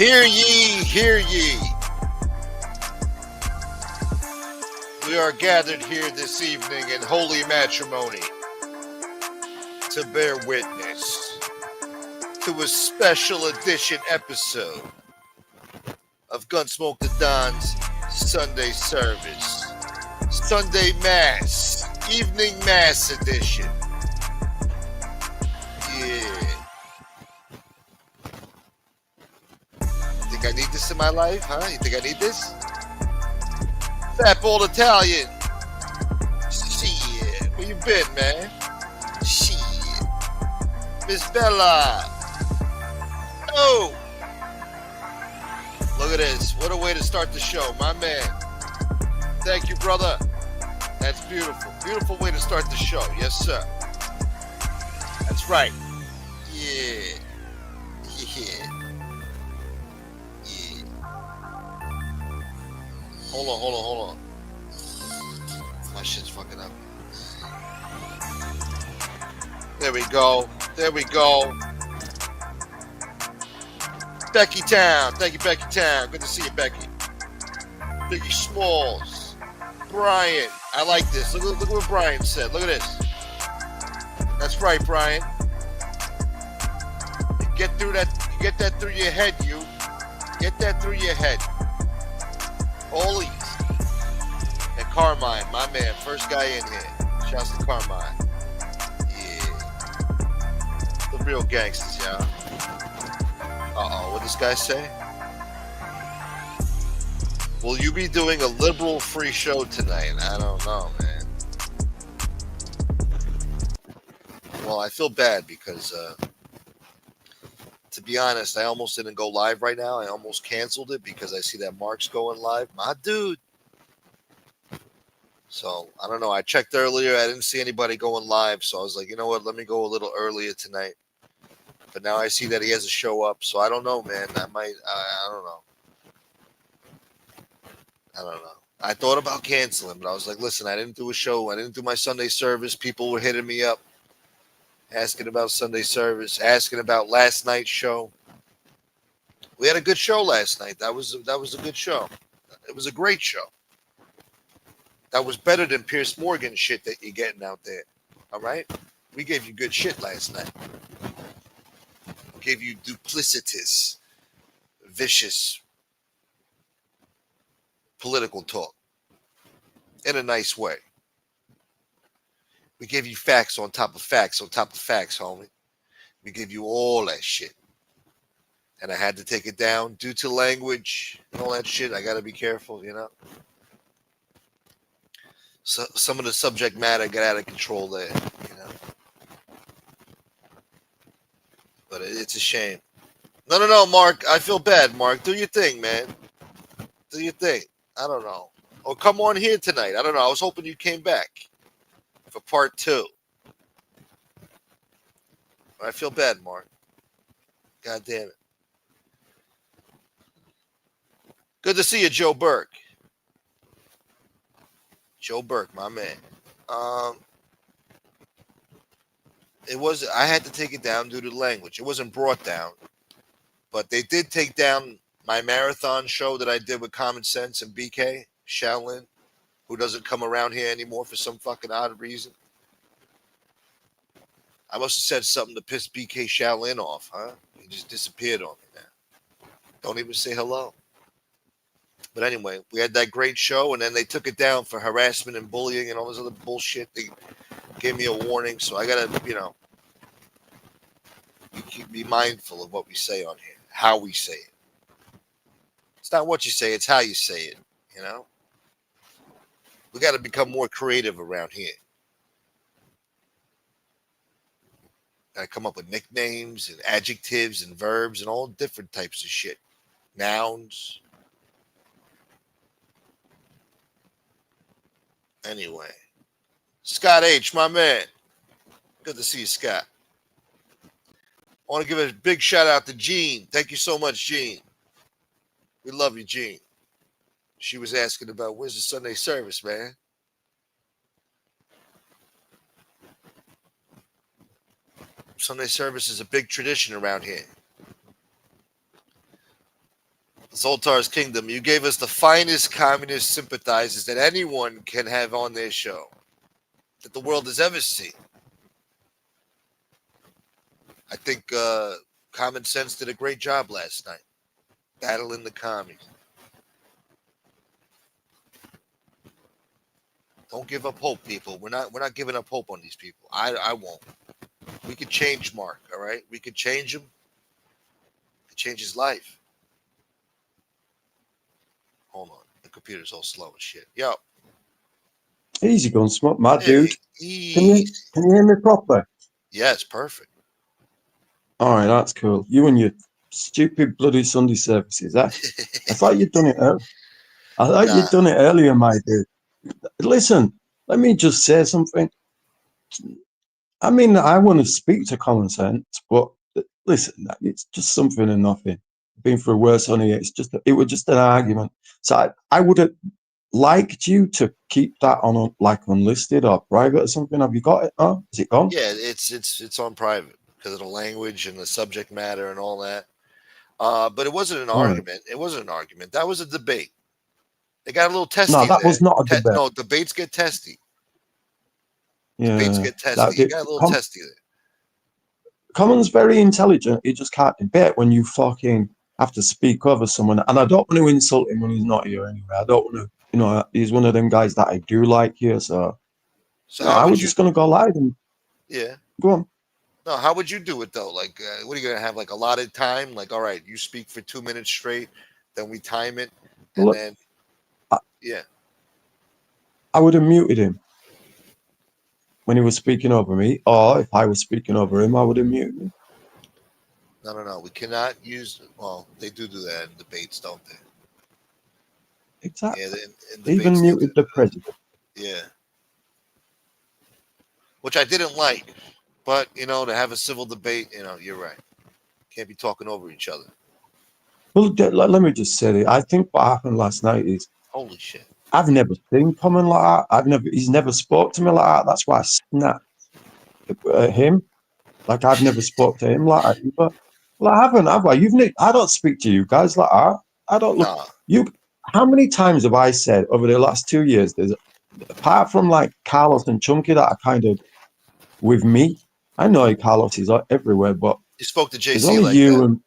Hear ye, hear ye. We are gathered here this evening in holy matrimony to bear witness to a special edition episode of Gunsmoke the Don's Sunday service. Sunday Mass, Evening Mass edition. Yeah. Think I need this in my life, huh? You think I need this? Fat Bald Italian. Shit. Where you been, man? Shit. Miss Bella. Oh. Look at this. What a way to start the show, my man. Thank you, brother. That's beautiful. Beautiful way to start the show. Yes, sir. That's right. Yeah. Yeah. Yeah. Hold on. My shit's fucking up. There we go. Becky Town. Thank you, Becky Town. Good to see you, Becky. Biggie Smalls. Brian. I like this. Look what Brian said. Look at this. That's right, Brian. You get that through your head, you. Get that through your head. All easy. And Carmine, my man, first guy in here. Shouts to Carmine. Yeah. The real gangsters, y'all. What'd this guy say? Will you be doing a liberal free show tonight? I don't know, man. Well, I feel bad because, to be honest, I almost didn't go live right now. I almost canceled it because I see that Mark's going live. My dude. So, I don't know. I checked earlier. I didn't see anybody going live. So, I was like, you know what? Let me go a little earlier tonight. But now I see that he has a show up. So, I don't know, man. I don't know. I thought about canceling, but I was like, listen, I didn't do a show. I didn't do my Sunday service. People were hitting me up, asking about Sunday service, asking about last night's show. We had a good show last night. That was a good show. It was a great show. That was better than Pierce Morgan shit that you're getting out there. All right? We gave you good shit last night. We gave you duplicitous, vicious political talk in a nice way. We gave you facts on top of facts on top of facts, homie. We gave you all that shit. And I had to take it down due to language and all that shit. I got to be careful, you know. So some of the subject matter got out of control there, you know. But it's a shame. No, Mark. I feel bad, Mark. Do your thing, man. Do your thing. I don't know. Or come on here tonight. I don't know. I was hoping you came back for part 2. I feel bad, Mark. God damn it. Good to see you, Joe Burke. Joe Burke, my man. I had to take it down due to language. It wasn't brought down, but they did take down my marathon show that I did with Common Sense and BK Shaolin, who doesn't come around here anymore for some fucking odd reason. I must have said something to piss BK Shaolin off, huh? He just disappeared on me now. Don't even say hello. But anyway, we had that great show, and then they took it down for harassment and bullying and all this other bullshit. They gave me a warning, so I gotta, be mindful of what we say on here, how we say it. It's not what you say, it's how you say it, you know? We got to become more creative around here. Got to come up with nicknames and adjectives and verbs and all different types of shit. Nouns. Anyway. Scott H., my man. Good to see you, Scott. I want to give a big shout out to Jean. Thank you so much, Jean. We love you, Jean. She was asking about where's the Sunday service, man. Sunday service is a big tradition around here. Zoltar's Kingdom, you gave us the finest communist sympathizers that anyone can have on their show that the world has ever seen. I think Common Sense did a great job last night, battling the commies. Don't give up hope, people. We're not giving up hope on these people. I won't. We could change Mark, all right? We could change him. We could change his life. Hold on. The computer's all slow as shit. Yo. Easy going, smoke, my dude. Hey, Can you hear me properly? yes, perfect. All right, that's cool. You and your stupid bloody Sunday services, eh? I thought you'd done it earlier. I thought Nah. you'd done it earlier, my dude. Listen, let me just say something. I mean, I want to speak to Common Sense, but listen, it's just something and nothing. Been through worse, honey. It was just an argument. So I would have liked you to keep that on like unlisted or private or something. Have you got it? Oh, is it gone? Yeah, it's on private because of the language and the subject matter and all that. But it wasn't an argument. It wasn't an argument. That was a debate. They got a little testy. No, that was not a debate. No, debates get testy. Yeah, debates get testy. You got a little testy there. Common's very intelligent. He just can't debate when you fucking have to speak over someone. And I don't want to insult him when he's not here anyway. I don't want to, you know, he's one of them guys that I do like here. So no, I was just going to go live and go on. No, how would you do it though? Like, what are you going to have? Like allotted time? Like, all right, you speak for 2 minutes straight, then we time it, and then I would have muted him when he was speaking over me, or if I was speaking over him, I would have muted him. No. We cannot use. Well, they do that in debates, don't they? Exactly. Yeah, they even muted the president. Yeah. Which I didn't like, but you know, to have a civil debate, you know, you're right. Can't be talking over each other. Well, let me just say it. I think what happened last night is holy shit. I've never seen Common like that. He's never spoke to me like that. That's why I snapped at him. Like I've never spoke to him like that either. Well, I haven't, have I? I don't speak to you guys like that. I don't look you. How many times have I said over the last 2 years? There's apart from like Carlos and Chunky that are kind of with me. I know Carlos is everywhere, but you spoke to JC there's only like you that. and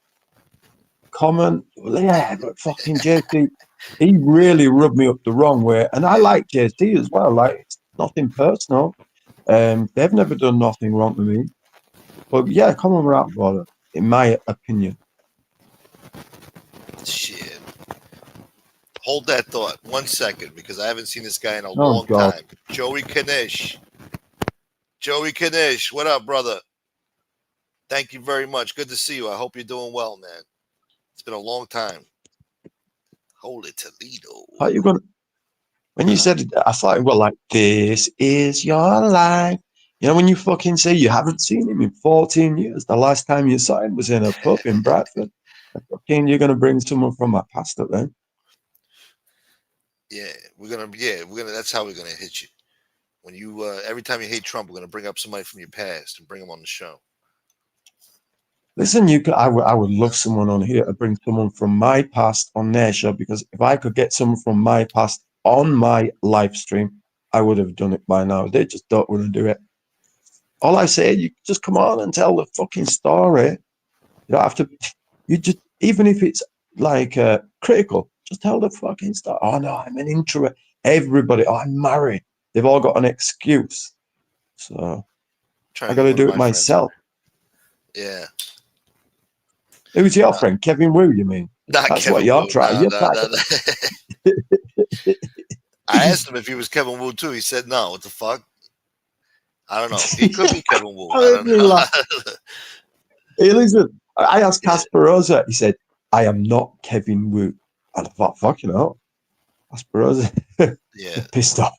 Common. Yeah, but fucking JC. He really rubbed me up the wrong way, and I like JC as well. Like it's nothing personal. They've never done nothing wrong to me. But yeah, Common were out brother, in my opinion. Shit. Hold that thought 1 second because I haven't seen this guy in a long time. Joey Kanish. What up, brother? Thank you very much. Good to see you. I hope you're doing well, man. It's been a long time. Holy Toledo. How you gonna? When you said, I thought, well, like, this is your life. You know, when you fucking say you haven't seen him in 14 years, the last time you saw him was in a pub in Bradford. Fucking, you're gonna bring someone from my past up then. Yeah, we're gonna. That's how we're gonna hit you. When you, every time you hate Trump, we're gonna bring up somebody from your past and bring them on the show. Listen, I would love someone on here to bring someone from my past on their show, because if I could get someone from my past on my live stream, I would have done it by now. They just don't want to do it. All I say, you just come on and tell the fucking story. You don't have to. You just, even if it's like critical, just tell the fucking story. Oh no, I'm an introvert. Everybody, I'm married. They've all got an excuse. So I got to do it myself. Yeah. Who's your friend? Kevin Wu, you mean? Not That's Kevin what you're Wu. trying. I asked him if he was Kevin Wu too. He said no. What the fuck? I don't know. He could be Kevin Wu. I don't know. Hey, listen, I asked Casperosa. He said, I am not Kevin Wu. And I thought, fuck, you know, Casperosa. Yeah. Pissed off.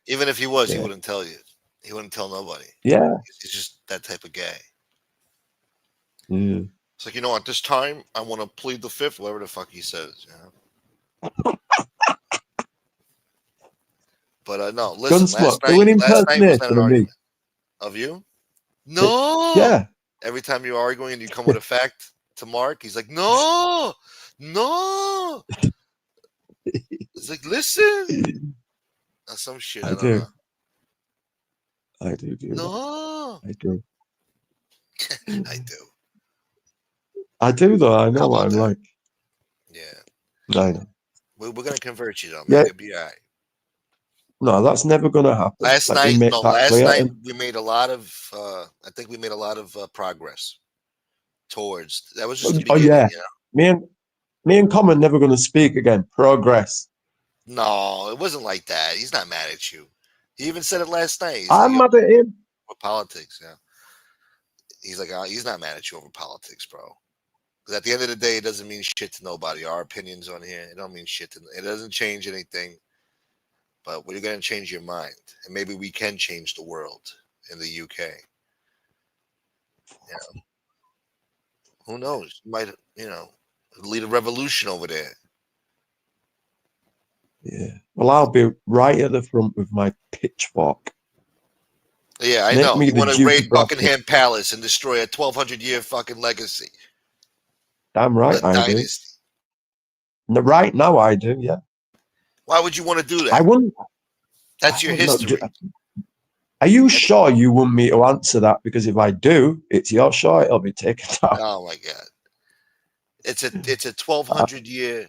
Even if he was, he wouldn't tell you. He wouldn't tell nobody. Yeah. He's just that type of guy. Yeah. It's like, you know, at this time, I want to plead the fifth, whatever the fuck he says. You know? But no, listen. Last night was not an argument. Of you? No. Yeah. Every time you're arguing and you come with a fact to Mark, he's like, no, No. It's like, listen. Some shit. I I don't do. know. I do do that. No. I do. I do. I do though. I How know what about I'm that? like. Yeah. I know. We're gonna convert you though, man. Yeah. You'll be all right. No, that's never gonna happen. Last Let me night, make no, that last clear. night And we made a lot of. I think we made a lot of progress towards. That was just the oh beginning, yeah, you know. me and Common never gonna speak again. Progress. No, it wasn't like that. He's not mad at you. He even said it last night. He's like, I'm "Yo, mad at him. for politics." Yeah. He's like, he's not mad at you over politics, bro. Because at the end of the day, it doesn't mean shit to nobody. Our opinions on here, it don't mean shit to. It doesn't change anything. But we're gonna change your mind, and maybe we can change the world in the UK. Yeah. Who knows? You might, lead a revolution over there. Yeah. Well, I'll be right at the front with my pitchfork. Yeah, I Make know. me You the want to Duke raid of Bradford. Buckingham Palace and destroy a 1,200-year fucking legacy, Damn right a I do. dynasty. Right now I do. Yeah. Why would you want to do I that? wouldn't. That's your Well, no, history. are you That's, sure you want me to answer that? Because if I do, it's your show. It'll be taken down. oh my god, it's a 1,200-year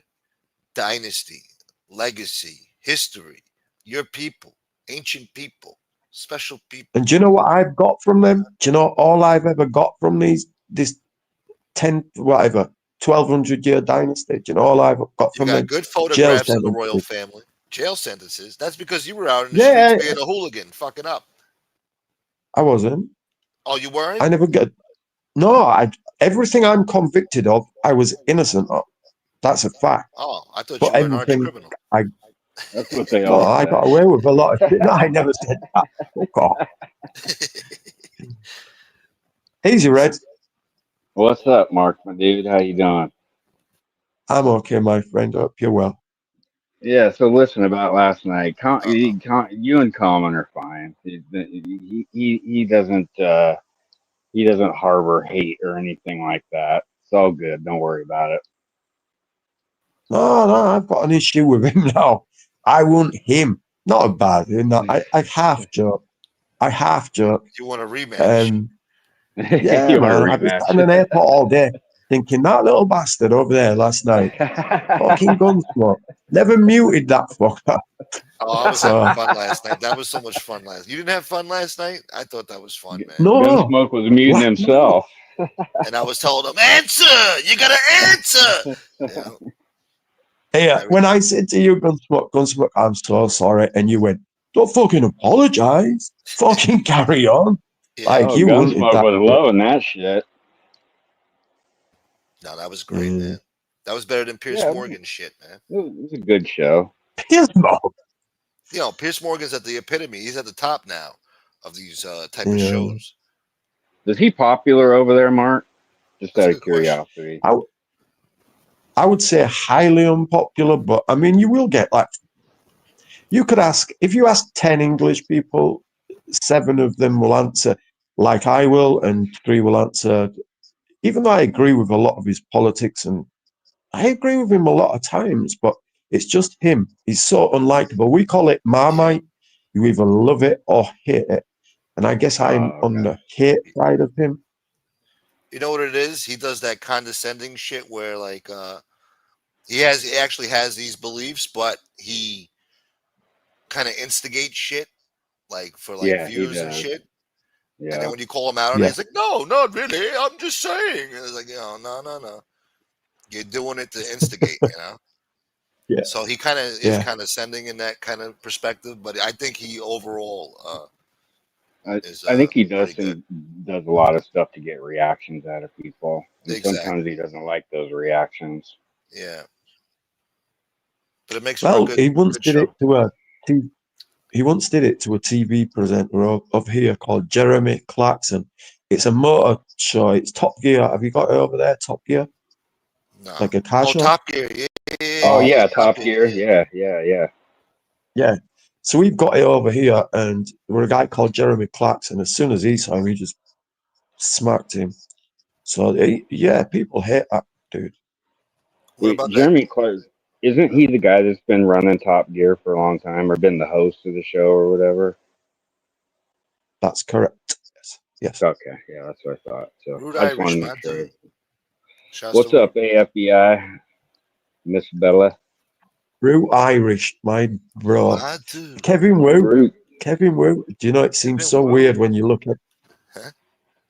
dynasty, legacy, history. Your people, ancient people, special people. And do you know what I've got from them? Do you know all I've ever got from this 10 whatever 1,200-year dynasty? Do you know all I've got You from got them? good Jail photographs of the royal sentences. family. Jail sentences. That's because you were out in the streets Yeah, being a hooligan, fucking up. I wasn't. Oh, you weren't? I never get. No, everything I'm convicted of, I was innocent of. That's a fact. Oh, I thought you But were an arch everything, criminal. I That's what they no, all I got say. away with a lot of shit. No, I never said that. Fuck off. Easy, Red. What's up, Mark, my dude? How you doing? I'm okay, my friend. Hope you're well. Yeah. So listen about last night. Uh-oh. You and Common are fine. He doesn't harbor hate or anything like that. It's all good. Don't worry about it. No, I've got an issue with him now. I want him. Not a bad thing. No, I half joke. I half joke. You want a rematch? Yeah, You want a man. I've been rematch? sat in an airport all day thinking that little bastard over there last night. Fucking Gunsmoke. Never muted that fucker. Oh, I was So, having fun last night. That was so much fun last. You didn't have fun last night? I thought that was fun, man. no. Gunsmoke was muting What? himself. And I was telling him, answer. You gotta answer. Hey, when I said to you, Gunsmoke, I'm so sorry, and you went, don't fucking apologize. Fucking carry on. Yeah. Like Oh, you wanted Gunsmoke that was shit. loving that shit. No, that was great, man. That was better than Pierce Yeah, Morgan shit, man. it was a good show. Gunsmoke. Pierce Morgan's at the epitome. He's at the top now of these type of Yeah. shows. Is he popular over there, Mark? Just That's a out of good question. curiosity. I would say highly unpopular, but I mean, you will get like, you could ask, if you ask 10 English people, 7 of them will answer like I will, and 3 will answer, even though I agree with a lot of his politics, and I agree with him a lot of times, but it's just him. He's so unlikable. We call it Marmite. You either love it or hate it. And I guess I'm Oh, on okay. the hate side of him. You know what it is? He does that condescending shit where like he actually has these beliefs, but he kind of instigates shit like for like Yeah, he views and does. shit. And Yeah. then when you call him out on it, Yeah. he's like, "No, not really. I'm just saying." And it's like, no. You're doing it to instigate, Yeah. So he kind of is Yeah. condescending in that kind of perspective, but I think he overall is I think he does pretty good. does a lot of stuff to get reactions out of people, and sometimes Exactly. he doesn't like those reactions. Yeah. But it makes for a Well, good he once did show. it to a TV presenter of here called Jeremy Clarkson. It's a motor show. It's Top Gear. Have you got it over there? Top Gear, No. like a car show. Top Gear. Yeah. Oh Oh, yeah, Top Gear. Yeah. yeah. So we've got it over here, and there was a guy called Jeremy Clarkson. As soon as he saw him, he just smacked him. So yeah, people hate that dude. What about that? Jeremy Clark, isn't he the guy that's been running Top Gear for a long time, or been the host of the show, or whatever? That's correct. Yes. Okay, yeah, that's what I thought. So Rude I just Irish, wanted to my make sure. dude. Shouts What's to up, AFBI, Miss Bella? Rue Irish, my bro. my dude. Kevin Wu. Root. Kevin Wu. Do you know it seems Kevin so Wu. weird when you look at Huh?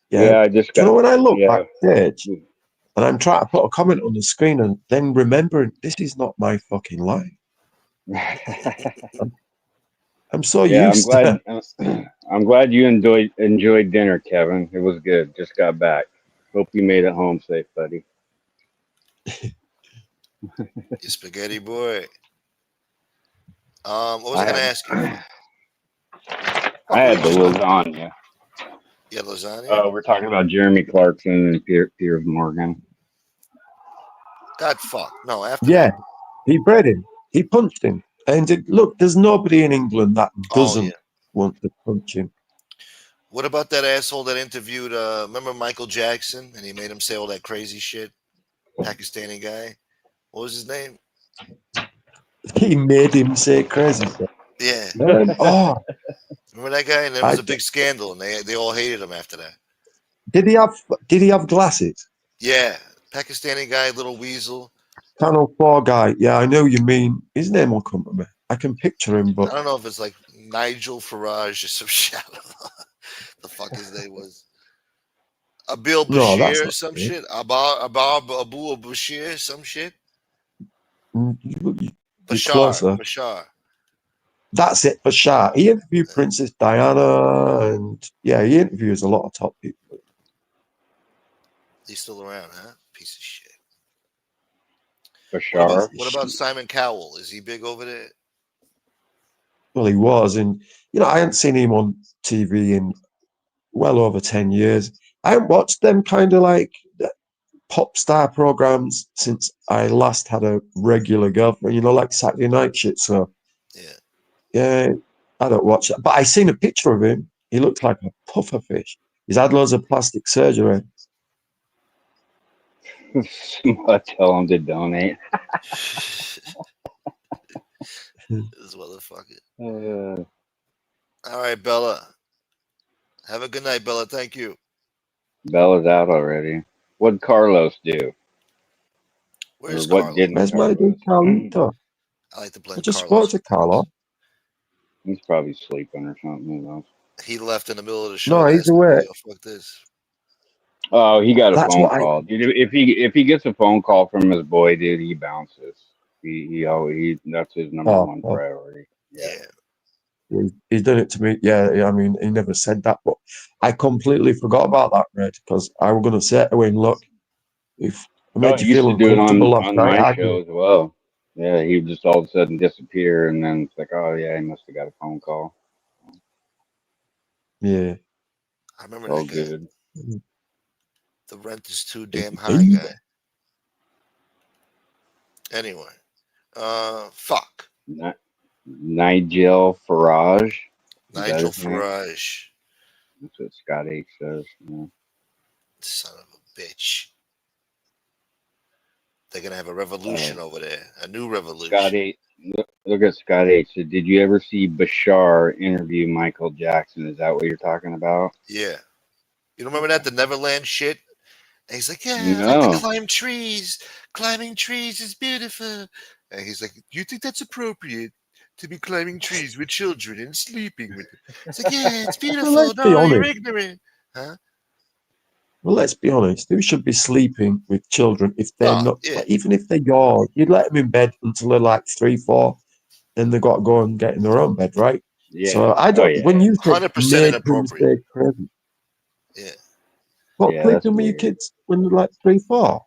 Yeah, I just Do you got. know when I look Yeah. backstage and I'm trying to put a comment on the screen and then remembering this is not my fucking life. I'm so Yeah, used to I'm glad you enjoyed dinner, Kevin. It was good. Just got back. Hope you made it home safe, buddy. You spaghetti boy. What was I gonna ask you? I had the lasagna. Yeah, lasagna. We're talking about Jeremy Clarkson and Piers Morgan. God fuck. No, after Yeah, that. he bred him. He punched him. And look, there's nobody in England that Oh doesn't yeah. want to punch him. What about that asshole that interviewed remember Michael Jackson and he made him say all that crazy shit? Pakistani guy. What was his name? He made him say crazy stuff. Yeah. Oh, Remember that guy? And there was a big scandal and they all hated him after that. did he have glasses? Yeah. Pakistani guy, little weasel. Channel 4 guy. Yeah, I know you mean. His name will come to me. I can picture him, I but don't know if it's like Nigel Farage or some shit. The fuck his name was. Abil no, that's Bashir or not some it. shit. Abu Bashir, some shit. You're Bashar. closer. Bashar. That's it for sure. He interviewed Princess Diana, and yeah, he interviews a lot of top people. He's still around, huh? Piece of shit. Bashar. What about Simon Cowell? Is he big over there? Well, he was, and I hadn't seen him on TV in well over 10 years. I haven't watched them kind of like pop star programs since I last had a regular girlfriend, like Saturday night shit. So yeah, I don't watch that. But I seen a picture of him. He looks like a puffer fish. He's had loads of plastic surgery. I'll tell him to donate. This motherfucker. Uh, All right, Bella. Have a good night, Bella. Thank you. Bella's out already. What'd Carlos do? Where's Or what Carlos? didn't Where's my dude Carlito? I like to blame I just Carlos. spoke to Carlo. He's probably sleeping or something. Who knows? He left in the middle of the show. No, to he's ask me, away. "Yo, fuck this." Oh, he got a That's phone what call, dude. If he gets a phone call from his boy, dude, he bounces. He always that's his number one priority. Yeah. He's done it to me. Yeah, I mean, he never said that, but I completely forgot about that, Red, because I was going to say to him, look, if I made you He used feel to do it uncomfortable last on night, my show as well. Yeah, he would just all of a sudden disappear, and then it's like, oh yeah, he must have got a phone call. Yeah. I remember All that guy. good. The rent is too damn high, guy. Anyway. Fuck. Nigel Farage. Nigel Farage. That's what Scott H says. Yeah. Son of a bitch. They're gonna have a revolution over there. A new revolution. Scott H. Look at Scott H. So did you ever see Bashar interview Michael Jackson? Is that what you're talking about? Yeah. You remember that? The Neverland shit? And he's like, yeah, No. I like to climb trees. Climbing trees is beautiful. And he's like, do you think that's appropriate to be climbing trees with children and sleeping with them? It's like, yeah, it's beautiful. Well, let's be No, you're honest. ignorant. Huh? Well, let's be honest. Who should be sleeping with children if they're not, Yeah. even if they're yours? You'd let them in bed until they're like 3, 4, then they got to go and get in their own bed, right? Yeah. So I don't. When you say 100% make them inappropriate. stay crazy, Yeah. what Yeah, sleeping with your kids when they're like 3, 4?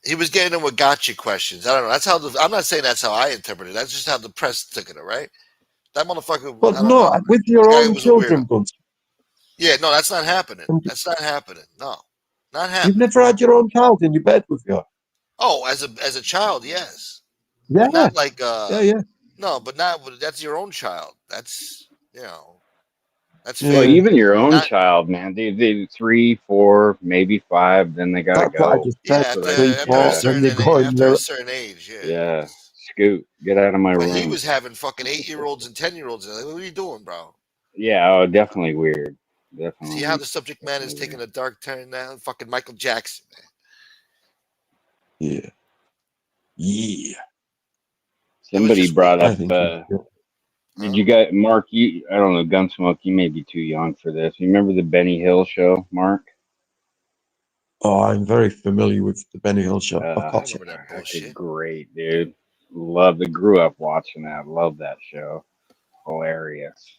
He was getting them with gotcha questions. I don't know. That's how I'm not saying that's how I interpret it. That's just how the press took it, right? That motherfucker. But I don't no, know. with your The guy own was a weirdo. children, Guns. Yeah, no, that's not happening. That's not happening. No, not happening. You've never had your own child in your bed with you. Oh, as a child, yes. Yeah. But not like yeah. No, but not. That's your own child. That's That's Yeah. Well, fair. even your own Not- child, man. They 3, 4, maybe 5, then they gotta That's what I go. just Yeah, said. That's what I Three, mean. after a four, Yeah, then certain they go in after a there. certain age, yeah. yeah. Scoot, get out of my But he room. was having fucking 8-year-olds and 10-year-olds. Like, what are you doing, bro? Yeah, oh, definitely weird. Definitely. See how the subject matter is definitely taking a dark turn now? Fucking Michael Jackson, man. Yeah. Yeah. Somebody just brought weird. I up. think it's Did Huh? you guys, Mark? I don't know, Gunsmoke. You may be too young for this. You remember the Benny Hill show, Mark? Oh, I'm very familiar with the Benny Hill show. Of I course. remember that Fucking bullshit. great, dude. Love it. Grew up watching that. Love that show. Hilarious.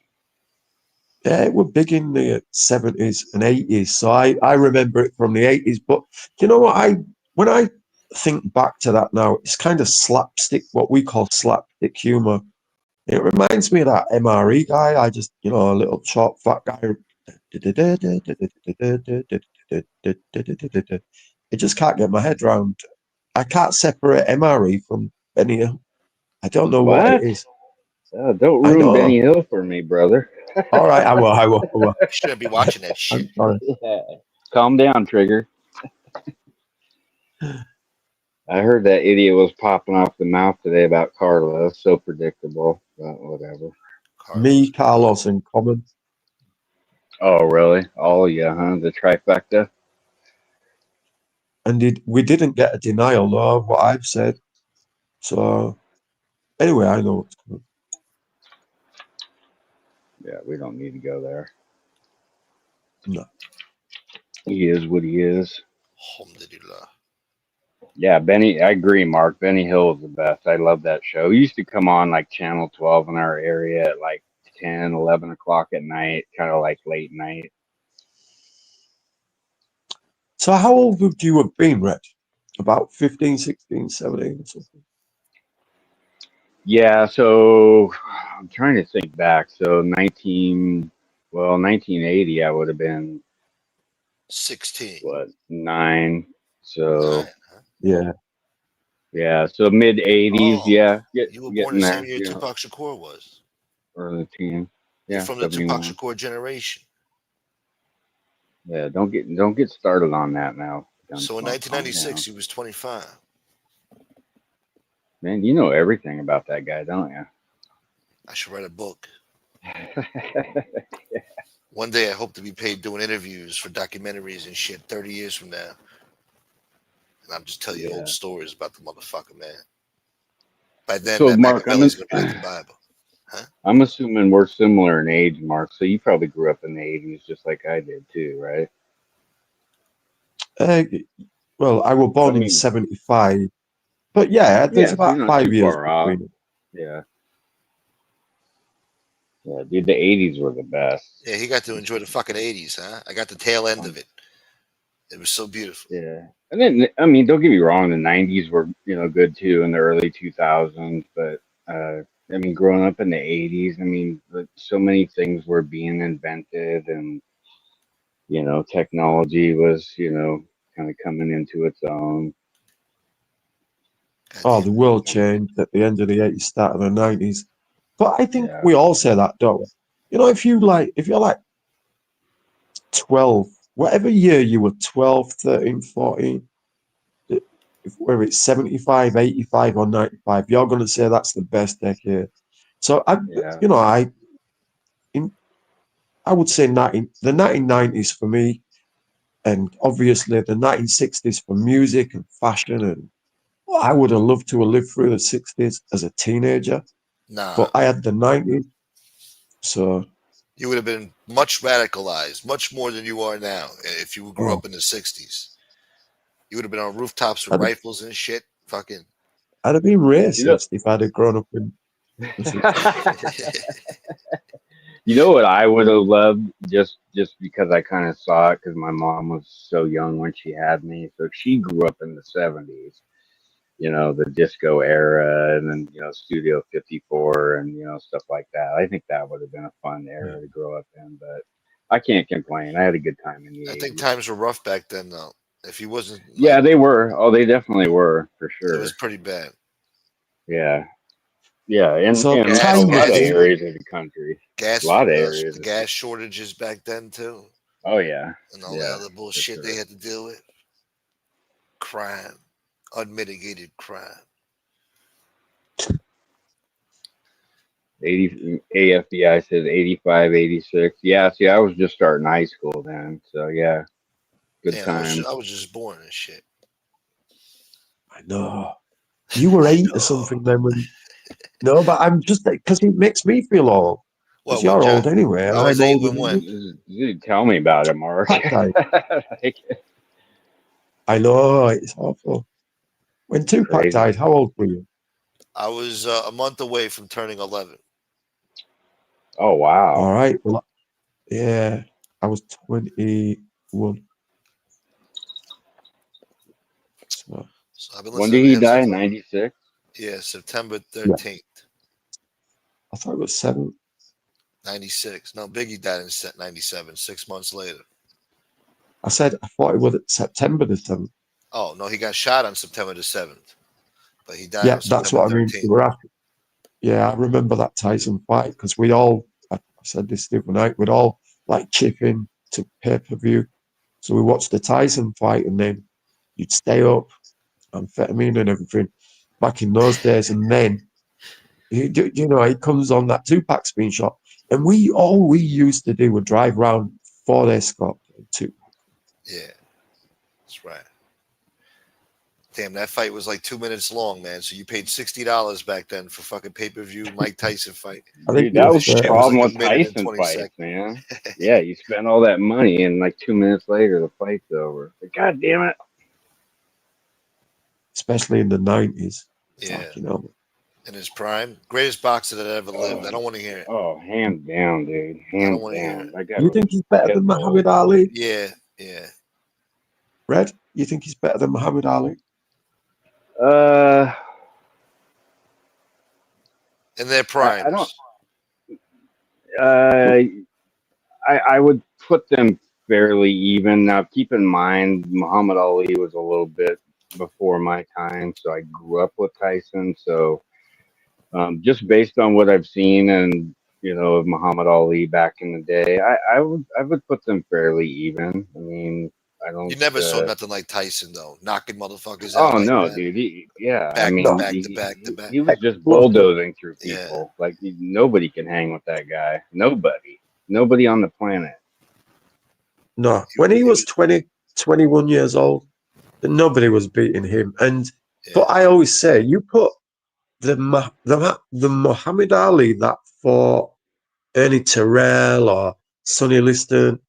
Yeah, it was big in the 70s and 80s. So I remember it from the 80s. But you know what? When I think back to that now, it's kind of slapstick, what we call slapstick humor. It reminds me of that MRE guy. I just, a little short, fat guy. I just can't get my head round. I can't separate MRE from Benny Hill. I don't know what it What? is. Don't I ruin know. Benny Hill for me, brother. All right, I will. You shouldn't be watching that shit. I'm sorry. Yeah. Calm down, Trigger. I heard that idiot was popping off the mouth today about Carla. So predictable, but whatever. Me, Carlos. Carlos, and Common. Oh, really? Oh, yeah, huh? The trifecta? And we didn't get a denial though of what I've said. So anyway, I know what's coming. Yeah, we don't need to go there. No. He is what he is. Alhamdulillah. Yeah, Benny, I agree, Mark. Benny Hill is the best. I love that show. He used to come on like Channel 12 in our area at like 10, 11 o'clock at night, kind of like late night. So how old would you have been, Reg? About 15, 16, 17 or something? Yeah, so I'm trying to think back. So 1980, I would have been, 16. what, 9. 9. So, Huh? Yeah. yeah, so mid 80s, Oh, yeah, you were born getting the same there, year Tupac Shakur was. early teen. You're Yeah, from the Tupac 71. Shakur generation. Yeah, don't get started on that now. So in Gunsmoke, calm down. 1996, he was 25. Man, you know everything about that guy, don't you? I should write a book. One day I hope to be paid doing interviews for documentaries and shit 30 years from now. And I'll just tell you Yeah. old stories about the motherfucker, man. By then, So, that Mark, Machiavelli's going to be like the Bible. I'm assuming we're similar in age, Mark. So you probably grew up in the 80s just like I did too, right? Uh, well, I was born I in mean, 75. But yeah, there's yeah, so you're about not 5 too years far off. between them. Yeah. Yeah, dude, the 80s were the best. Yeah, he got to enjoy the fucking 80s, huh? I got the tail end of it. It was so beautiful. Yeah. And then, I mean, don't get me wrong, the 90s were, good too in the early 2000s. But, I mean, growing up in the 80s, I mean, so many things were being invented and, technology was, kind of coming into its own. God Oh, damn the it. world changed at the end of the 80s, start of the 90s. But I think Yeah. we all say that, don't we? If you're like 12, whatever year you were 12, 13, 14, whether it's 75, 85, or 95, you're going to say that's the best decade. So Yeah. I would say the 1990s for me, and obviously the 1960s for music and fashion. And well, I would have loved to have lived through the 60s as a teenager, Nah, but I had the 90s. So, you would have been much radicalized, much more than you are now if you grew oh, up in the 60s. You would have been on rooftops with I'd have, rifles and shit. Fucking. I'd have been You know, racist if I'd have grown up in the 60s. you know what I would have loved just because I kind of saw it because my mom was so young when she had me. So she grew up in the 70s, the disco era and then, Studio 54 and, stuff like that. I think that would have been a fun Yeah. era to grow up in, but I can't complain. I had a good time in the I think 80s. times were rough back then, though. If he wasn't Yeah, like, they were. Oh, they definitely were for it was sure. pretty bad. Yeah. Yeah, and So a gas, lot of gas, areas of the country. A gas, lot of areas. the gas shortages back then too, Oh yeah, and all the yeah, other for bullshit they sure. had to deal with. Crime, unmitigated crime. 80 AFBI says 85, 86. Yeah, see, I was just starting high school then, so yeah, good Yeah, times. I was just born and shit. I know. You were I 8 or know. something then when. No, but I'm just because it makes me feel old. Because What when you're John? old anyway. I was I'm 8 older when than when? you. Dude, tell me about it, Mark. Pat died. Like, I know, it's awful. When Tupac crazy. died, how old were you? I was a month away from turning 11. Oh wow. All right. Well, yeah, I was 21. So, So I've been When did listening to he him die? since 96. yeah, September yeah, 13th, I thought it was 7. 96. No, Biggie died in 97, 6 months later. I said, I thought it was September the 7th. Oh, no, he got shot on September the 7th, but he died Yeah, on that's September what I mean. 13th. We were after. Yeah, I remember that Tyson fight because we all, I said this the other night, we'd all like chip in to pay-per-view. So we watched the Tyson fight and then you'd stay up, amphetamine and everything back in those days. And then, you know, it comes on that Tupac screenshot. And all we used to do was drive around Ford Escort to. Yeah, that's right. Damn, that fight was like 2 minutes long, man. So you paid $60 back then for fucking pay-per-view Mike Tyson fight. I think Dude, it that was was This the shit was problem like a with minute and Tyson 20 fights, seconds. man. Yeah, you spend all that money and like 2 minutes later the fight's over. Like, God damn it. especially in the 90s. Yeah, You know, in his prime, greatest boxer that ever lived. I Oh, don't want to hear it. oh, hands down, dude. I don't Hands want to hear it. down. That guy you was think he's better pit than bull. Muhammad Ali? Yeah, yeah. Red, you think he's better than Muhammad Ali? Uh, In their I don't. primes. Uh, I would put them fairly even. Now, keep in mind, Muhammad Ali was a little bit before my time, so I grew up with Tyson. So, just based on what I've seen and of Muhammad Ali back in the day, I would put them fairly even. I mean, I You don't. never saw nothing like Tyson though, knocking motherfuckers out Oh like no, that, dude. Yeah, I back to mean, No. back to back to back. he was just Look, bulldozing through Yeah, people. Like nobody can hang with that guy. Nobody on the planet. no. When he he was was. 20, 21 years old, nobody was beating him. But Yeah, I always say, you put the Muhammad Ali that fought Ernie Terrell or Sonny Liston,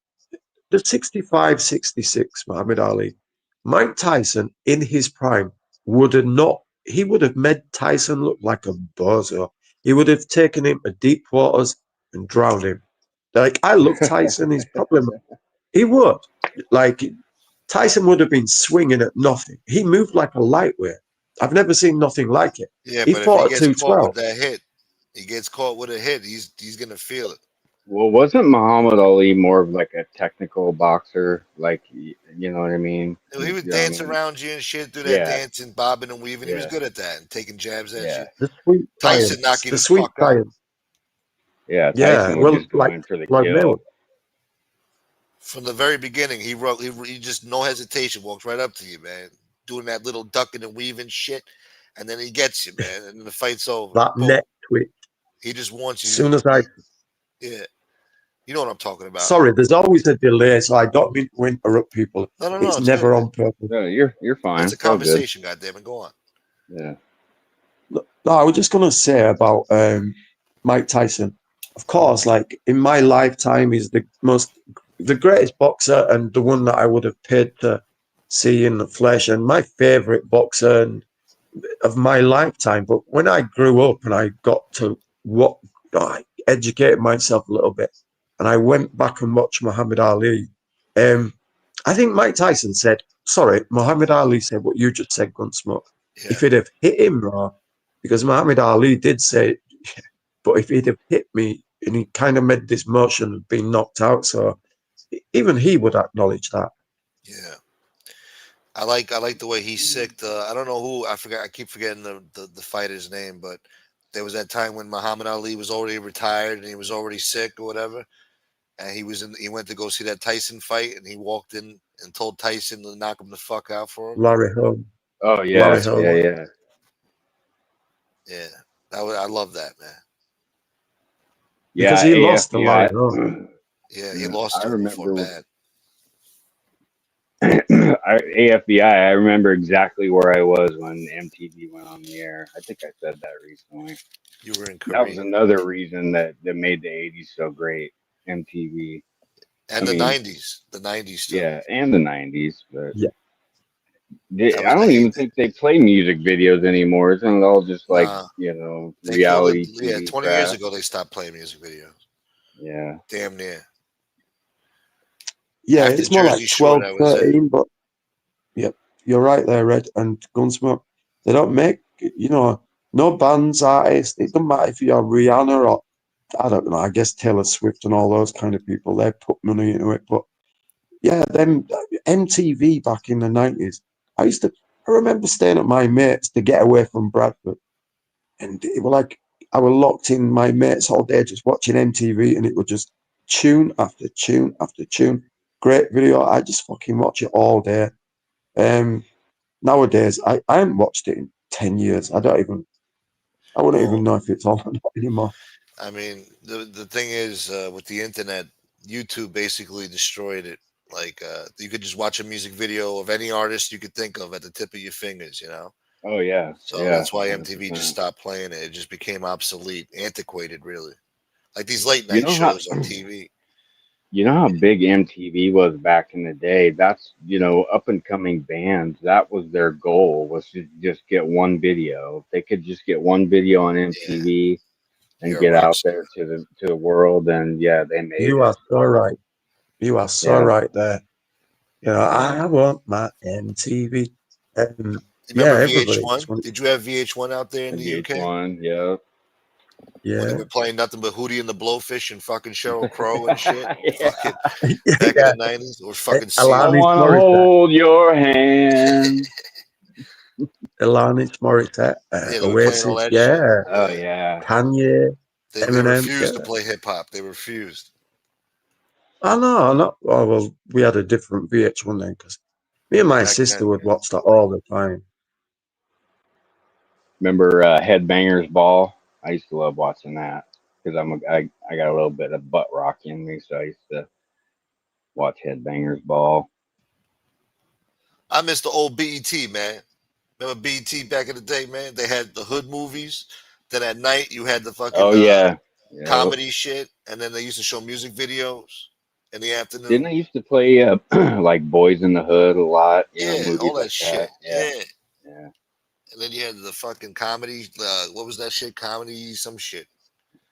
the 65, 66 Muhammad Ali, Mike Tyson in his prime would have not, he would have made Tyson look like a bozo. He would have taken him to deep waters and drowned him. Like, I love Tyson. He's probably, he would. Like, Tyson would have been swinging at nothing. He moved like a lightweight. I've never seen nothing like it. yeah. He But if he fought at gets caught with 212. that hit, he gets caught with a hit. He's gonna feel it. Well, wasn't Muhammad Ali more of like a technical boxer? Like, you know what I mean? He would I dance mean, around you and shit, do that yeah, dancing, bobbing and weaving. He was yeah, good at that and taking jabs at yeah, you. The sweet Tyson science. knock you The the sweet fuck out. science. yeah. Yeah. Tyson would Well, just go like in for the Floyd Mayweather. kill. From the very beginning. He just no hesitation walks right up to you, man, doing that little ducking and weaving shit, and then he gets you, man, and then the fight's over. That Boom. neck twitch. He just wants As you. soon as I, Yeah, you know what I'm talking about. sorry, there's always a delay, so I don't mean to interrupt people. No, It's it's good, never man. on purpose. No, you're fine. It's a It's all good. conversation, goddammit. Go on. Yeah. No, I was just gonna say about Mike Tyson. Of course, like in my lifetime, he's the greatest boxer and the one that I would have paid to see in the flesh and my favorite boxer of my lifetime. But when I grew up and I got to what I educated myself a little bit, and I went back and watched Muhammad Ali. I think Mike Tyson said, "Sorry, Muhammad Ali said what you just said, Gunsmoke. Yeah, If he'd have hit him raw, because Muhammad Ali did say, but if he'd have hit me, and he kind of made this motion of being knocked out, so even he would acknowledge that." yeah. I like the way he sicked. I don't know who. I forgot. I keep forgetting the fighter's name, but there was that time when Muhammad Ali was already retired and he was already sick or whatever, and he went to go see that Tyson fight, and he walked in and told Tyson to knock him the fuck out for him. Larry Holmes. Oh yeah, Larry That's the Holmes. yeah, one. yeah. Yeah, I love that, man. Because Yeah, he lost to Larry AFBI. Holmes. Yeah, he lost I to him before remember bad. AFBI. I remember exactly where I was when MTV went on the air. I think I said that recently. You were in That was Korea. another reason that made the '80s so great. MTV. And I the mean, 90s. The 90s too. yeah, and the '90s, but Yeah. That I was the don't even heyday. think they play music videos anymore. Isn't it all just like, Nah. They killed it. reality Yeah, TV 20 years crap? ago they stopped playing music videos. Yeah. Damn near. Yeah, After it's more like Jersey Shore, 12, that was it. 13, but yep, you're right there, Red. And Gunsmoke, they don't make, no bands, artists. It doesn't matter if you're Rihanna or, I don't know, I guess Taylor Swift and all those kind of people, they put money into it. But yeah, them MTV back in the 90s, I remember staying at my mates to get away from Bradford. And it was like, I was locked in my mates all day just watching MTV, and it would just tune after tune after tune. Great video. I just fucking watch it all day. Nowadays, I haven't watched it in 10 years. I wouldn't even Well, know if it's on or not anymore. I mean, the thing is, with the internet, YouTube basically destroyed it. Like, you could just watch a music video of any artist you could think of at the tip of your fingers, you know? Oh yeah. So Yeah. that's why MTV just 100%. stopped playing it. It just became obsolete, antiquated, really. Like these late You night know how shows on TV. you know how big MTV was back in the day? That's, up and coming bands, that was their goal, was to just get one video. If they could just get one video on Yeah, MTV and you're a get rock out star. there to the world, and yeah, they made You it. are so right. You are so Yeah. right there. I want my MTV. Yeah, Remember everybody just VH1? want, Did you have VH1 out there in And the UK VH1, yeah. when they yeah. were playing nothing but Hootie and the Blowfish and fucking Cheryl Crow and shit? Yeah. Fucking back in Yeah, the 90s, or fucking I Seal. Alanis want to Morissette. hold your hand. Alanis Morissette, Yeah, they were playing all Oasis, that shit. yeah. Oh Yeah, yeah. Kanye, they Eminem, refused to yeah. play hip hop. They refused. I know, I know. Oh, well, we had a different VH1 then because me and my Back sister then. would watch that all the time. Remember Headbangers Ball? I used to love watching that because I got a little bit of butt rock in me, so I used to watch Headbangers Ball. I miss the old BET, man. Remember BET back in the day, man? They had the hood movies. Then at night you had the fucking Oh yeah. Yep. comedy shit, and then they used to show music videos in the Didn't afternoon. I used to play like Boys in the Hood a lot? Yeah, all Movies that like that. shit. Yeah. Yeah. Yeah. And then you had the fucking comedy. What was that shit? Comedy, some shit.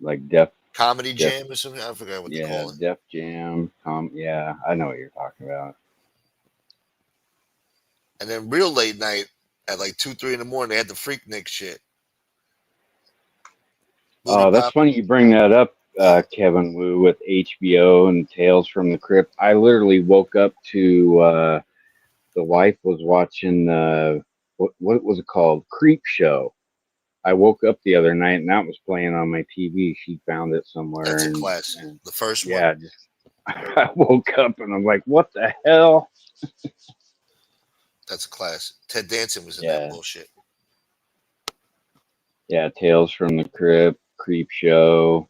Like Def Comedy Def Jam or something. I forgot what they yeah, call it. Def Jam. Yeah, I know what you're talking about. And then real late night at like 2, 3 in the morning, they had the Freaknik shit. Booty Oh, that's Pop. funny you bring that up, Kevin Wu, with HBO and Tales from the Crypt. I literally woke up to the wife was watching what was it called? Creep Show. I woke up the other night and that was playing on my TV. She found it somewhere That's a and, classic. and The first one. yeah, just I woke up and I'm like, what the hell? That's a classic. Ted Danson was in that Yeah, bullshit. yeah, Tales from the Crypt, Creep Show.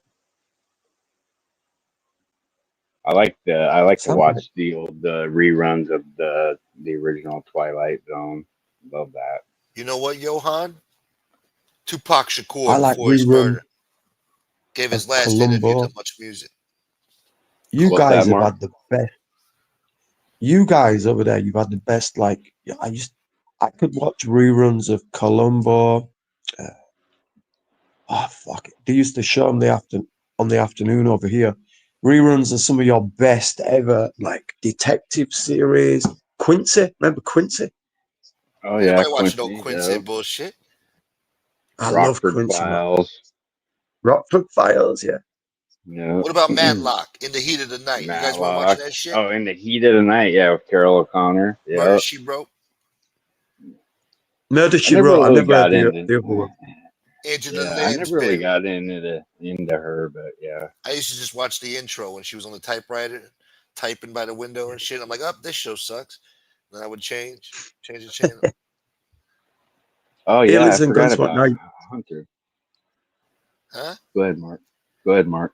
I like to Sounds like watch the old reruns of the original Twilight Zone. Love that. You know what, Johan? Tupac I Shakur, like before his rerun murder, gave his of last interview to Columbo. Much Music. You What's Columbo. that, guys have Mark? had the best. You guys over there, you've had the best. Like I could watch reruns of Columbo. Uh, oh fuck it! They used to show them on the afternoon over here. Reruns of some of your best ever, like detective series. Quincy, remember Quincy? Oh Ain't yeah, nobody watching no Quincy. Quincy Yep. bullshit. I love Rockford Quincy, man. Files. Rockford Files, yeah. Yep. What about Matlock? In the Heat of the Night? You guys weren't watching Matlock. that shit? Oh, in the heat of the night. Yeah, with Carol O'Connor. Murder, Yep. She Wrote? Murder I She never Wrote. I really never heard got into. the other one. Angela Yeah, I never really Lansbury. got into her, but yeah. I used to just watch the intro when she was on the typewriter, typing by the window and shit. I'm like, oh, this show sucks. Then I would change the channel. Oh Hey, yeah, I listen, forgot Gunsmoke. Now, about Hunter. Huh? Go ahead, Mark. Go ahead, Mark.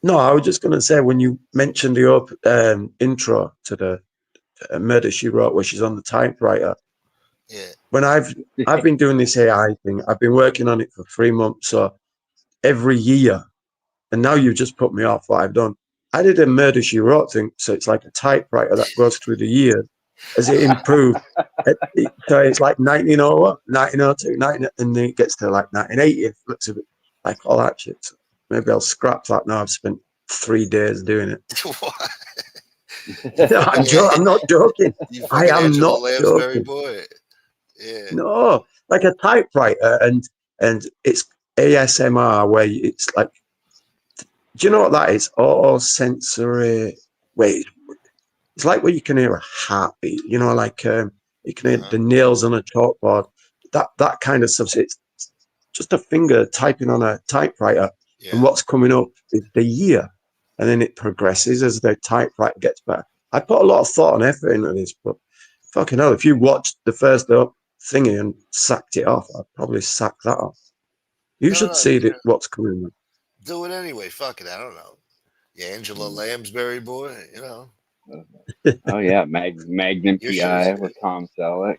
no, I was just going to say when you mentioned the intro to the Murder She Wrote, where she's on the typewriter. Yeah. When I've been doing this AI thing, I've been working on it for 3 months, so every year, and now you've just put me off what I've done. I did a Murder She Wrote thing, so it's like a typewriter that goes through the years as it improved. So it's like 1901, 1902, 19, and then it gets to like 1980. It looks a bit like all that shit. So maybe I'll scrap that now. I've spent 3 days doing it. What? No, I'm not joking. You I fucking am Angela not Lansbury joking. boy. Yeah. No, like a typewriter, and it's ASMR where it's like, do you know what that is? Auto sensory. Wait, it's like where you can hear a heartbeat. You know, like you can hear the nails on a chalkboard. That kind of stuff. So it's just a finger typing on a typewriter, Yeah. and what's coming up is the year, and then it progresses as the typewriter gets better. I put a lot of thought and effort into this, but fucking hell, if you watched the first thingy and sacked it off, I'd probably sack that off. You No, should no, see you what's coming. do it anyway. Fuck it. I don't know. Yeah, Angela Lansbury boy. You know, Oh yeah, Magnum your shit's PI good. with Tom Selleck.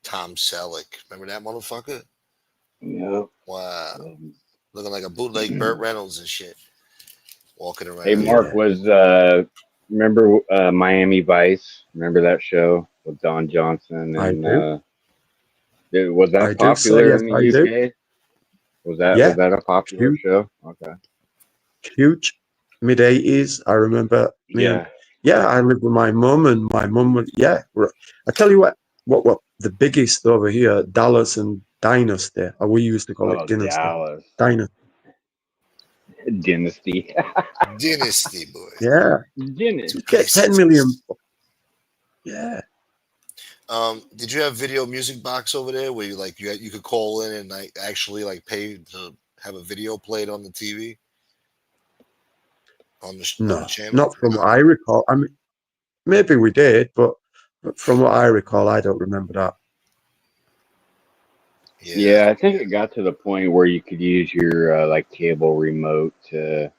Tom Selleck. Remember that motherfucker? Yep. Wow. Looking like a bootleg Burt Reynolds and shit. Walking around. Hey, Mark, was remember Miami Vice? Remember that show with Don Johnson I and do. was I that do. So popular yes, in the I do. UK? Was Yeah, that a popular huge, show? Okay. huge. Mid-80s. I remember me and Yeah. I lived with my mum, and my mum would I tell you what the biggest over here, Dallas and Dynasty, or we used to call it Oh, Dynasty. Dallas Dynasty. Dynasty. Dynasty boy. Yeah. Dynasty. Get 10 million. Yeah. Did you have video music box over there where you could call in and like actually like pay to have a video played on the TV on the No, channel? not from what I recall. I mean, maybe we did, but from what I recall, I don't remember that. Yeah, I think it got to the point where you could use your like cable remote to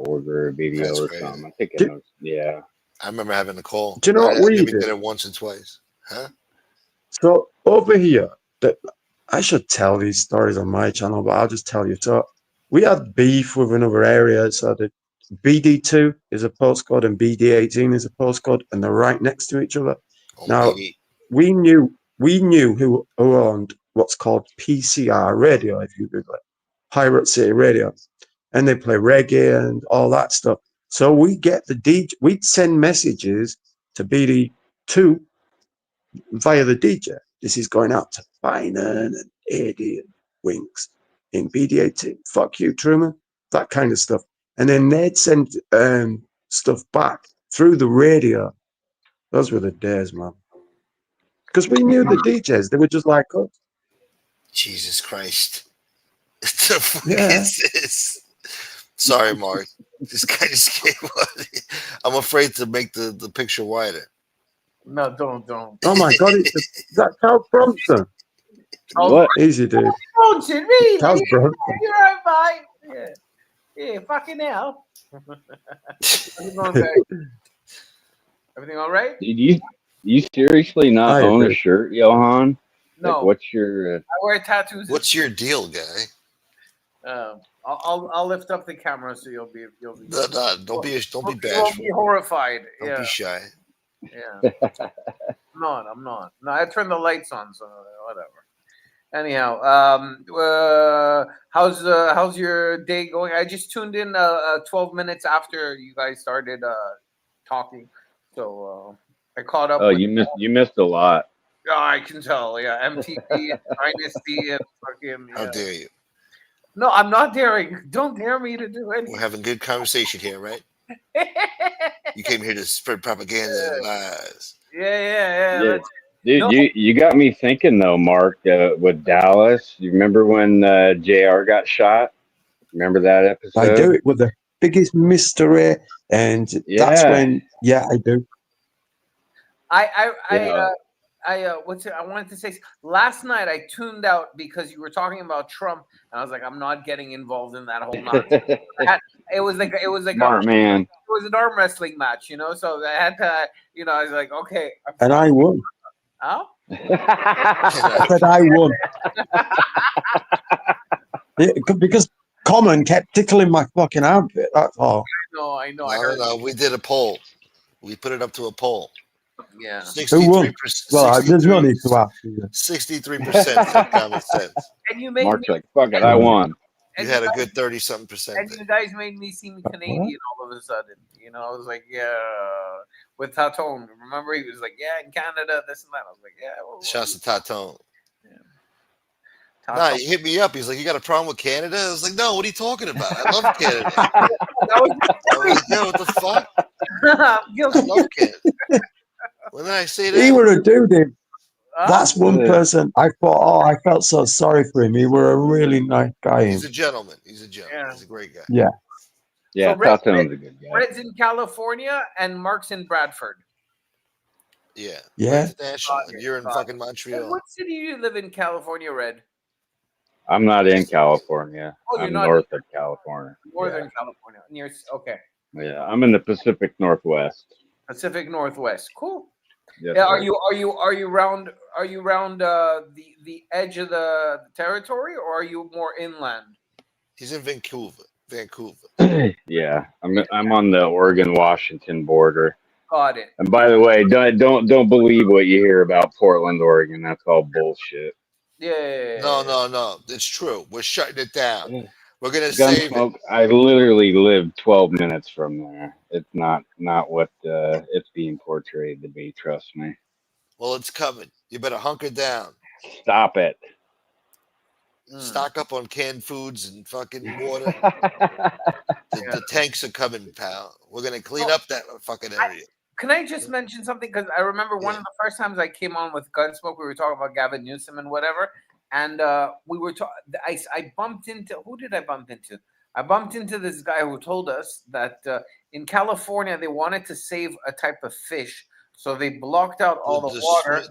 order a video That's or crazy. something. I think it Do, was, yeah. I remember having to call. do you know what I we maybe did? did it once or twice. Huh? So over here, I should tell these stories on my channel, but I'll just tell you. So we had beef with another area. So the BD2 is a postcode and BD18 is a postcode, and they're right next to each other. On Now BD. we knew who owned what's called PCR radio, if you Google it, Pirate City Radio, and they play reggae and all that stuff. So we get the DJ. We'd send messages to BD2 via the DJ. This is going out to Finan and Eddie and Winks in BD18. Fuck you, Truman. That kind of stuff. And then they'd send stuff back through the radio. Those were the days, man. Because we knew the DJs. They were just like us. Jesus Christ. What the fuck Yeah. is this? Sorry, Mark. This guy just came on. I'm afraid to make the picture wider. No, don't. Oh my God, that's Charles Bronson. What? Easy, dude. Bronson, really? Charles Bronson. You're right, mate. Yeah, fucking hell. Everything all right? Everything all right? Did you seriously not I own a agree. shirt, Johan? No. Like, what's your I wear tattoos. What's your deal, guy? I'll lift up the camera so you'll be. No, don't be You won't bashful. be horrified. Don't Yeah. be shy. Yeah. I'm not. No, I turned the lights on, so whatever. Anyhow, how's your day going? I just tuned in 12 minutes after you guys started talking, so I caught up. Oh, you missed a lot. Oh, I can tell. Yeah, MTV, and Dynasty, and fucking. How dare you? No, I'm not daring. Don't dare me to do anything. We're having good conversation here, right? You came here to spread propaganda and lies. Yeah. Yeah. Dude, No. you got me thinking though, Mark. With Dallas, you remember when Jr. got shot? Remember that I do. episode? It was the biggest mystery, and that's Yeah, when, yeah, I do. yeah. What's it? I wanted to say last night I tuned out because you were talking about Trump, and I was like, I'm not getting involved in that whole nonsense. It was like Smart man. it was an arm wrestling match, So I had to, I was like, okay, And I won. oh, I said I won. Yeah, because Common kept tickling my fucking armpit. That's all. no, I know, I No, heard, no, we did a poll. We put it up to a poll. yeah. Who won? 63%. Well, there's no need to ask. Is there? 63% said common sense. And you made Mark's me, like, fuck it, I won. You and had a guys- good 30-something percent. and you guys made me seem Canadian all of a sudden. I was like, yeah, with Tatone. Remember, he was like, yeah, in Canada, this and that. I was like, yeah. Well, Shouts to Tatone. Tatone. Nah, he hit me up. He's like, "You got a problem with Canada?" I was like, "No, what are you talking about? I love Canada." That was I was like, "Yo, what the fuck? I'm guilty. I love Canada." When did I say He that? were a dude. Huh? That's one Yeah. person I thought, I felt so sorry for him. He were a really nice guy. He's a gentleman. He's a gentleman. Yeah. He's a great guy. Yeah. Yeah, So Red- Tatone's a good guy. Red's in California and Mark's in Bradford. Yeah. Yeah. International. Got And it, you're in got fucking And Montreal. what city do you live in, California, Red? I'm not in California. Oh, you're I'm not north of California. Northern California. Near, okay. Yeah, I'm in the Pacific Northwest. Pacific Northwest. Cool. Yes, Yeah. sir. Are you around the edge of the territory, or are you more inland? He's in Vancouver. Yeah, I'm on the Oregon-Washington border. Got it. And by the way, don't believe what you hear about Portland, Oregon. That's all bullshit. Yeah. No. It's true. We're shutting it down. We're gonna Gun save it. smoke. I literally live 12 minutes from there. It's not what it's being portrayed to be. Trust me. Well, it's coming. You better hunker down. Stop it. Mm. Stock up on canned foods and fucking water. Yeah. The tanks are coming, pal. We're gonna clean up that fucking area. Can I just mention something? Because I remember one Yeah. of the first times I came on with Gunsmoke, we were talking about Gavin Newsom and whatever, and we were talking. I bumped into, who did I bump into? I bumped into this guy who told us that in California they wanted to save a type of fish, so they blocked out all the water, and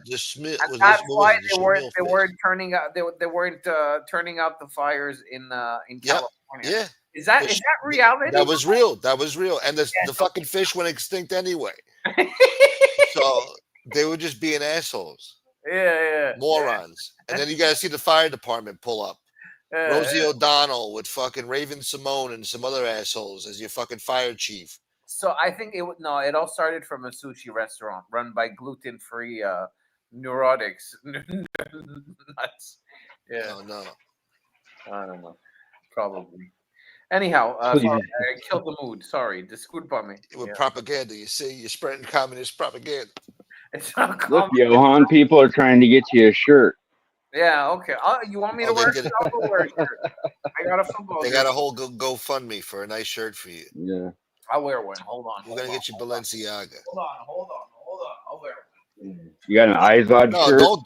that's why they weren't turning out they weren't turning out the fires in California. Yeah, Is that reality? that was real. That was real. And the fucking fish went extinct anyway. So they were just being assholes, yeah. morons. And then you guys see the fire department pull up. Yeah. Rosie O'Donnell with fucking Raven Simone and some other assholes as your fucking fire chief. So I think it all started from a sushi restaurant run by gluten-free neurotics. Nuts. Yeah, No. I don't know. Probably. Anyhow, sorry, I killed the mood. Sorry, disculpa me. With Yeah. propaganda, you see, you're spreading communist propaganda. It's not Look, common. Johan, people are trying to get you a shirt. Yeah, okay. You want me to Oh, they wear did it? it. I'll go wear a shirt. I got a football They got jersey. a whole GoFundMe for a nice shirt for you. Yeah. I'll wear one. Hold on. We're gonna get you Balenciaga. Hold on. I'll wear one. You got an Izod No, shirt? no.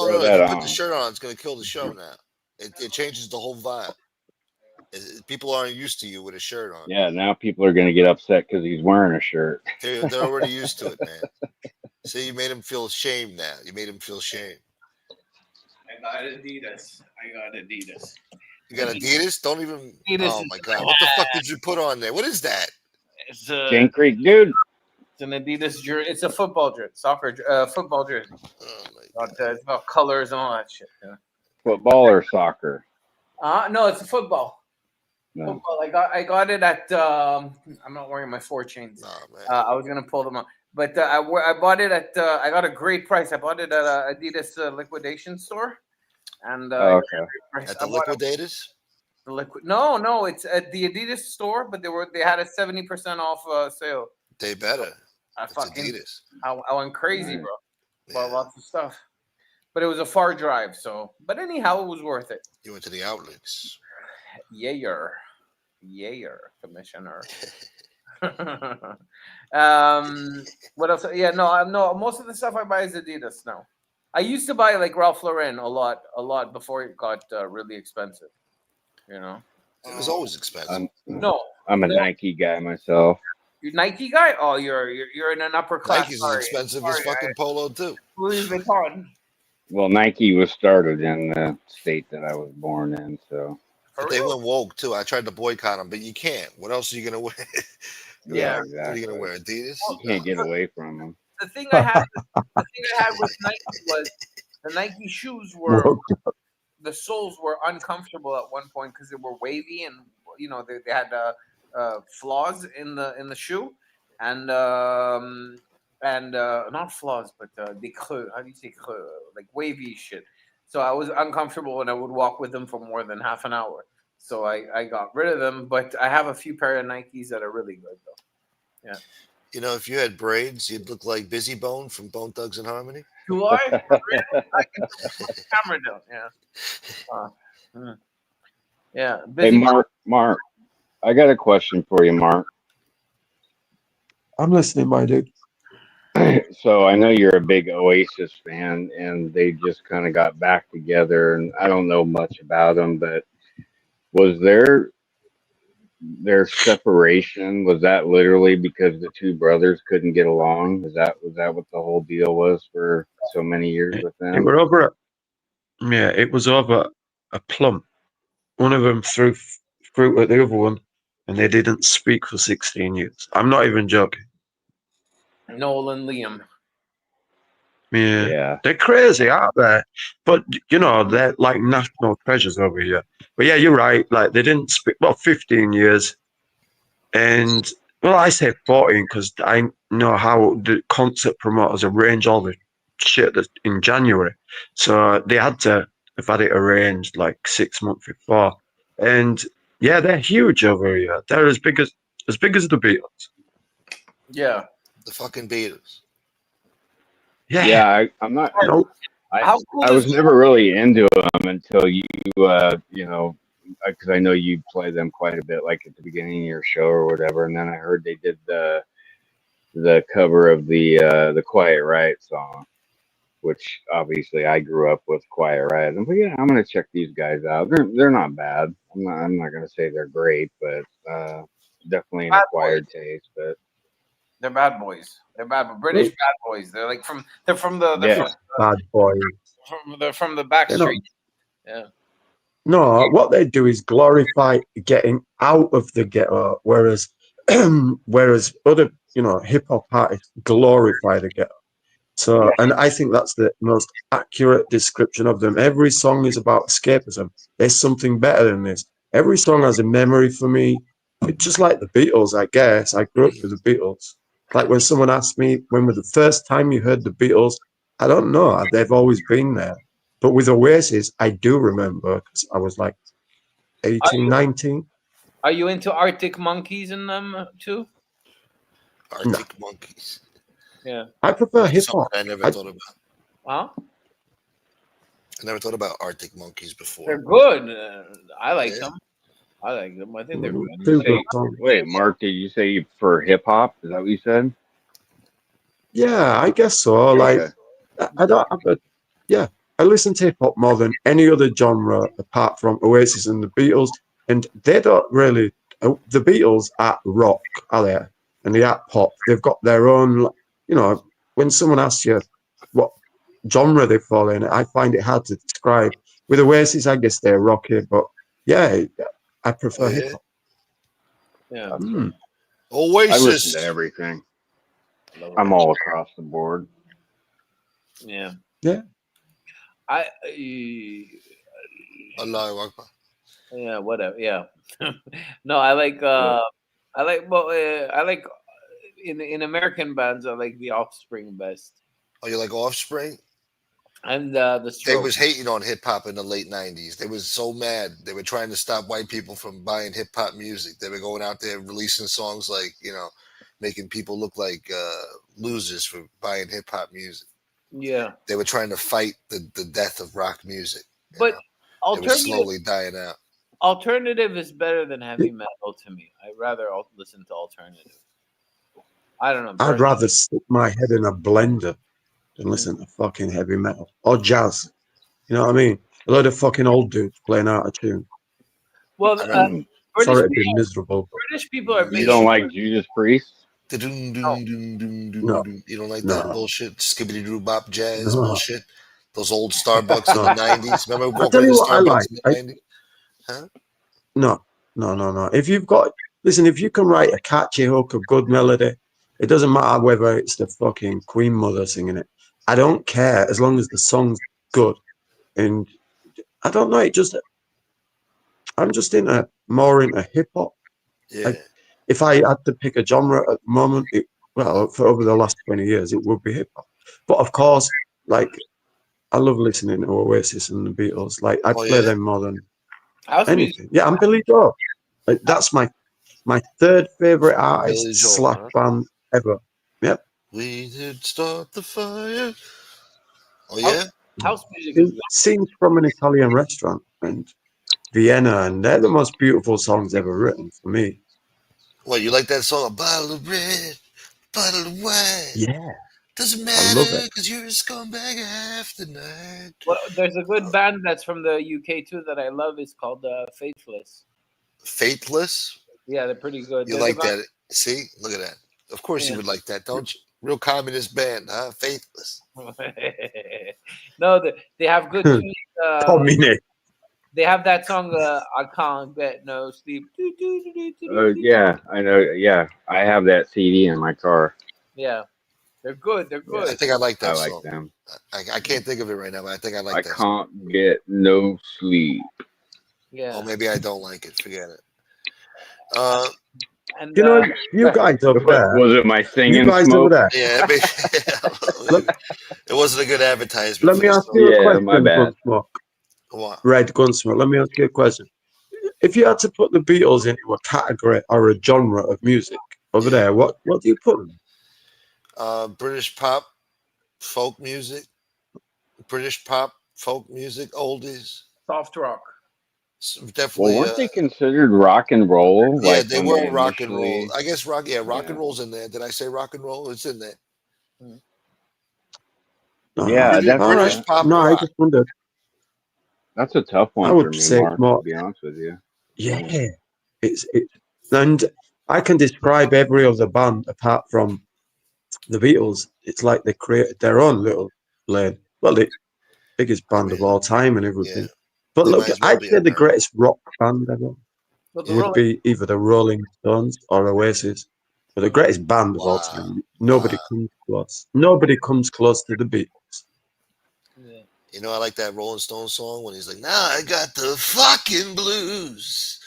Throw If that you put on. the shirt on, it's gonna kill the show now. It changes the whole vibe. People aren't used to you with a shirt on. Yeah, now people are going to get upset because he's wearing a shirt. They're already used to it, man. See, you made him feel shame now. You made him feel shame. I got Adidas. You got Adidas? Don't even. Adidas Oh is my god! What the fuck did you put on there? What is that? It's Jane Creek, dude. It's an Adidas jersey. It's a football jersey, football jersey. Oh my god! It's about colors and all that shit. Yeah. Football or soccer? No, it's a football. No. Football. I got it at. I'm not wearing my 4 chains. No, man. I was gonna pull them up, but I bought it at. I got a great price. I bought it at a Adidas liquidation store, and Okay. great price. At I the bought it- liquidators? the liquid. No, it's at the Adidas store, but they had a 70% off sale. They better. I It's fucking Adidas. I went crazy, bro. Bought Yeah. lots of stuff, but it was a far drive. So, but anyhow, it was worth it. You went to the outlets. Yayer, commissioner. What else? Yeah, no. Most of the stuff I buy is Adidas now. I used to buy like Ralph Lauren a lot before it got really expensive. You know. It was always expensive. No, I'm a no, Nike guy myself. you're Nike guy. Oh, you're in an upper class. Nike's as Sorry, expensive as sorry, fucking polo too. Louis Vuitton. Well, Nike was started in the state that I was born in, so For But they real? went woke too. I tried to boycott them, but you can't. What else are you gonna wear? Yeah. What are you gonna exactly. wear? Adidas? You can't get away from them. The thing I had with Nike was the Nike shoes were Well, the soles were uncomfortable at one point because they were wavy and they had flaws in the shoe and not flaws but how do you say creux? Like wavy shit. So I was uncomfortable when I would walk with them for more than half an hour. So I got rid of them, but I have a few pair of Nikes that are really good though. Yeah. You know, if you had braids, you'd look like Busy Bone from Bone Thugs and Harmony. Do I? For real? I can put the camera down. Yeah. Yeah. Hey, Busy Mark, I got a question for you, Mark. I'm listening, my dude. So I know you're a big Oasis fan, and they just kind of got back together, and I don't know much about them, but was their separation, was that literally because the two brothers couldn't get along? Was that what the whole deal was for so many years with It them? were over. It was over a plum. One of them threw fruit at the other one, and they didn't speak for 16 years. I'm not even joking. Noel and Liam. Yeah. Yeah. They're crazy, aren't they? But they're like national treasures over here. But yeah, you're right. Like they didn't speak. Well, 15 years, and well, I say 14 because I know how the concert promoters arrange all the shit that's in January. So they had to have had it arranged like 6 months before. And yeah, they're huge over here. They're as big as the Beatles. Yeah. The fucking Beatles. Yeah. Yeah, I'm not. No, How cool I is was never really into them until because I know you play them quite a bit, like at the beginning of your show or whatever. And then I heard they did the cover of the Quiet Riot song, which obviously I grew up with Quiet Riot. I'm like, yeah, I'm gonna check these guys out. They're not bad. I'm not gonna say they're great, but definitely an Bad acquired taste. But they're bad boys. They're British bad boys. They're like from the yeah, bad boy. from the back They're not. street. Yeah. No, what they do is glorify getting out of the ghetto, whereas other hip hop artists glorify the ghetto. So, and I think that's the most accurate description of them. Every song is about escapism. There's something better than this. Every song has a memory for me. It's just like the Beatles, I guess. I grew up with the Beatles. Like when someone asked me, when was the first time you heard the Beatles? I don't know. They've always been there. But with Oasis, I do remember because I was like 18, 19. Are you into Arctic Monkeys and them too? Arctic Monkeys. Yeah. I prefer That's hip something hop. I never thought about. Huh? I never thought about Arctic Monkeys before. They're good. I like Yeah. them. I like them. I think they're good. Two good songs. wait, Mark, did you say you prefer hip hop? Is that what you said? Yeah, I guess so. Like, Okay. I don't have a, yeah, I listen to hip hop more than any other genre apart from Oasis and the Beatles. And they don't really, the Beatles are rock, are they? And they are pop. They've got their own, when someone asks you what genre they fall in, I find it hard to describe. With Oasis, I guess they're rocky, but yeah, I prefer Oh, yeah? hip hop. Yeah. Mm. I Oasis. listen to everything. I'm all across the board. Yeah. Yeah. Allahu Akbar. Yeah, whatever. Yeah. No, I like in American bands I like the Offspring best. Oh, you like Offspring? And the They Strokes. was hating on hip hop in the late '90s. They was so mad. They were trying to stop white people from buying hip hop music. They were going out there releasing songs like making people look like losers for buying hip hop music. Yeah. They were trying to fight the death of rock music. But It was alternative slowly dying out. alternative is better than heavy metal to me. I'd rather listen to alternative. I don't know. I'd rather stick my head in a blender. than listen to fucking heavy metal or jazz. You know what I mean? A load of fucking old dudes playing out of tune. Well, I remember. British Sorry to be miserable, but British people are You big. don't like Judas Priest? You no, don't like that no, bullshit, skibbity doo bop jazz no, bullshit. Those old Starbucks in the no. '90s. Remember I'll walking tell you into what I like. Starbucks in the '90s? Huh? No, no. If you've got, listen, if you can write a catchy hook, a good melody, it doesn't matter whether it's the fucking Queen Mother singing it. I don't care as long as the song's good. And I don't know, I'm just more into hip hop. Yeah. If I had to pick a genre at the moment, well, for over the last 20 years, it would be hip hop. But of course, like, I love listening to Oasis and the Beatles. Like, I Oh play yeah. them more than House music. anything. Yeah, I'm Billy Joel. Like, that's my third favorite artist Billy Joel, slash huh? band ever. Yep. We did start the fire. Oh House, yeah. house music is good. Scenes from an Italian restaurant and Vienna, and they're the most beautiful songs ever written for me. What, you like that song? A bottle of red, bottle of wine. Yeah, Doesn't I love matter it. because you're a scumbag after night. Well, there's a good band that's from the UK too that I love. It's called Faithless. Faithless. Yeah, they're pretty good. You They're like the that? See, look at that. Of course you Yeah. would like that, don't you? Real communist band, huh? Faithless. band. No, they have good tunes. Communist. They have that song. I can't get no sleep. Yeah, I know. Yeah, I have that CD in my car. Yeah, they're good. They're Yeah. I good. think I like I that like song. them. I can't think of it right now, but I think I like I that song. can't get no sleep. Yeah, Oh, maybe I don't like it. Forget it. and You know, you guys over there, Was it my you singing guys over smoke? there. Yeah, Let, it wasn't a good advertisement let for me the ask song. you a Yeah, my question, bad. Gunsmoke. Come on. Red Gunsmoke. Let me ask you a question. If you had to put the Beatles into a category or a genre of music over Yeah. there, what do you put them? British pop, folk music, British pop, folk music, oldies. soft rock. Well, Definitely. weren't they considered rock and roll? Yeah, Like they when were they rock and roll. initially? I guess rock. Yeah, rock Yeah. and roll's in there. Did I say rock and roll? It's in there. Yeah, British, that's all right. British pop No, I rock. just wondered. that's a tough I one for would me, say it's Mark. more. To be honest with you. Yeah, it's and I can describe every other band apart from the Beatles. It's like they created their own little lane. Well, the biggest I band of mean, all time and yeah, everything. But they look, might as well I'd be say the American. greatest rock band ever But the Yeah. would Rolling, be either the Rolling Stones or Oasis. But the greatest band of all Wow. time, nobody comes close. Nobody comes close to the Beatles. yeah. You know, I like that Rolling Stone song when he's like, "Now I got the fucking blues.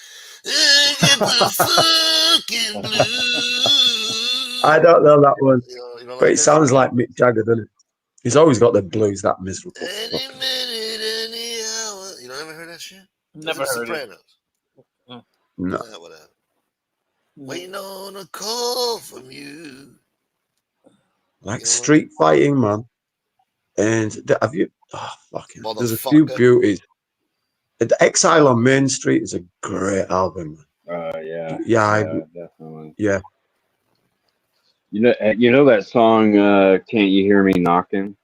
I got the fucking blues." I don't know that one, You don't but like it that? sounds like Mick Jagger, doesn't it? He's always got the blues, that miserable Any fucker. minute, any hour. You don't ever heard that shit? Never It was heard it. Sopranos. No. Whatever. Waiting on a call from you. Like You know what? Street Fighting Man. And have you? Oh, fucking. There's a few Motherfucker. beauties. The Exile on Main Street is a great album. Yeah, Yeah, definitely. yeah. You know that song, "Can't You Hear Me Knocking"?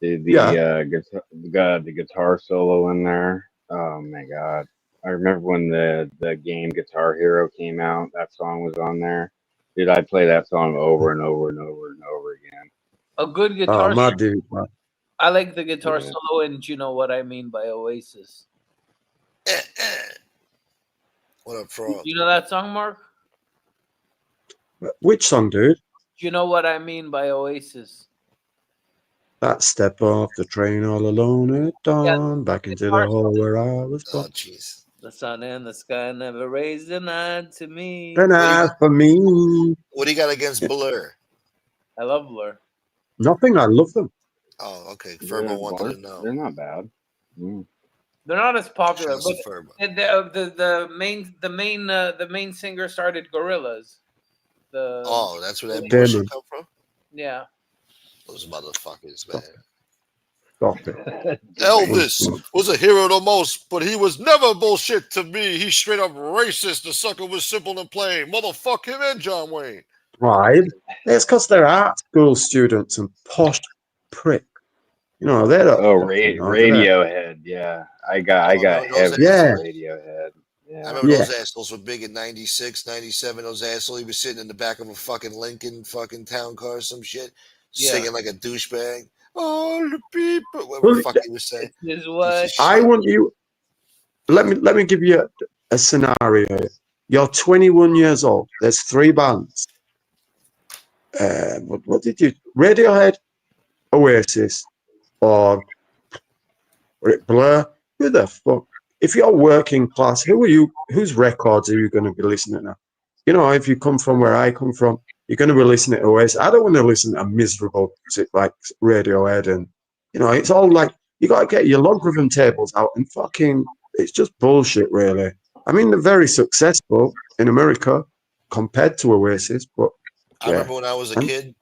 Yeah. The guitar solo in there. Oh my god! I remember when the game Guitar Hero came out. That song was on there. Dude, I play that song over and over and over and over again. A good Oh, guitar. my dude, man. I like the guitar Yeah. solo in "Do You Know What I Mean" by Oasis. What up, Frog? You know that song, Mark? Which song, dude? Do you know what I mean by Oasis? That step off the train all alone at dawn, back into the hole where I was Oh, born. jeez. The sun and the sky never raised an eye to me. An eye for me. What do you got against Blur? I love Blur. Nothing. I love them. Oh, okay. Yeah, Furbo wanted to they're know. not bad. Mm. They're not as popular, Shouts but to Furbo. the main singer started Gorillaz. Oh, that's where that Damn bullshit it. come from? Yeah. Those motherfuckers, man. Stop it. Elvis was a hero the most, but he was never bullshit to me. He's straight up racist. The sucker was simple and plain. Motherfuck him and John Wayne. pride. It's because they're art school students and posh prick. You know, they don't Oh, fucking know. Radiohead. Yeah, I got remember those heavy Yeah, into assholes? Radiohead. I Yeah. remember yeah. those assholes were big in 96, 97. Those assholes. He was sitting in the back of a fucking Lincoln fucking town car or some shit, Yeah. singing like a douchebag. All the people. Whatever Well, the fuck he was saying. This is Piece of what I shit. want you. Let me give you a scenario here. You're 21 years old. There's three bands. What did you? Radiohead, Oasis, or Blur. Who the fuck? If you're working class, who are you? Whose records are you going to be listening to? You know, if you come from where I come from, you're going to be listening to Oasis. I don't want to listen to miserable music like Radiohead, and you know, it's all like you got to get your logarithm tables out and fucking. It's just bullshit, really. I mean, they're very successful in America compared to Oasis, but I yeah, remember when I was a and kid.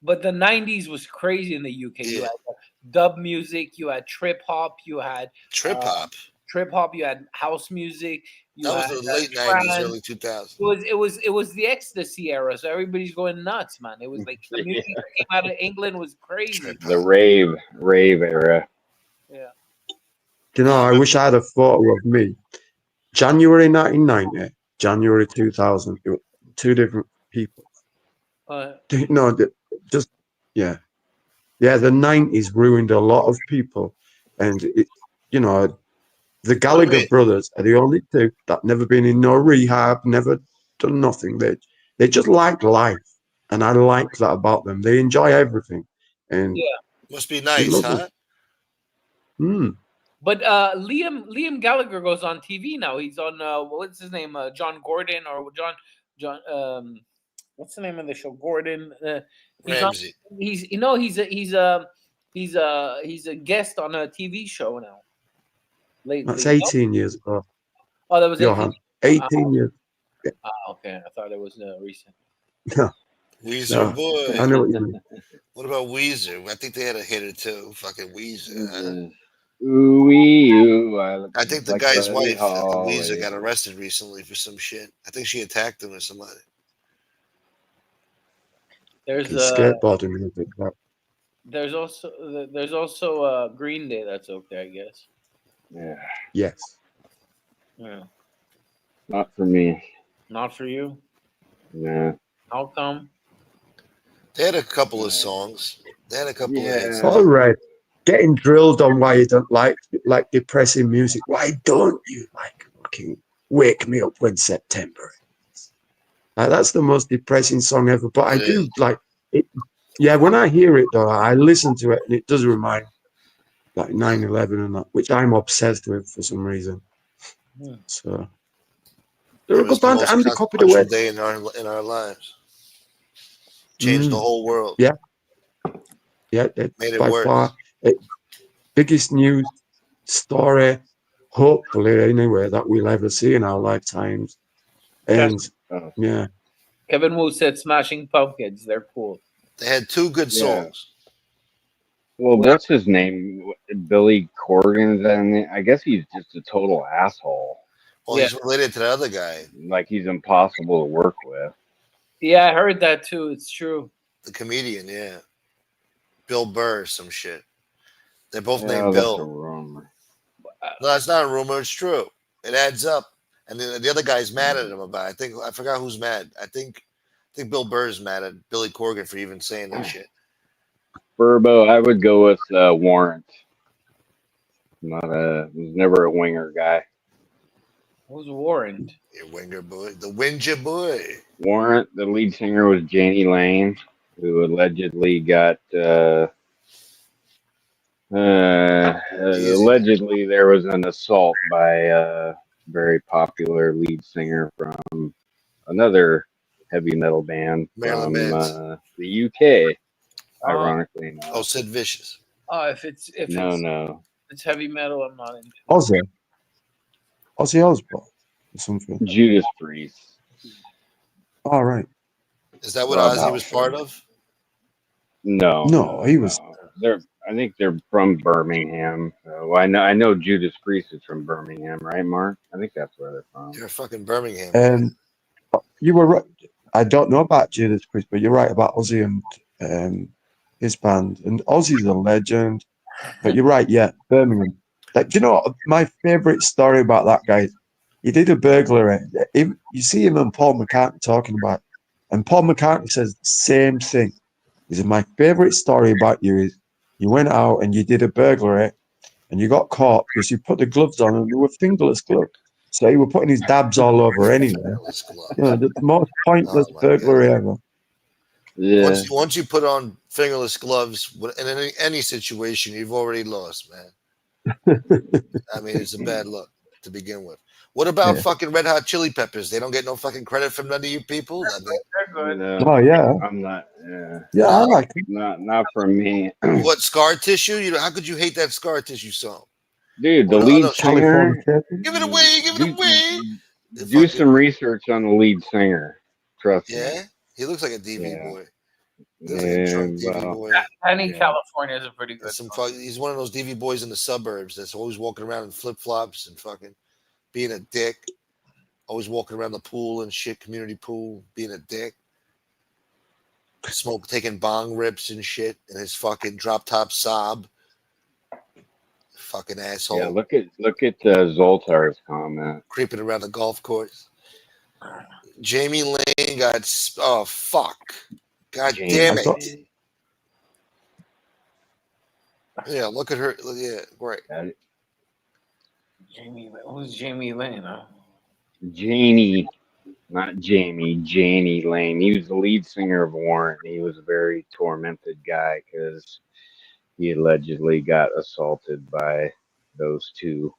But the 90s was crazy in the UK. You Yeah, had dub music, you had trip hop, you had trip hop. you had house music, you That was had the late 90s, trance. early 2000s. It was the ecstasy era, so everybody's going nuts, man. It was like the music that came out of England was crazy. Trip The hop. rave era. Yeah. you know, I wish I had a photo of me. January 1990, January 2000. It was two different people. Uh, No, just yeah, yeah. The 90s ruined a lot of people, and it, you know, the Gallagher Wait, brothers are the only two that never been in no rehab, never done nothing. They just like life, and I like that about them. They enjoy everything, and yeah. must be they nice, love huh? it. Mm. But Liam Gallagher goes on TV now. He's on what's his name? John Gordon or John what's the name of the show? Gordon. He's Ramsey. on. He's a guest on a TV show now. Lately. That's 18 years ago, Oh, that was 18. Johan. 18 years. Okay, I thought it was recent. No, Weezer no, boy. I know what you mean. What about Weezer? I think they had a hit or two. Fucking Weezer. Huh? Ooh, ooh, I think the like guy's Buddy wife at the Weezer Holly. got arrested recently for some shit. I think she attacked him or somebody. There's It's skateboarding music. That. there's also Green Day. That's okay, I guess. Yeah, Yes. Yeah, not for me. not for you. Nah. How come? They had a couple of songs. They had a couple of hits. Yeah. All right. Getting drilled on why you don't like depressing music. Why don't you like fucking Wake Me Up When September Ends? That's the most depressing song ever. But I It do is. like it. Yeah, when I hear it though, I listen to it and it does remind like 9/11 and that, which I'm obsessed with for some reason. Hmm. So they're It a good was the band most and they copied consequential away. day in our lives. Changed the whole world. Yeah. Yeah, it's Made it by worse. far biggest news story, hopefully anyway, that we'll ever see in our lifetimes. And Oh, yeah, Kevin Wu said Smashing Pumpkins. They're cool. They had two good yeah. songs. Well, what's his name? Billy Corgan. And I guess he's just a total asshole. Well, Yeah. he's related to the other guy, Like he's impossible to work with. Yeah, I heard that too. It's true. the comedian. Yeah, Bill Burr, some shit. They're both Yeah, named that's a Bill. rumor. No, that's not a rumor. It's true. It adds up. And then the other guy's mad at him about it. I forgot who's mad. I think Bill Burr's mad at Billy Corgan for even saying that shit. Burbo, I would go with Warrant. Was never a winger guy. Who's Warren? Your winger boy, the Winger boy. Warrant, the lead singer was Janie Lane, who allegedly got allegedly there was an assault by a very popular lead singer from another heavy metal band Marilyn from Manson. the UK. Ironically enough. Oh, Sid Vicious. If No. it's heavy metal, I'm not into. Ozzy Osbourne or something. Judas Priest. All right. Is that what Rob Ozzy was Halford. part of? No, he was. I think they're from Birmingham. So I know Judas Priest is from Birmingham, right, Mark? I think that's where they're from. You're a fucking Birmingham. You were right. I don't know about Judas Priest, but you're right about Ozzy and his band. And Ozzy's a legend. But you're right, yeah, Birmingham. Like, do you know what my favorite story about that guy? He did a burglary. You see him and Paul McCartney talking about it, and Paul McCartney says the same thing. He said, my favorite story about you is you went out and you did a burglary and you got caught because you put the gloves on and they were fingerless gloves. So he were putting his dabs all over anyway. Fingerless gloves. You know, the most pointless Oh my burglary God. ever. Yeah. Once you put on fingerless gloves in any situation, you've already lost, man. I mean, it's a bad look to begin with. What about Yeah. fucking Red Hot Chili Peppers? They don't get no fucking credit from none of you people. I mean, They're good. No, Oh yeah, I'm not. Yeah, yeah, I like it. not for me, what scar tissue? You know, how could you hate that scar tissue song? dude. The Well, lead no, California singer. Captain. give it away, give it away. The Do fucking, some research on the lead singer. Trust me. yeah, he looks like a DV Yeah. boy. He looks like a drunk DV Well, boy. Penny, Yeah. California is a pretty good. That's some song. he's one of those DV boys in the suburbs that's always walking around in flip flops and fucking being a dick. Always walking around the pool and shit, community pool, being a dick. Taking bong rips and shit, and his fucking drop top sob. Fucking asshole. yeah. Look at Zoltar's comment. Creeping around the golf course. Jamie Lane got. Oh, fuck. God Jamie. damn I it. got- Yeah, look at her. Yeah, great. Who's Jamie Lane? Huh? Janie, not Jamie. Janie Lane. He was the lead singer of Warrant. He was a very tormented guy because he allegedly got assaulted by those two.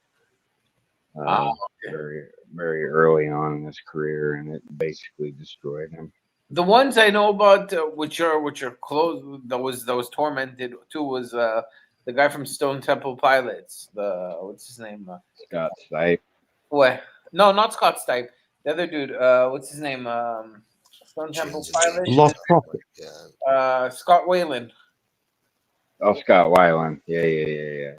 Oh, okay. Very, very early on in his career, and it basically destroyed him. The ones I know about, which are close, that was tormented too, was the guy from Stone Temple Pilots. The what's his name? Scott Stipe. What? No, not Scott Stipe. The other dude. What's his name? Stone Temple Jesus, Pilots. Lost Prophet. Yeah. Scott Whalen. Oh, Scott Weiland. Yeah.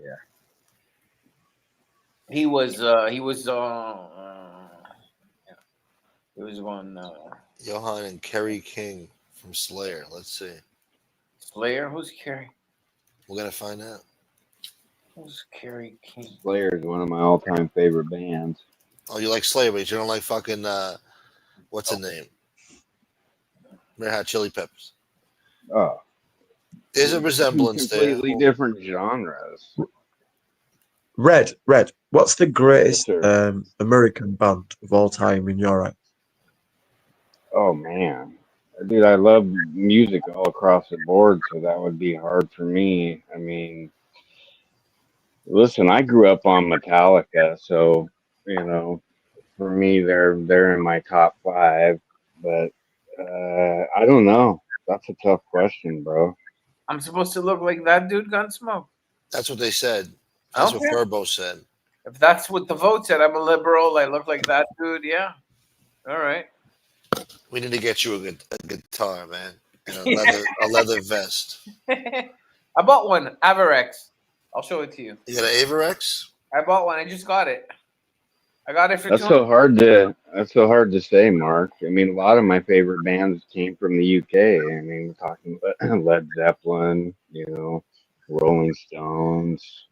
He was. He was on Johan and Kerry King from Slayer. Let's see. Slayer. Who's Kerry? We're going to find out. Who's Kerry King? Slayer is one of my all-time favorite bands. Oh, you like Slayer, but you don't like fucking, what's the name? Red Hot Chili Peppers. Oh, There's a resemblance there. completely different genres. Red. What's the greatest Yes, sir. American band of all time in your eyes? Oh man, dude, I love music all across the board, so that would be hard for me. I mean, listen, I grew up on Metallica, so for me, they're in my top 5. But I don't know. That's a tough question, bro. I'm supposed to look like that dude, Gunsmoke. That's what they said. That's Okay. what Furbo said. If that's what the vote said, I'm a liberal. I look like that dude. Yeah. All right. We need to get you a guitar, man, and a leather vest. I bought one, Averex. I'll show it to you. You got an Averex? I bought one. I just got it. I got it for That's 200. so hard to say, Mark. I mean, a lot of my favorite bands came from the UK. I mean, we're talking about Led Zeppelin, Rolling Stones.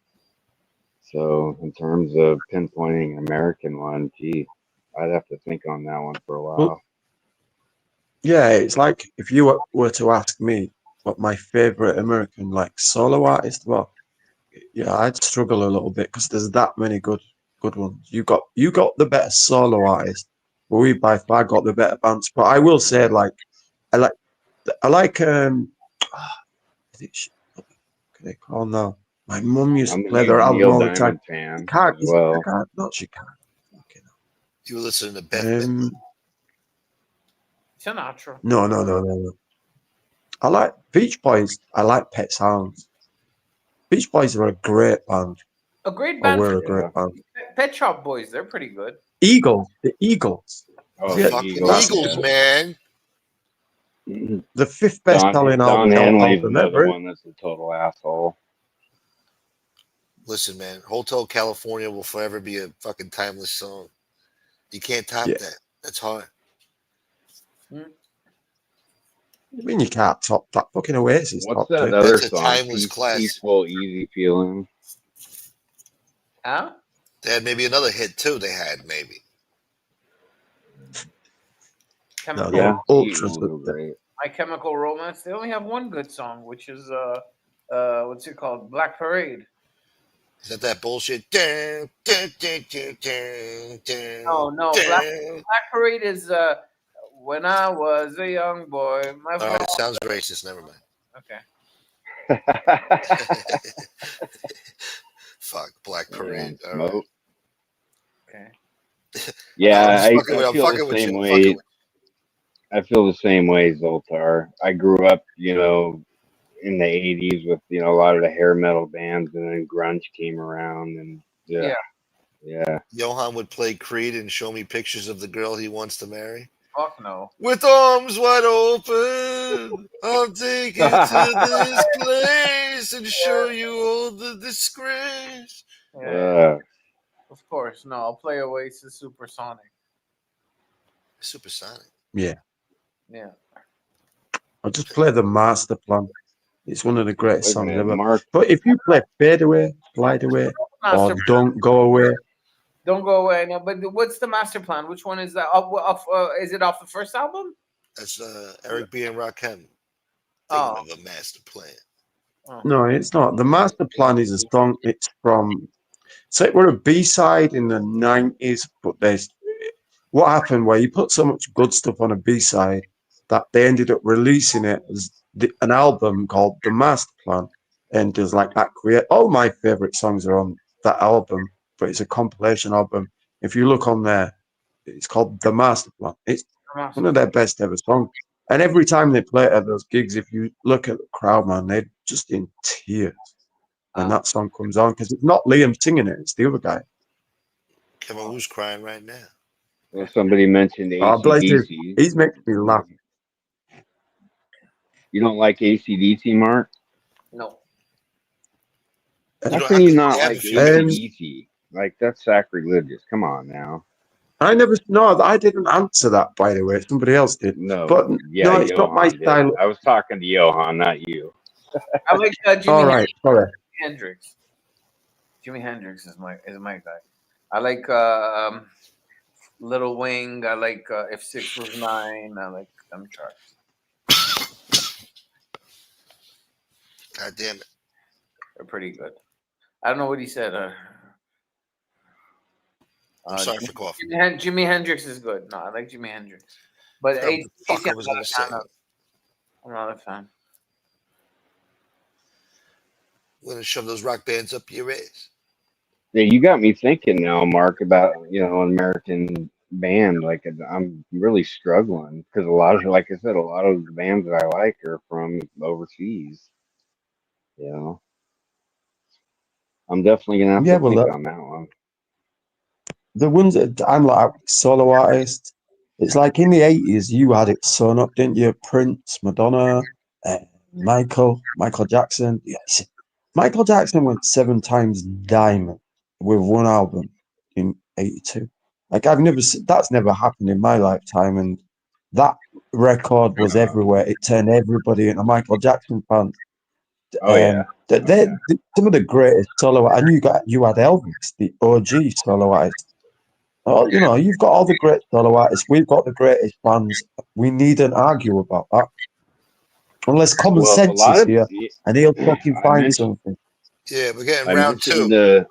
So, in terms of pinpointing an American one, gee, I'd have to think on that one for a while. Well, yeah, it's like if you were to ask me what my favorite American solo artist, well, yeah, I'd struggle a little bit because there's that many good ones. You got the better solo artist, but we by far got the better bands. But I will say, I like what can they call now? My mum used I'm to a play their album Neil all the time. Diamond fan Can't, as well. she can't. Okay, You were listening to Beth no. Midler. Sinatra. No. I like Beach Boys. I like Pet Sounds. Beach Boys are a great band. A great Or band. were a Yeah. great band. Pet Shop Boys. They're pretty good. Eagles. The Eagles. Oh, Yeah, the Fucking Eagles, Eagles, yeah. man. The 5th best-selling Don Henley's album another ever. one that's a total asshole. Listen, man. Hotel California will forever be a fucking timeless song. You can't top Yeah. that. That's hard. I mean, you can't top that fucking Oasis What's top that two. other That's a song? timeless classic. Peaceful, Easy Feeling. Huh? They had maybe another hit too. They had maybe. Chemical, No, Yeah, Ultras. Eagles were great. My Chemical Romance. They only have one good song, which is what's it called? Black Parade. Is that bullshit? Dun, dun, dun, dun, dun, dun, No, dun. Black Parade is when I was a young boy. My All father. right, sounds racist. Never mind. Okay. Fuck, Black Parade. Yeah, All right. Smoke. Okay. Yeah, I'm fucking with- I I'm feel fucking the with you. same I'm way. fucking with I feel the same way, Zoltar. I grew up, in the '80s with a lot of the hair metal bands, and then grunge came around, and yeah. Johan would play Creed and show me pictures of the girl he wants to marry. Fuck no. With arms wide open, I'll take you to this place and show you all the disgrace. Yeah. Of course. No, I'll play Oasis Supersonic. Supersonic. Yeah. Yeah. I'll just play the Master Plan. It's one of the greatest Wait a songs minute, ever. Mark. But if you play Fade Away, Glide Away, or Master Don't Go Away, Don't Go Away. No, but what's the Master Plan? Which one is that? Is it off the first album? That's Eric B. and Rakim. Thinking Oh. of a master plan. no, it's not. The Master Plan is a song. It's from. So it were a B-side in the 90s, but there's what happened where you put so much good stuff on a B-side that they ended up releasing it as an album called The Master Plan, and there's like that create. All my favorite songs are on that album, but it's a compilation album. If you look on there, it's called The Master Plan. It's one of their best ever songs. And every time they play it at those gigs, if you look at the crowd, man, they're just in tears when that song comes on, because it's not Liam singing it, it's the other guy. Kevin Wu's crying right now. Well, somebody mentioned Oh, bless him. AC/DC. He's making me laugh. You don't like AC/DC, Mark? No. How know, can you not they have like a few minutes. AC/DC? Like, that's sacrilegious. Come on now. I didn't answer that, by the way. Somebody else did. No, But yeah, no, it's not my Johan did. style. I was talking to Johan, not you. I like Jimi All right, sorry. Hendrix. Jimi Hendrix is my guy. I like Little Wing. I like If 6 Was 9. I like them charts. God damn it. They're pretty good. I don't know what he said. I'm sorry for coughing. Jimi Hendrix is good. No, I like Jimi Hendrix. But What the fuck I was gonna say. I'm not a fan. I'm gonna shove those rock bands up your ass. Yeah, you got me thinking now, Mark, about an American band. Like, I'm really struggling because like I said, a lot of the bands that I like are from overseas. I'm definitely gonna have to think on that one. The ones that I'm like solo artists, it's like in the 80s, you had it sewn up, didn't you? Prince, Madonna, Michael Jackson. Yes. Michael Jackson went 7 times diamond with one album in 82. Like that's never happened in my lifetime, and that record was everywhere. It turned everybody into Michael Jackson fans. Oh yeah. They're some of the greatest solo, and you had Elvis, the OG solo artist. Oh, you've got all the great solo artists. We've got the greatest fans. We needn't argue about that. Unless common sense is here, and he'll fucking find something. Yeah, we're getting round 2.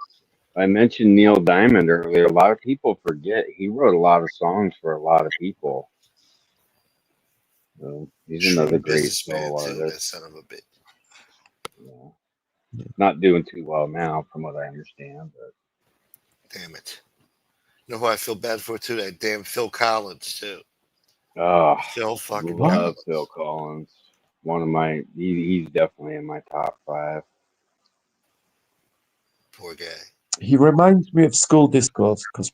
I mentioned Neil Diamond earlier. A lot of people forget he wrote a lot of songs for a lot of people. So he's another great solo artist. That son of a bitch. Not doing too well now, from what I understand. But damn it. You know who I feel bad for too? That damn Phil Collins too. Oh, Phil fucking love Collins. Phil Collins. One of my, he's definitely in my top 5. Poor guy. He reminds me of School Discos because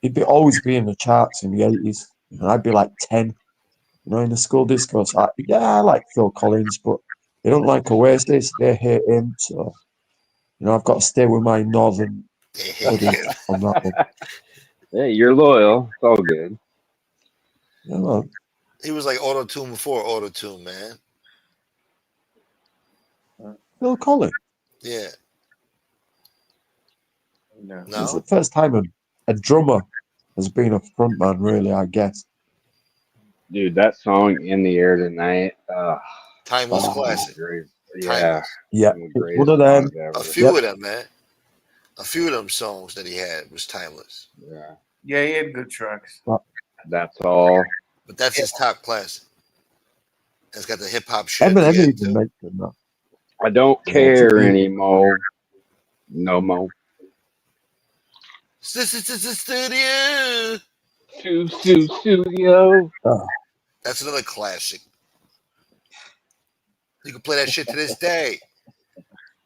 he'd always be in the charts in the 80s, and I'd be like 10, in the School Discos. I like Phil Collins, but they don't like Oasis. They hate him, so I've got to stay with my northern buddies on that one. Hey, you're loyal. It's all good. Yeah, well, He was like auto tune before auto tune, man. Phil Collins. Yeah. No. It's the No. first time a drummer has been a frontman, really, I guess. Dude, that song "In the Air Tonight," Timeless Oh, classic. great. Yeah, Timeless. yeah, one of the it's one greatest of them. songs A ever. few Yep. of them, man. A few of them songs that he had was timeless. Yeah, Yeah, he had good tracks. that's all. But that's his top classic. It's got the hip hop shit at the Eminem end even too. mentioned that. I don't Yeah, care anymore. No more. This is the studio. Studio. Oh, That's another classic. You can play that shit to this day.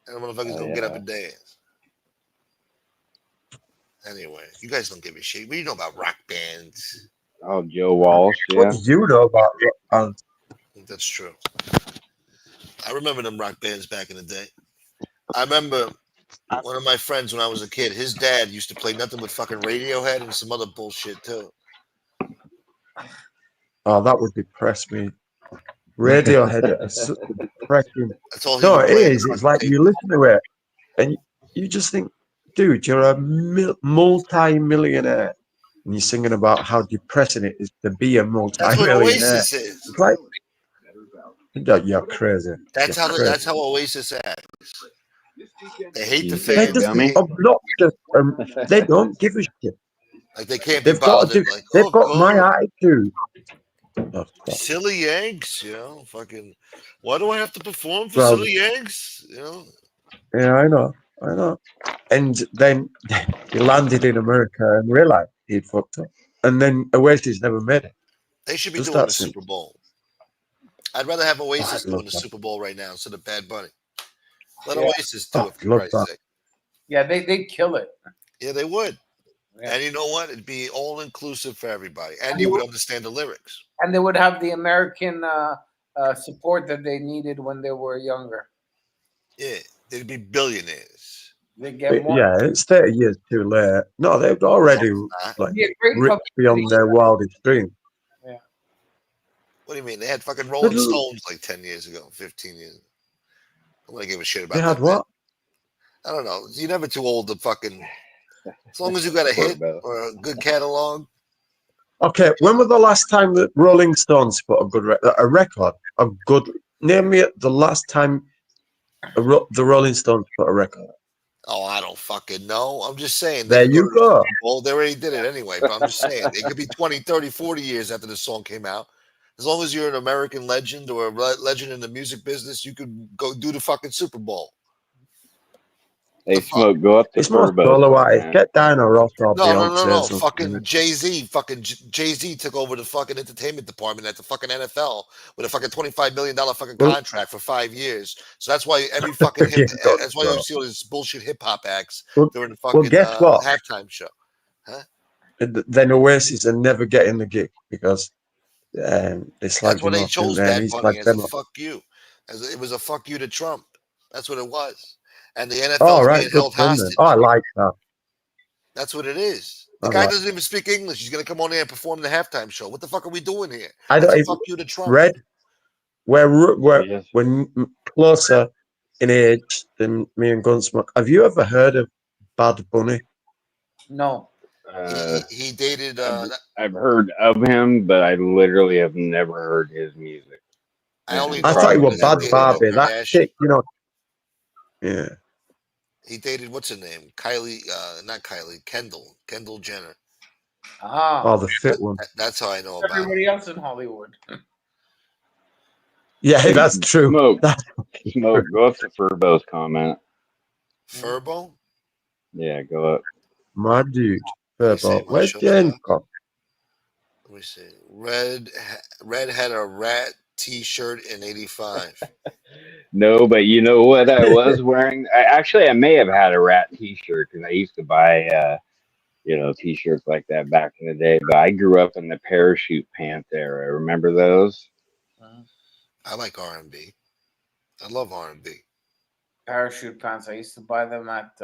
And the motherfuckers Oh, gonna get up yeah. and dance. Anyway, you guys don't give a shit. What do you know about rock bands? Oh, Joe Walsh. what Yeah. do you know about rock bands? I think that's true. I remember them rock bands back in the day. I remember one of my friends when I was a kid, his dad used to play nothing but fucking Radiohead and some other bullshit too. Oh, that would depress me. Radiohead is such a depressing. That's all he No, would it play on the is. It's fucking like tape. you listen to it and you just think, dude, you're a multi-millionaire and you're singing about how depressing it is to be a That's what multi-millionaire. Oasis is. It's like, you're crazy. That's You're how crazy. that's how Oasis acts. They hate the You They're fans. just dummy. They hate, obnoxious. They don't give a shit. like they can't be They've got to bothered. do. Like, They've oh, got my God, attitude. Oh, fuck. silly Yanks. You know, fucking. Why do I have to perform for Well, silly Yanks? You know, yeah, I know. And then he landed in America and realized he'd fucked up. And then Oasis never made it. they should be Just doing that the simple. Super Bowl. I'd rather have Oh, Oasis I'd love doing the that. Super Bowl right now instead of Bad Bunny. Let Yeah. Oasis do Oh, it for love Christ's that. sake. Yeah, they kill it. Yeah, they would. Yeah. And you know what? It'd be all inclusive for everybody, and you would understand the lyrics. And they would have the American support that they needed when they were younger. Yeah, they'd be billionaires. They get more. Yeah, it's 30 years too late. No, they've already Not. like Be a great ripped publicity. beyond their wildest dreams. What do you mean? They had fucking Rolling Little- Stones like 10 years ago, 15 years ago. Nobody gave a shit about They had that. what? I don't know. You're never too old to fucking. As long as you got a hit or a good catalog. Okay, when was the last time that Rolling Stones put a good record? A good. Name me the last time the Rolling Stones put a record. Oh, I don't fucking know. I'm just saying. There could you to the go. Super Bowl. They already did it anyway, but I'm just saying. It could be 20, 30, 40 years after the song came out. As long as you're an American legend or a legend in the music business, you could go do the fucking Super Bowl. Hey, The fuck? Smoke, go up to It's more Furbo. solo artists. man. Get down or Ross or No, Beyonce or something. Fucking Jay-Z. Fucking Jay-Z took over the fucking entertainment department at the fucking NFL with a fucking $25 million fucking Well- contract for 5 years. So that's why every fucking hip, Yeah, that's why you so- see all these bullshit hip hop acts Well- during the fucking guess what? halftime show. Then Oasis are never getting the gig because it's like That's why they chose them. Bad He's Bunny like as them. a fuck you. It was a fuck you to Trump. That's what it was. And the NFL Oh is right, being good held for them then. hostage. Oh, I like that. That's what it is. The I guy like- doesn't even speak English. He's gonna come on there and perform the halftime show. What the fuck are we doing here? I That's don't a even fuck you to Trump. Red. We're Yes. closer in age than me and Gunsmoke. Have you ever heard of Bad Bunny? No. He dated. I've heard of him, but I literally have never heard his music. I only I know thought he him was because Bad dated Barbie. Kim That Kardashian. chick, Yeah. He dated what's her name? Kylie. Not Kylie. Kendall Jenner. Oh, the fit one. That's how I know about him. Everybody else in Hollywood. Yeah, that's true. Smoke, That's Smoke, go up to Furbo's comment. Furbo. Yeah, go up. my dude. Let me see Turbo. my Where's show James stuff. from? Let me see. Red had a rat T-shirt in '85. No, but you know what I was wearing? I may have had a rat T-shirt because I used to buy, T-shirts like that back in the day. But I grew up in the parachute pants era. Remember those? I like R&B. I love R&B. Parachute pants. I used to buy them at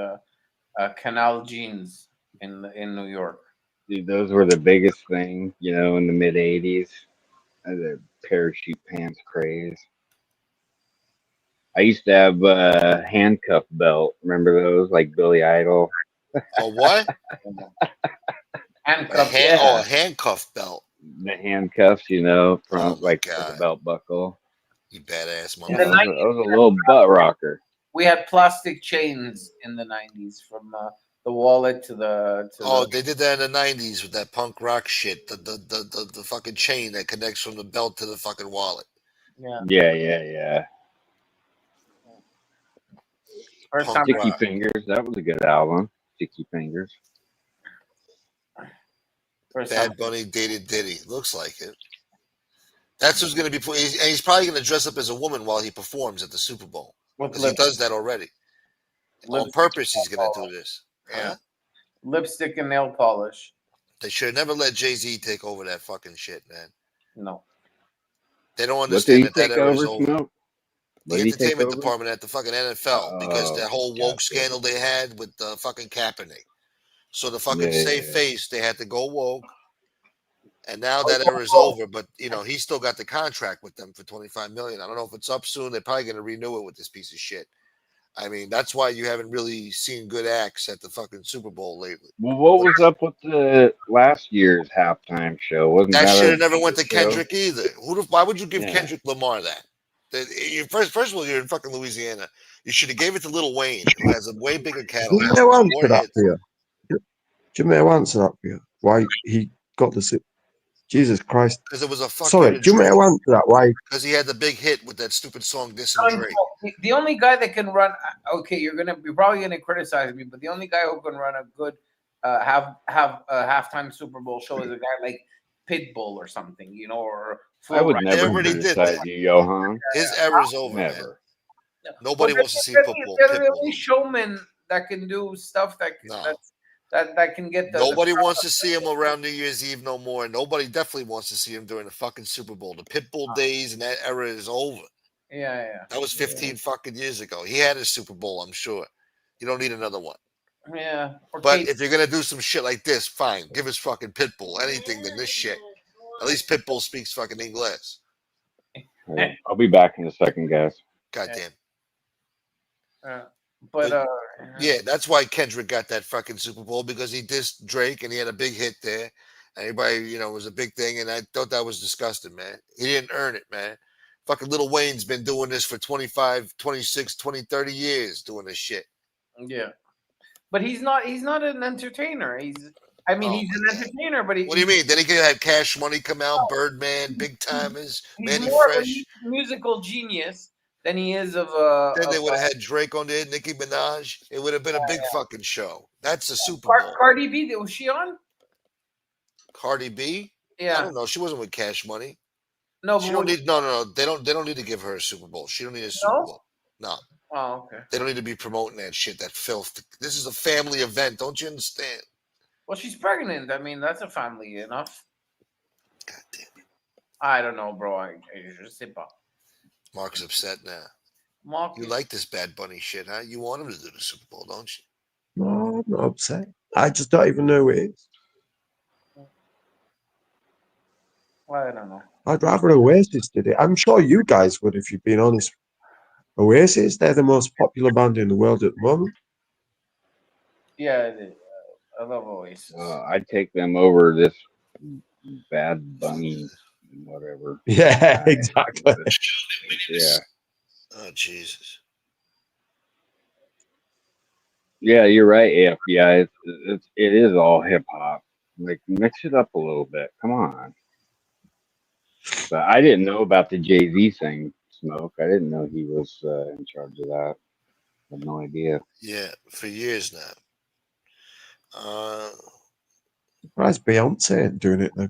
Canal Jeans in New York. Dude, those were the biggest thing, in the mid '80s. The parachute pants craze. I used to have a handcuff belt. Remember those, like Billy Idol? A what? Handcuffs. Yeah. A handcuff belt. The handcuffs, you know, Oh from my like for the god, belt buckle. you badass In Yeah, the I motherfucker. was, I was a little butt rocker. We had plastic chains in the 90s from the wallet to the Oh, they did that in the '90s with that punk rock shit. The fucking chain that connects from the belt to the fucking wallet. yeah. Yeah. First Punk time Sticky rock. Fingers, that was a good album. Sticky Fingers. first time Bad Bunny dated Diddy. Looks like it. That's who's going to be. And he's probably going to dress up as a woman while he performs at the Super Bowl with because he does that already. On lipstick, purpose, he's going to do this. Yeah. lipstick and nail polish. They should have never let Jay-Z take over that fucking shit, man. No. They don't What did understand he that take era is over, over. Smoke? What The did he take entertainment over? department at the fucking NFL because that whole woke gotcha. scandal they had with the fucking Kaepernick. So to fucking Yeah, save yeah. face, they had to go woke. And now that era is over, but you know he's still got the contract with them for $25 million. I don't know if it's up soon. They're probably going to renew it with this piece of shit. I mean, that's why you haven't really seen good acts at the fucking Super Bowl lately. Well, what was up with the last year's halftime show? Wasn't That that should a have never went to good show? Kendrick either. Why would you give Yeah. Kendrick Lamar that? First of all, you're in fucking Louisiana. You should have gave it to Lil Wayne, who has a way bigger catalog, Jimmy, I'll more answer that hits. for you. Jimmy, I'll answer that for you. Why he got the Jesus Christ. Because it was a fuck Sorry, you to Jimmy, Drake. I'll answer that. Why? Because he had the big hit with that stupid song dissing Drake. The only guy that can run. Okay, you're probably gonna criticize me, but the only guy who can run a good have a halftime Super Bowl show is a guy like Pitbull or something, you know, or I would Flo Rida. never already did criticize that. you, Johan. His era's over, man. Never. Nobody Well, wants to see they're Pitbull. the only showman that can do stuff No. that can get the Nobody wants to see him around New Year's Eve no more. Nobody definitely wants to see him during the fucking Super Bowl. The Pitbull days and that era is over. Yeah. That was 15 fucking years ago. He had his Super Bowl, I'm sure. You don't need another one. Yeah. Or But Kate- if you're gonna do some shit like this, fine. Give us fucking Pitbull anything than this shit. At least Pitbull speaks fucking English. I'll be back in a second, guys. Goddamn. but Yeah, that's why Kendrick got that fucking Super Bowl because he dissed Drake and he had a big hit there. Everybody, you know, it was a big thing, and I thought that was disgusting, man. He didn't earn it, man. Fucking Lil Wayne's been doing this for 25, 26, 20, 30 years doing this shit. yeah. But he's not an entertainer. He's Oh an my God. entertainer, but What do you mean? Then he could have Cash Money come out, Birdman, Big Timers, he's Manny more of a Fresh. musical genius than he is of Then they of, would have had Drake on there, Nicki Minaj. It would have been a big fucking show. That's a Super Bowl. Cardi B. Was she on? Cardi B? I Yeah. don't know. She wasn't with Cash Money. No, She but don't need no. They don't need to give her a Super Bowl. She don't need a Super No? Bowl. No. Oh, okay. They don't need to be promoting that shit, that filth. This is a family event. Don't you understand? Well, she's pregnant. I mean, that's a family enough. God damn it. I don't know, bro. I just say, Mark's upset now. Mark, You like this Bad Bunny shit, huh? You want him to do the Super Bowl, don't you? No, I'm not upset. I just don't even know who it is. I don't know. I'd rather Oasis did it. I'm sure you guys would, if you've been honest. Oasis, they're the most popular band in the world at the moment. Yeah, I love Oasis. I'd take them over this Bad Bunny, whatever. Yeah, exactly. Yeah. Oh Jesus. Yeah, you're right, FBI. It is all hip hop. Like, mix it up a little bit. Come on. But I didn't know about the Jay-Z thing, Smoke. I didn't know he was in charge of that. I had no idea. Yeah, for years now. Surprised Beyonce ain't doing it now.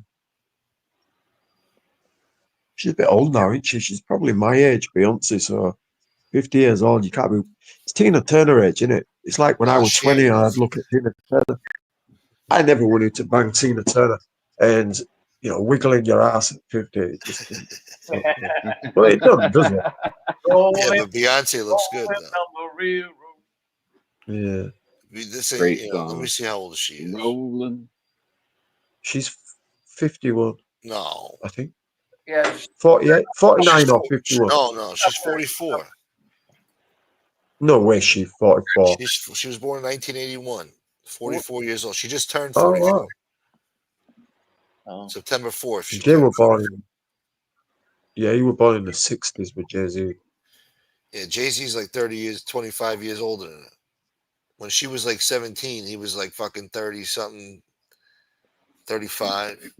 She's a bit old now, isn't she? She's probably my age, Beyonce, so 50 years old. You can't be. It's Tina Turner age, isn't it? It's like when I Oh, was she 20 and is. I'd look at Tina Turner. I never wanted to bang Tina Turner and, you know, wiggling your ass at 50. It just well, it doesn't it? Yeah, but Beyonce looks good though. Yeah. This ain't, Great you know, let song. me see how old she is. Rolling. She's 51, No, I think. Yeah, 48, 49 She's or 40 51. no, she's 44. No way, she's 44. She was born in 1981. 44 years old. She just turned Oh, 44. wow. oh. September 4th. She Jay were turned 44. born. Yeah, he were born in the 60s with Jay-Z. Yeah, Jay-Z's like 30 years, 25 years older than her. When she was like 17, he was like fucking 30 something, 35.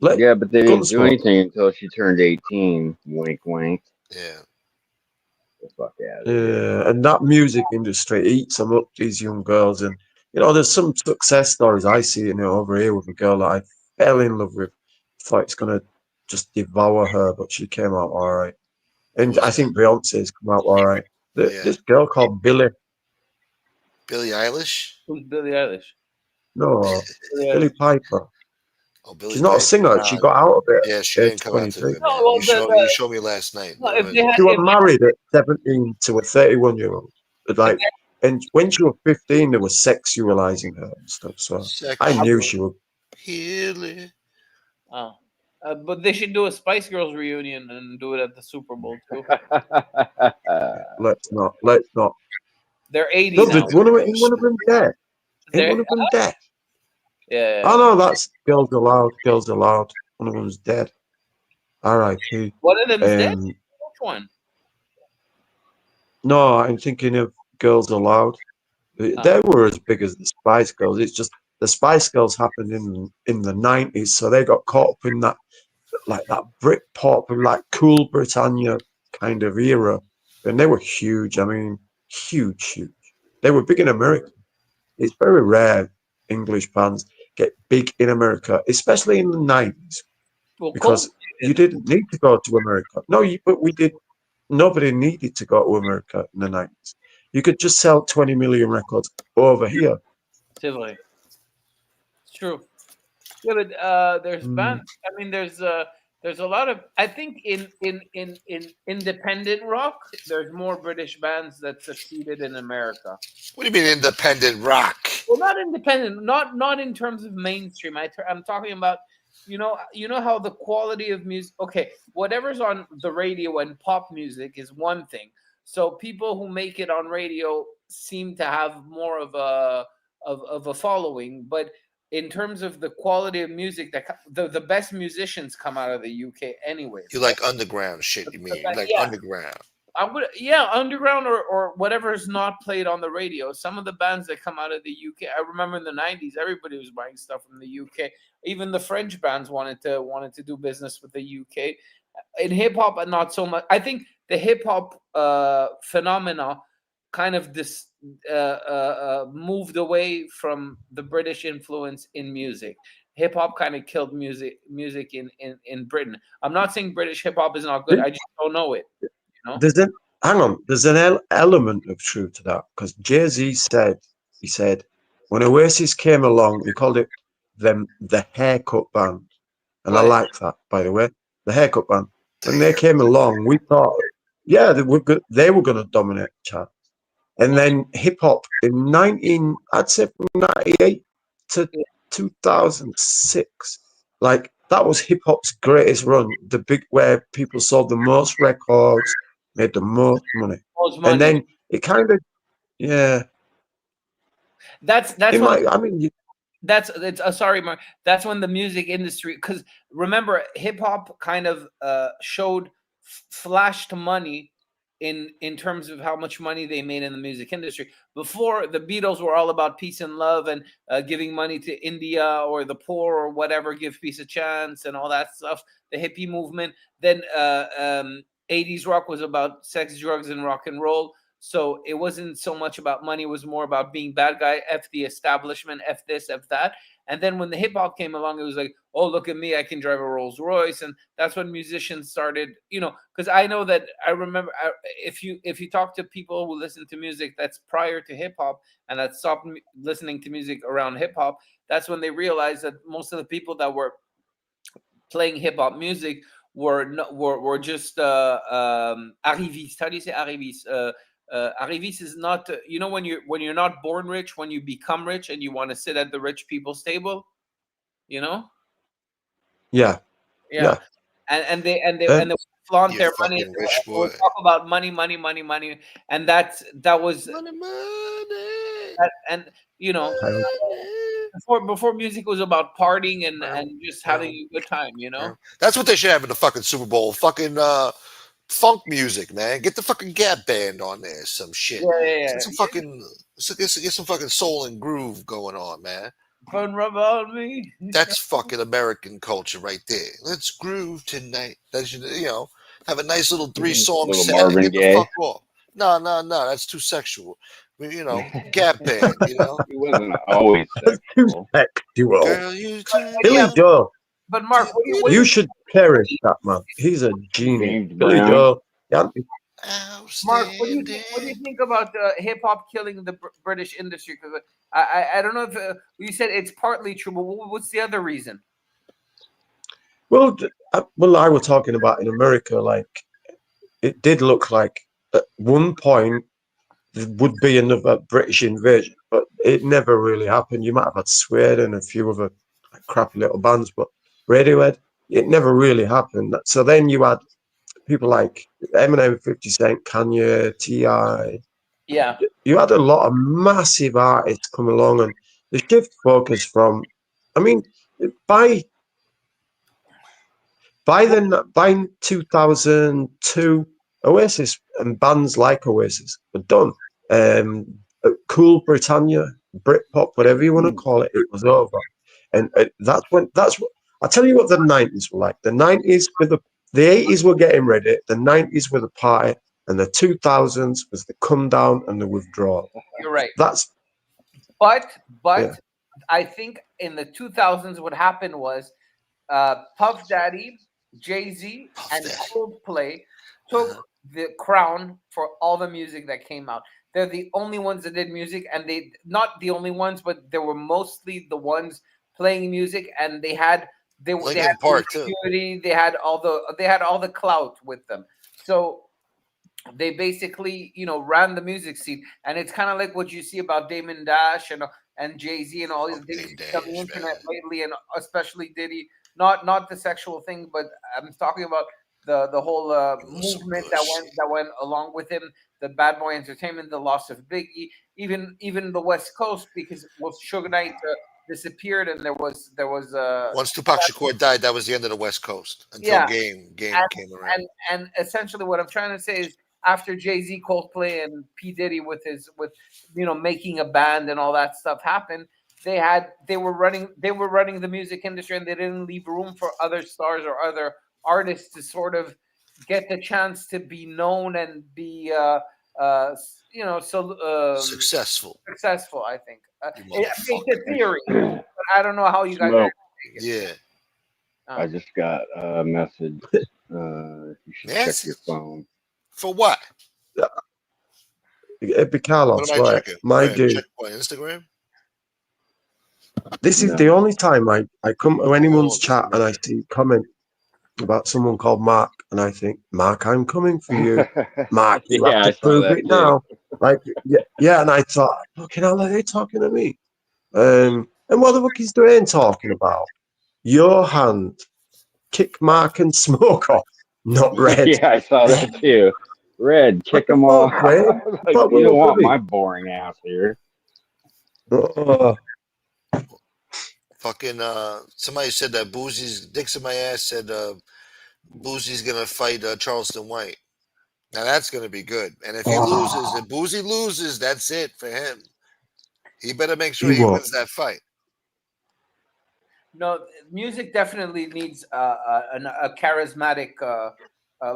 Yeah, but they didn't do Gunsmoke. anything until she turned 18. Wink, wink. Yeah. The fuck out of here. Yeah, and that music industry eats them up, these young girls. And, there's some success stories I see, over here with a girl that I fell in love with. Thought it's going to just devour her, but she came out all right. And I Who's that? think Beyonce's come out all right. Yeah. This girl called Billie, Billie Eilish? Who's Billie Eilish? no, Billie Billie Eilish. Piper. Oh, Billie She's not a Piper. singer. She got out of Yeah, it she at didn't come out too 23. good, No, man. well, You showed me last night. no, if they had, She was if, married at 17 to a 31-year-old. Like, and when she was 15, they were sexualizing her and stuff. So I knew she would. Healy. oh. But they should do a Spice Girls reunion and do it at the Super Bowl too. Let's not. Let's not. They're 80 No, now. ain't one of them dead. Ain't They're, one of them dead. yeah. Oh no, that's Girls Aloud. Girls Aloud. One of them's dead. R.I.P. One of them's dead. Um, Which one? no, I'm thinking of Girls Aloud. They were as big as the Spice Girls. It's just the Spice Girls happened in the 90s, so they got caught up in that Britpop and like cool Britannia kind of era, and they were huge. I mean, huge. They were big in America. It's very rare English bands get big in America, especially in the 90s, Well, because you didn't need to go to America. No, but we did. Nobody needed to go to America in the 90s. You could just sell 20 million records over here. Tivoli. It's true. Yeah, but there's bands. I mean, there's a lot of. I think in independent rock, there's more British bands that succeeded in America. What do you mean independent rock? Well, not independent, not in terms of mainstream. I'm talking about, you know how the quality of music. Okay, whatever's on the radio and pop music is one thing. So people who make it on radio seem to have more of a following, but in terms of the quality of music, the best musicians come out of the UK anyways. You like underground shit, you mean? You like Yeah. underground. I would, yeah, underground or whatever is not played on the radio. Some of the bands that come out of the UK, I remember in the 90s, everybody was buying stuff from the UK. Even the French bands wanted to do business with the UK. In hip hop, not so much. I think the hip hop phenomena kind of moved away from the British influence in music. Hip hop kind of killed music in Britain. I'm not saying British hip hop is not good. I just don't know it. There's an element of truth to that, because Jay-Z said when Oasis came along, he called it them the haircut band, and I like that, by the way, the haircut band. When they came along, we thought, yeah, they were going to dominate the chart, and then hip hop in I'd say from 98 to 2006, like that was hip hop's greatest run, the big where people sold the most records, made the most money. And then it kind of, yeah. That's sorry, Mark. That's when the music industry, because remember, hip hop kind of showed flashed money in terms of how much money they made in the music industry. Before, the Beatles were all about peace and love and giving money to India or the poor or whatever, give peace a chance and all that stuff. The hippie movement. Then 80s rock was about sex, drugs, and rock and roll. So it wasn't so much about money. It was more about being bad guy, F the establishment, F this, F that. And then when the hip hop came along, it was like, oh, look at me, I can drive a Rolls Royce. And that's when musicians started, because I know that I remember if you talk to people who listen to music that's prior to hip hop and that stopped listening to music around hip hop, that's when they realized that most of the people that were playing hip hop music were just arrivistes. How do you say arrivistes? Arrivis is not, when you're not born rich, when you become rich and you want to sit at the rich people's table, Yeah, Yeah, and they Um, flaunt You their money. fucking rich They would boy. talk about money, money, money, money, and that was Money, money. that, and you know, before music was about partying and just having a good time. That's what they should have in the fucking Super Bowl. Fucking funk music, man. Get the fucking Gap Band on there, some shit. Yeah, yeah, Get yeah. some fucking get some fucking soul and groove going on, man. Fun rub on me. That's fucking American culture right there. Let's groove tonight. That should, have a nice little 3-song Little set and Marvin get the Gaye. fuck off. No, no, no. That's too sexual. Gap Band. He wasn't always that's too sexual. sexual. Girl, you turn Billy Yeah, me Joel, but Mark, what do you you should cherish that man. He's a genius. James Billy Brown. Joel. Yeah, Mark, outstanding. what do you think about hip hop killing the British industry? Because I don't know if you said it's partly true, but what's the other reason? well, I was talking about in America. Like it did look like at one point there would be another British invasion, but it never really happened. You might have had Sweden and a few other crappy little bands, but Radiohead, it never really happened. So then you had people like Eminem, 50 Cent, Kanye, T.I. Yeah, You had a lot of massive artists come along, and the shift focus from, I mean, by by 2002, Oasis and bands like Oasis were done. Cool Britannia, Britpop, whatever you want to call it, it was over. And that's what I tell you what the 90s were like. The 90s with the 80s were getting ready, the 90s were the party, and the 2000s was the come down and the withdrawal. you're right. That's But yeah. I think in the 2000s, what happened was Puff Daddy, Jay-Z, Puff and Daddy. Coldplay took the crown for all the music that came out. They're the only ones that did music, and they not the only ones, but they were mostly the ones playing music, and they had Linkin Park too. community, they had all the clout with them. So they basically ran the music scene, and it's kind of like what you see about Damon Dash and Jay-Z and all these Fuck things Dame on the Dash, internet man. lately, and especially Diddy. Not the sexual thing, but I'm talking about the whole was some movement bullshit. that went along with him, the Bad Boy Entertainment, the loss of Biggie, even the West Coast, because Suge Knight disappeared, and there was Once Tupac Shakur died, that was the end of the West Coast until Yeah. Game and, came around. and essentially what I'm trying to say is after Jay-Z, Coldplay, and P Diddy with making a band and all that stuff happened, they were running the music industry, and they didn't leave room for other stars or other artists to sort of get the chance to be known and be Successful. successful. I think You it's a motherfucker. theory, but I don't know how you guys Smoke. take it. Yeah. I just got a message. You should check Yes. your phone. For what? It'd be What Carlos, am I right? checking? My Where? dude. Check what, Instagram? This is No. the only time I come to anyone's Oh, chat and I see comment about someone called Mark, and I think, Mark, I'm coming for you. Mark, you Yeah, I have to saw prove that it too. now. Like, yeah, and I thought, fucking hell, are they talking to me? And what the fuck is Dwayne talking about? Your hand, kick Mark and Smoke off, not Red. Yeah, I saw that too. Red, kick the them all. fuck, Red? Like, Fuck, you we're don't not want buddies. my boring ass here. Oh, Fucking somebody said that Boozie's dicks in my ass said Boozie's gonna fight Charleston White. Now that's gonna be good. And if he loses, if Boozy loses, that's it for him. He better make sure He he won't. wins that fight. No, music definitely needs a charismatic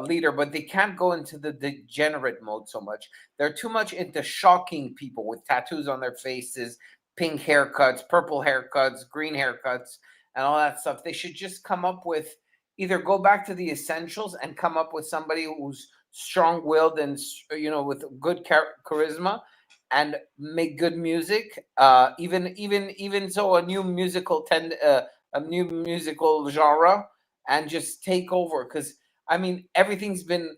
leader, but they can't go into the degenerate mode so much. They're too much into shocking people with tattoos on their faces, pink haircuts, purple haircuts, green haircuts, and all that stuff. They should just come up with either go back to the essentials and come up with somebody who's strong-willed and with good charisma, and make good music. Even so, a new musical genre, and just take over. Because I mean, everything's been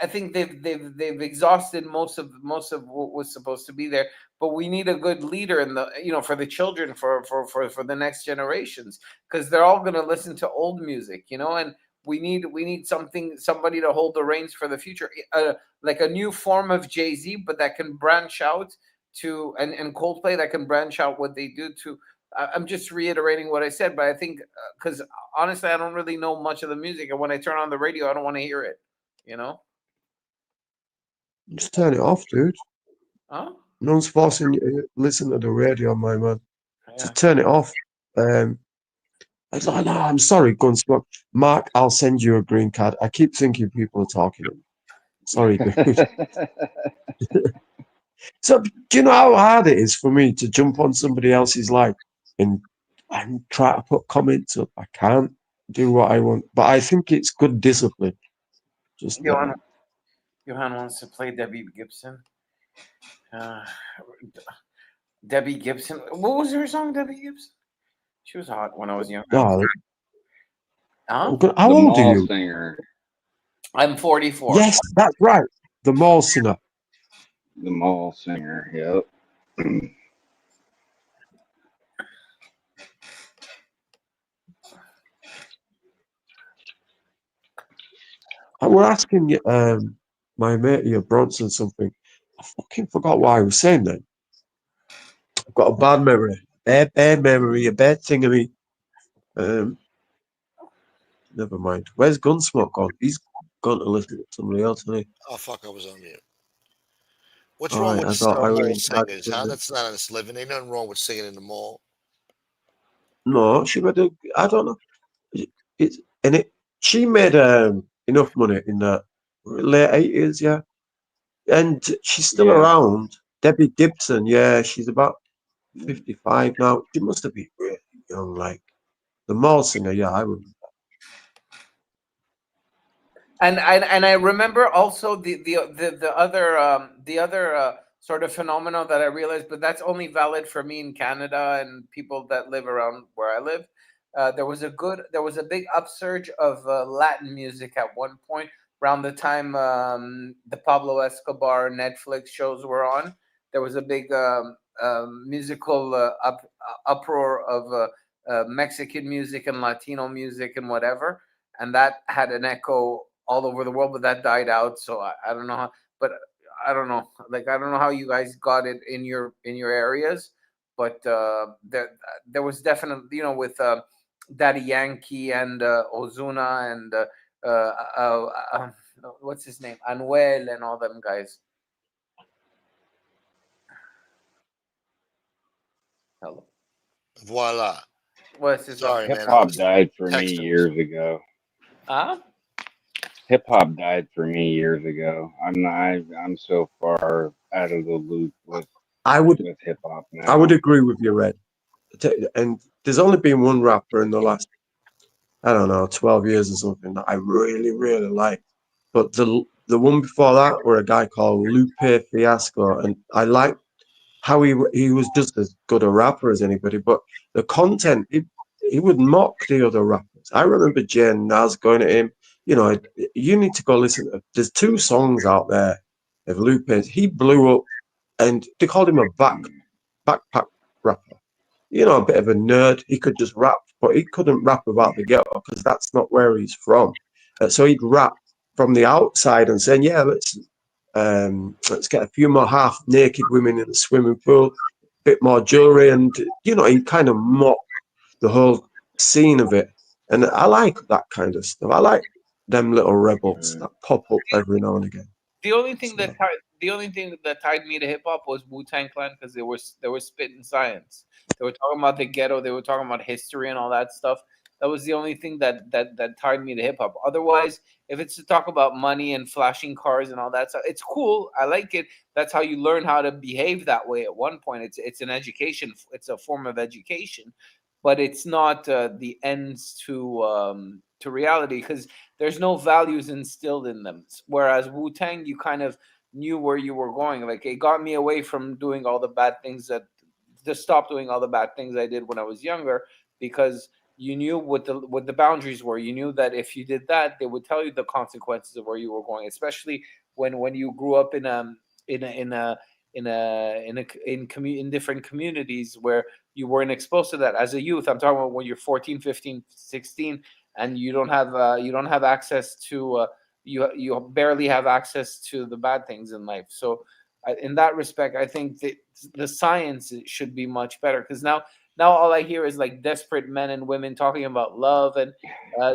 I think they've exhausted most of what was supposed to be there. But we need a good leader in the for the children, for the next generations, because they're all going to listen to old music, and we need somebody to hold the reins for the future, like a new form of Jay-Z, but that can branch out to and Coldplay, that can branch out what they do to. I'm just reiterating what I said, but I think because honestly, I don't really know much of the music, and when I turn on the radio, I don't want to hear it. Just turn it off, dude. Huh? No one's forcing you to listen to the radio, my man. Yeah. Just turn it off. I was like, no, I'm sorry, Gunsmoke. Mark, I'll send you a green card. I keep thinking people are talking. Sorry, dude. So, do you know how hard it is for me to jump on somebody else's life and try to put comments up? I can't do what I want, but I think it's good discipline. Just Johan wants to play Debbie Gibson. Debbie Gibson. What was her song, Debbie Gibson? She was hot when I was young. oh, Huh? how The old are mall you? singer. I'm 44. Yes, that's right. The mall singer. The mall singer. Yep. I was asking you, my mate here, Bronson, something. I fucking forgot what I was saying then. I've got a bad memory. Bad memory, a bad thing of me. Never mind. Where's Gunsmoke gone? He's gone to listen to somebody else, isn't he? Oh fuck! I was on mute. What's All wrong right, I with thought I mall was singers? Huh? That's not honest living. Ain't nothing wrong with singing in the mall. No, she made I don't know. She made enough money in the late 80s, yeah. And she's still Yeah. around. Debbie Gibson, yeah, she's about 55 now. She must have been really young, like the mall singer, yeah, I remember. And I remember also the other sort of phenomenon that I realized, but that's only valid for me in Canada and people that live around where I live. There was a big upsurge of Latin music at one point around the time the Pablo Escobar Netflix shows were on. There was a big musical uproar of Mexican music and Latino music and whatever, and that had an echo all over the world, but that died out. So I don't know how, but I don't know. Like I don't know how you guys got it in your areas, but there was definitely with Daddy Yankee and Ozuna and what's his name, Anuel and all them guys. Hello. Voila. What's his Sorry, name? man. Hip hop died for me texting. years ago. Huh? Hip hop died for me years ago. I'm so far out of the loop with hip hop now. I would agree with you, Red. And there's only been one rapper in the last, I don't know, 12 years or something that I really, really like. But the one before that were a guy called Lupe Fiasco, and I liked how he was just as good a rapper as anybody. But the content, he would mock the other rappers. I remember Jay and Nas going at him. You need to go listen to. There's 2 songs out there of Lupe's. He blew up, and they called him a backpack rapper. A bit of a nerd. He could just rap, but he couldn't rap about the ghetto because that's not where he's from. So he'd rap from the outside and saying, "Yeah, let's get a few more half-naked women in the swimming pool, a bit more jewelry," and he kind of mocked the whole scene of it. And I like that kind of stuff. I like them little rebels that pop up every now and again. The only thing that tied me to hip hop was Wu-Tang Clan, because they were spitting science. They were talking about the ghetto. They were talking about history and all that stuff. That was the only thing that tied me to hip hop. Otherwise, if it's to talk about money and flashing cars and all that stuff, it's cool. I like it. That's how you learn how to behave that way. At one point, it's an education. It's a form of education, but it's not the ends to reality, because there's no values instilled in them. Whereas Wu-Tang, you kind of knew where you were going. Like it got me away from doing all the bad things to stop doing all the bad things I did when I was younger, because You knew what the boundaries were. You knew that if you did that, they would tell you the consequences of where you were going. Especially when you grew up in in different communities where you weren't exposed to that as a youth. I'm talking about when you're 14, 15, 16, and you don't have access to you barely have access to the bad things in life. So in that respect, I think that the science should be much better, because now all I hear is like desperate men and women talking about love, and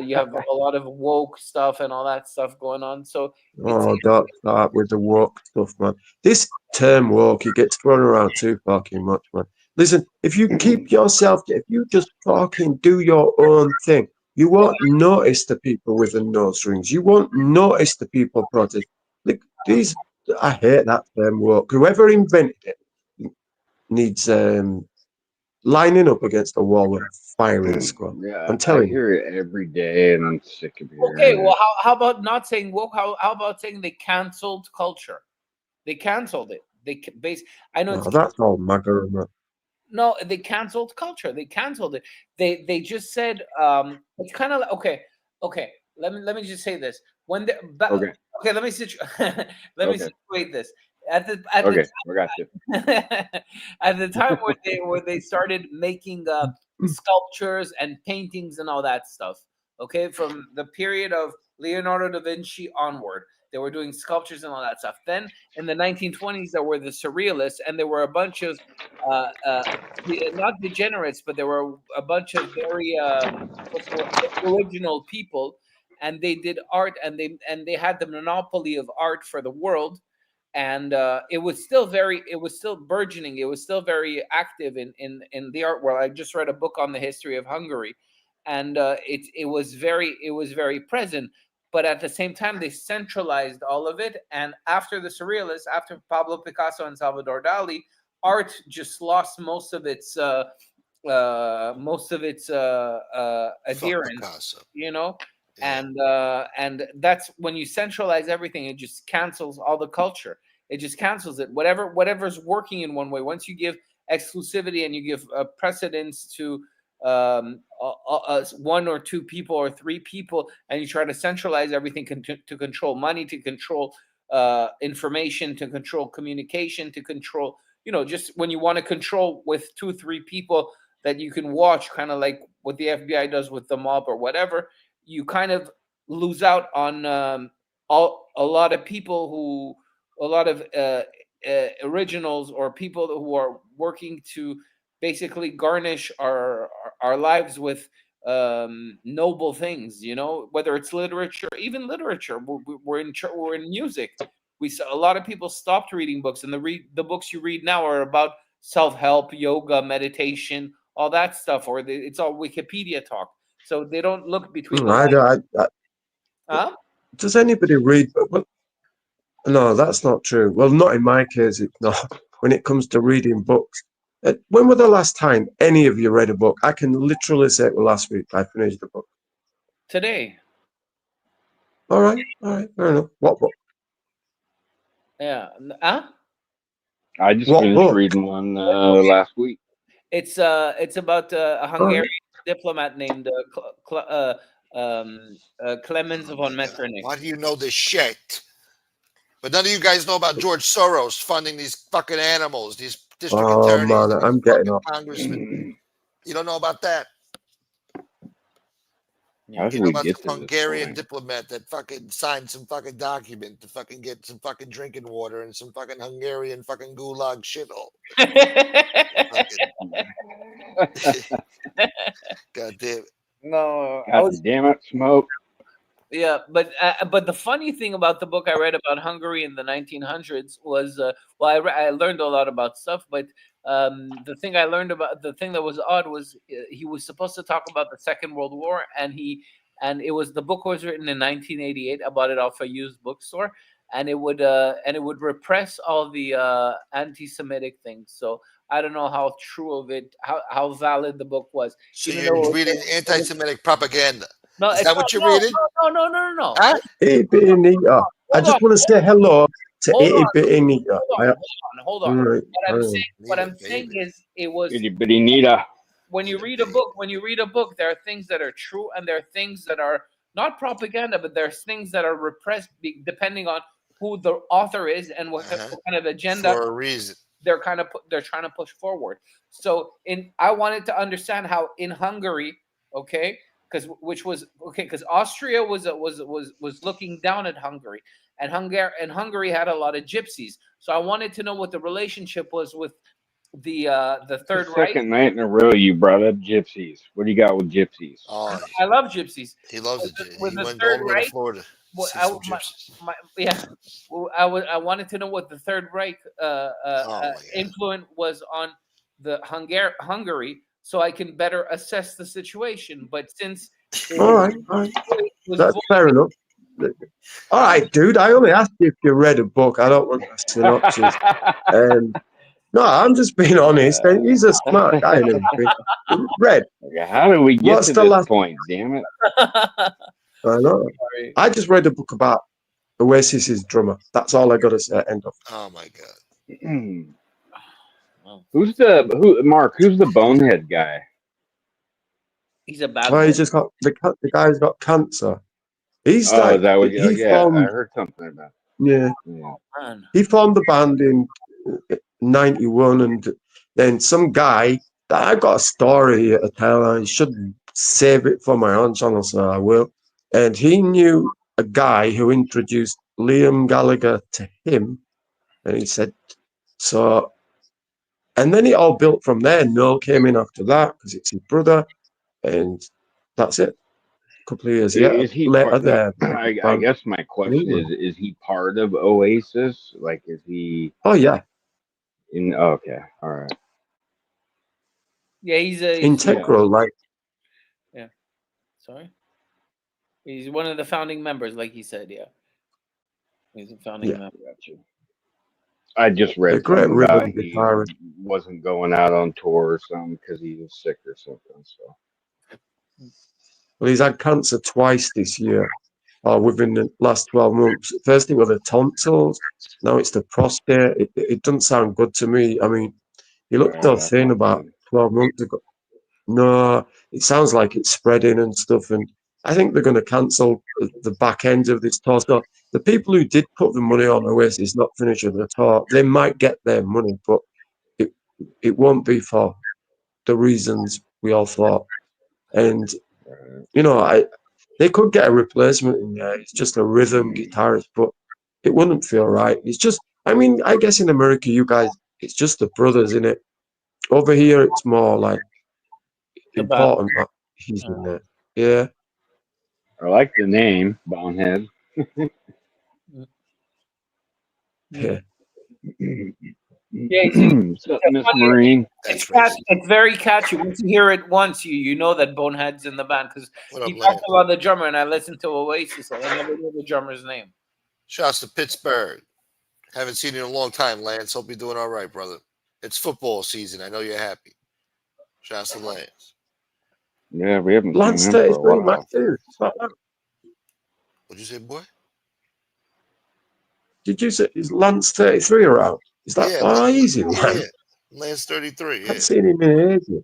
you have a lot of woke stuff and all that stuff going on. So Oh, don't start with the woke stuff, man. This term woke, it gets thrown around too fucking much, man. Listen, if you keep yourself, if you just fucking do your own thing, you won't notice the people with the nose rings. You won't notice the people protest. Look, I hate that term woke. Whoever invented it needs lining up against a wall with a firing squad. Yeah, I'm telling you. I hear it every day, and I'm sick of hearing okay, it. well, how about not saying woke? How about saying they canceled culture? They canceled it. I know Oh, it's that's all MAGA, man. no, they canceled culture. They canceled it. They just said it's kind of like, okay. Let me just say this. When the Okay. okay, let me Okay. situate this. Okay, I got you. At the time where they started making sculptures and paintings and all that stuff, okay, from the period of Leonardo da Vinci onward, they were doing sculptures and all that stuff. Then in the 1920s, there were the surrealists, and there were a bunch of not degenerates, but there were a bunch of very original people, and they did art, and they had the monopoly of art for the world. And it was still burgeoning. It was still very active in the art world. I just read a book on the history of Hungary, and it was very present. But at the same time, they centralized all of it. And after the surrealists, after Pablo Picasso and Salvador Dali, art just lost most of its adherence. Picasso. You know. Yeah. And that's when you centralize everything, it just cancels all the culture. It just cancels it. Whatever's working in one way, once you give exclusivity and you give precedence to one or two people or three people, and you try to centralize everything to control money, to control information, to control communication, to control, just when you want to control with 2-3 people that you can watch, kind of like what the FBI does with the mob or whatever, you kind of lose out on a lot of people a lot of originals or people who are working to basically garnish our lives with noble things, whether it's literature, even literature. We're in music. A lot of people stopped reading books, and the books you read now are about self-help, yoga, meditation, all that stuff, or it's all Wikipedia talk. So they don't look between the lines. Huh? Does anybody read? Well, no, that's not true. Well, not in my case. It's not. When it comes to reading books, when was the last time any of you read a book? I can literally say, well, last week I finished the book. Today. All right, fair enough. What book? Yeah. Huh? I just finished reading one last week. It's about a Hungarian diplomat named Clemens von Metternich. Why do you know this shit? But none of you guys know about George Soros funding these fucking animals, these district attorneys, man, I'm getting off. Congressmen. You don't know about that. How did You know we about get the to this Hungarian point? diplomat that fucking signed some fucking document to fucking get some fucking drinking water and some fucking Hungarian fucking gulag shithole. God damn it. No, God damn it, Smoke. Yeah, but the funny thing about the book I read about Hungary in the 1900s was, I learned a lot about stuff, but the thing that was odd was he was supposed to talk about the Second World War, and the book was written in 1988. I bought it off a used bookstore, and it would repress all the anti-Semitic things. So I don't know how true of it, how valid the book was. So you're reading anti-Semitic propaganda. No, is that what you're reading? No. Huh? I just want to say hello to Itty Bitty Nita. Hold on. Right. What I'm saying is it was Itty Bitty Nita. when you read a book, there are things that are true and there are things that are not propaganda, but there's things that are repressed depending on who the author is and what kind of agenda For a reason. they're trying to push forward. So I wanted to understand how in Hungary, okay, because Austria was looking down at Hungary, and Hungary had a lot of gypsies. So I wanted to know what the relationship was with the Third The Reich. second night in a row you brought up gypsies. What do you got with gypsies? Oh, I love gypsies. he loves it. With He the went Third all the way to Reich, Florida. Well, See some gypsies. I wanted to know what the Third Reich my God. influence was on the Hungary, so I can better assess the situation. But since All right. was That's fair enough. All right, dude. I only asked you if you read a book. I don't want a synopsis. No, I'm just being honest. He's a smart guy and everything. Red. How do we get What's to the this last- point? Damn it! I know. Sorry. I just read a book about Oasis's drummer. That's all I got to say. End of. Oh my God. Who's the bonehead guy? He's a bad Oh, boy. he's just got the guy's got cancer. He's Oh, like is that what? he Yeah, I formed. heard something about. Yeah, Yeah. Man. he formed the band in '91, and then some guy. I got a story here to tell. I should save it for my own channel, so I will. And he knew a guy who introduced Liam Gallagher to him, and he said so. And then it all built from there. Noel came in after that because it's his brother, and that's it. A couple of years Is he later part, there. I guess my question is he part of Oasis? Like, is he Oh yeah, in? Oh, okay, all right. Yeah, he's integral. Like sorry. He's one of the founding members, like he said. Yeah, he's a founding Yeah. member. Gotcha. I just read a great something about rhythm he guitarist. wasn't going out on tour or something because he was sick or something. So Well, he's had cancer twice this year, or within the last 12 months. First it was the tonsils, now it's the prostate. It doesn't sound good to me. I mean, he looked so that's thin not about good. 12 months ago. No, it sounds like it's spreading and stuff. And I think they're going to cancel the back end of this tour. So the people who did put the money on Oasis not finishing the tour, they might get their money, but it won't be for the reasons we all thought. And you know, they could get a replacement in there. It's just a rhythm guitarist, but it wouldn't feel right. It's just, I mean, I guess in America, you guys, it's just the brothers in it. Over here, it's more like important that he's in there. Yeah. I like the name Bonehead. Yeah. Yeah, What's up, Miss Marine? That's it's racist. it's very catchy. Once you hear it once, you know that Bonehead's in the band because What up, he Lance? talked about the drummer, and I listened to Oasis, and I never knew the drummer's name. Shouts to Pittsburgh. Haven't seen you in a long time, Lance. Hope you're doing all right, brother. It's football season. I know you're happy. Shouts to Lance. Yeah, we haven't Lance seen him for a 33, while. Matt, too. Stop that. What'd you say, boy? Did you say, is Lance 33 around? Is that, easy, yeah, man. yeah. Lance 33. I Yeah, haven't seen him in ages.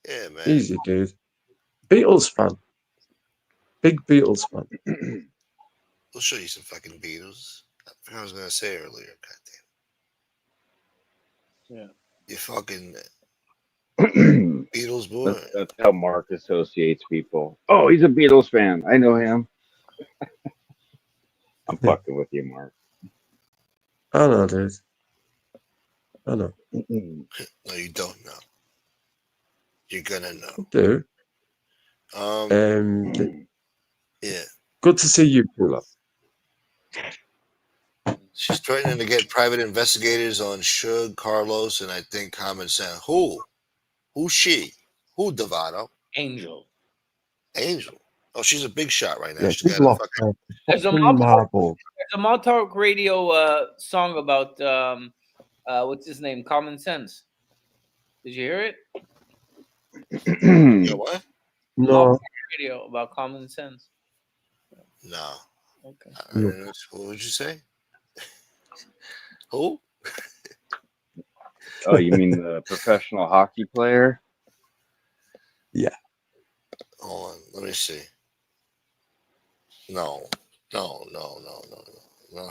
yeah, man. Easy, dude. Beatles fan. Big Beatles fan. We'll show you some fucking Beatles. I forgot what I was gonna say earlier. Goddamn. Yeah. You fucking that's, Beatles boy. that's how Mark associates people. Oh, he's a Beatles fan. I know him. I'm fucking with you, Mark. I know, dude. I know. No, you don't know. You're gonna know. Dude. Yeah. Good to see you, Pula. She's threatening to get private investigators on Suge, Carlos, and I think Common Sense. Who? Who's she? Who, Devado? Angel. Angel. Oh, she's a big shot right now. Yeah, she's she's got a lost fucking. There's a fucking marble. Maltalk Radio song about what's his name? Common Sense. Did you hear it? You know what? No. Radio about Common Sense. No. Okay. What would you say? Who? Oh, you mean the professional hockey player? Hold on. Let me see. No,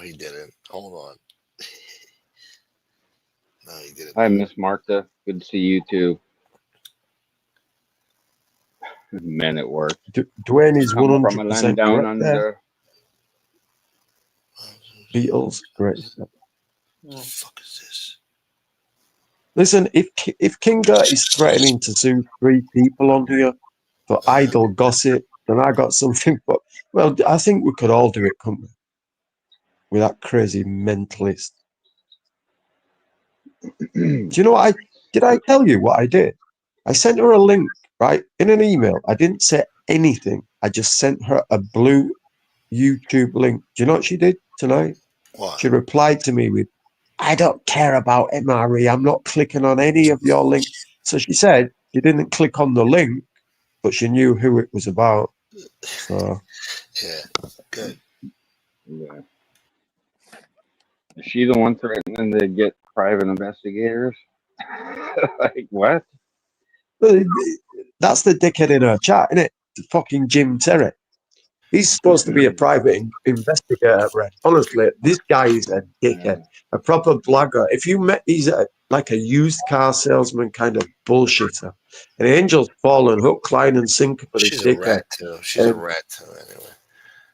he didn't. Hold on. No, he didn't. Hi, Miss Martha. Good to see you too. Men at work. Dwayne is Come from a 100% land down correct there. under. Beatles, great stuff. What the fuck is this? Listen, if Kinga is threatening to sue 3 people on here for idle gossip, then I got something. But well, I think we could all do it, couldn't we? With that crazy mentalist. Do you know what did I tell you what I did? I sent her a link, right, in an email. I didn't say anything. I just sent her a blue YouTube link. Do you know what she did tonight? What? She replied to me with, "I don't care about MRE. I'm not clicking on any of your links." So she said she didn't click on the link, but she knew who it was about. So Yeah, good. Yeah. Is she the one threatening to get private investigators? Like what? that's the dickhead in her chat, isn't it? Fucking Jim Terry. He's supposed to be a private investigator, Brett. Honestly, this guy is a dickhead, a proper blagger. If you met, he's like a used car salesman kind of bullshitter. And Angel's fallen hook, line, and sinker for this She's a dickhead. rat too. She's a rat too. Anyway.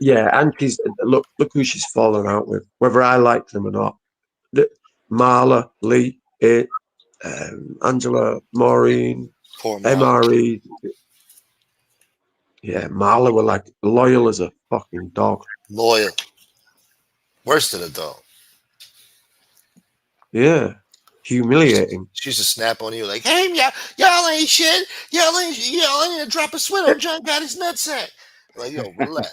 Yeah, and she's look who she's fallen out with, whether I like them or not. Marla, Lee, Angela, Maureen, Poor Marla. MRE. Yeah, Marla were like loyal as a fucking dog. Loyal. Worse than a dog. Yeah, humiliating. She used to snap on you like, "Hey, y'all ain't shit. Y'all ain't a drop of sweat on John got his nutsack." Like, yo, relax.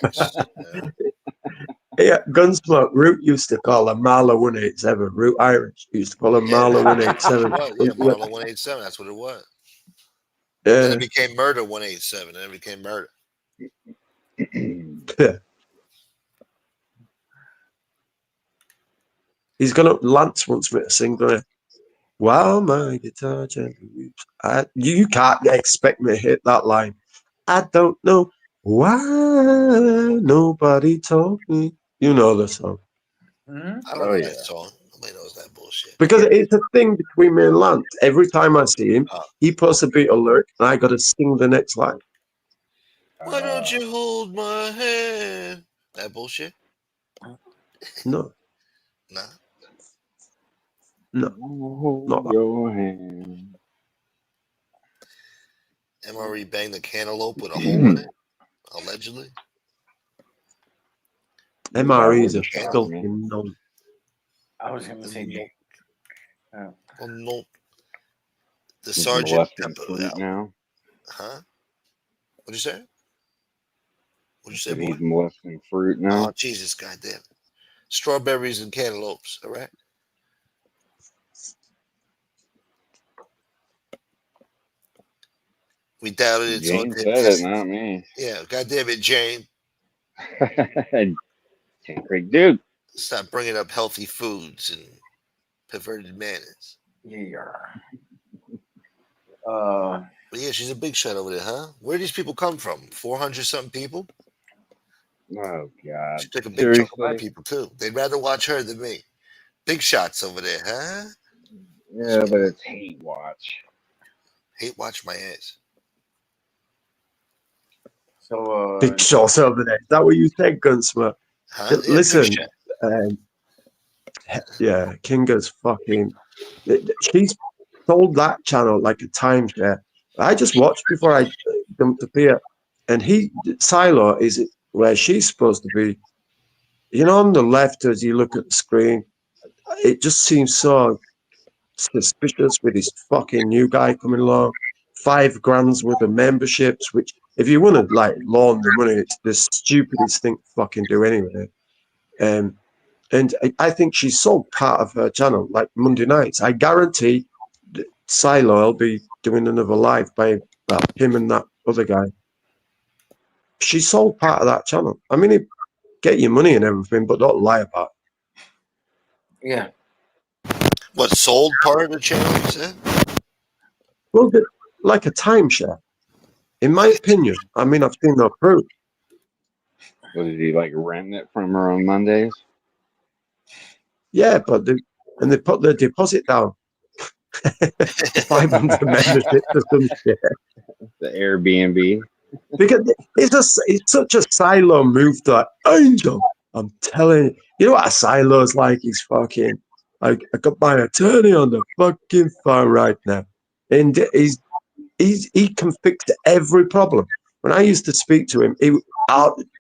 Yeah, Gunsmoke. Root used to call her Marla 187. Root Irish used to call her Marla 187. Yeah, Marla 187. That's what it was. Yeah. Then it became Murder 187. Then it became Murder. He's gonna Lance wants me to sing, doesn't he? While my guitar gently weeps. You can't expect me to hit that line. I don't know why nobody told me. You know the song. Mm-hmm. I don't know that song. Nobody knows that bullshit. Because it's a thing between me and Lance. Every time I see him, he posts a beat alert and I got to sing the next line. Why don't you hold my hand? That bullshit? No. Nah. No. Hold your hand. MRE banged the cantaloupe with a hole in it, allegedly. MRE is a filthy non. I was going to say no. Oh, no. The He's Sergeant molesting Pepper fruit album. now. Huh? What'd you say? What'd you say, That boy? he's molesting fruit now. Oh, Jesus, goddamn. Strawberries and cantaloupes, all right? We doubted its Jane said it, authenticity. not me. Yeah, goddamn it, Jane. Jane Craig Duke. Stop bringing up healthy foods and perverted manners. Yeah. But yeah, she's a big shot over there, huh? Where do these people come from? 400 something people? Oh God. She took a big chunk of my Seriously? people too. They'd rather watch her than me. Big shots over there, huh? Yeah, but it's hate watch. Hate watch my ass. So Big shots over there. Is that what you said, Gunsmoke? Huh? Yeah, Listen, big shot. yeah, Kinga's fucking. She's sold that channel like a timeshare. I just watched before I dumped the pier, and Silo is where she's supposed to be. You know, on the left as you look at the screen, it just seems so suspicious with this fucking new guy coming along. $5 grand's worth of memberships, which if you want to like launder money, it's the stupidest thing to fucking do anyway. And I think she sold part of her channel, like Monday nights. I guarantee Silo will be doing another live by him and that other guy. She sold part of that channel. I mean, get your money and everything, but don't lie about it. yeah. What, sold part of the channel, you said? Well, like a timeshare. In my opinion, I mean, I've seen no proof. What did he like renting it from her on Mondays? Yeah, but they put their deposit down. 500 membership or some shit. The Airbnb. Because it's such a silo move that Angel. I'm telling you, you know what a silo is like? He's fucking like I got my attorney on the fucking phone right now, and he can fix every problem. When I used to speak to him, he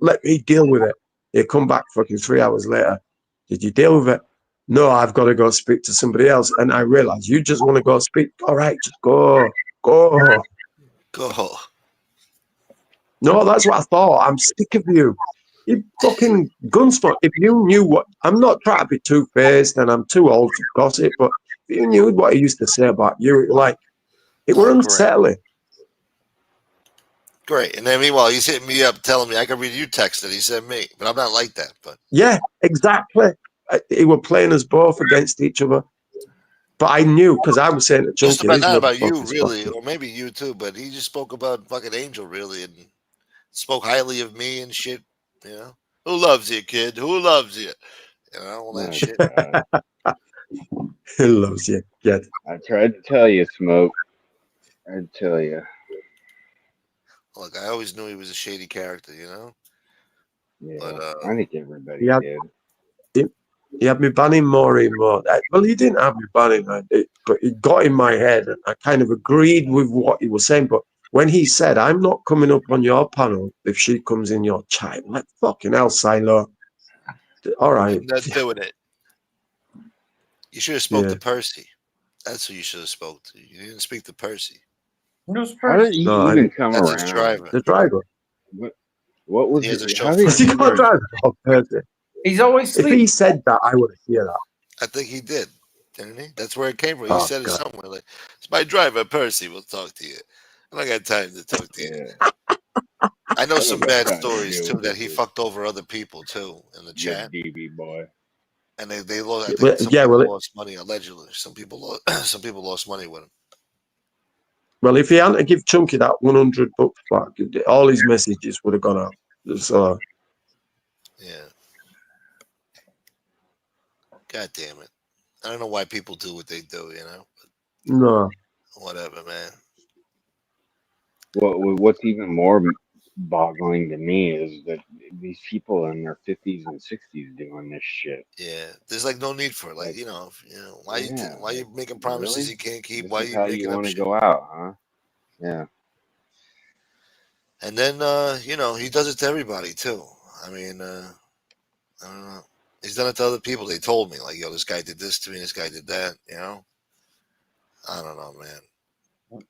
let me deal with it. He'd come back fucking 3 hours later. Did you deal with it? No, I've got to go speak to somebody else. And I realized you just want to go speak. All right, just go. Go. No, that's what I thought. I'm sick of you. You fucking Gunsmoke. If you knew what, I'm not trying to be two-faced and I'm too old to gossip, but if you knew what he used to say about you, it were unsettling. Great. And then meanwhile, he's hitting me up telling me I can read you text that he sent me, but I'm not like that. But yeah, exactly. He were playing us both against each other. But I knew because I was saying to Chunky, not about you really, or maybe you too, but he just spoke about fucking Angel really and spoke highly of me and shit. You know, who loves you, kid? Who loves you? You know, all that shit. He loves you, kid. I tried to tell you, Smoke. I'd tell you. Look, I always knew he was a shady character, you know. Yeah, but I think everybody did. He had me banning Maureen more. Well, he didn't have me banning her, but it got in my head, and I kind of agreed with what he was saying. But when he said, "I'm not coming up on your panel if she comes in your chat," I'm like, "Fucking hell, Silo." All right, I'm not doing it. You should have spoke to Percy. That's who you should have spoke to. You didn't speak to Percy. How did he even come That's around? his driver. The driver. What was he has a it? chauffeur. How did He got driver? Oh, Percy. He's always If he said that, I would hear that. I think he did, didn't he? That's where it came from. He Oh, said it God. somewhere like, "It's my driver, Percy. Will talk to you." I don't got time to talk to you. I know some bad stories too that he fucked over other people too in the chat. DB boy. And they lost. I think some people lost money allegedly. Some people lost money with him. Well, if he hadn't give Chunky that $100 back, all his messages would have gone out. So, yeah. God damn it! I don't know why people do what they do. You know. No. Whatever, man. What's even more boggling to me is that these people in their 50s and 60s doing this shit. Yeah, there's like no need for it. Like, why you making promises you can't keep? Why you making you up want to shit? go out, huh? Yeah. And then he does it to everybody too. I mean, I don't know. He's done it to other people. They told me like, yo, this guy did this to me. This guy did that. You know. I don't know, man.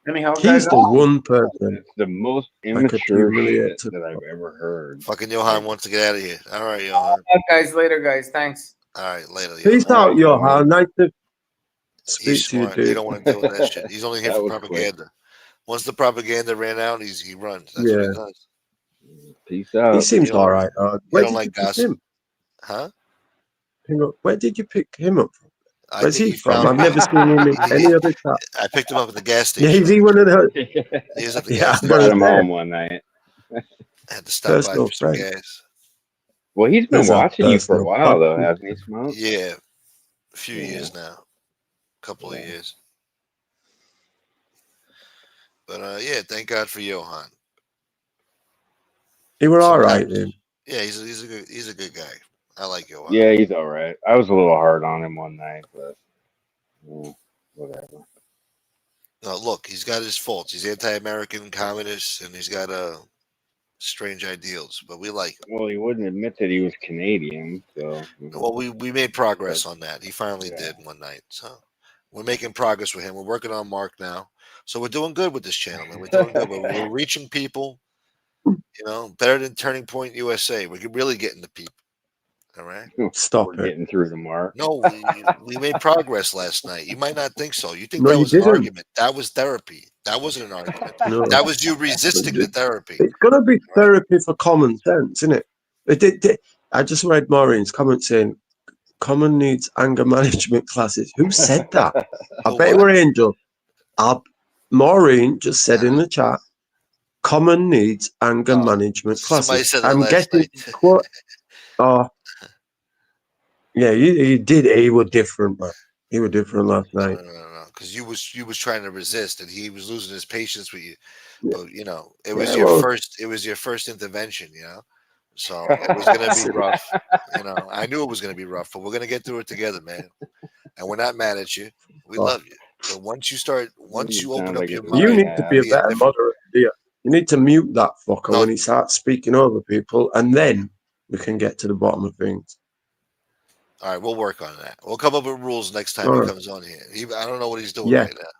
Anyhow, he's the one person. It's the most immature shit that I've ever heard. Fucking Johan wants to get out of here. All right, Johan. Guys, later, guys. Thanks. All right, later. Peace out, Johan. Nice to speak to you, dude. He don't want to deal with that shit. He's only here for propaganda. Once the propaganda ran out, he runs. That's what he does. Peace out. He seems all right. Where don't like gossip. Huh? Where did you pick him up from? Where's he from? found I've never seen him in any other chat. I picked him up at the gas station. Yeah, is he one of the? He was at the gas station. Brought him home one night. I had to stop by for some gas. Well, he's been watching you for a while, though, hasn't he, Smoke? Yeah, a few years now, a couple of years. But yeah, thank God for Johan. He were all right, dude. Yeah, he's a good guy. I like Johan. Yeah, he's all right. I was a little hard on him one night, but whatever. No, look, he's got his faults. He's anti-American, communist, and he's got strange ideals. But we like him. Well, he wouldn't admit that he was Canadian, so. Well, we made progress on that. He finally did one night. So we're making progress with him. We're working on Mark now. So we're doing good with this channel, man. We're doing good. We're reaching people. Better than Turning Point USA. We're really getting to people. All right. Stop it. Getting through the mark. No, we made progress last night. You might not think so. You think that was an argument. That was therapy. That wasn't an argument. No. That was you resisting the therapy. It's going to be therapy for common sense, isn't it? I just read Maureen's comment saying, Common needs anger management classes. Who said that? I bet it were Angel. Maureen just said in the chat, common needs anger Oh, management somebody classes. said that I'm last guessing, night. quote, oh, yeah, he did. He was different, man. He was different last night. No. Because you was trying to resist, and he was losing his patience with you. Yeah, But it yeah, was well, your first intervention. So it was gonna be rough. I knew it was gonna be rough, but we're gonna get through it together, man. And we're not mad at you. We oh, love you. But once It you open sounds up like your it's you a mind, need to be a rehab. be a better different. moderator, dear. You need to mute that fucker No, when he starts speaking over people, and then we can get to the bottom of things. all right, we'll work on that. We'll come up with rules next time All he right. comes on here. I don't know what he's doing Yeah. right now,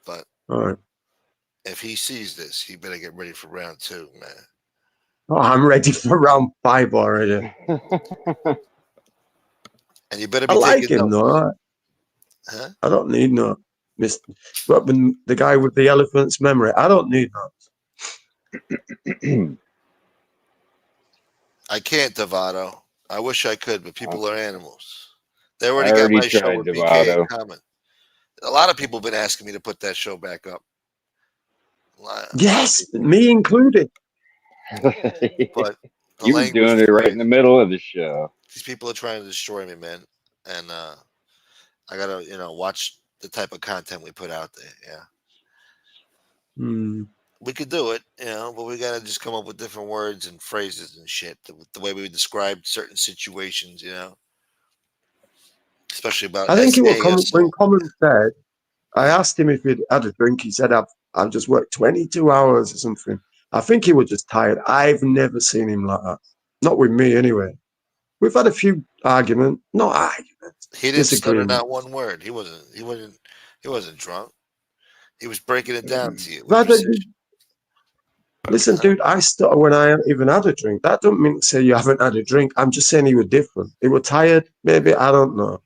but All right. if he sees this, he better get ready for round 2, man. Oh, I'm ready for round 5 already. And you better I be like taking him notes, though. huh? I don't need no Mr. But when the guy with the elephant's memory, I don't need that. I can't, Devato. I wish I could, but people are animals. They I already got already my show tried with BK in Devato. common. A lot of people have been asking me to put that show back up. A lot of Yes, people. me included. But the You were language doing was it right in crazy. the middle of the show. These people are trying to destroy me, man. And I gotta, watch the type of content we put out there. Yeah. Hmm. We could do it, but we gotta just come up with different words and phrases and shit. The way we describe certain situations, especially about I think it was when assault. Common said, I Yeah. asked him if he'd had a drink. He said, I've just worked 22 hours or something. I think he was just tired. I've never seen him like that. Not with me, anyway. We've had a few arguments, not arguments, He didn't stutter disagreements. not one word. He wasn't drunk. He was breaking it down to you with But precision. listen, dude, I stutter when I haven't even had a drink. That don't mean to say you haven't had a drink. I'm just saying he was different. He was tired, maybe. I don't know.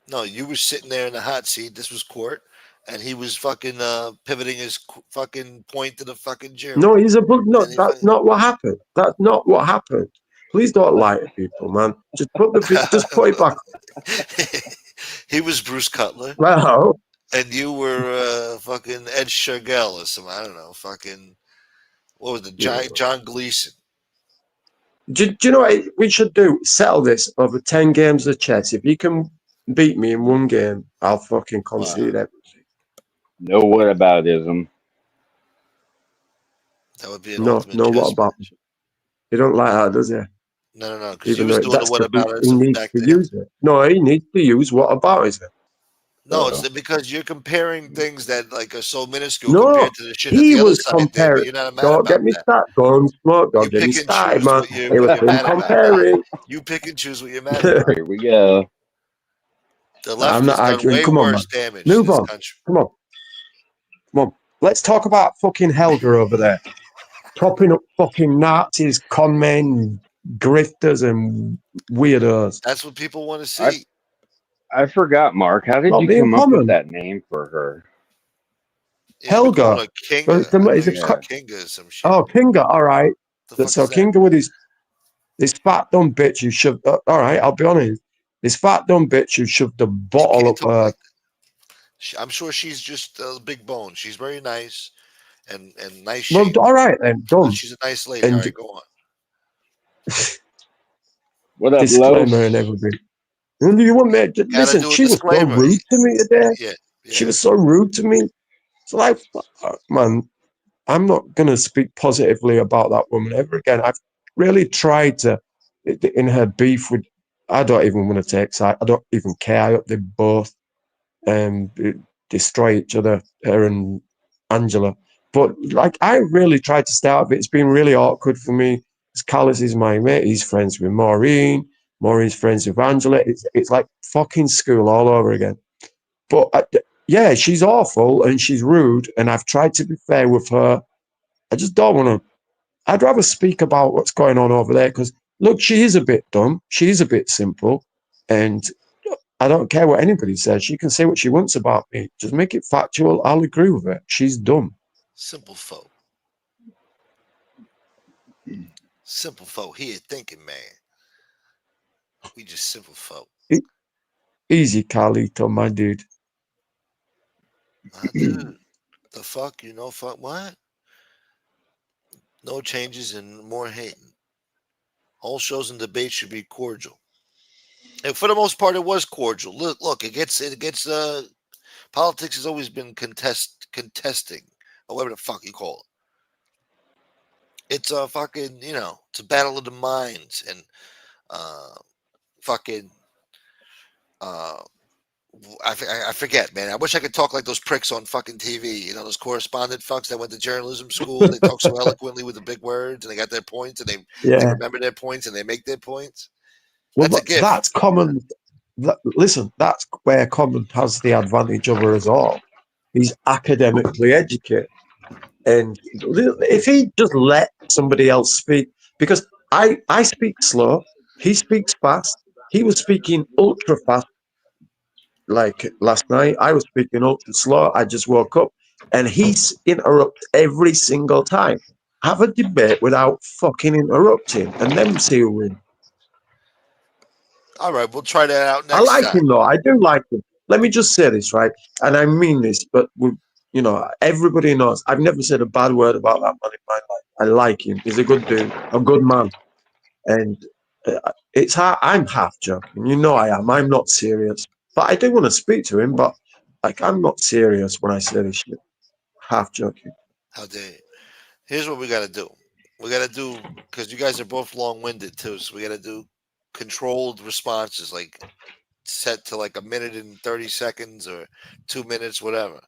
No, you were sitting there in the hot seat. This was court, and he was fucking pivoting his fucking point to the fucking jury. No, he's a book. No, And he that's not what happened. That's not what happened. Please don't lie to people, man. Just put it back. he was Bruce Cutler, Well, and you were fucking Ed Shergill or some, I don't know, fucking, what was the John Gleason? do you know what we should do? Settle this over 10 games of chess. If you can beat me in one game, I'll fucking concede everything. No whataboutism. That would be an No, ultimate what chess about match. He don't like that, does he? No, because you Even was though doing the that's because he whataboutism needs back to to him. use it. No, he needs to use what about is it? No, it's because you're comparing things that like are so minuscule No, compared to the shit that he the other was side did, but comparing. you're not mad Don't get about me that. started. Don't smoke. Don't You get me pick and started, choose man. what It you're was him mad about. comparing. You pick and choose what you're mad about. Here we go. The left I'm has not done arguing. way Come on, man. worse damage to Move this on. country. Come on. Let's talk about fucking Helga over there. Propping up fucking Nazis, con men, grifters, and weirdos. That's what people want to see. I forgot, Mark. How did Not you being come up with common. that name for her? Yeah, you've been calling Helga. her Kinga. Is it She's Yeah. Kinga or some shit. Oh, Kinga. All right. The fuck So is that? Kinga with his fat dumb bitch who shoved. All right, I'll be honest. This fat dumb bitch who shoved a You bottle can't up talk her. like that. I'm sure she's just a big bone. She's very nice and nice Well, shape. all right then, dumb. She's a nice lady. And All right, go on. What up, disclaimer Los? and everything. And you want me? Listen, do a she was so disclaimer. rude to me today. Yeah. She was so rude to me. So like, man, I'm not gonna speak positively about that woman ever again. I've really tried to, in her beef with. I don't even want to take side. I don't even care. I hope they both destroy each other, her and Angela. But like, I really tried to stay out of it. It's been really awkward for me. Because Callis is my mate. He's friends with Maureen. Maureen's friends with Angela. It's like fucking school all over again. But yeah, she's awful and she's rude. And I've tried to be fair with her. I just don't want to. I'd rather speak about what's going on over there because look, she is a bit dumb. She's a bit simple, and I don't care what anybody says. She can say what she wants about me. Just make it factual. I'll agree with it. She's dumb. Simple folk. Simple folk here thinking, man. We just simple folk. Easy, Carlito, my dude. Dude, the fuck? You know, fuck what? No changes and more hating. All shows and debates should be cordial. And for the most part, it was cordial. Look, it gets. Politics has always been contesting, or whatever the fuck you call it. It's a fucking, it's a battle of the minds, and uh, fucking, uh, I forget, man. I wish I could talk like those pricks on fucking TV. You know, those correspondent fucks that went to journalism school. They talk so eloquently with the big words, and they got their points, and they Yeah. remember their points, and they make their points. Well, That's a gift. that's common. Listen, that's where Common has the advantage over us all. He's academically educated. And if he just let somebody else speak, because I speak slow, he speaks fast. He was speaking ultra fast. Like last night, I was speaking ultra slow. I just woke up, and he interrupts every single time. Have a debate without fucking interrupting, and then see who wins. All right, we'll try that out I next like time. him though. I do like him. Let me just say this, right? And I mean this, but everybody knows I've never said a bad word about that man in my life. I like him. He's a good dude, a good man. And it's I'm half joking. You know I am. I'm not serious. But I do want to speak to him, but like I'm not serious when I say this shit. Half joking. How dare you? Here's what we got to do. We got to do, because you guys are both long-winded too, so we got to do controlled responses, like set to like a minute and 30 seconds or 2 minutes, whatever.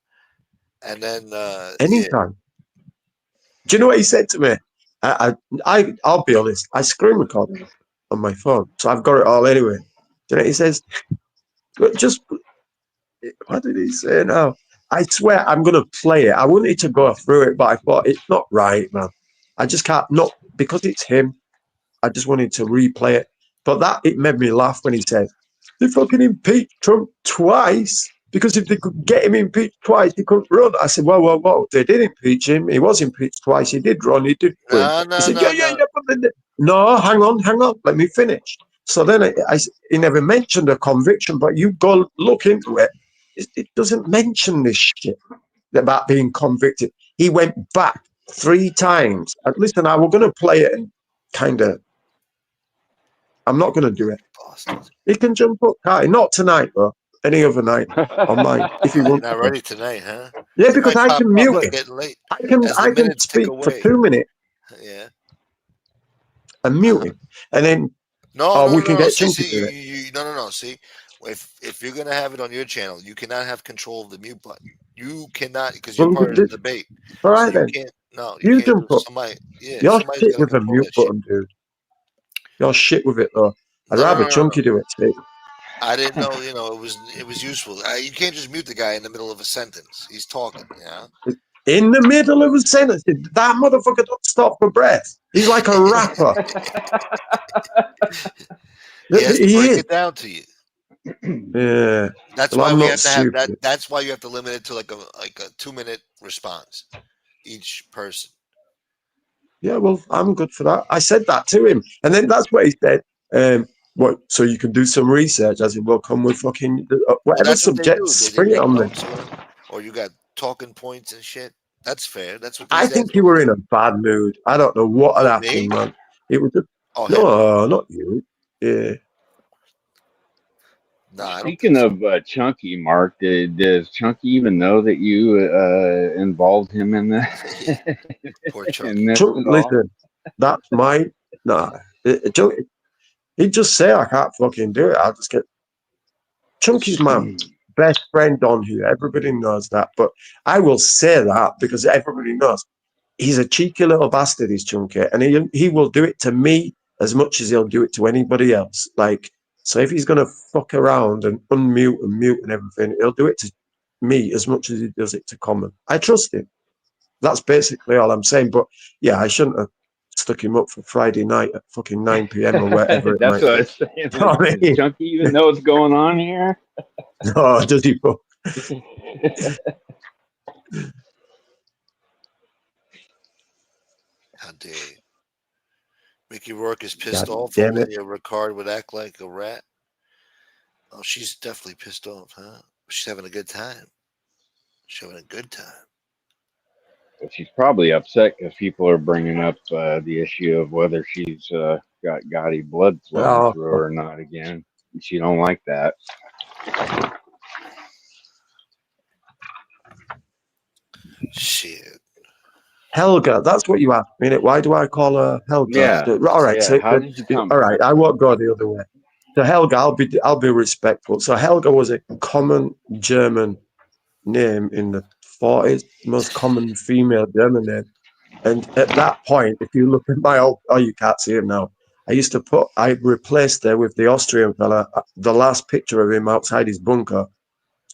And then, yeah, Anytime. Do you know what he said to me? I'll be honest. I screen recorded it on my phone, so I've got it all anyway. Do you know what he says? Just what did he say now? I swear I'm gonna play it. I wanted to go through it, but I thought it's not right, man. I just can't, not because it's him. I just wanted to replay it. But it made me laugh when he said, they fucking impeached Trump twice, because if they could get him impeached twice, he couldn't run. I said, whoa. They did impeach him. He was impeached twice. He did run. He did win. no, He said, no, yeah. no. But no, hang on. Let me finish. So then he never mentioned a conviction, but you go look into it. It doesn't mention this shit about being convicted. He went back 3 times. Listen, I was going to play it and kind of. I'm not going to do it. Boston. He can jump up high. Not tonight, though. Any other night on mine. If he You're wants not to. ready tonight, huh? Yeah, He because might I pop can up. mute It's it. getting late. I can As the minutes tick speak for away. 2 minutes Yeah. and mute him, and then No, we can get see, Chunky to do it. no. See, if you're gonna have it on your channel, you cannot have control of the mute button. You cannot, because you're Well, part of the debate. all So right you then. can't. No, you You can't do jump up. somebody. Yeah, You're somebody's shit gonna with a control mute that shit. button, dude. You're shit with it, though. I'd No. rather Chunky do it, Steve. I didn't know. It was useful. You can't just mute the guy in the middle of a sentence. He's talking. Yeah. In the middle of a sentence, that motherfucker don't stop for breath. He's like a rapper. He has to He break is. it down to you. Yeah. That's Well, why I'm we not have to have that. stupid. That's why you have to limit it to like a 2-minute response each person. Yeah, well, I'm good for that. I said that to him. And then that's what he said. So you can do some research, as in, we'll come with fucking whatever That's what they do. subjects, They spring it take on me. notes, or you got talking points and shit. That's fair. That's what I these think dads you want were to in do. a bad mood. I don't know what had Oh, happened, me? man. It was just, Oh, him? no, not you. Yeah. Nah, I don't Speaking think of Chunky, Mark, does Chunky even know that you involved him in so. Yeah, the poor Chunky. in this at all? Listen, that's my, nah. He'd just say I can't fucking do it. I'll just get Chunky's my best friend on here. Everybody knows that. But I will say that because everybody knows he's a cheeky little bastard, he's Chunky. And he will do it to me as much as he'll do it to anybody else. Like, so if he's going to fuck around and unmute and mute and everything, he'll do it to me as much as he does it to Common. I trust him. That's basically all I'm saying. But yeah, I shouldn't have stuck him up for Friday night at fucking 9 p.m. or whatever it That's might what I be. was saying. You know what I Does mean? Chunky even know what's going on here? No, does he? How dare you? Mickey Rourke is pissed God off. damn it. Olivia Ricard would act like a rat. Oh, she's definitely pissed off, huh? She's having a good time. She's having a good time. But she's probably upset because people are bringing up the issue of whether she's got Gotti blood flowing Oh, through her or not again. She don't like that. Shit. Helga, that's what you asked me. Why do I call her Helga? Yeah, All right, yeah. so How did you come? all right, I won't go the other way. So Helga, I'll be respectful. So Helga was a common German name in the 40s, most common female German name. And at that point, if you look at my old, oh, you can't see him now. I replaced her with the Austrian fella, the last picture of him outside his bunker,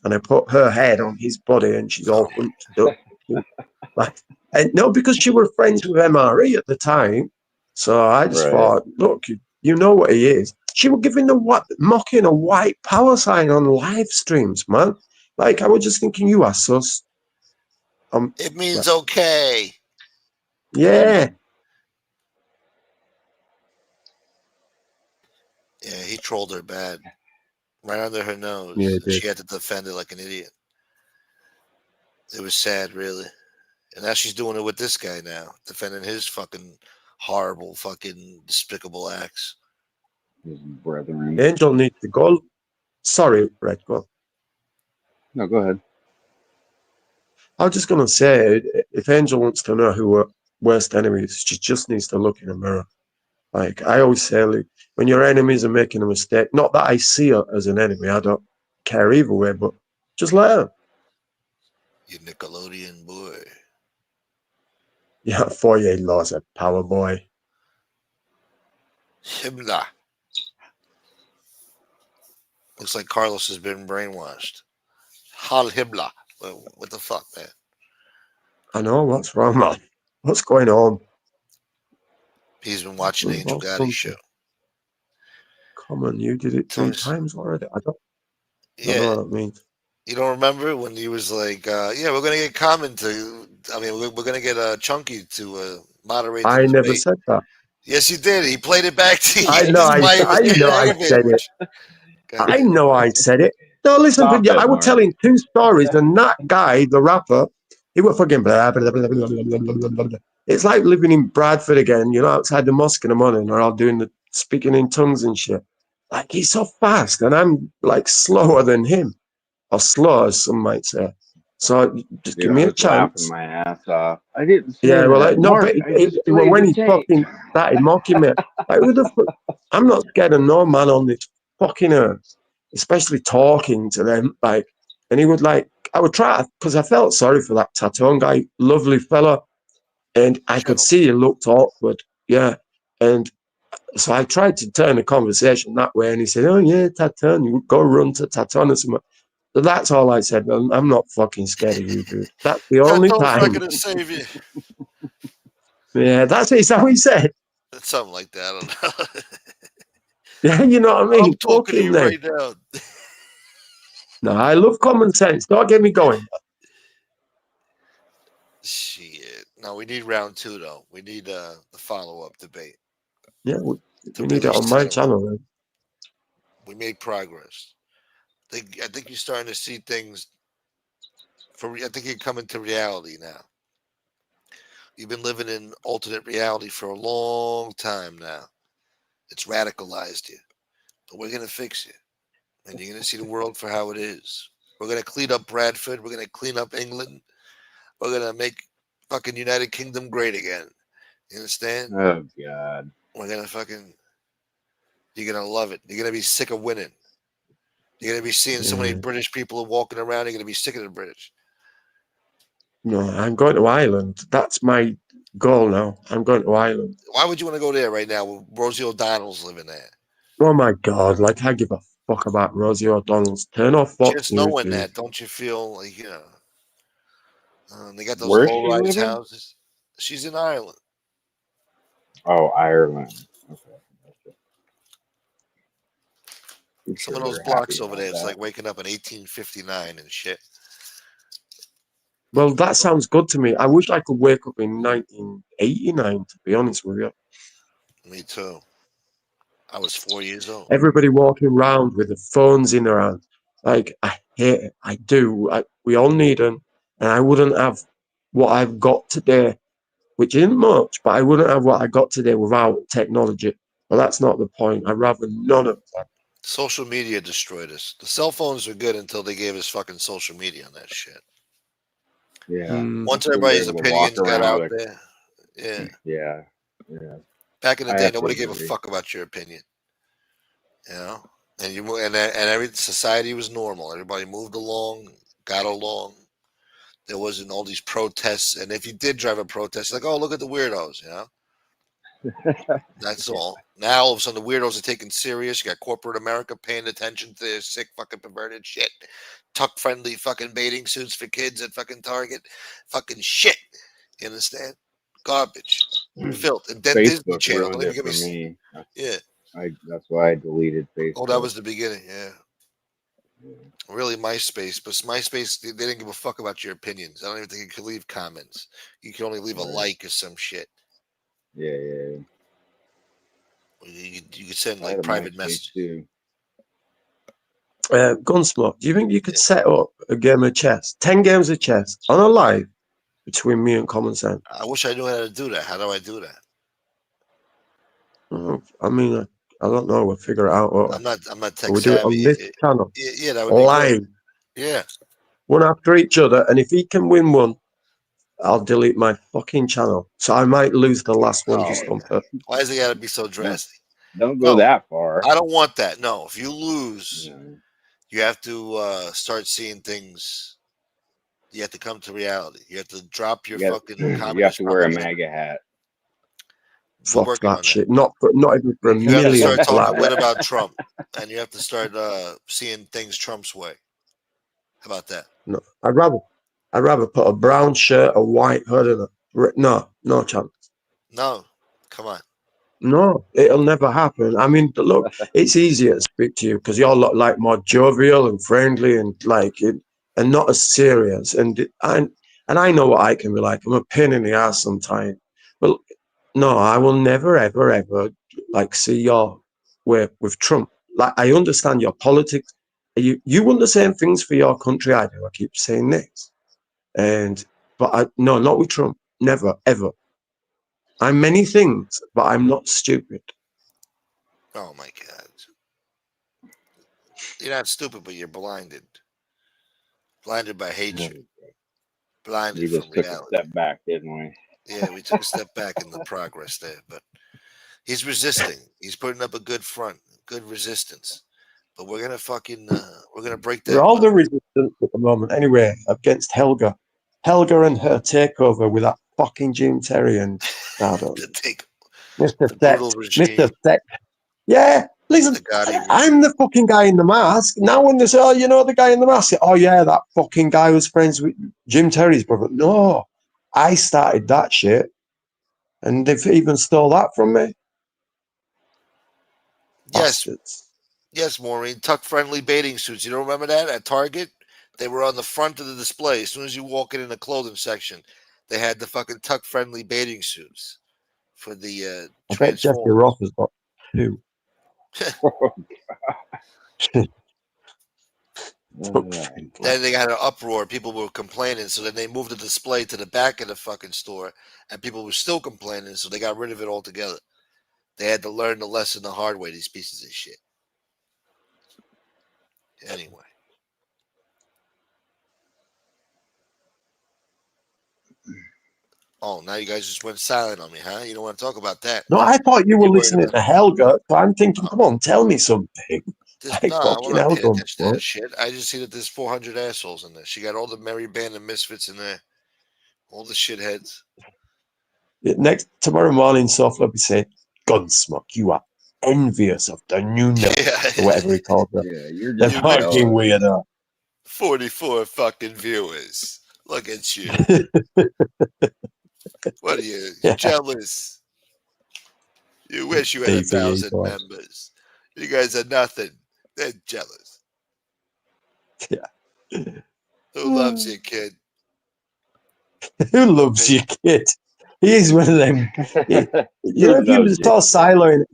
and I put her head on his body, and she's all hunched up. Like, and no, because she were friends with MRE at the time. So I just Right. thought, look, you know what he is. She were giving mocking a white power sign on live streams, man. Like, I was just thinking, you are sus. It means okay. Yeah. Yeah, he trolled her bad. Right under her nose. Yeah, he And did. she had to defend it like an idiot. It was sad, really. And now she's doing it with this guy now, defending his fucking horrible, fucking despicable acts. His brethren. Angel needs to go. Sorry, Red, go. No, go ahead. I was just going to say, if Angel wants to know who her worst enemy is, she just needs to look in the mirror. Like, I always say, like, when your enemies are making a mistake, not that I see her as an enemy, I don't care either way, but just let her. You Nickelodeon boy. Yeah, Foyer-in-law's a power boy. Himmler. Looks like Carlos has been brainwashed. Heil Himmler. What the fuck, man? I know, what's wrong, man? What's going on? He's been watching the We've Angel all Gotti come show. Come on, you did it 3 Times- times already. I don't know Yeah. what that means. You don't remember when he was like, yeah, we're going to get Common to, I mean, we're going to get Chunky to moderate the I never debate. said that. Yes, he did. He played it back to you. I know I said it. I know I said it. No, listen, Stop it, I was Mark. telling 2 stories, and that guy, the rapper, he was fucking blah, blah, blah, blah, blah, blah, blah, blah, blah. It's like living in Bradford again, you know, outside the mosque in the morning, or all doing the speaking in tongues and shit. Like, he's so fast, and I'm like slower than him, or slow, as some might say. So just Dude, give me I a was laughing chance. my ass off. I didn't say Yeah, well, that. no, Mark, but I just well, played when the he tape. fucking started mocking me, like, who the fuck? I'm not scared of no man on this fucking earth, especially talking to them. Like, and he would like, I would try, because I felt sorry for that Tatone guy, lovely fella, and I could see he looked awkward. Yeah, and so I tried to turn the conversation that way, and he said, "Oh yeah, Tatone, you go run to Tatone or something." So that's all I said. I'm not fucking scared of you, dude. That's the only Tato's not time. going to save you. Yeah, that's it. Is that what he said? Something like that. I don't know. Yeah, you know what I mean? I'm talking to you Fucking right now. no, I love common sense. Don't get me going. Shit. No, we need round 2, though. We need the follow-up debate. Yeah, To we need it really on my settle it. channel. Man. We make progress. I think you're starting to see things. I think you're coming to reality now. You've been living in alternate reality for a long time now. It's radicalized you, but we're gonna fix you, and you're gonna see the world for how it is. We're gonna clean up Bradford. We're gonna clean up England. We're gonna make fucking United Kingdom great again. You understand? Oh, God. We're gonna fucking. You're gonna love it. You're gonna be sick of winning. You're gonna be seeing so many Yeah. British people walking around. You're gonna be sick of the British. No, I'm going to Ireland. That's my goal now. I'm going to Ireland. Why would you want to go there right now when Rosie O'Donnell's living there? Oh my God! Like, I give a fuck about Rosie O'Donnell's. Turn off Fox Just News, knowing dude. that, don't you feel like, they got those Where's she low-rise living? houses. She's in Ireland. Oh, Ireland. Okay. I'm Some sure of those they're blocks happy over about there, it's that. like waking up in 1859 and shit. Well, that sounds good to me. I wish I could wake up in 1989. To be honest with you, Me too. I was 4 years old. everybody walking around with the phones in their hand. Like, I hate it. I do. We all need them. and I wouldn't have what I've got today, which isn't much, but I wouldn't have what I got today without technology. But that's not the point. I'd rather none of that. Social media destroyed us. The cell phones were good until they gave us fucking social media on that shit. Yeah. Mm. Once We were everybody's able to walk opinions got around out with there, yeah. Yeah. Yeah. Back in the I day, have to nobody gave a agree. fuck about your opinion. You know, and every society was normal. Everybody moved along, got along. There wasn't all these protests, and if you did drive a protest, like, oh, look at the weirdos, you know. That's all. Now all of a sudden the weirdos are taken serious. You got corporate America paying attention to their sick fucking perverted shit. Tuck friendly fucking bathing suits for kids at fucking Target. Fucking shit. You understand? Garbage. Filth. And then Disney Facebook Channel. Don't ruined even it get for me. me. Yeah. That's why I deleted Facebook. Oh, that was the beginning. Yeah. Really, MySpace, but MySpace, they didn't give a fuck about your opinions. I don't even think you could leave comments. You could only leave a Right. like or some shit. Yeah, yeah. You could send I had like a private MySpace messages. too. Gunsmoke, do you think you could set up a game of chess, 10 games of chess on a live between me and Common Sense? I wish I knew how to do that. How do I do that? I mean, I don't know. We'll figure it out. I'm not tech We'll do it on savvy. this channel, Yeah, that would be live, great. Yeah. one after each other. And if he can win one, I'll delete my fucking channel. So I might lose the last one just on purpose. Why does it got to be so drastic? Don't go No, that far. I don't want that. No, if you lose, You know. you have to start seeing things. You have to come to reality. You have to drop your You fucking have communist to wear a propaganda. MAGA hat. We're Fuck working on that that. shit. Not even for a You have to million. start for talking that. good about Trump, and you have to start seeing things Trump's way. How about that? No, I'd rather put a brown shirt, a white hood, and no chance. No, come on. No, it'll never happen. I mean, look, it's easier to speak to you because you're like more jovial and friendly and and not as serious. And I know what I can be like. I'm a pain in the ass sometimes. But no, I will never, ever, ever like see your way with Trump. Like I understand your politics. You want the same things for your country I do. I keep saying this, but no, not with Trump. Never, ever. I'm many things, but I'm not stupid. Oh my God. You're not stupid, but you're blinded. Blinded by hatred. Blinded We from just took a reality. step back, didn't we? Yeah, we took a step back in the progress there, but he's resisting. He's putting up a good front, good resistance. But we're gonna we're gonna break We're that. all the resistance at the moment, anyway, against Helga. Helga and her takeover with that fucking Jim Terry and I don't know, to take Mr. the brutal Sect. regime, Mr. Sect. Yeah, listen, the Gotti I'm the fucking guy in the mask. Now when they say, oh, you know the guy in the mask? Oh, yeah, that fucking guy was friends with Jim Terry's brother. No, I started that shit. And they've even stole that from me. Yes, Bastards. yes, Maureen. Tuck friendly bathing suits. You don't remember that at Target? They were on the front of the display. As soon as you walk in the clothing section, they had the fucking tuck friendly bathing suits for the I bet Jeffrey Transformers. Ross has got two. Then they got an uproar. People were complaining, so then they moved the display to the back of the fucking store, and people were still complaining, so they got rid of it altogether. They had to learn the lesson the hard way. These pieces of shit. Anyway. Oh, now you guys just went silent on me, huh? You don't want to talk about that. No, I thought you were You're worried listening about- to Helga. So I'm thinking, come on, tell me something. This, Like no, fucking I'm not paying Helga. attention to that shit. I just see that there's 400 assholes in there. She got all the merry band of misfits in there. All the shitheads. Tomorrow morning, Soft will be saying, Gunsmoke, you are envious of the new nerd, or whatever he called her. Yeah, you're The just fucking weirdo. 44 fucking viewers. Look at you. What are you? Yeah. Jealous? You wish you had DVE 1,000 boy. members. You guys are nothing. They're jealous. Yeah. Who loves you, kid? Who loves you, kid? He is one of them. You know, if you saw Silo in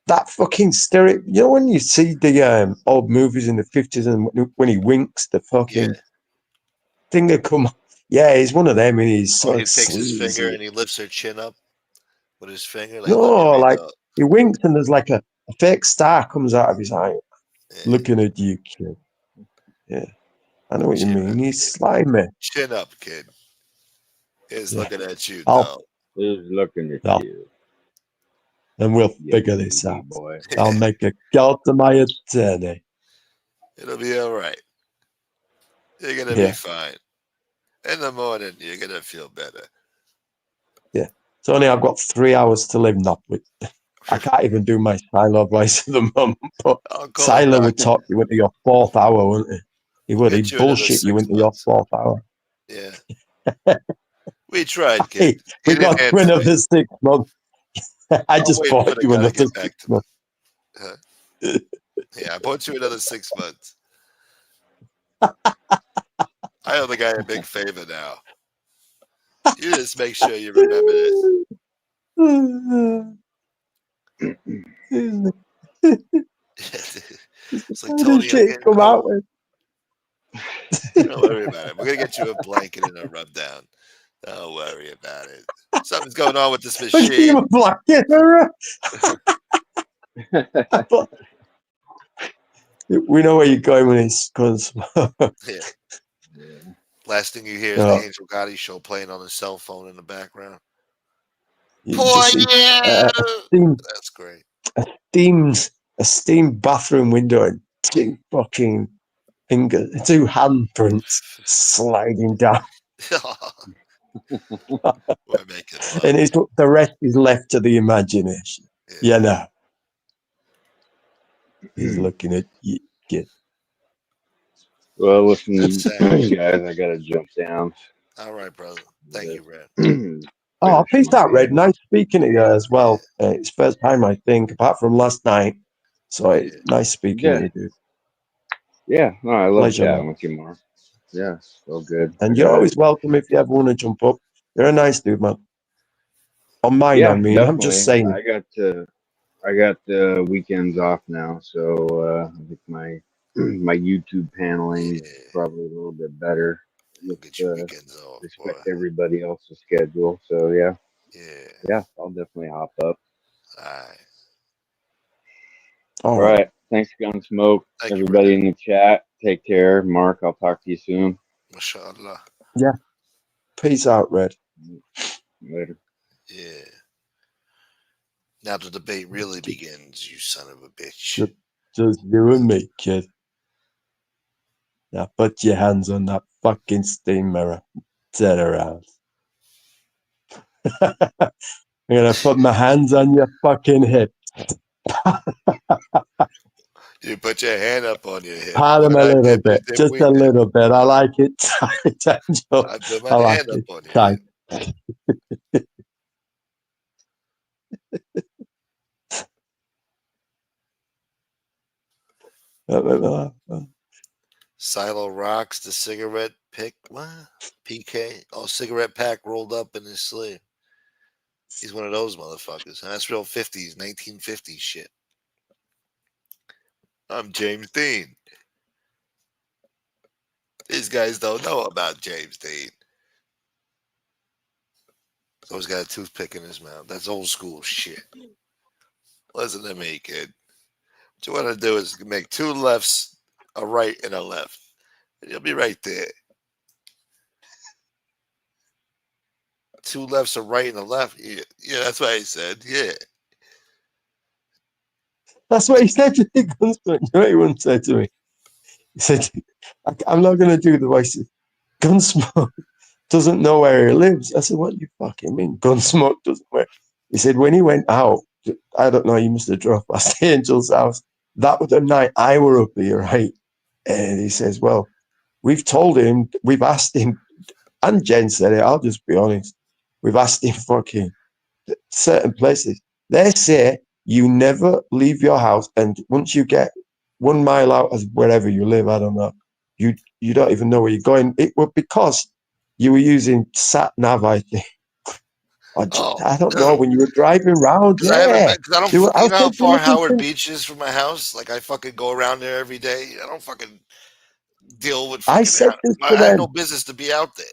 that fucking stereo, you know, when you see the old movies in the 50s and when he winks, the fucking. Yeah. finger come. Yeah, he's one of them, and he's Or so he takes his finger sleazy. and he lifts her chin up with his finger. Like, look No, at me, like dog. he winks, and there's like a fake star comes out of his eye. Yeah, Looking at you, kid. Yeah, I know what you chin mean. up, He's kid. slimy. Chin up, kid. He's Yeah. looking at you, I'll, dog. Who's looking at I'll, you? and we'll You figure this sleepy out. boy. I'll make a call to my attorney. It'll be all right. You're gonna be Yeah, fine. In the morning, you're gonna feel better. yeah. It's only I've got 3 hours to live now. I can't even do my Silo voice at the moment. But I'll call a Silo would doctor. talk you into your 4th hour, wouldn't he? He We'll would. get He'd you another bullshit you 6 into your months. 4th hour. Yeah. We tried, Hey, kid. we He didn't got you answer me. another 6 months. I I'm just waiting for bought the you guy to another get back 6 to me. months. Huh? Yeah, I bought you another 6 months. I owe the guy a big favor now. You just make sure you remember this. It's like, How did Tony, I'm shit getting come out cold. with? Don't worry about it. We're gonna get you a blanket and a rub down. Don't worry about it. Something's going on with this Look, machine. you were black. We know where you're going with this, cuz. Yeah. Last thing you hear is Yeah. the Angel Gotti show playing on his cell phone in the background. You Poor just see you! That's great. a steamed bathroom window and two fucking fingers, two handprints sliding down, We're making love. and it's the rest is left to the imagination. Yeah. You know, he's looking at you, kid. Well, listen, Sad. guys, I gotta jump down. All right, brother. Thank you, Red. Oh, Finish peace my out, Red. beer. Nice speaking to you as well. It's first time, I think, apart from last night. So it's nice speaking to you, dude. Yeah, no, I love Pleasure, chatting man. with you, Mark. Yeah, so good. And you're always welcome if you ever want to jump up. You're a nice dude, man. On mine, yeah, I mean. definitely. I'm just saying. I got the weekends off now, so I think my YouTube paneling is Yeah. probably a little bit better. You'll With, get your weekends off, boy. respect everybody else's schedule. So yeah, I'll definitely hop up. All right. All right. Thanks, Gunsmoke. Thank you, Everybody Red. in the chat, take care. Mark, I'll talk to you soon. Mashallah. Yeah. Peace out, Red. Later. Yeah. Now the debate really begins, you son of a bitch. Just you and me, kid. Now put your hands on that fucking steam mirror. Turn around. I'm gonna put my hands on your fucking hip. You put your hand up on your hip. Pat him a When I little dip, you bit. dip, Just we a dip. little bit. I like it tight, Angel. I put my I like hand it up on your tight. Silo rocks the cigarette pick. What? PK? Oh, cigarette pack rolled up in his sleeve. He's one of those motherfuckers. And that's real 50s, 1950s shit. I'm James Dean. These guys don't know about James Dean. So he's got a toothpick in his mouth. That's old school shit. Listen to me, kid. What you want to do is make two lefts, a right and a left. And you'll be right there. Two lefts, a right and a left. Yeah, that's what I said. Yeah. That's what he said to me. Gunsmoke. You know what he once said to me? He said, I'm not going to do the voice. Gunsmoke doesn't know where he lives. I said, what do you fucking mean? Gunsmoke doesn't know where. He said, when he went out, I don't know, he must have drove past Angel's house. That was the night I were up here, right? And he says, well, we've told him, we've asked him, and Jen said it, I'll just be honest. We've asked him fucking certain places. They say you never leave your house, and once you get 1 mile out of wherever you live, I don't know, you don't even know where you're going. It was because you were using sat nav, I think. I don't know, when you were driving around. Because I don't. You You know how far Howard listen. Beach is from my house? Like I fucking go around there every day. I don't fucking deal with I fucking. said this I to had no them. business to be out there.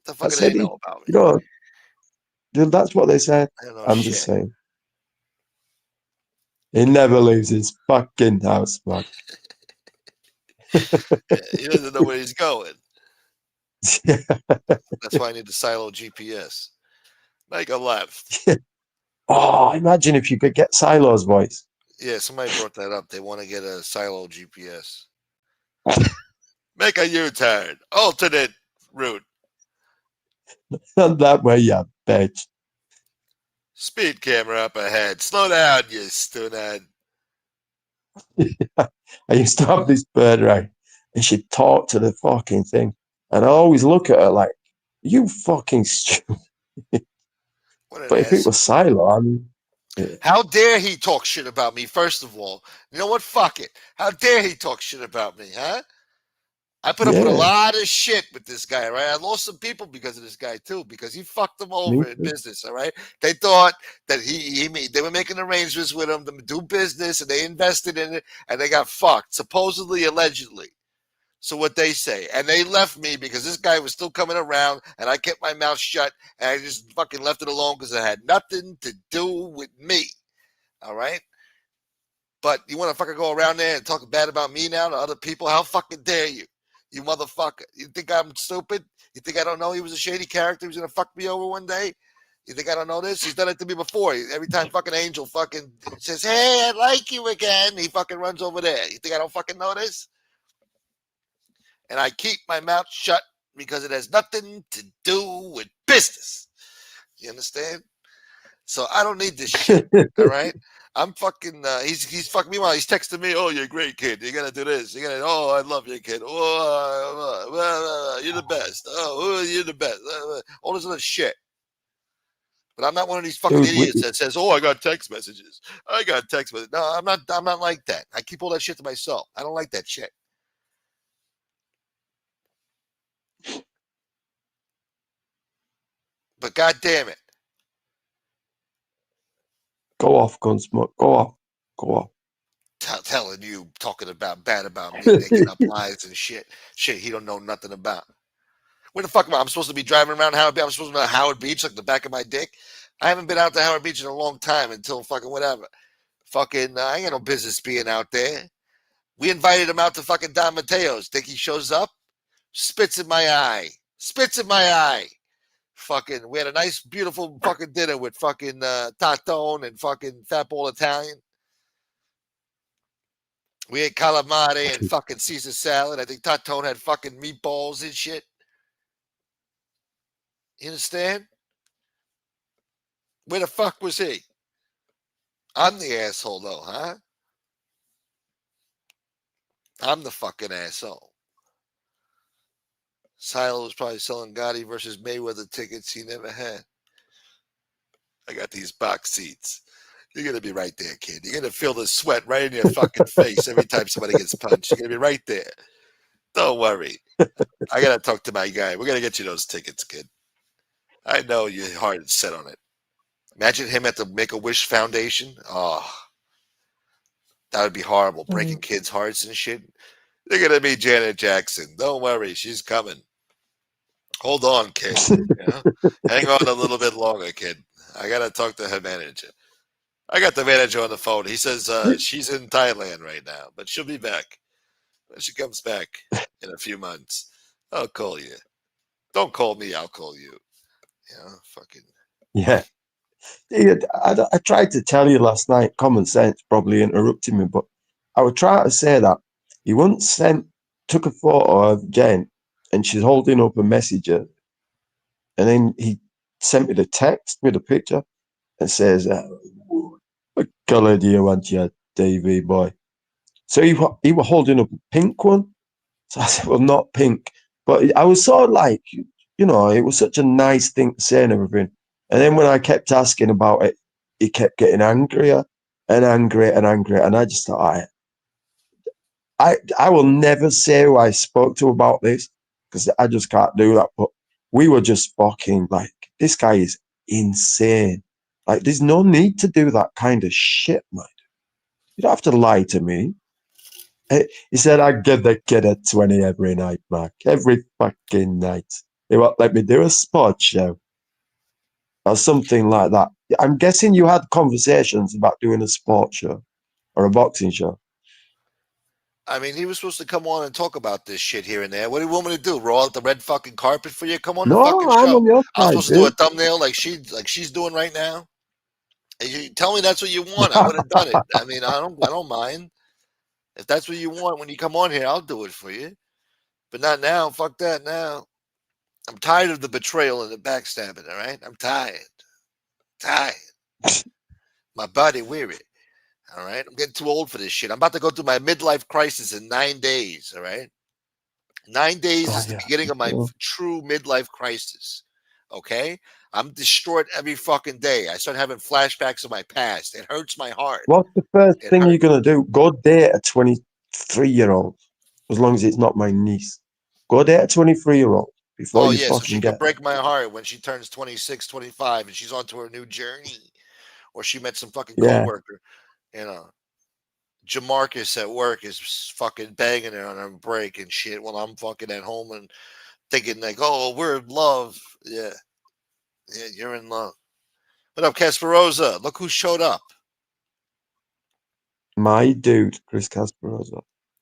What the I fuck do said, they know about me? you know, that's what they said. I don't know I'm shit. just saying. He never leaves his fucking house, man. Yeah, he doesn't know where he's going. That's why I need the silo GPS. Make a left. Oh, imagine if you could get Silo's voice. Yeah, somebody brought that up. They want to get a silo GPS. Make a U-turn. Alternate route. And that way, yeah, bitch. Speed camera up ahead. Slow down, you stunhead. I used to have this bird, right? And she'd talk to the fucking thing. And I always look at her like, you fucking stupid. What an But if it asshole. was Silo, I mean, How dare he talk shit about me, first of all? You know what? Fuck it. How dare he talk shit about me, huh? I put up with a yeah, lot of shit with this guy, right? I lost some people because of this guy too, because he fucked them me over in too. business. All right, they thought that they were making arrangements with him to do business, and they invested in it, and they got fucked, supposedly, allegedly. So what they say, and they left me because this guy was still coming around, and I kept my mouth shut, and I just fucking left it alone because it had nothing to do with me. All right. But you want to fucking go around there and talk bad about me now to other people? How fucking dare you? You motherfucker. You think I'm stupid? You think I don't know he was a shady character who's going to fuck me over one day? You think I don't know this? He's done it to me before. Every time fucking Angel fucking says, hey, I like you again, he fucking runs over there. You think I don't fucking know this? And I keep my mouth shut because it has nothing to do with business. You understand? So I don't need this shit. All right? I'm fucking. He's fucking me while he's texting me. Oh, you're a great kid. You're gonna do this. You're gonna. Oh, I love your kid. Oh, you're the best. Oh, you're the best. All this other shit. But I'm not one of these fucking Dude, idiots that says, "Oh, I got text messages. I got text messages." No, I'm not. I'm not like that. I keep all that shit to myself. I don't like that shit. But god damn it, go off, Gunsmoke. Go off. Go off. telling you, talking about bad about me, making up lies and shit he don't know nothing about. Where the fuck am I? I'm supposed to be driving around Howard Beach. I'm supposed to be at Howard Beach like the back of my dick. I haven't been out to Howard Beach in a long time until fucking whatever. Fucking, I ain't got no business being out there. We invited him out to fucking Don Mateo's. Think he shows up? Spits in my eye. Spits in my eye. Fucking, we had a nice, beautiful fucking dinner with fucking Tatone and fucking Fatball Italian. We ate calamari and fucking Caesar salad. I think Tatone had fucking meatballs and shit. You understand? Where the fuck was he? I'm the asshole, though, huh? I'm the fucking asshole. Silo was probably selling Gotti versus Mayweather tickets he never had. I got these box seats. You're going to be right there, kid. You're going to feel the sweat right in your fucking face every time somebody gets punched. You're going to be right there. Don't worry. I got to talk to my guy. We're going to get you those tickets, kid. I know your heart is set on it. Imagine him at the Make-A-Wish Foundation. Oh, that would be horrible. Breaking kids' hearts and shit. You're going to meet Janet Jackson. Don't worry. She's coming. Hold on, kid. You know? Hang on a little bit longer, kid. I got to talk to her manager. I got the manager on the phone. He says she's in Thailand right now, but she'll be back. When she comes back in a few months, I'll call you. Don't call me. I'll call you. You know, fucking. Yeah. I tried to tell you last night, common sense probably interrupted me, but I would try to say that he once took a photo of Jen and she's holding up a messenger, and then he sent me the text with a picture and says, what colour do you want your TV, boy? So he was holding up a pink one. So I said, well, not pink. But I was sort of like, you know, it was such a nice thing to say and everything. And then when I kept asking about it, he kept getting angrier and angrier and angrier. And I just thought, I will never say who I spoke to about this because I just can't do that. But we were just fucking like, this guy is insane. Like, there's no need to do that kind of shit, man. You don't have to lie to me. He said, I get the kid at 20 every night, Mark. Every fucking night. They won't let me do a sports show or something like that. I'm guessing you had conversations about doing a sports show or a boxing show. I mean, he was supposed to come on and talk about this shit here and there. What do you want me to do? Roll out the red fucking carpet for you? Come on the No, fucking I'm show. on your I was side, supposed to do a dude. thumbnail like she's doing right now. And you tell me that's what you want. I would have done it. I mean, I don't mind. If that's what you want when you come on here, I'll do it for you. But not now. Fuck that now. I'm tired of the betrayal and the backstabbing, all right? I'm tired. Tired. My body weary. All right. I'm getting too old for this shit. I'm about to go through my midlife crisis in 9 days. All right. 9 days Oh, is the yeah. beginning of my true midlife crisis. Okay. I'm distraught every fucking day. I start having flashbacks of my past. It hurts my heart. What's the first It thing hurts. you're going to do? Go date a 23-year-old, as long as it's not my niece. Go date a 23-year-old before Oh, you yeah. So she fucking can get. break my heart when she turns 26, 25 and she's on to her new journey. Or she met some fucking Yeah. coworker. You know, Jamarcus at work is fucking banging her on her break and shit while I'm fucking at home and thinking like, oh, we're in love. Yeah. Yeah, you're in love. What up, Casperosa? Look who showed up. My dude, Chris Casperosa.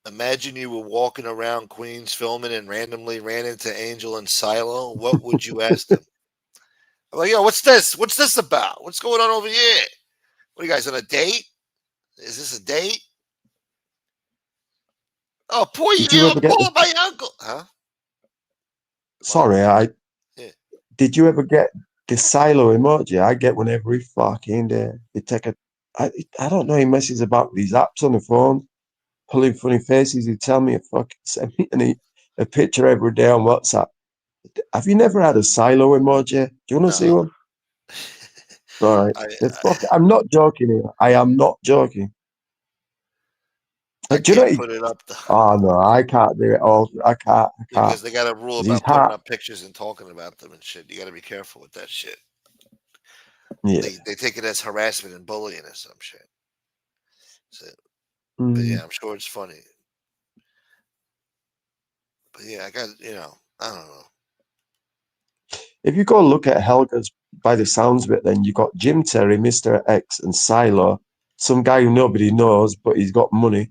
Imagine you were walking around Queens filming and randomly ran into Angel and Silo. What would you ask them? I'm like, yo, what's this? What's this about? What's going on over here? What are you guys on a date? Is this a date? Oh, poor Did you you, ever get poor the? my uncle. Huh? What? Sorry, Yeah. did you ever get the silo emoji? I get one every fucking day. They take a. I don't know. He messes about with these apps on the phone, pulling funny faces. He tell me send me a picture every day on WhatsApp. Have you never had a silo emoji? Do you want to see No. one? All right. I'm not joking here. I am not joking. I Do you know? can't put it up though, Oh no, I can't do it. Oh, I can't. I can't. because they got a rule He's about putting hot. up pictures and talking about them and shit. You got to be careful with that shit. Yeah. They take it as harassment and bullying or some shit. So, but Mm. yeah, I'm sure it's funny. But yeah, I got I don't know. If you go look at Helga's by the sounds of it, then you got Jim Terry, Mr. X, and Silo, some guy who nobody knows, but he's got money.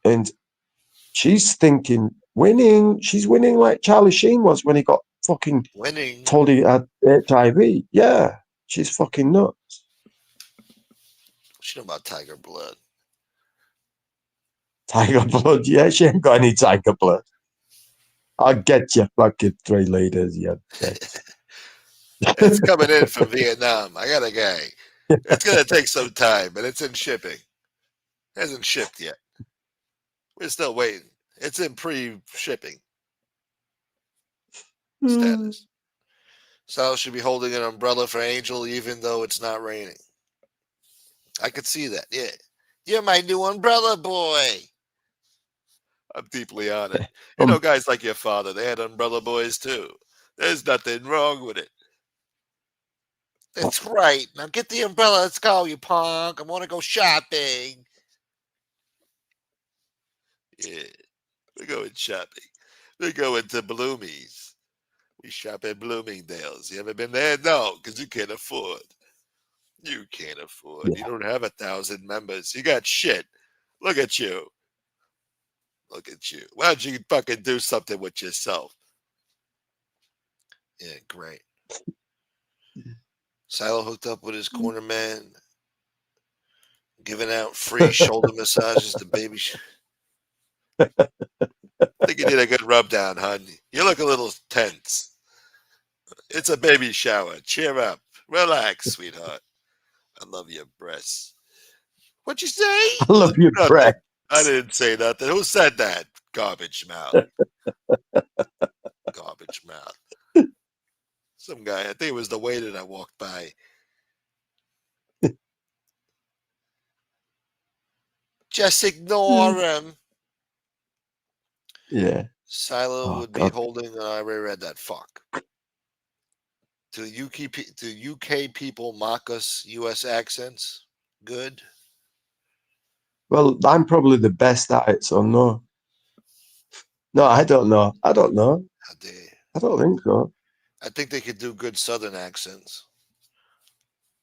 And she's thinking winning. She's winning like Charlie Sheen was when he got fucking Winning. told he had HIV. Yeah, she's fucking nuts. She know about Tiger Blood. Tiger blood. Yeah, she ain't got any tiger blood. I'll get you fucking 3 liters, you bitch. It's coming in from Vietnam. I got a guy. It's gonna take some time, but it's in shipping. It hasn't shipped yet. We're still waiting. It's in pre-shipping status. Sal should be holding an umbrella for Angel, even though it's not raining. I could see that. Yeah, you're my new umbrella boy. I'm deeply honored. You know, guys like your father, they had umbrella boys too. There's nothing wrong with it. That's right. Now get the umbrella. Let's go, you punk. I want to go shopping. Yeah, we're going shopping. We're going to Bloomies. We shop at Bloomingdale's. You ever been there? No, because you can't afford. You can't afford. Yeah. You don't have 1,000 members. You got shit. Look at you. Look at you. Why don't you fucking do something with yourself? Yeah, great. Silo hooked up with his corner man, giving out free shoulder massages to baby. I think you did a good rub down, hon. You look a little tense. It's a baby shower. Cheer up. Relax, sweetheart. I love your breasts. What'd you say? I love your Nothing. breath. I didn't say nothing. Who said that? Garbage mouth. Garbage mouth. Some guy. I think it was the waiter that walked by. Just ignore him. Yeah. Silo Oh, would be God. holding. I already read that. Fuck. Do UK people mock us U.S. accents? Good. Well, I'm probably the best at it, so no. No, I don't know. I don't know. How dare you. I don't think so. I think they could do good Southern accents.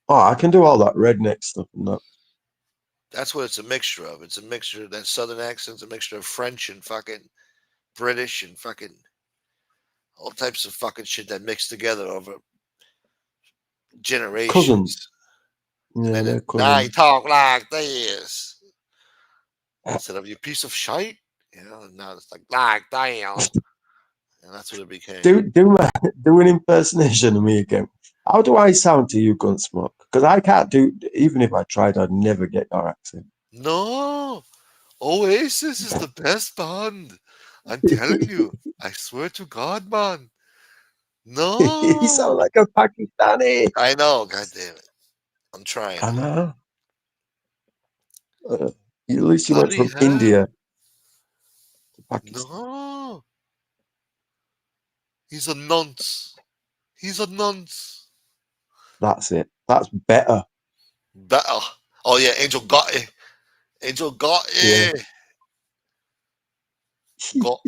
Oh, I can do all that redneck stuff and that. That's what it's a mixture of. It's a mixture. That Southern accent's a mixture of French and fucking British and fucking all types of fucking shit that mixed together over generations. Cousins. And Yeah, then they're now you cousins. talk like this instead of you piece of shite. You know, and now it's like damn, and that's what it became. Do an impersonation of me again. How do I sound to you, Gunsmoke? Because I can't do. Even if I tried, I'd never get your accent. No, Oasis is the best band. I'm telling you. I swear to God, man. You No, sound like a Pakistani. I know. God damn it. I'm trying. I know. At least you went Bloody from hell. India to Pakistan. No. He's a nonce. He's a nonce. That's it. That's better. Better. Oh yeah, Angel Gotti. Angel Gotti. Yeah. Got.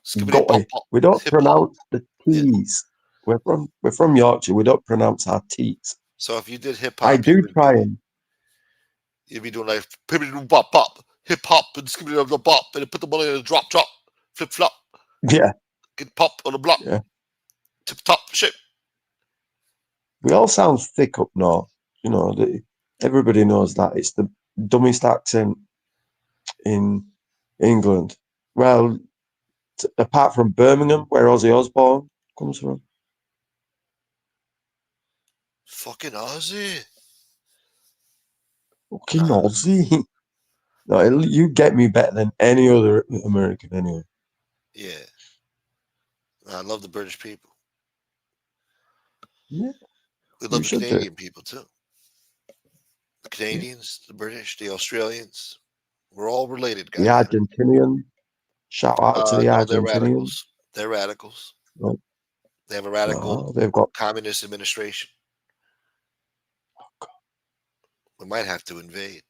Skibbity Got pop it. pop. We don't Hip hop. pronounce the Yeah. T's. We're from Yorkshire. We don't pronounce our T's. So if you did hip I hop, do try and you'd be doing like pippity bop pop, hip hop and skibbity the bop, and put the money in a drop, flip flop, yeah. get pop on the block, Yeah. tip top shit. We all sound thick up north. You know, everybody knows that. It's the dumbest accent in England. Well, apart from Birmingham, where Ozzy Osbourne comes from. Fucking Aussie. Fucking Aussie. No, you get me better than any other American anyway. Yeah. I love the British people. Yeah. We love You the should do. Canadian people too. The Canadians, the British, the Australians. We're all related, The guys. Argentinian. Shout out to the No, they're Argentinians. radicals. They're radicals. No. They have a radical Oh, they've got communist administration. We might have to invade.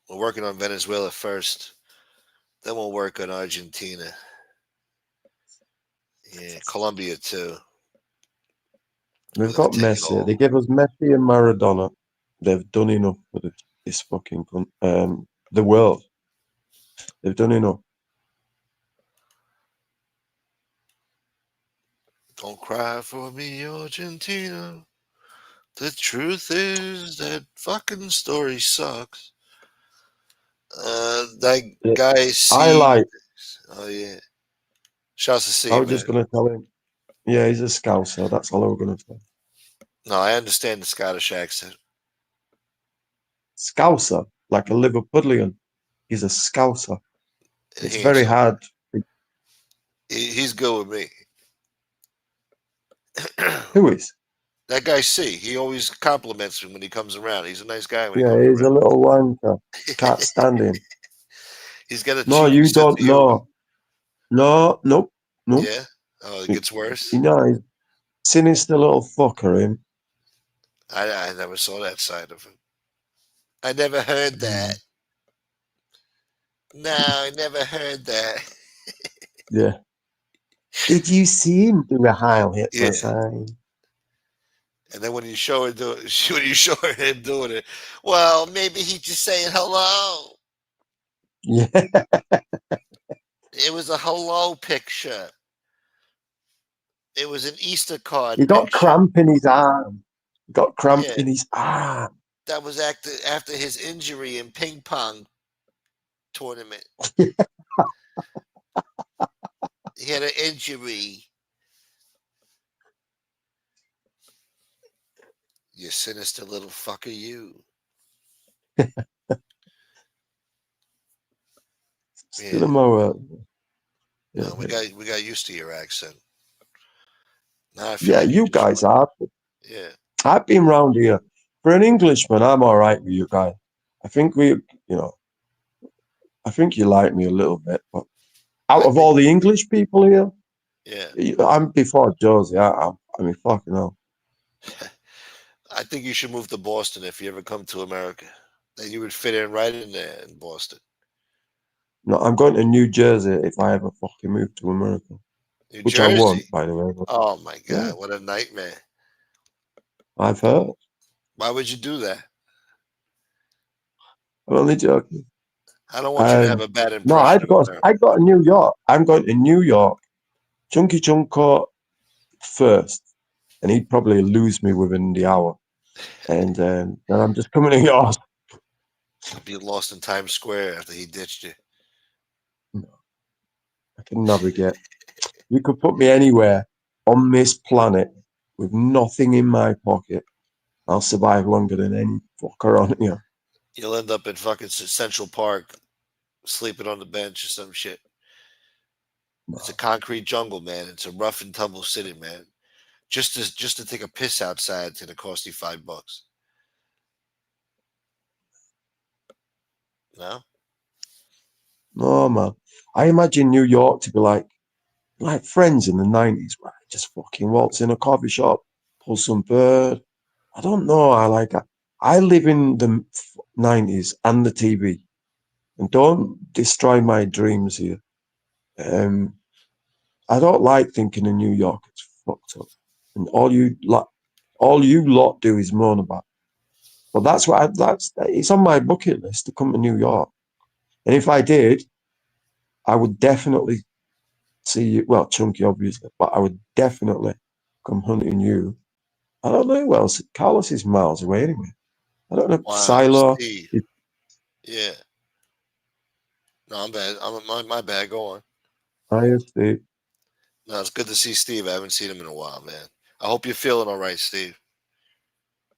We're working on Venezuela first. Then we'll work on Argentina. Yeah, Colombia too. they've got Take it Messi. all. They give us Messi and Maradona. They've done enough for this fucking the world. They've done enough. Don't cry for me, Argentina. The truth is that fucking story sucks. That Yeah, guy I like. Oh yeah. Shouts to C, I was man. just going to tell him. Yeah, he's a Scouser. That's all I was going to say. No, I understand the Scottish accent. Scouser, like a Liverpudlian. He's a Scouser. It's He ain't very so- hard. He's good with me. Who is? That guy C. He always compliments me when he comes around. He's a nice guy when he Yeah, comes he's a around. little wanker. Can't stand him. He's got a No, cheeky you sense don't of humor. know. No, nope. Yeah. Oh, it gets worse. You know, he's sinister little fucker, him. I never saw that side of him. I never heard that. No, I never heard that. Yeah. Did you see him do a Heil Hitler Yeah. sign? And then when you show him doing it, well, maybe he's just saying hello. Yeah. It was a hello picture. It was an Easter card. He got picture. cramp in his arm. He got cramp Yeah. in his arm. That was after his injury in ping pong tournament. He had an injury. You sinister little fucker, you. Still more. No, we got used to your accent. Now I feel Yeah, like you guys are. Yeah. I've been round here. For an Englishman, I'm all right with you guys. I think I think you like me a little bit. But out of all the English people here, Yeah. I'm before Josie. I mean, fucking hell. I think you should move to Boston if you ever come to America. Then you would fit in right in there in Boston. No, I'm going to New Jersey if I ever fucking move to America, New which I won't, Jersey. by the way. But Oh my yeah, God, what a nightmare. I've heard. Why would you do that? I'm only joking. I don't want you to have a bad No, impression of America. I got to New York. I'm going to New York. Chunky Chunko first, and he'd probably lose me within the hour. And then I'm just coming to yours. Be lost in Times Square after he ditched you. I can navigate. You could put me anywhere on this planet with nothing in my pocket. I'll survive longer than any fucker on here. You'll end up in fucking Central Park, sleeping on the bench or some shit. It's a concrete jungle, man. It's a rough and tumble city, man. Just to take a piss outside, it's gonna cost you $5. No, No, man. I imagine New York to be like Friends in the 90s, where I just fucking waltz in a coffee shop, pull some bird. I don't know. I live in the 90s and the TV. And don't destroy my dreams here. I don't like thinking of New York. It's fucked up. And all you lot do is moan about. But it's on my bucket list to come to New York. And if I did, I would definitely see you. Well, Chunky, obviously, but I would definitely come hunting you. I don't know who else. Carlos is miles away anyway. I don't know. wow, Silo. Steve. Yeah. No, I'm bad. My bad. Go on. I see. No, it's good to see Steve. I haven't seen him in a while, man. I hope you're feeling all right, Steve.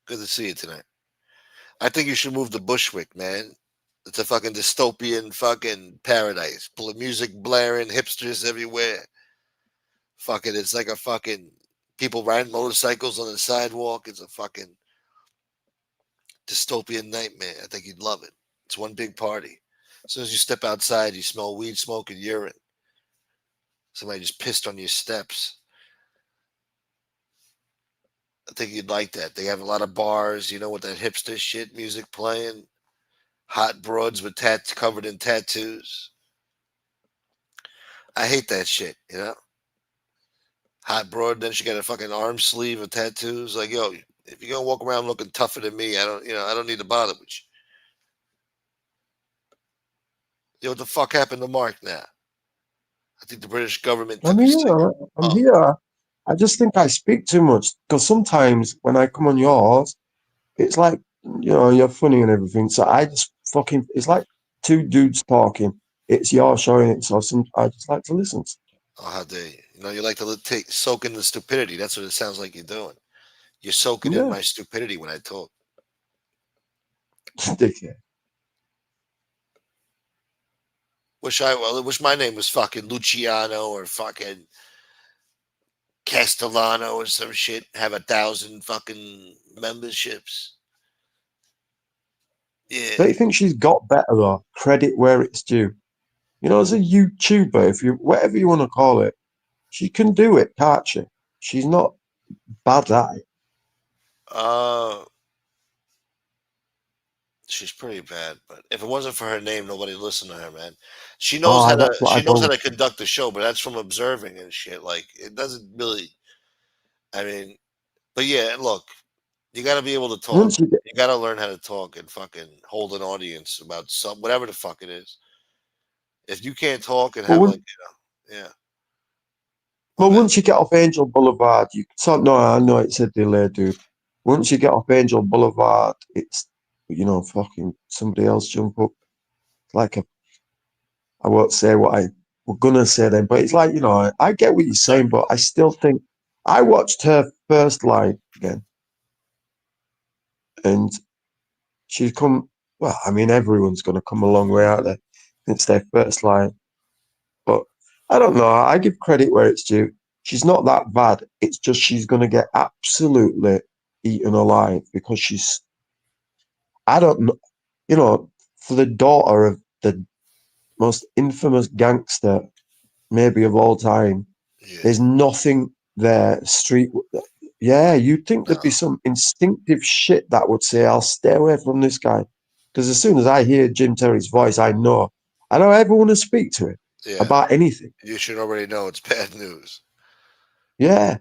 Good to see you tonight. I think you should move to Bushwick, man. It's a fucking dystopian fucking paradise. Music blaring, hipsters everywhere. Fucking, it's like a fucking people riding motorcycles on the sidewalk. It's a fucking dystopian nightmare. I think you'd love it. It's one big party. As soon as you step outside, you smell weed smoke and urine. Somebody just pissed on your steps. I think you'd like that. They have a lot of bars, you know, with that hipster shit music playing. Hot broads with covered in tattoos. I hate that shit, you know? Hot broad, then she got a fucking arm sleeve of tattoos. Like, yo, if you're gonna walk around looking tougher than me, I don't need to bother with you. Yo, what the fuck happened to Mark now? I think the British government took I'm a here. I'm here. I just think I speak too much because sometimes when I come on yours, it's like, you're funny and everything. So I just fucking, it's like two dudes talking. It's your showing it. So I just like to listen. Oh, how dare you? You know, you like to soak in the stupidity. That's what it sounds like you're doing. You're soaking in Yeah. my stupidity when I talk. Dickhead. Wish my name was fucking Luciano or fucking Castellano or some shit. Have 1,000 fucking memberships. Yeah. Don't you think she's got better though? Credit where it's due. As a YouTuber, whatever you want to call it, she can do it, can't she? She's not bad at it. She's pretty bad, but if it wasn't for her name, nobody'd listen to her, man. She knows how That's to what I she knows go how to with. conduct the show, but that's from observing and shit. Like it doesn't really. I mean, but yeah, look, you got to be able to talk. Once you get, You got to learn how to talk and fucking hold an audience about whatever the fuck it is. If you can't talk and but have once, like, yeah. but My bad. once you get off Angel Boulevard, no, I know it's a delay, dude. Once you get off Angel Boulevard, it's, fucking somebody else jump up. Like I won't say what I was gonna say then, but it's like, I get what you're saying, but I still think I watched her first live again, and she's come. Well, I mean, everyone's gonna come a long way out there since their first live, but I don't know. I give credit where it's due. She's not that bad. It's just she's gonna get absolutely eaten alive because she's. I don't know. For the daughter of the most infamous gangster maybe of all time. Yeah. There's nothing there. Yeah, you'd think there'd be No. some instinctive shit that would say, I'll stay away from this guy. Because as soon as I hear Jim Terry's voice, I know I don't ever want to speak to him Yeah. about anything. You should already know it's bad news. Yeah.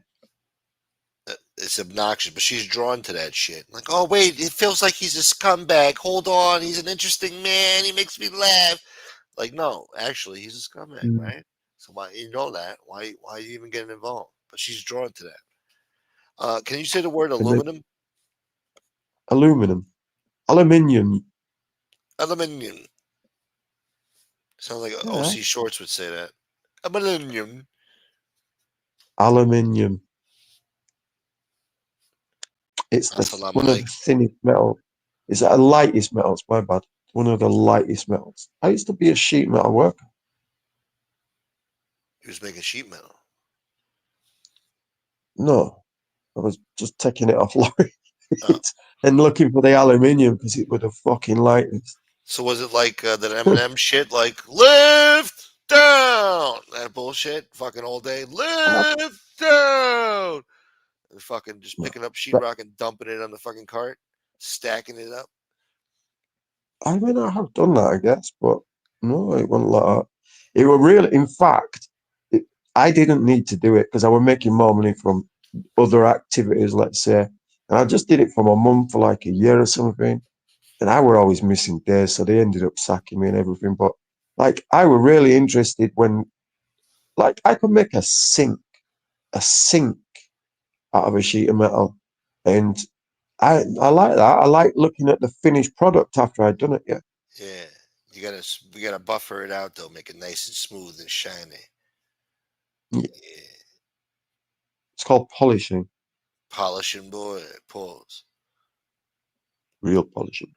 It's obnoxious, but she's drawn to that shit. Like, oh wait, it feels like he's a scumbag. Hold on, he's an interesting man. He makes me laugh. Like, no, actually, he's a scumbag, Mm. right? So why you know that? Why are you even getting involved? But she's drawn to that. Can you say the word And then aluminum? aluminium. Aluminium. Sounds like Yeah. OC Shorts would say that. Aluminium. Aluminium. It's Assalamu one of the alaikum. thinnest metals. It's the lightest metals, my bad. One of the lightest metals. I used to be a sheet metal worker. He was making sheet metal. No, I was just taking it off lorries Oh. and looking for the aluminium because it was the fucking lightest. So was it like that Eminem shit, like lift down, that bullshit, fucking all day, lift down, and fucking just picking up But sheetrock and dumping it on the fucking cart, stacking it up. I mean, I have done that, I guess, but no, it wasn't like that. It was really, in fact, I didn't need to do it because I was making more money from other activities, let's say. And I just did it for my mum for like a year or something. And I were always missing days, so they ended up sacking me and everything. But like, I were really interested when, like, I could make a sink out of a sheet of metal. And I like that. I like looking at the finished product after I'd done it, yeah. Yeah, we gotta buffer it out though, make it nice and smooth and shiny. Yeah. Yeah, It's called polishing, polishing, boy, pause. real polishing.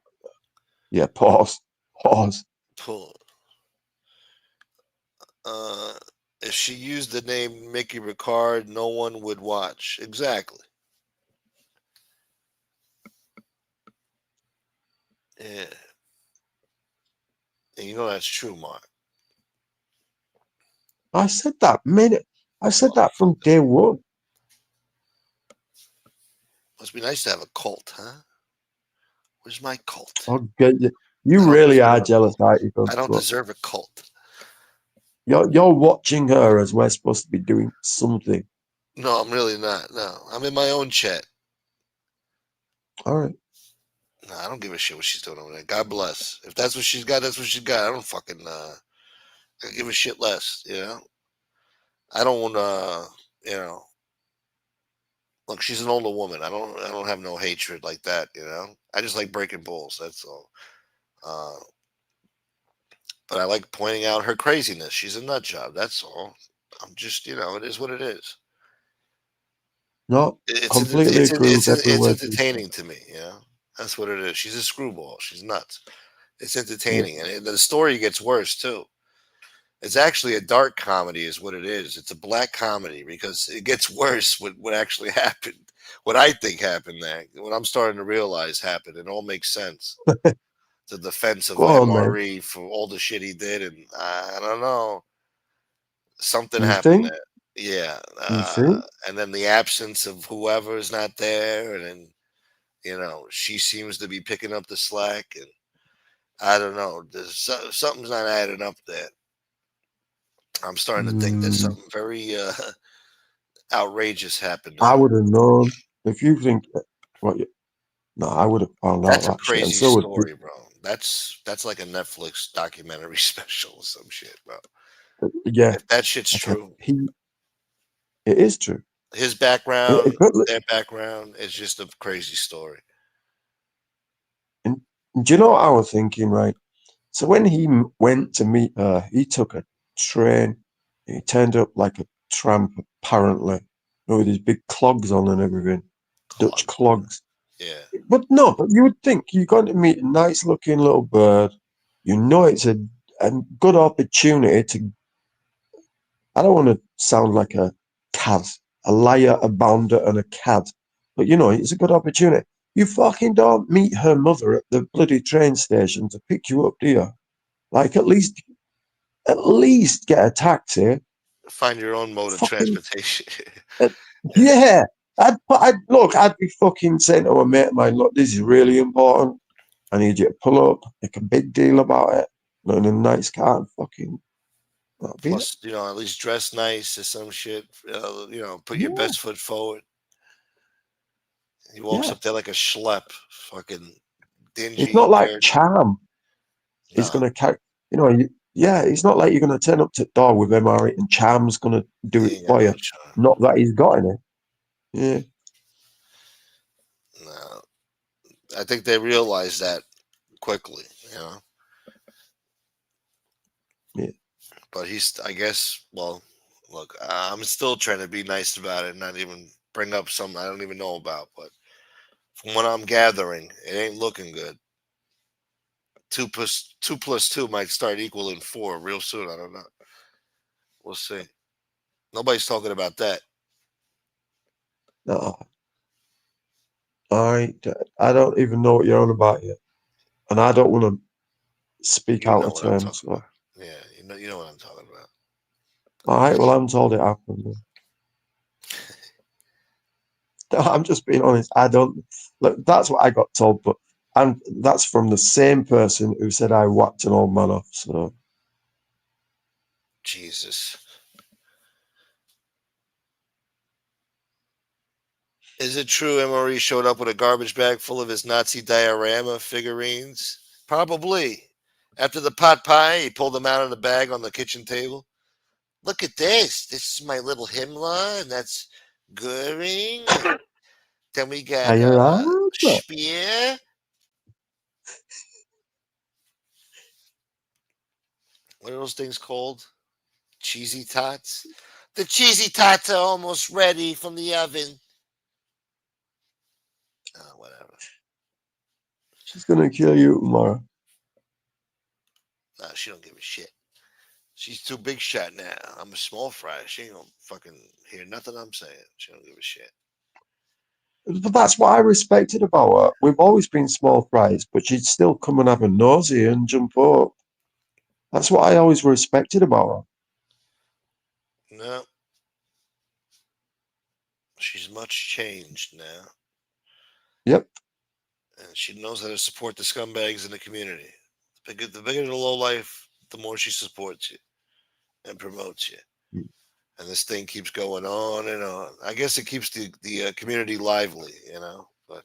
Yeah, pause. Pause. Uh, if she used the name Mickey Ricard, no one would watch. Exactly. Yeah. And you know that's true, Mark. I said that from day one. Must be nice to have a cult, huh? Where's my cult? I'll get you. You I don't really are deserve a jealous, cult. aren't you, I don't but deserve a cult. you're watching her as we're supposed to be doing something. No, I'm really not. No, I'm in my own chat. All right. No, I don't give a shit what she's doing over there. God bless. If that's what she's got, that's what she's got. I don't fucking I give a shit less. You know. I don't. You know. Look, she's an older woman. I don't have no hatred like that. You know. I just like breaking balls. That's all. Uh, but I like pointing out her craziness. She's a nut job. That's all. I'm just, it is what it is. No, It's completely agree with every it's word you said. entertaining to me. That's what it is. She's a screwball. She's nuts. It's Yeah. entertaining, and the story gets worse too. It's actually a dark comedy, is what it is. It's a black comedy because it gets worse. What actually happened, what I think happened there, what I'm starting to realize happened, it all makes sense. The defense of Go on, man. MRE for all the shit he did, and I don't know, something You happened think? there. Yeah, You think? and then the absence of whoever is not there, and then she seems to be picking up the slack, and I don't know. There's something's not adding up there. I'm starting to think that Mm, something very outrageous happened I there. would have known. If you think what you, no, I would have found out That's a that shit. And crazy so would you. story, bro. That's like a Netflix documentary special or some shit, bro. Yeah, If that shit's like a true, it is true. his It, background, it could, their background is just a crazy story. and do you know what I was thinking, right? So when he went to meet her, he took a train. He turned up like a tramp, apparently, with his big clogs on and everything, Dutch Clogs, bro. clogs. Yeah. But no, but you would think you're going to meet a nice looking little bird. You know it's a good opportunity to. I don't want to sound like a cad, a liar, a bounder, and a cad, but it's a good opportunity. You fucking don't meet her mother at the bloody train station to pick you up, do you? Like at least get a taxi. Find your own mode of Fucking transportation. uh, Yeah. yeah. I'd be fucking saying to a mate of mine, look, this is really important. I need you to pull up, make a big deal about it, in a nice car, and fucking, that'll be it. Plus, at least dress nice or some shit. Put your Yeah, best foot forward. He walks yeah. up there like a schlep, fucking It's dingy not and like dirty. Charm is No, going to carry, yeah, it's not like you're going to turn up to the door with MRE and Charm's going to do he it ain't got for no you. charm. Not that he's got any. Yeah, No, I think they realize that quickly, yeah. But I guess, well, look, I'm still trying to be nice about it and not even bring up something I don't even know about. But from what I'm gathering, it ain't looking good. 2 plus 2 might start equaling 4 real soon. I don't know. We'll see. Nobody's talking about that. No, I don't even know what you're on about yet. And I don't want to speak You out know of what I'm turn. talking So, about. Yeah, you know what I'm talking about. all right, well, I'm told it happened. I'm just being honest. I don't look. That's what I got told, but that's from the same person who said I whacked an old man off. So Jesus. Is it true MRE showed up with a garbage bag full of his Nazi diorama figurines? Probably. After the pot pie, he pulled them out of the bag on the kitchen table. Look at this. This is my little Himmler, and that's Goering. And then we are got you right? Speer. What are those things called? Cheesy tots? The cheesy tots are almost ready from the oven. Oh, whatever. She's gonna kill you tomorrow. No, she don't give a shit. She's too big shot now. I'm a small fry. She ain't gonna fucking hear nothing I'm saying. She don't give a shit. But that's what I respected about her. We've always been small fries, but she'd still come and have a nosy and jump up. That's what I always respected about her. No, she's much changed now, Yep. and she knows how to support the scumbags in the community. The bigger the low life, the more she supports you and promotes you. And this thing keeps going on and on. I guess it keeps the community lively, But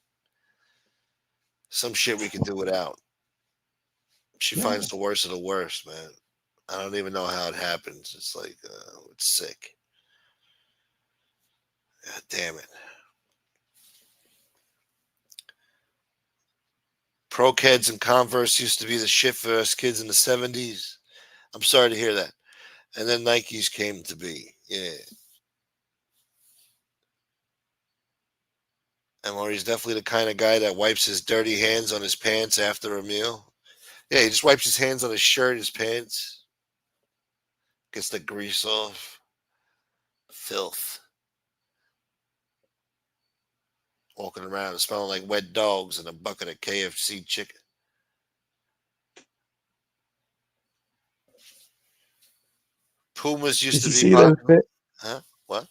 some shit we could do without. She Yeah. finds the worst of the worst, man. I don't even know how it happens. It's like it's sick. God damn it. Pro Keds and Converse used to be the shit for us kids in the 70s. I'm sorry to hear that. And then Nikes came to be. Yeah. And Maury's definitely the kind of guy that wipes his dirty hands on his pants after a meal. Yeah, he just wipes his hands on his shirt, his pants, gets the grease off. Filth. Walking around and smelling like wet dogs and a bucket of KFC chicken. Pumas used Did to you be see them? popular. Huh? What?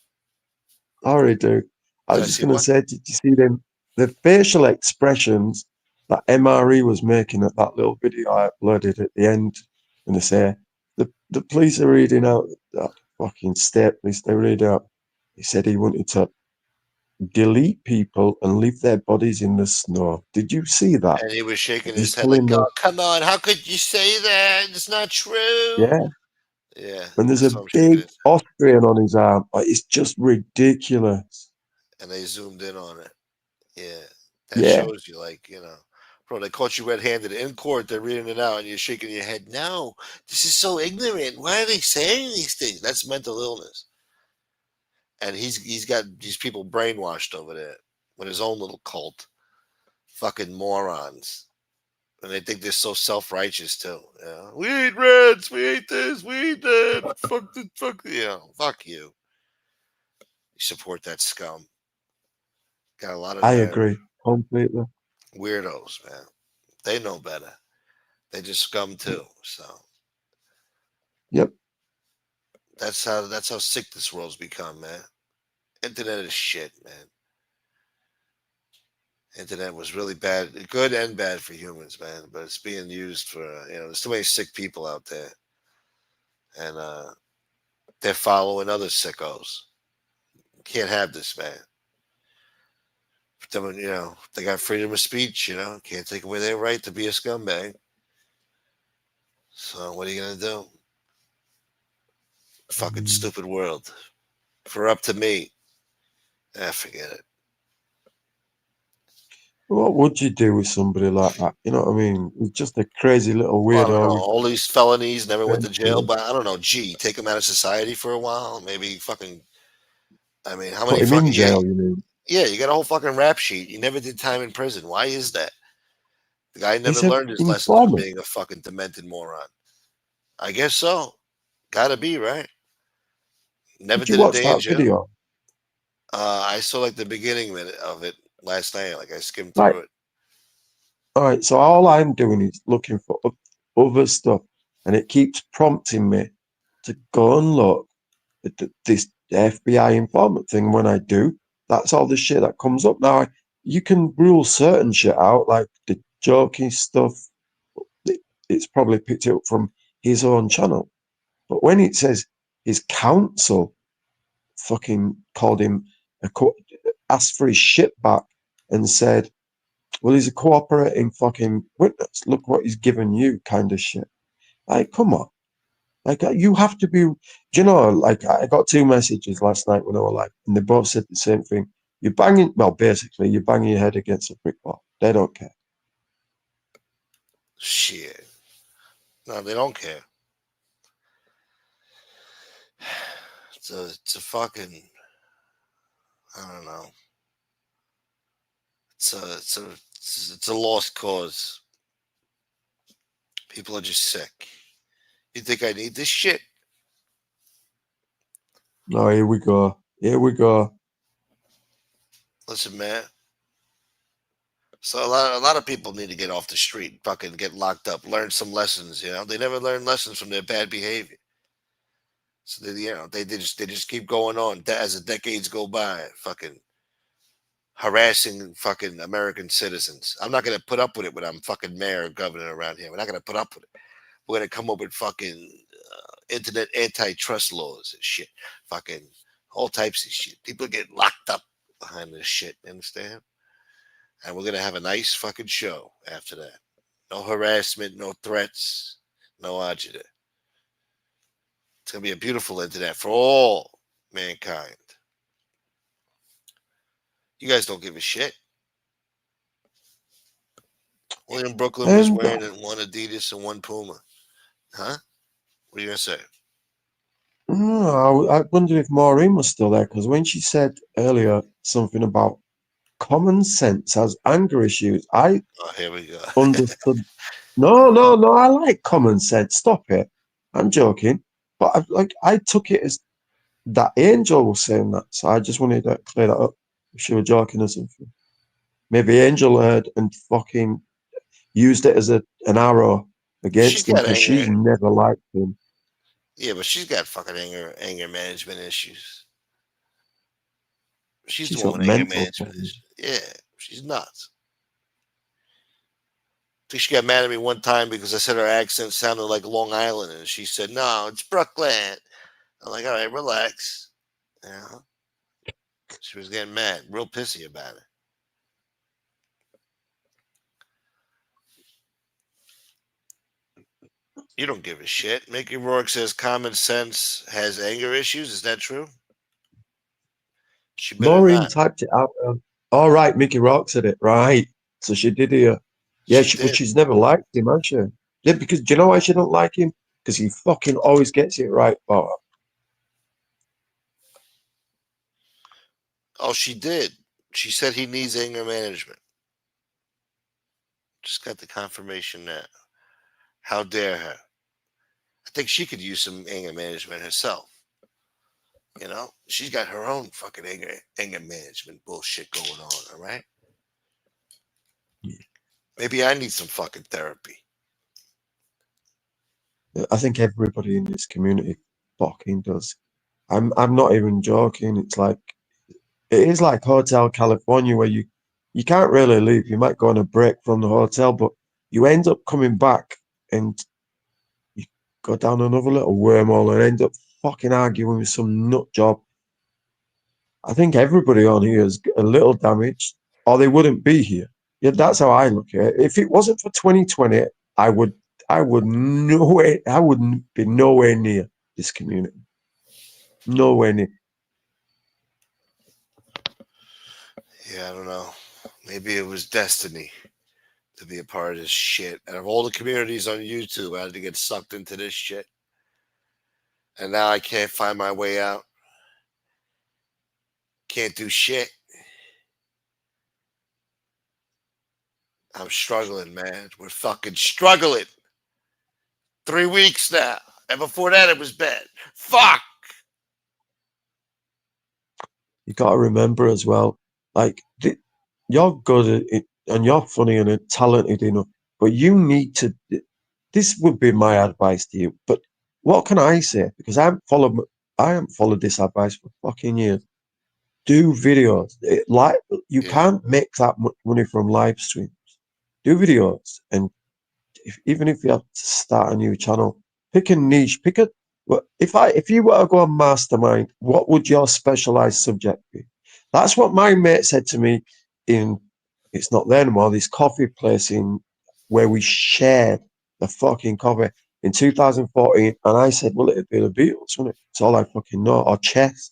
Sorry, dude. I Did was I just see gonna what? say, did you see them? The facial expressions that MRE was making at that little video I uploaded at the end, and they say the police are reading out that fucking state police. They read out. He said he wanted to delete people and leave their bodies in the snow. Did you see that? And he was shaking He's his head like, pulling "Oh, the come on! How could you say that? It's not true." yeah, Yeah, and there's a that's what I'm shaking big his. Austrian on his arm. Like, it's just ridiculous. And they zoomed in on it. Yeah, that Yeah, shows you, like, bro. They caught you red-handed in court. They're reading it out, and you're shaking your head. No, this is so ignorant. Why are they saying these things? That's mental illness. And he's got these people brainwashed over there with his own little cult. Fucking morons. And they think they're so self-righteous too. We ain't reds, we ain't this, we ain't that. Fuck you. You support that scum. Got a lot of I nerve. agree completely. Weirdos, man. They know better. They just scum too. So Yep. that's how sick this world's become, man. Internet is shit, man. Internet was really bad, good and bad for humans, man. But it's being used for there's too many sick people out there, and they're following other sickos. Can't have this, man. They got freedom of speech. Can't take away their right to be a scumbag. So what are you gonna do? Fucking stupid world. For up to me, forget it. What would you do with somebody like that? You know what I mean? He's just a crazy little Well, I don't know. weirdo. All these felonies, never went to jail, Yeah. but I don't know. Gee, take him out of society for a while. Maybe fucking. I mean, how Put many him in fucking jail, you mean? Yeah, you got a whole fucking rap sheet. You never did time in prison. Why is that? The guy never He's an learned his lessons from informant. being a fucking demented moron. I guess so. Gotta be, right? Never Did you did a watch day in that jail. video? I saw like the beginning of it last night. Like I skimmed Right. through it. All right. So all I'm doing is looking for other stuff, and it keeps prompting me to go and look at this FBI informant thing. When I do, that's all the shit that comes up. Now, you can rule certain shit out, like the jokey stuff. It's probably picked it up from his own channel. But when it says his counsel fucking called him, asked for his shit back and said, well, he's a cooperating fucking witness. Look what he's given you, kind of shit. Like, come on. Like, you have to be, like, I got 2 messages last night when I were like, and they both said the same thing. You're banging, well, basically, you're banging your head against a brick wall. They don't care. Shit. No, they don't care. It's a fucking. I don't know. It's a lost cause. People are just sick. You think I need this shit? No, here we go. Here we go. Listen, man. So a lot of people need to get off the street, fucking get locked up, learn some lessons. They never learn lessons from their bad behavior. So they just keep going on as the decades go by, fucking harassing fucking American citizens. I'm not gonna put up with it when I'm fucking mayor or governor around here. We're not gonna put up with it. We're gonna come up with fucking internet antitrust laws and shit, fucking all types of shit. People get locked up behind this shit. You understand? And we're gonna have a nice fucking show after that. No harassment, no threats, no agita. It's gonna be a beautiful internet for all mankind. You guys don't give a shit. William Brooklyn was wearing one Adidas and one Puma. Huh? What are you gonna say? I wonder if Maureen was still there, because when she said earlier something about common sense has anger issues, I Here we go. understood. No, I like common sense. Stop it. I'm joking. But I took it as that Angel was saying that. So I just wanted to clear that up. If she was joking or something. Maybe Angel heard and fucking used it as an arrow against him, because she's never liked him. Yeah, but she's got fucking anger management issues. She's the one with anger management issues. Yeah, she's nuts. I think she got mad at me one time because I said her accent sounded like Long Island, and she said, "No, it's Brooklyn." I'm like, "All right, relax." She was getting mad, real pissy about it. You don't give a shit. Mickey Rourke says common sense has anger issues. Is that true? Maureen typed it out. All right, Mickey Rourke said it. Right. So she did hear. Yeah, but she's never liked him, has she? Yeah, because do you know why she don't like him? Because he fucking always gets it right, Bob. Oh, she did. She said he needs anger management. Just got the confirmation now. How dare her? I think she could use some anger management herself. She's got her own fucking anger management bullshit going on, all right? Yeah. Maybe I need some fucking therapy. I think everybody in this community fucking does. I'm not even joking. It's like, it is like Hotel California, where you you can't really leave. You might go on a break from the hotel, but you end up coming back and you go down another little wormhole and end up fucking arguing with some nut job. I think everybody on here is a little damaged, or they wouldn't be here. Yeah, that's how I look at it. If it wasn't for 2020, I would nowhere, I wouldn't be nowhere near this community. Nowhere near. Yeah, I don't know. Maybe it was destiny to be a part of this shit. Out of all the communities on YouTube, I had to get sucked into this shit. And now I can't find my way out. Can't do shit. I'm struggling, man. We're fucking struggling. 3 weeks now. And before that, it was bad. Fuck. You got to remember as well, like you're good at it and you're funny and talented enough, but you need to. This would be my advice to you. But what can I say? Because I haven't followed this advice for fucking years. Do videos. Like you Yeah. can't make that much money from live streams. Do videos, and even if you have to start a new channel, pick a niche. Pick a. Well, if you were to go on Mastermind, what would your specialized subject be? That's what my mate said to me in. It's not there anymore. This coffee place in where we shared the fucking coffee in 2014, and I said, "Well, it'd be the Beatles, wouldn't it? It's all I fucking know." Or chess.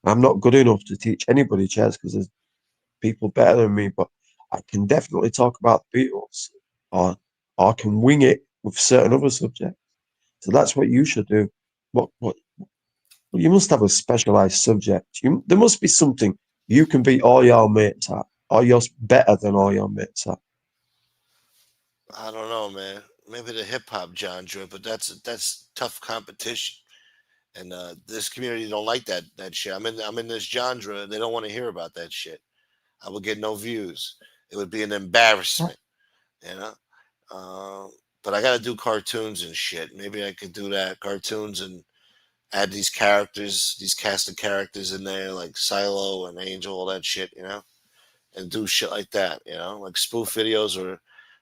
I'm not good enough to teach anybody chess because there's people better than me, but I can definitely talk about the Beatles, or I can wing it with certain other subjects. So that's what you should do. What well, you must have a specialized subject. There must be something you can beat all your mates at, or you're better than all your mates at. I don't know, man. Maybe the hip hop genre, but that's tough competition. And this community don't like that shit. I'm in this genre. They don't want to hear about that shit. I would get no views. It would be an embarrassment, you know. Uh, but I got to do cartoons and shit. Maybe I could do that cartoons and add these characters, these cast of characters in there, like Silo and Angel, all that shit, you know, and do shit like that, you know, like spoof videos or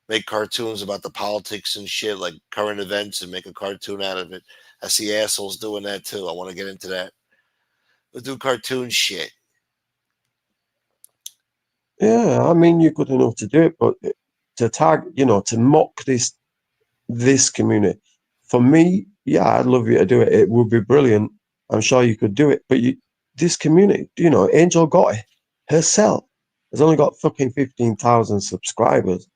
make cartoons about the politics and shit, like current events, and make a cartoon out of it. I see assholes doing that too. I want to get into that. We'll do cartoon shit. Yeah, I mean, you're good enough to do it, but to to mock this community, for me, yeah, I'd love you to do it. It would be brilliant. I'm sure you could do it. But this community, Angel got it herself has only got fucking 15,000 subscribers.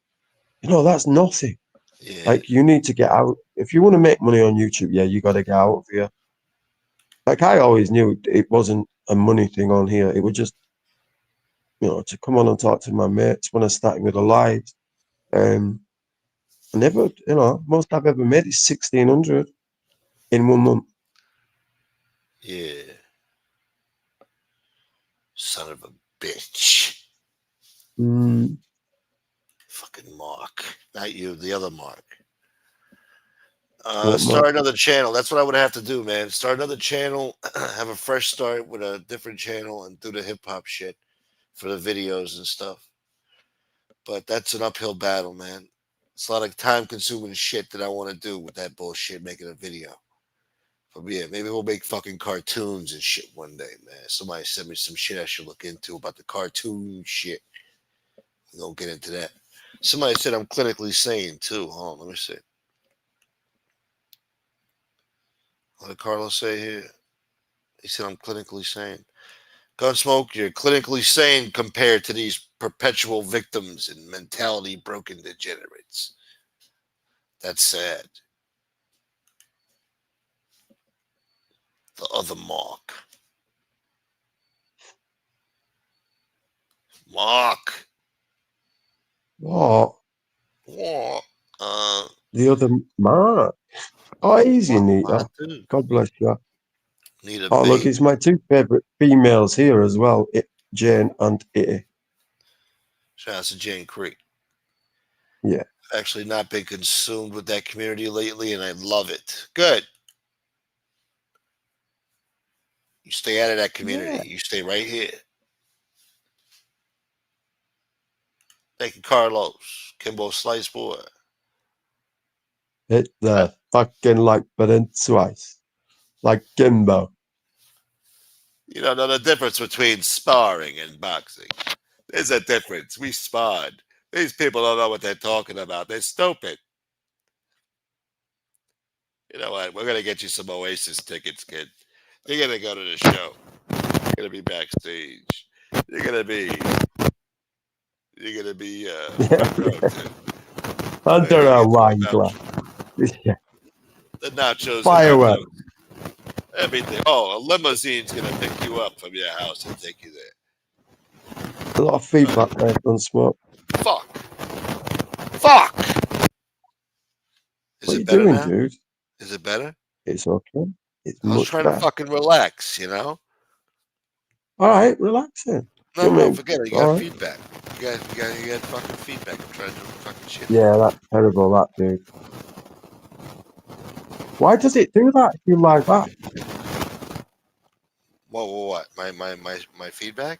That's nothing. Yeah, Like, you need to get out. If you want to make money on YouTube, yeah, you got to get out of here. Like, I always knew it wasn't a money thing on here. It was just, to come on and talk to my mates when I started with the lives. I never, most I've ever made is 1,600 in 1 month. yeah. Son of a bitch. Mm, Fucking Mark. Not you, the other Mark. what Start more? another channel. That's what I would have to do, man. Start another channel, have a fresh start with a different channel, and do the hip hop shit for the videos and stuff. But that's an uphill battle, man. It's a lot of time consuming shit that I want to do with that bullshit, making a video. But yeah, maybe we'll make fucking cartoons and shit one day, man. Somebody sent me some shit I should look into about the cartoon shit. We don't get into that. Somebody said I'm clinically sane too. Hold on, let me see. What did Carlos say here? He said I'm clinically sane. Gunsmoke, you're clinically sane compared to these perpetual victims and mentality broken degenerates. That's sad. The other Mark. Mark. What? What? The other Mark. Oh, easy, My Nita. dude. God bless you. Need a Oh, look, baby. it's my two favorite females here as well, Jane and Itty. Shout out to Jane Creek. Yeah. Actually, not been consumed with that community lately, and I love it. Good. You stay out of that Yeah. community. You stay right here. Thank you, Carlos. Kimbo Slice Boy. Hit the fucking like button twice. Like Kimbo. You don't know the difference between sparring and boxing. There's a difference. We sparred. These people don't know what they're talking about. They're stupid. You know what? We're gonna get you some Oasis tickets, kid. You're gonna go to the show. You're gonna be backstage. You're gonna be front row too. Under You're a gonna get wine the glass. Yeah. nachos and hot Fireworks. dogs. Everything. Oh, a limousine's gonna pick you up from your house and take you there. A lot of feedback there, Gunsmoke. Fuck. Fuck. Is What are it you better doing, now? dude? Is it better? It's okay. It's I was much trying to better. fucking relax, you know? All right, relax then. No, I mean, forget it. You all got right. feedback. You got fucking feedback. I'm trying to do fucking shit. Yeah, that's terrible, that dude. Why does it do that if you like that? What? My feedback?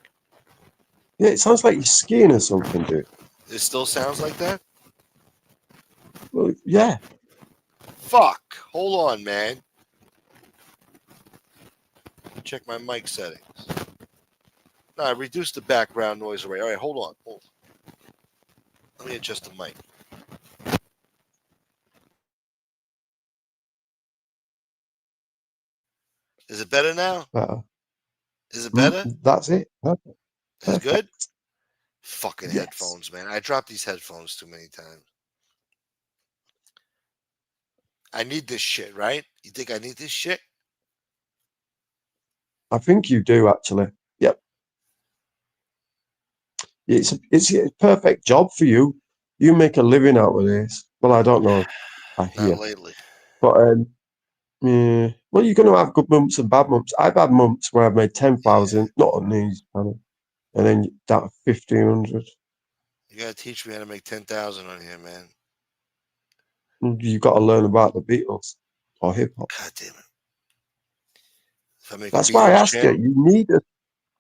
Yeah, it sounds like you're skiing or something, dude. It still sounds like that? Well, yeah. Fuck. Hold on, man. Check my mic settings. No, I reduced the background noise array. All right, hold on. Let me adjust the mic. Is it better now? Better. Is it better? That's it. Perfect. Is it good? Fucking Yes. headphones, man. I dropped these headphones too many times. I need this shit, right? You think I need this shit? I think you do, actually. Yep. It's a perfect job for you. You make a living out of this. Well, I don't know. I hear. Not lately. But yeah. Well, you're going to have good months and bad months. I've had months where I've made 10,000, not on these, and then down to 1,500. You gotta teach me how to make 10,000 on here, man. You've got to learn about the Beatles or hip hop. God damn it! If I make That's a why I Beatles ask you. channel,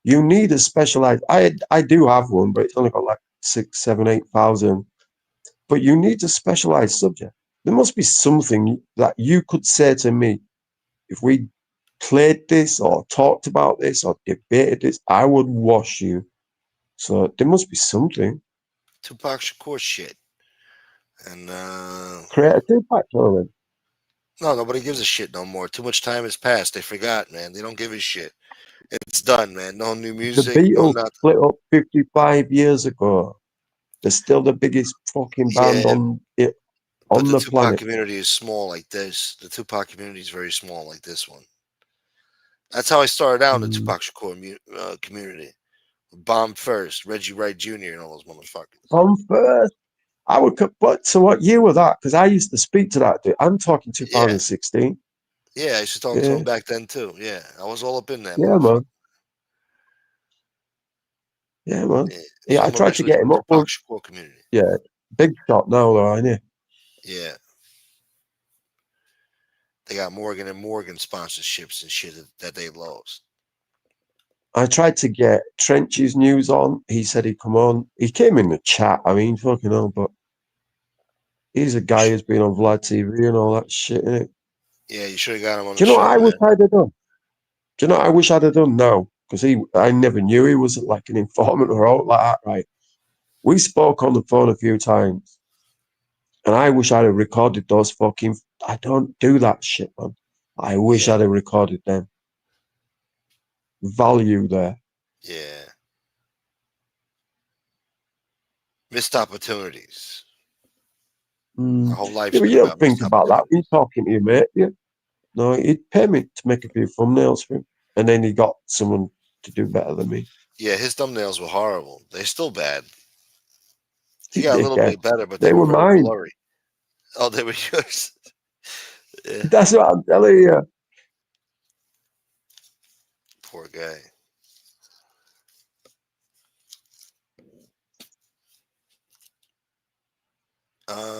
You need a specialized. I do have one, but it's only got like 6, 7, 8,000. But you need a specialized subject. There must be something that you could say to me. If we played this or talked about this or debated this, I would wash you. So there must be something. Tupac Shakur shit, and Create a Tupac tournament. no, nobody gives a shit no more. Too much time has passed. They forgot, man. They don't give a shit. It's done, man. No new The music, no Beatles nothing. split up 55 years ago. They're still the biggest fucking band Yeah, on it but on the the Tupac planet. community is small like this. The Tupac community is very small like this one. That's how I started out in the Tupac Shakur community. Bomb first, Reggie Wright Jr. and all those motherfuckers. On first, I would. But so what year was that? Because I used to speak to that dude. I'm talking Yeah, 2016. yeah. I used to talk to Yeah, him back then too. Yeah, I was all up in that yeah, motherfucker. man. Yeah, man. Yeah, he Yeah, I came tried to originally get from him the up. Well, Tupac Shakur community. yeah, big shot now, though, ain't it? Yeah, they got Morgan and Morgan sponsorships and shit that they lost. I tried to get Trench's news on. He said he'd come on. He came in the chat. I mean, fucking hell, but he's a guy who's been on Vlad TV and all that shit, innit? Yeah, you should have got him on Do the you know what show, I wish man. I'd have done? Do you know what I wish I'd have done? No, because I never knew he was like an informant or out like that, right? We spoke on the phone a few times, and I wish I'd have recorded those fucking. I don't do that shit, man. I wish Yeah, I'd have recorded them. Value there. yeah. Missed opportunities. My whole life's Yeah, but been you don't about think missed about that when opportunities. you're talking to your mate. Yeah. No, he'd pay me to make a few thumbnails for him, and then he got someone to do better than me. Yeah, his thumbnails were horrible. They're still bad. He got a little Yeah, bit better, but they they were were very mine. blurry. Oh, they were yours. Yeah, That's what I'm telling you. poor guy.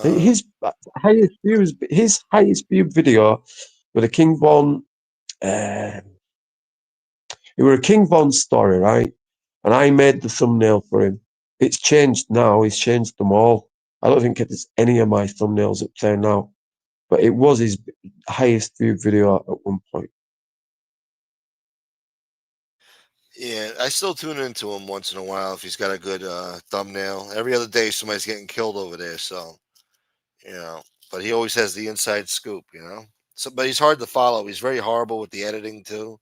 His highest viewed video with a King Von. It was a King Von story, right? And I made the thumbnail for him. it's changed now. He's changed them all. I don't think there's any of my thumbnails up there now, but it was his highest viewed video at one point. Yeah, I still tune into him once in a while if he's got a good thumbnail. Every other day, somebody's getting killed over there. So, but he always has the inside scoop, So, but he's hard to follow. He's very horrible with the editing too.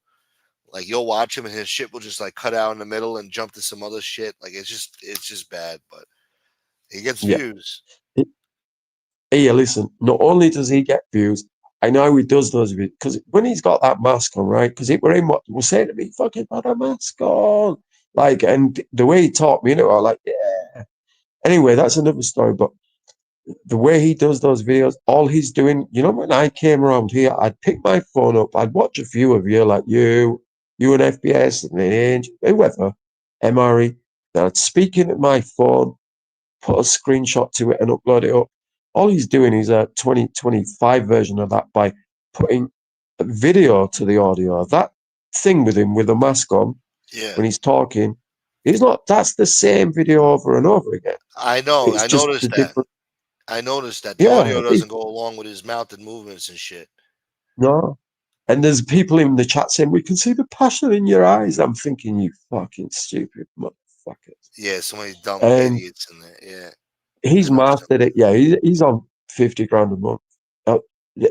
Like you'll watch him and his shit will just like cut out in the middle and jump to some other shit. Like it's just bad. But he gets Yeah. views. Hey, listen, not only does he get views, I know how he does those videos, because when he's got that mask on, right? Because it were him what was saying to me, fucking put a mask on. Like, and the way he talked me, I was like, yeah. Anyway, that's another story. But the way he does those videos, all he's doing, when I came around here, I'd pick my phone up, I'd watch a few of you, like you and FBS and Ange, whoever, MRE, then I'd speak into my phone, put a screenshot to it and upload it up. All he's doing is a 2025 version of that by putting a video to the audio. That thing with him with the mask on, Yeah, when he's talking, that's the same video over and over again. I know. It's I just noticed the that. different. I noticed that the Yeah, audio doesn't go along with his mouth and movements and shit. no. And there's people in the chat saying, we can see the passion in your eyes. I'm thinking, you fucking stupid motherfuckers. Yeah, so many dumb And idiots in there. Yeah. he's I know mastered it. Yeah, he's on 50 grand a month.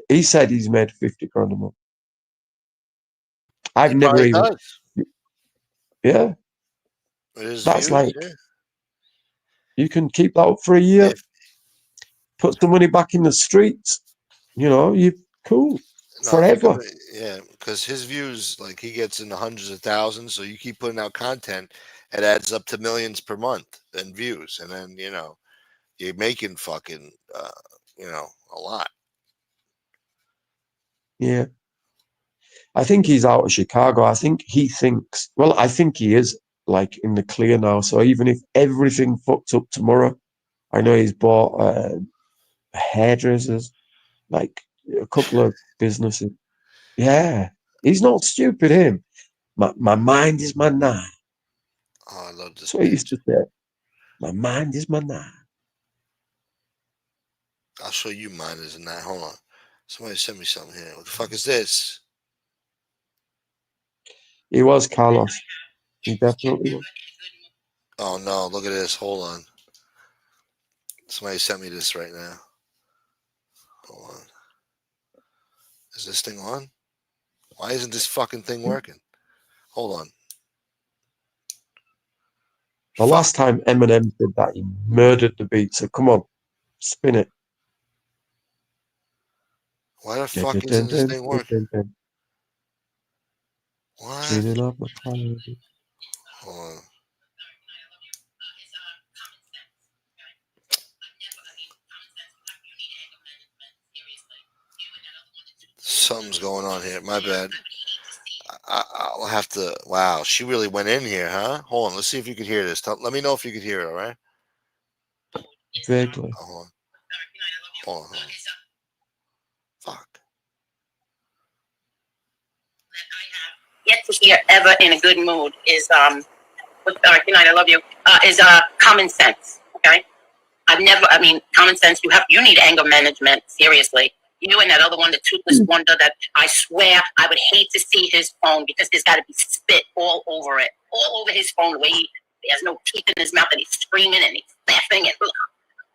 He said he's made 50 grand a month. I've He never probably even. does. Yeah, With his that's views, like, yeah. you can keep that up for a year, If- put some money back in the streets. You're cool No, if you forever. come, yeah, because his views, like he gets in the hundreds of thousands. So you keep putting out content, it adds up to millions per month in views, and then you're making fucking a lot. Yeah. I think he's out of Chicago. I think he thinks, well, I think he is like in the clear now. So even if everything fucks up tomorrow, I know he's bought hairdressers, like a couple of businesses. Yeah, he's not stupid, him. My mind is my nine. Oh, I love this That's what he used bitch. to say. My mind is my nine. I'll show you mine isn't that. Hold on. Somebody sent me something here. What the fuck is this? He was Carlos. He definitely was. Oh no, look at this. Hold on. Somebody sent me this right now. Hold on. Is this thing on? Why isn't this fucking thing working? Hold on. The last time Eminem did that, he murdered the beat. So come on, spin it. Why the fuck isn't this thing working? What? Cleaning up my closet. Hold on. Something's going on here. My bad. I'll have to. Wow, she really went in here, huh? Hold on. Let's see if you could hear this. Let me know if you could hear it. All right. Vaguely. Hold on. Hold on. Fuck. Yet to hear ever in a good mood is with good night, I love you, is common sense. Okay? Common sense, you need anger management, seriously. You and that other one, the toothless wonder, that I swear I would hate to see his phone, because there's got to be spit all over it, all over his phone, the way he has no teeth in his mouth and he's screaming and he's laughing.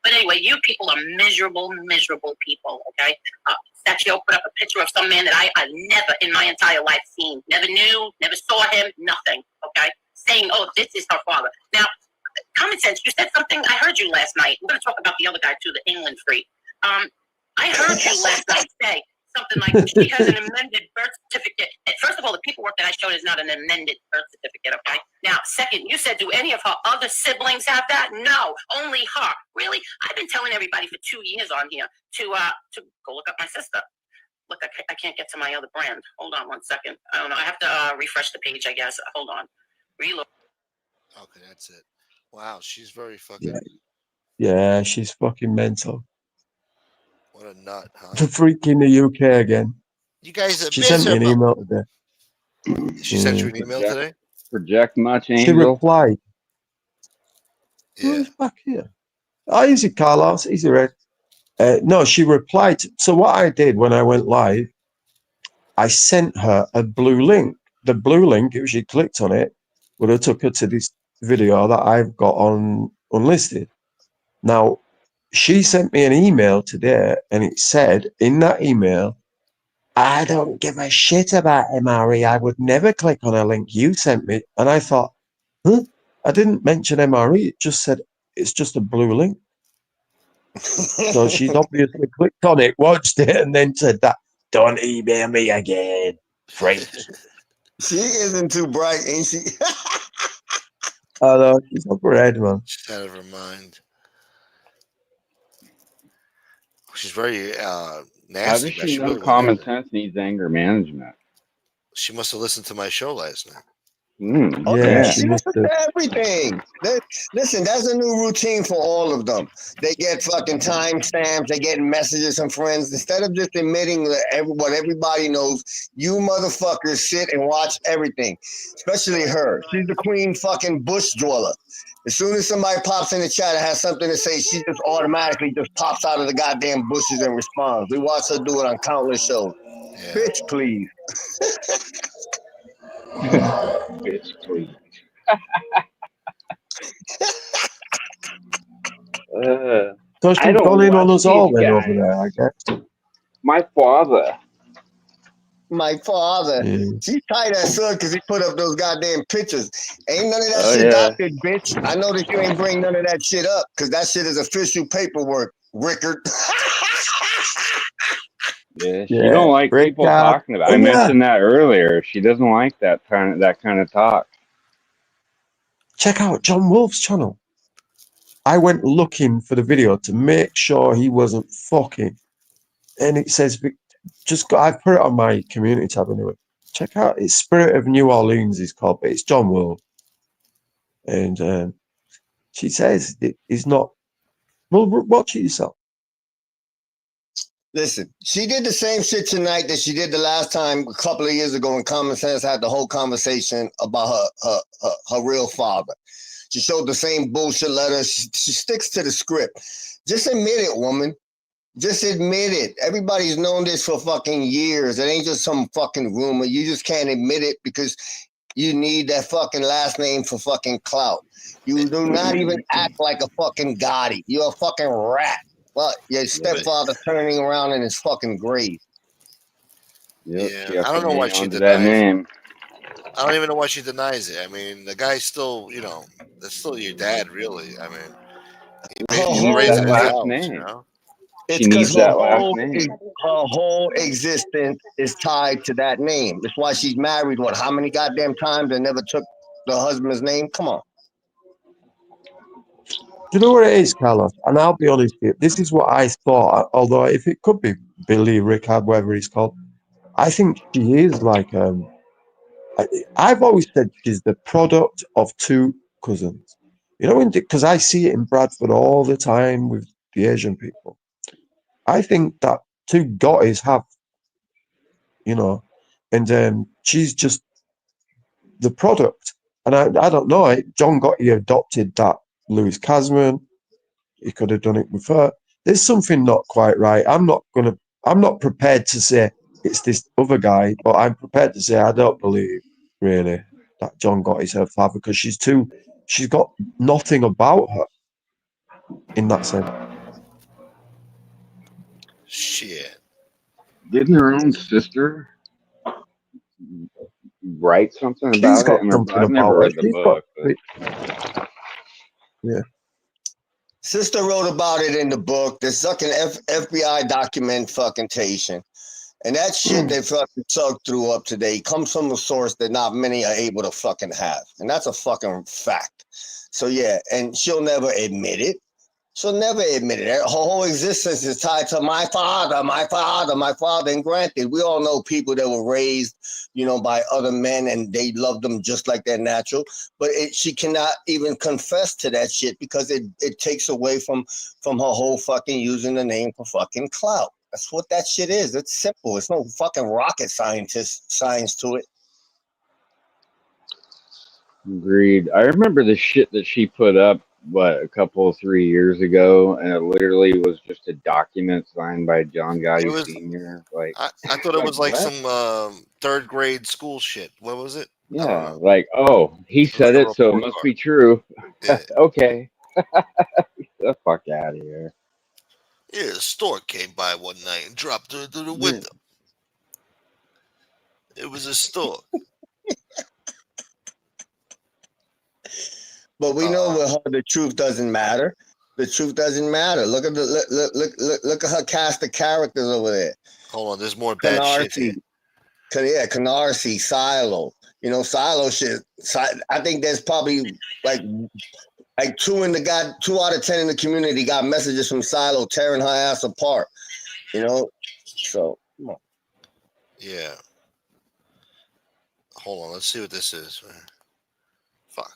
But anyway, you people are miserable, miserable people, okay? Sachio put up a picture of some man that I never in my entire life seen, never knew, never saw him, nothing, okay? Saying, oh, this is her father. Now, common sense, you said something, I heard you last night. We're going to talk about the other guy too, the England freak. I heard you last night say something like she has an amended birth certificate. And first of all, the paperwork that I showed is not an amended birth certificate, okay? Now, second, you said, do any of her other siblings have that? No, only her. Really? I've been telling everybody for 2 years on here to go look up my sister. Look, I can't get to my other brand. Hold on 1 second. I don't know. I have to refresh the page, I guess. Hold on. Reload. Okay, that's it. Wow, she's very fucking. Yeah, she's fucking mental. What a nut, huh? The freak in the UK again. You guys are She sent me an email today. She sent you an email today? Project much, She Angel? replied. Yeah. Who's back here? Oh, easy, Carlos. Easy, Red. No, she replied. So what I did when I went live, I sent her a blue link. The blue link, if she clicked on it, would have took her to this video that I've got on unlisted. Now, she sent me an email today, and it said in that email, I don't give a shit about MRE. I would never click on a link you sent me. And I thought, huh? I didn't mention MRE. It just said it's just a blue link. So she's obviously clicked on it, watched it, and then said that, don't email me again, French. She isn't too bright, ain't she? Oh, no, she's up her head, man. She's out of her mind. She's very How nasty. does but she know really would common never. sense needs anger management? She must have listened to my show last night. Oh, Yeah, yeah, she she must listens have. to everything. Listen, that's a new routine for all of them. They get fucking timestamps. They get messages from friends. Instead of just admitting what everybody knows, you motherfuckers sit and watch everything. Especially her. She's the queen fucking bush dweller. As soon as somebody pops in the chat and has something to say, she just automatically just pops out of the goddamn bushes and responds. We watch her do it on countless shows. Yeah. Bitch, please. Bitch, please. So I she's don't gone in on watch us all these then over guys. there, I guess. My father. My father. Yeah. She tight as son because he put up those goddamn pictures. Ain't none of that Oh, shit yeah. doctored, bitch. I know that you ain't bring none of that shit up because that shit is official paperwork, Rickard. Yeah, she Yeah, don't like break people out. talking about. Oh, I yeah. mentioned that earlier. She doesn't like that kind of talk. Check out John Wolf's channel. I went looking for the video to make sure he wasn't fucking. And it says, I've put it on my community tab anyway. Check out it's Spirit of New Orleans, it's called, but it's John Wolf. And she says he's not. Well, watch it yourself. Listen, she did the same shit tonight that she did the last time a couple of years ago when Common Sense had the whole conversation about her real father. She showed the same bullshit letter. She sticks to the script. Just admit it, woman. Just admit it. Everybody's known this for fucking years. It ain't just some fucking rumor. You just can't admit it because you need that fucking last name for fucking clout. You do not even act like a fucking Gotti. You're a fucking rat. Well, your stepfather's turning around in his fucking grave. Yep, Yeah, she has I don't to know why hang she on to that denies it. name. I don't even know why she denies it. I mean, the guy's still, that's still your dad, really. I mean, he Her basically needs raised that in his last house, name. It's She because needs that last name. her whole existence is tied to that name. That's why she's married, how many goddamn times and never took the husband's name? Come on. Do you know what it is, Carlos? And I'll be honest with you, this is what I thought, although if it could be Billy, Rickard, whatever he's called, I think she is like, I've always said she's the product of two cousins. You know, because I see it in Bradford all the time with the Asian people. I think that two Gottis have, and she's just the product. And I don't know, John Gotti adopted that Louis Casman. He could have done it with her. There's something not quite right. I'm not prepared to say it's this other guy, but I'm prepared to say I don't believe really that John Gotti's her father because she's got nothing about her in that sense. Shit. Didn't her own sister write something She's about it got in her book? something I've never about her. read the book. But Yeah. Sister wrote about it in the book. The fucking FBI documentation. And that shit they fucking sucked through up to date comes from a source that not many are able to fucking have. And that's a fucking fact. So yeah, and she'll never admit it. She'll never admit it. Her whole existence is tied to my father, my father, my father. And granted, we all know people that were raised, by other men and they love them just like they're natural. But she cannot even confess to that shit because it takes away from her whole fucking using the name for fucking clout. That's what that shit is. It's simple. It's no fucking rocket science to it. agreed. I remember the shit that she put up what, a couple, 3 years ago, and it literally was just a document signed by John It Gotti was. Sr. Like, I thought it like was like what? some third grade school shit. What was it? I don't Yeah, know. like, oh, he It was like said a it, so it report must card. be true. Yeah. Okay, get the fuck out of here. Yeah, the stork came by one night and dropped her through the Yeah. window. It was a stork. But we know with her, the truth doesn't matter. The truth doesn't matter. Look at the look at her cast of characters over there. Hold on, there's more bad shit here. Canarsie, Silo. You know, Silo shit. I think there's probably like 2 out of 10 in the community got messages from Silo tearing her ass apart. You know, so come on. Yeah. Hold on, let's see what this is. Fuck.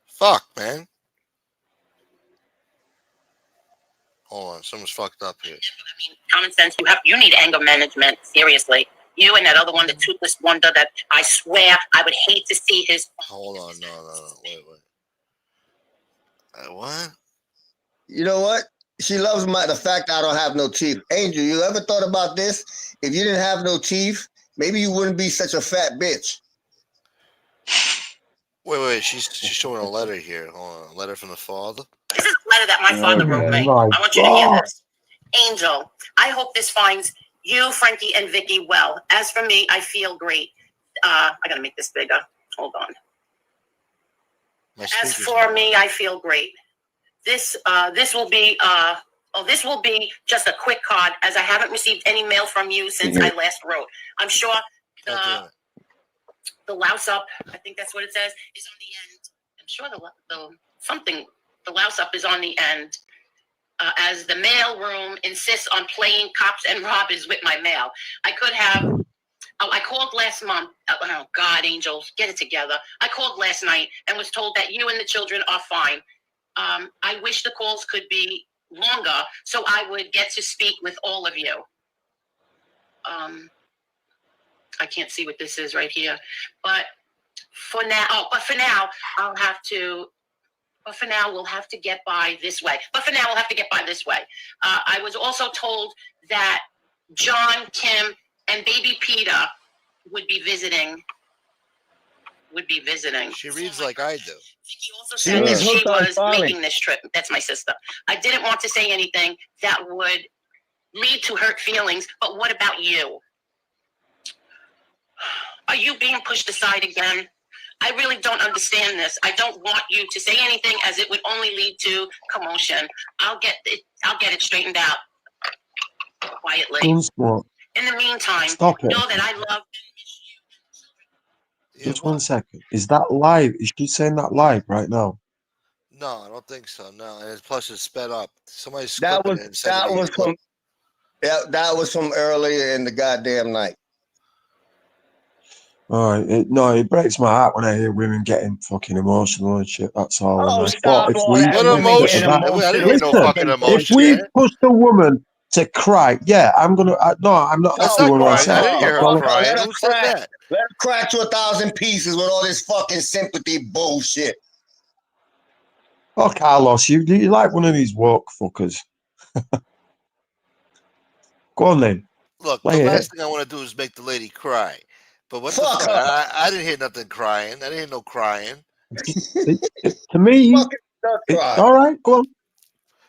Fuck, man. Hold on, someone's fucked up here. I mean, common sense. You need anger management. Seriously, you and that other one, the toothless wonder. That I swear, I would hate to see his. Hold on, no. Wait. What? You know what? She loves the fact I don't have no teeth. Angel, you ever thought about this? If you didn't have no teeth, maybe you wouldn't be such a fat bitch. Wait. She's showing a letter here. Hold on, a letter from the father. This is a letter that my father wrote me. my I want you to hear God. this. Angel, I hope this finds you, Frankie, and Vicky well. As for me, I feel great. I gotta make this bigger. Hold on. My As speaker's for not me, on. I feel great. This will be just a quick card, as I haven't received any mail from you since I last wrote. I'm sure God damn it. the louse up, I think that's what it says, is on the end. I'm sure the louse up is on the end. As the mail room insists on playing cops and robbers with my mail. I called last month. Oh, God, Angels, get it together. I called last night and was told that you and the children are fine. I wish the calls could be longer so I would get to speak with all of you. I can't see what this is right here, but for now, I'll have to. But for now, we'll have to get by this way. I was also told that John, Kim, and baby Peter would be visiting. She reads like I do. Vicky also said that she was making this trip. That's my sister. I didn't want to say anything that would lead to hurt feelings, but what about you? Are you being pushed aside again? I really don't understand this. I don't want you to say anything, as it would only lead to commotion. I'll get it straightened out quietly. Gunsmoke, In the meantime, stop it. know that I love. Yeah, Just what? 1 second. Is that live? Is she saying that live right now? No, I don't think so. No, and plus it's sped up. Somebody's That clipping was it and sending me a that was clip. from that was from earlier in the goddamn night. All right. It breaks my heart when I hear women getting fucking emotional and shit. That's all. Oh, And I stop thought if all we that. What Women pushed it getting about, emotion? I didn't emotional hear no listen, fucking fucking if emotion. we bullshit. pushed a woman to cry, yeah, I'm gonna. No, I'm not. That's That's the not word I crying. I said. didn't hear That's her all. crying. Let her Who said crack. that? Let her crack to 1,000 pieces with all this fucking sympathy bullshit. Oh, Carlos, you like one of these woke fuckers? Go on then. Look, Play the it. last thing I want to do is make the lady cry. But what the Fuck fuck? her. I didn't hear nothing crying. I didn't hear no crying. To me, Fucking nut cry. all right. Go on.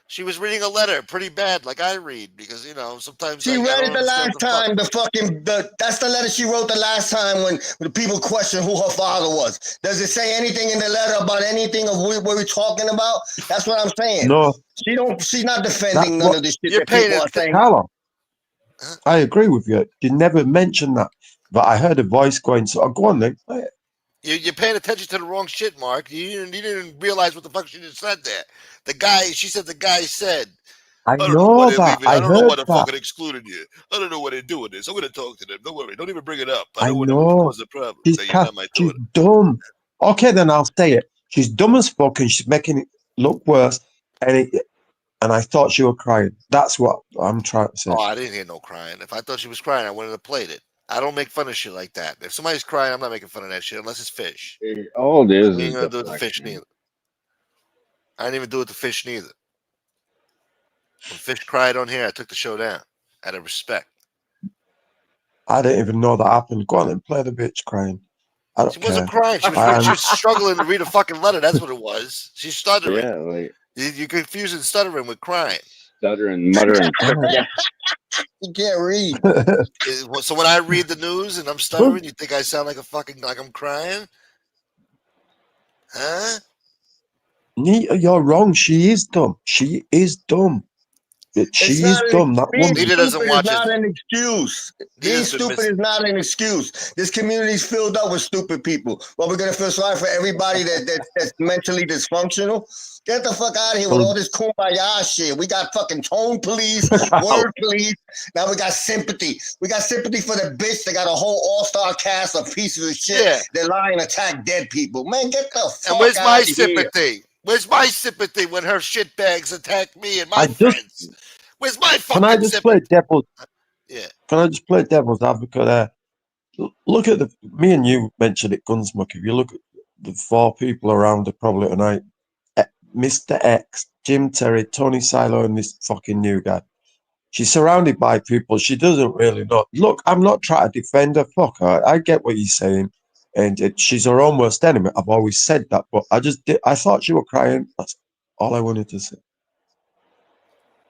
She was reading a letter pretty bad, like I read, because sometimes She I read don't it the understand last time. That's the letter she wrote the last time when the people questioned who her father was. Does it say anything in the letter about anything of what we're talking about? That's what I'm saying. No, She's not that's defending none what of the shit You're that people paying are saying. Carlos. Huh? I agree with you. You never mentioned that, but I heard a voice going. So go on then. Play it. You're paying attention to the wrong shit, Mark. You didn't realize what the fuck she just said there. She said the guy said, I I don't know know why they're that. leaving. I I don't know why heard they're that. fucking excluding you. I don't know why they're doing this. I'm going to talk to them. Don't worry. Don't even bring it up. I I know what know. cause the problem. She's That you're not my she's daughter. dumb. Okay, then I'll say it. She's dumb as fuck, and she's making it look worse. And I thought you were crying. That's what I'm trying to say. Oh, I didn't hear no crying. If I thought she was crying, I wouldn't have played it. I don't make fun of shit like that. If somebody's crying, I'm not making fun of that shit unless it's fish. All it is We ain't is gonna do it to fish deflection. neither. I didn't even do it to fish neither. When fish cried on here, I took the show down out of respect. I didn't even know that happened. Go on and play the bitch crying. I don't She care. wasn't crying. She was struggling to read a fucking letter. That's what it was. She's stuttering. Yeah, like You're confusing stuttering with crying. stuttering, muttering. You can't read. So when I read the news and I'm stuttering, you think I sound like like I'm crying? Huh? You're wrong. She is dumb. She is dumb. She It's is not an dumb. That being woman. Nita doesn't stupid is watch not it. an excuse. Being Nita's been stupid missing. is not an excuse. This community's filled up with stupid people. Well, we're gonna feel sorry for everybody that's mentally dysfunctional. Get the fuck out of here with all this kumbaya shit. We got fucking tone police, word police. Now we got sympathy. We got sympathy for the bitch that got a whole all-star cast of pieces of shit. Yeah. That lie and attack dead people. Man, get the fuck And where's my out of here. sympathy? Where's my sympathy when her shitbags attack me and my I just- friends? Where's my fucking Can I just play sympathy? devil's? Yeah. Can I just play devil's advocate there? Look at me and you mentioned it, Gunsmoke. If you look at the 4 people around her probably tonight, Mr. X, Jim Terry, Tony Silo, and this fucking new guy. She's surrounded by people she doesn't really know. Look, I'm not trying to defend her. Fuck her. I get what you're saying. And she's her own worst enemy. I've always said that, but I thought you were crying. That's all I wanted to say.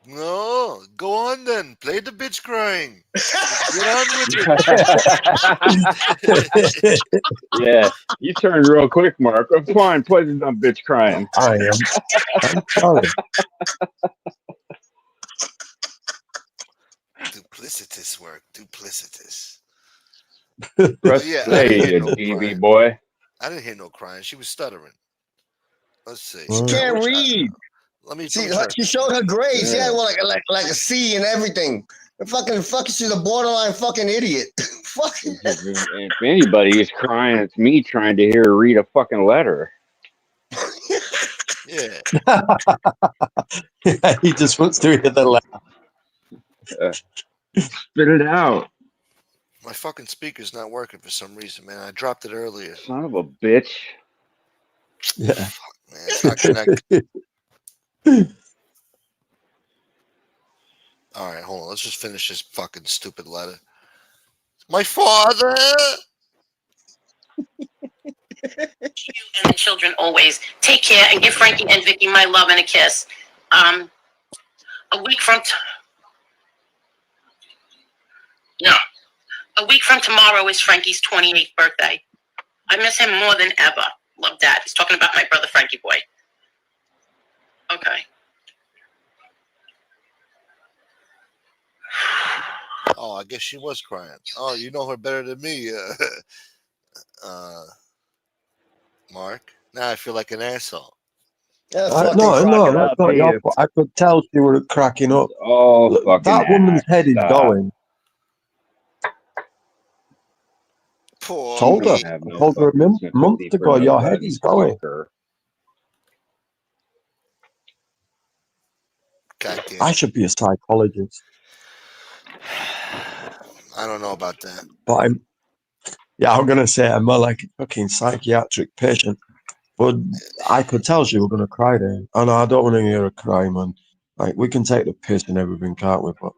No, go on then. Play the bitch crying. Get on with it. Yeah, you turned real quick, Mark. I'm fine. Play the dumb bitch crying. I am. I'm sorry. Duplicitous work. Duplicitous. Press Yeah, I play, didn't hear you no TV crying. boy. I didn't hear no crying. She was stuttering. Let's see. She can't read. Let me She check. showed her grades. She Yeah. had like a C and everything. The fucking she's a borderline fucking idiot. Fucking If anybody is crying, it's me trying to hear her read a fucking letter. Yeah. He just wants to hear the letter. Spit it out, My fucking speaker's not working for some reason, man. I dropped it earlier. son of a bitch. Yeah. Fuck, man. It's not connected. All right, hold on. Let's just finish this fucking stupid letter. My father. And the children always. Take care and give Frankie and Vicky my love and a kiss. A week from tomorrow is Frankie's 28th birthday. I miss him more than ever. Love, Dad. He's talking about my brother Frankie boy. Okay. Oh, I guess she was crying. Oh, you know her better than me, Mark. Now I feel like an asshole. yeah, No, fucking no, crocodile that's not your tears. fault. I could tell she was cracking up. Oh, Look, fucking that woman's act. head is Stop. going. Poor Told her. me. Have no Told her a fucking sympathy month for ago, your head nobody, is going. fucker. God damn. I should be a psychologist, I don't know about that. but I'm gonna say I'm more like a fucking psychiatric patient. But I could tell she was gonna cry there. Oh no, I don't want to hear her cry, man. Like we can take the piss and everything, can't we? But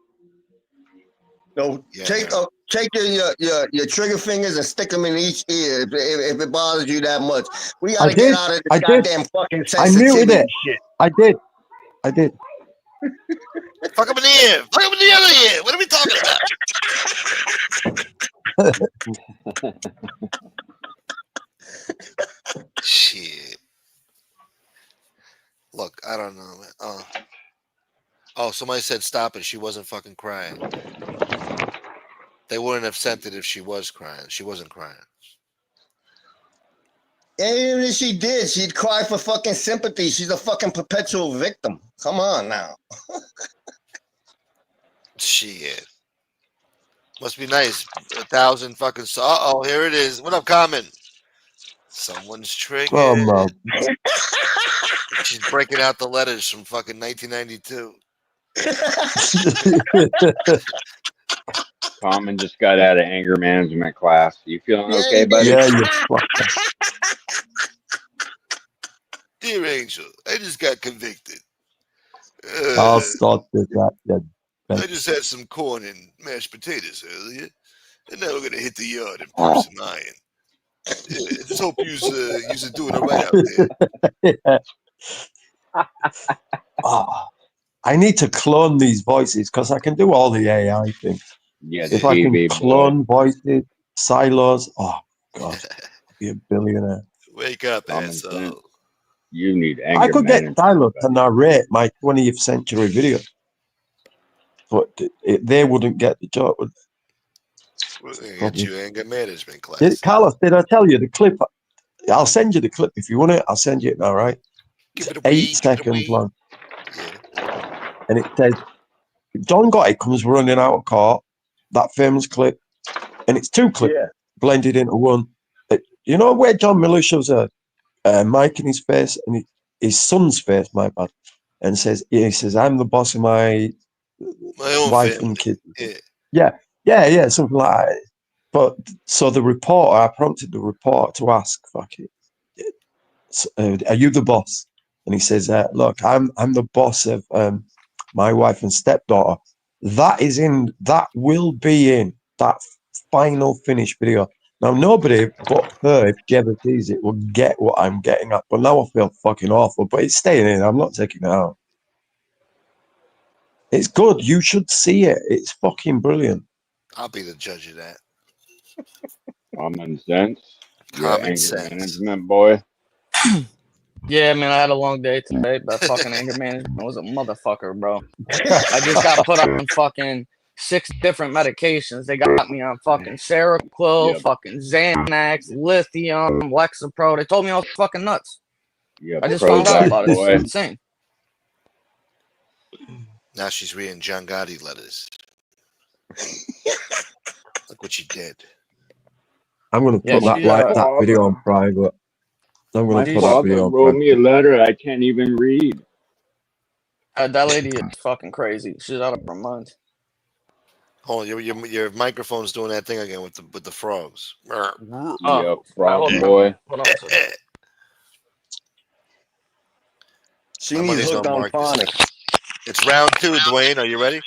No, Yeah. take your trigger fingers and stick them in each ear if it bothers you that much. We gotta I get did. out of I this did. goddamn fucking I muted sensitivity it. shit. I did. Fuck up in the ear. Fuck up in the other ear. What are we talking about? Shit. Look, I don't know. Oh, somebody said stop it. She wasn't fucking crying. They wouldn't have sent it if she was crying. She wasn't crying. And even if she did, she'd cry for fucking sympathy. She's a fucking perpetual victim. Come on now. Shit. Must be nice. 1,000 fucking. Uh-oh, here it is. What up, Common? Someone's triggered. Oh man. She's breaking out the letters from fucking 1992. Common just got out of anger management class. You feeling Yeah, okay, he buddy? Yeah, you fucker. Dear Angel, I just got convicted. I'll start this that. I just had some corn and mashed potatoes earlier, and now we're gonna hit the yard and pour some iron. Just hope you're doing all right out there. I need to clone these voices because I can do all the AI things. Yeah, If I can TV boy. clone voices, silos, oh god, I'll be a billionaire. Wake up, Common asshole. sense. You need anger I could get management. Silos to narrate my 20th century video, but they wouldn't get the joke. Would We're gonna get Probably. you anger management class. Carlos, did I tell you the clip? I'll send you the clip if you want it. I'll send you it now, right? Give It's it a 8 wee, give it a seconds wee. long. Yeah. And it says, John Gotti comes running out of court, that famous clip, and it's 2 clips blended into one. You know where John Miller shows a mic in his face and his son's face, my bad, and he says, I'm the boss of my own wife family. and kids. Yeah. Yeah, something like that. But so the reporter, I prompted the reporter to ask, are you the boss? And he says, look, I'm the boss of my wife and stepdaughter. That will be in that final finished video. Now, nobody but her, if she ever sees it, will get what I'm getting at. But now I feel fucking awful. But it's staying in. I'm not taking it out. It's good. You should see it. It's fucking brilliant. I'll be the judge of that. Common sense. Yeah, Common anger sense. management, boy. Yeah, man, I had a long day today, but fucking anger management was a motherfucker, bro. I just got put on fucking 6 different medications. They got me on fucking Seroquel, Yep. fucking Xanax, lithium, Lexapro. They told me I was fucking nuts. Yeah, I just found out Prozac, about it. boy. It's insane. Now she's reading John Gotti letters. Look what you did. I'm going to Yeah, put she, that video on private. I'm going My to put that father video on wrote me a private. letter I can't even read. that lady is fucking crazy. She's out of her mind. Hold on, your microphone's doing that thing again with the frogs. Oh, Yeah, frog hold on. boy. Hold on a second. She My needs money's hooked on on Marcus. phonics. It's round 2, Dwayne. Are you ready?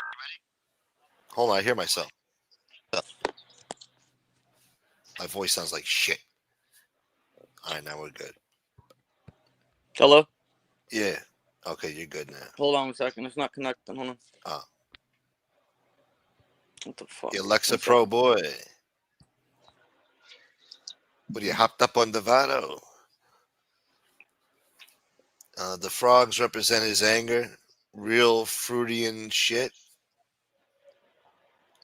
Hold on, I hear myself. My voice sounds like shit. All right, now we're good. Hello? Yeah. Okay, you're good now. Hold on a second. It's not connecting. Hold on. Oh. What the fuck? The Alexa Pro boy. But you hopped up on the Vado. The frogs represent his anger. Real Freudian shit.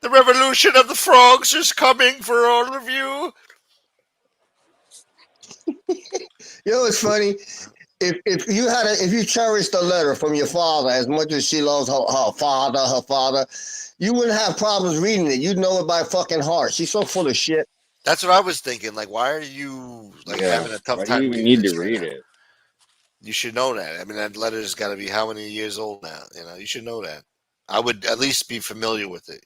The revolution of the frogs is coming for all of you. You know what's funny? If you cherished a letter from your father as much as she loves her father, you wouldn't have problems reading it. You'd know it by fucking heart. She's so full of shit. That's what I was thinking. Like, why are you having a tough Why do time you even reading need this to right read now? it? You should know that. I mean, that letter's got to be how many years old now? You should know that. I would at least be familiar with it.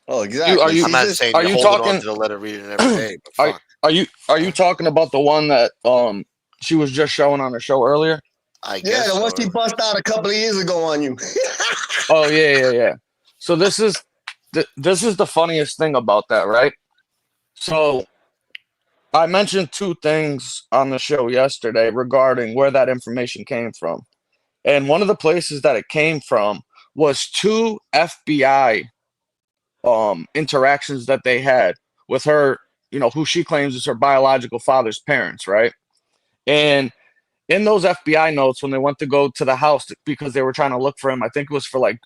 Oh, exactly. Are you- I'm not saying are you're you holding talking- on to the letter, reading it every day. But fuck. Are you talking about the one that she was just showing on her show earlier? I guess. Yeah, the one so. she bust out a couple of years ago on you. Oh yeah. So this is the funniest thing about that, right? So I mentioned 2 things on the show yesterday regarding where that information came from. And one of the places that it came from was 2 FBI interactions that they had with her, who she claims is her biological father's parents, right? And in those FBI notes, when they went to go to the house because they were trying to look for him, I think it was for like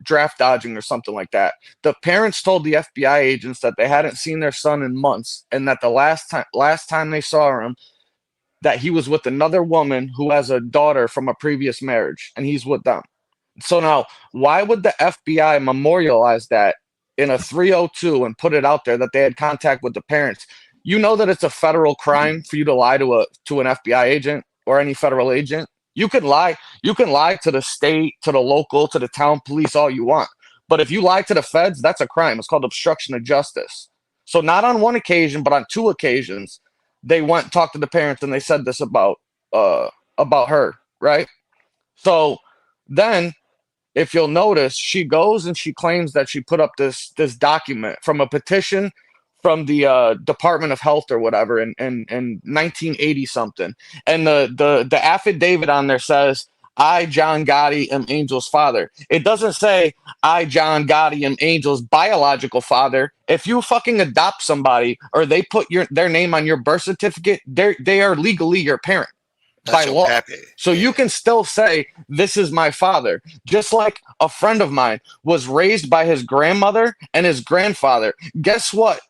draft dodging or something like that. The parents told the FBI agents that they hadn't seen their son in months, and that the last time they saw him, that he was with another woman who has a daughter from a previous marriage, and he's with them. So now, why would the FBI memorialize that in a 302 and put it out there that they had contact with the parents? You know that it's a federal crime for you to lie to an FBI agent or any federal agent. You can lie to the state, to the local, to the town police all you want. But if you lie to the feds, that's a crime. It's called obstruction of justice. So not on one occasion, but on 2 occasions, they went and talked to the parents and they said this about her, right? So then, if you'll notice, she goes and she claims that she put up this document from a petition from the Department of Health or whatever in 1980 something, and the affidavit on there says, "I, John Gotti, am Angel's father." It doesn't say, "I, John Gotti, am Angel's biological father." If you fucking adopt somebody or they put their name on your birth certificate, they are legally your parent by your law. pappy. So you can still say, "This is my father." Just like a friend of mine was raised by his grandmother and his grandfather. Guess what?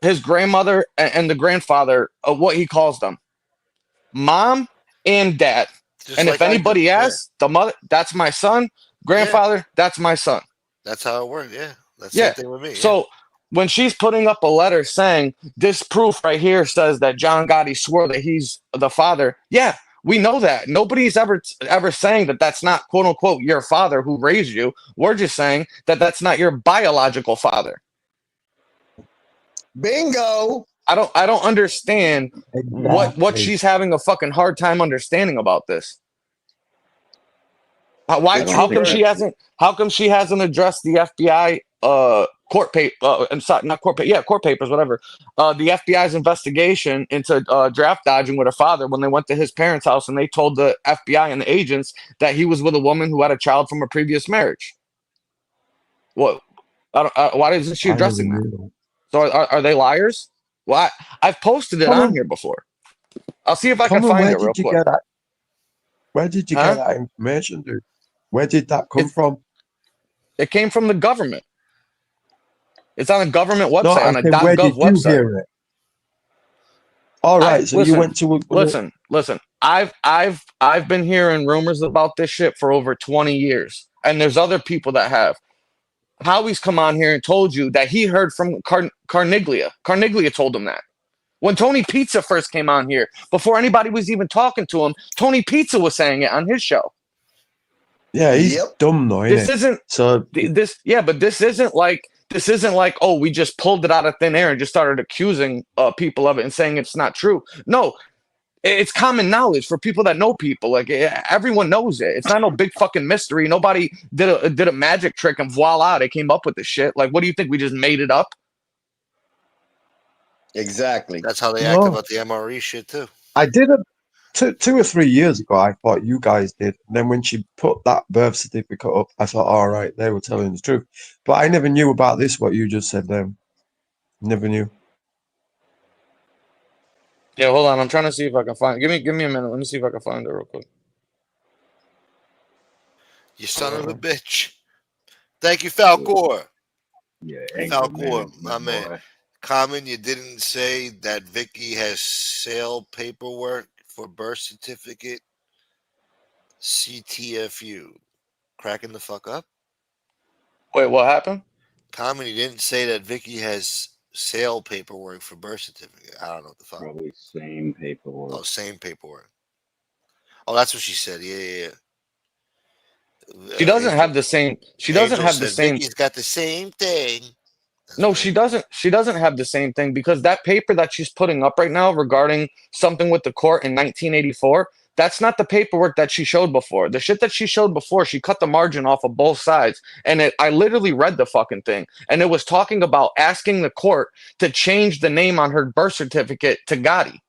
His grandmother and the grandfather, what he calls them, mom and dad. Just And like if I do. anybody asks, the mother, that's my son. Grandfather, that's my son. That's how it works. Yeah, that's the Yeah. same thing with me. So when she's putting up a letter saying this proof right here says that John Gotti swore that he's the father, yeah, we know that. Nobody's ever saying that that's not quote unquote your father who raised you. We're just saying that that's not your biological father. Bingo. I don't understand what Exactly. she's having a fucking hard time understanding about this. Why? The How come truth. How come she hasn't addressed the FBI court paper? I'm sorry, not court paper. Yeah, court papers, whatever. The FBI's investigation into draft dodging with her father when they went to his parents' house and they told the FBI and the agents that he was with a woman who had a child from a previous marriage. What? Why isn't she I never addressing that? knew that. So are they liars? Well, I've posted it Come on on. here before. I'll see if I can Come on, find where it real did you quick. get that? Where did you Huh? get that information, dude? Where did that come from? It came from the government. It's on a government No, website, I on a said, where .gov did you website. hear it? All right, so you went to Listen. I've been hearing rumors about this shit for over 20 years, and there's other people that have. Howie's come on here and told you that he heard from Carniglia. Carniglia told him that. When Tony Pizza first came on here, before anybody was even talking to him, Tony Pizza was saying it on his show. Yeah, he's Yep. dumb though, This isn't isn't it? So but this isn't like, oh, we just pulled it out of thin air and just started accusing people of it and saying it's not true. No, it's common knowledge for people that know people. Like everyone knows it. It's not no big fucking mystery. Nobody did a magic trick and voila, they came up with this shit. Like, what do you think? We just made it up? Exactly. That's how they act No. about the MRE shit too. I did it 2 or 3 years ago. I thought you guys did. And then when she put that birth certificate up, I thought, all right, they were telling the truth. But I never knew about this. What you just said, then. Never knew. Yeah, hold on. I'm trying to see if I can find. Give me a minute. Let me see if I can find it real quick. You son of a bitch. Thank you, Falcor. Yeah, Falcor, my boy. man. Common, you didn't say that Vicky has sale paperwork for birth certificate. CTFU. Cracking the fuck up? Wait, what happened? Common, you didn't say that Vicky has sale paperwork for birth certificate. I don't know what the fuck. Probably same paperwork. Oh, same paperwork. Oh, that's what she said. Yeah. She doesn't have the same. She doesn't Angel have the said same. Vicky's got the same thing. That's No, right. she doesn't. She doesn't have the same thing because that paper that she's putting up right now regarding something with the court in 1984, that's not the paperwork that she showed before. The shit that she showed before, she cut the margin off of both sides. And I literally read the fucking thing. And it was talking about asking the court to change the name on her birth certificate to Gotti.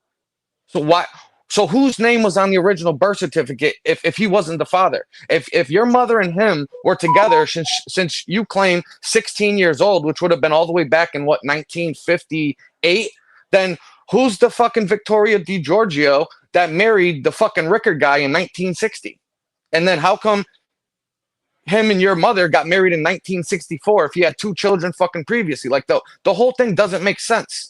So why? So whose name was on the original birth certificate if he wasn't the father? If your mother and him were together since you claim 16 years old, which would have been all the way back in what 1958, then who's the fucking Victoria DiGiorgio that married the fucking Rickard guy in 1960? And then how come him and your mother got married in 1964 if he had 2 children fucking previously? Like the whole thing doesn't make sense.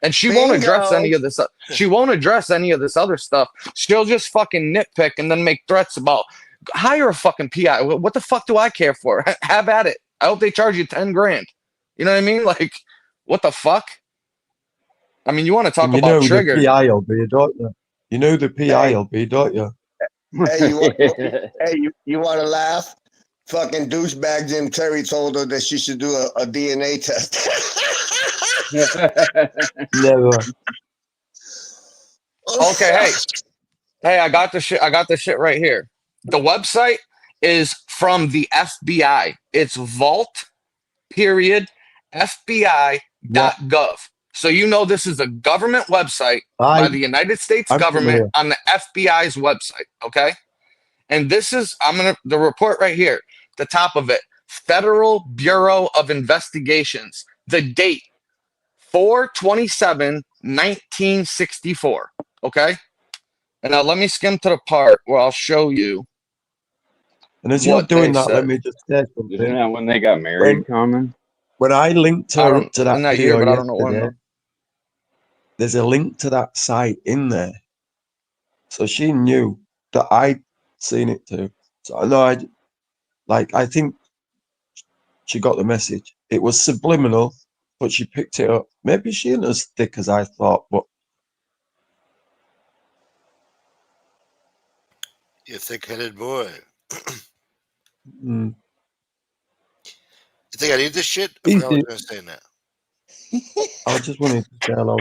And she won't address any of this. She won't address any of this other stuff. She'll just fucking nitpick and then make threats about hire a fucking PI. What the fuck do I care for? Have at it. I hope they charge you 10 grand. You know what I mean? Like, what the fuck? I mean, you want to talk And you about know trigger? the PI will be, don't you? You know the PI will be, don't you? Hey, you want to laugh? fucking douchebag Jim Terry told her that she should do a DNA test. Never. Okay, hey, I got the shit. I got the shit right here. The website is from the FBI. It's vault.fbi.gov. So you know this is a government website by the United States I'm government familiar. on the FBI's website. Okay, and this is the report right here. The top of it, Federal Bureau of Investigations. The date 4/27/1964. Okay. And now let me skim to the part where I'll show you. And as you're what doing they that, let said. me just say Isn't something. that when they got married, Common? When I linked I her don't up to that in that year, video but I don't know when. yesterday, there's a link to that site in there. So she knew that I'd seen it too. So I know I think she got the message. It was subliminal, but she picked it up. Maybe she ain't as thick as I thought, but You thick-headed boy. mm, You think I need this shit? I easy. forgot what I was gonna say now. I just wanted to say hello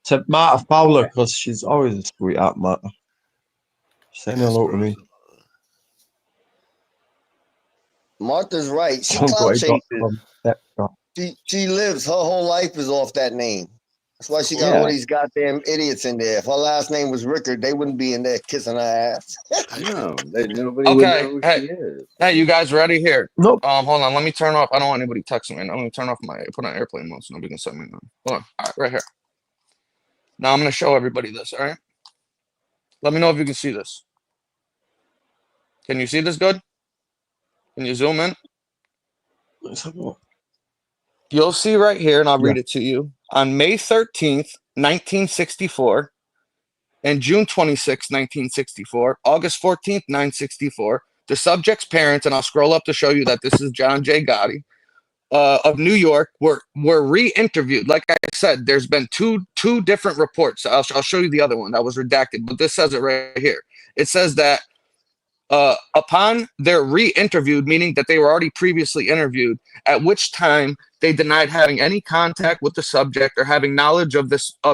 to Marta Fowler because she's always a sweetheart, Marta. Saying hello to me. Martha's right. She clout chases. Junkway.com. She lives. Her whole life is off that name. That's why she got Yeah. all these goddamn idiots in there. If her last name was Rickard, they wouldn't be in there kissing her ass. No, nobody would Okay, know who hey. she is. Hey, you guys ready here? Nope. Hold on. Let me turn off. I don't want anybody texting me. I'm gonna turn off put on airplane mode so nobody can send me none. Hold on. All right, right here. Now I'm gonna show everybody this. All right. Let me know if you can see this. Can you see this good? Can you zoom in? Let's have a look. You'll see right here, and I'll Yeah. read it to you. On May 13th, 1964, and June 26th, 1964, August 14th, 1964, the subject's parents, and I'll scroll up to show you that this is John J. Gotti, of New York, were re-interviewed. Like I said, there's been two different reports. I'll show you the other one that was redacted, but this says it right here. It says that upon their re-interviewed, meaning that they were already previously interviewed, at which time they denied having any contact with the subject or having knowledge of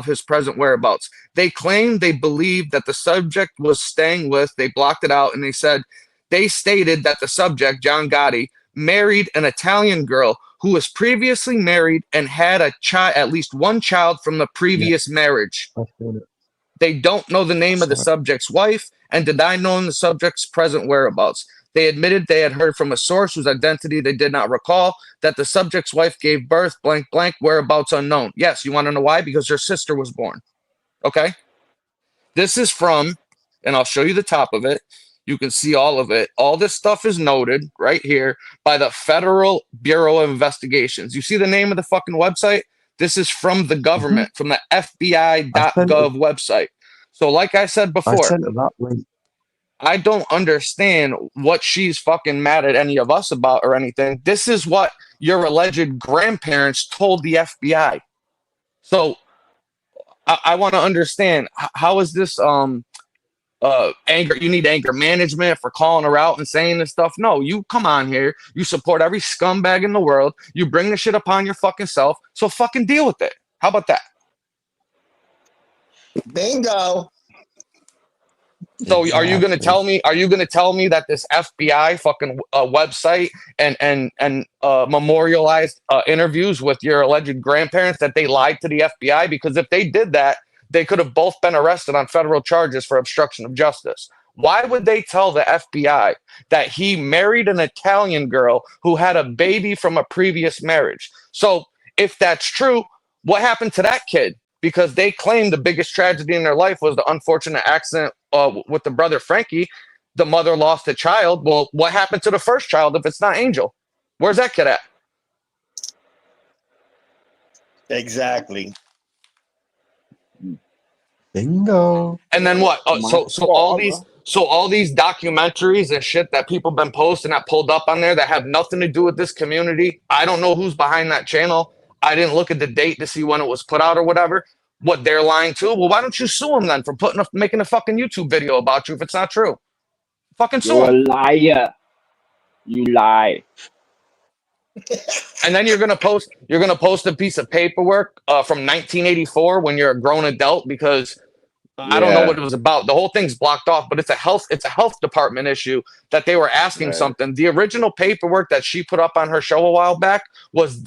his present whereabouts. They claimed they believed that the subject was staying with, they blocked it out, and they stated that the subject, John Gotti, married an Italian girl who was previously married and had at least one child from the previous marriage. I've seen it. They don't know the name of the Sorry. subject's wife and deny knowing the subject's present whereabouts. They admitted they had heard from a source whose identity they did not recall that the subject's wife gave birth blank blank, whereabouts unknown. Yes, you want to know why? Because her sister was born. Okay? This is from, and I'll show you the top of it. You can see all of it. All this stuff is noted right here by the Federal Bureau of Investigations. You see the name of the fucking website? This is from the government, from the FBI.gov website. So, like I said I before, sent her that link. I don't understand what she's fucking mad at any of us about or anything. This is what your alleged grandparents told the FBI. So, I want to understand, how is this anger? You need anger management for calling her out and saying this stuff? No, you come on here, you support every scumbag in the world, you bring the shit upon your fucking self, so fucking deal with it. How about that? Bingo. So are you gonna tell me that this FBI fucking website and memorialized interviews with your alleged grandparents, that they lied to the FBI? Because if they did that, they could have both been arrested on federal charges for obstruction of justice. Why would they tell the FBI that he married an Italian girl who had a baby from a previous marriage? So if that's true, what happened to that kid? Because they claim the biggest tragedy in their life was the unfortunate accident with the brother Frankie. The mother lost a child. Well, what happened to the first child if it's not Angel? Where's that kid at? Exactly. Bingo. And then what? So all these documentaries and shit that people been posting that pulled up on there that have nothing to do with this community. I don't know who's behind that channel. I didn't look at the date to see when it was put out or whatever. What they're lying to? Well, why don't you sue them then for making a fucking YouTube video about you if it's not true? Fucking sue You're a them. liar. You lie. And then you're gonna post a piece of paperwork from 1984 when you're a grown adult because I don't know Yeah. what it was about. The whole thing's blocked off, but it's a health department issue that they were asking Right. something. The original paperwork that she put up on her show a while back was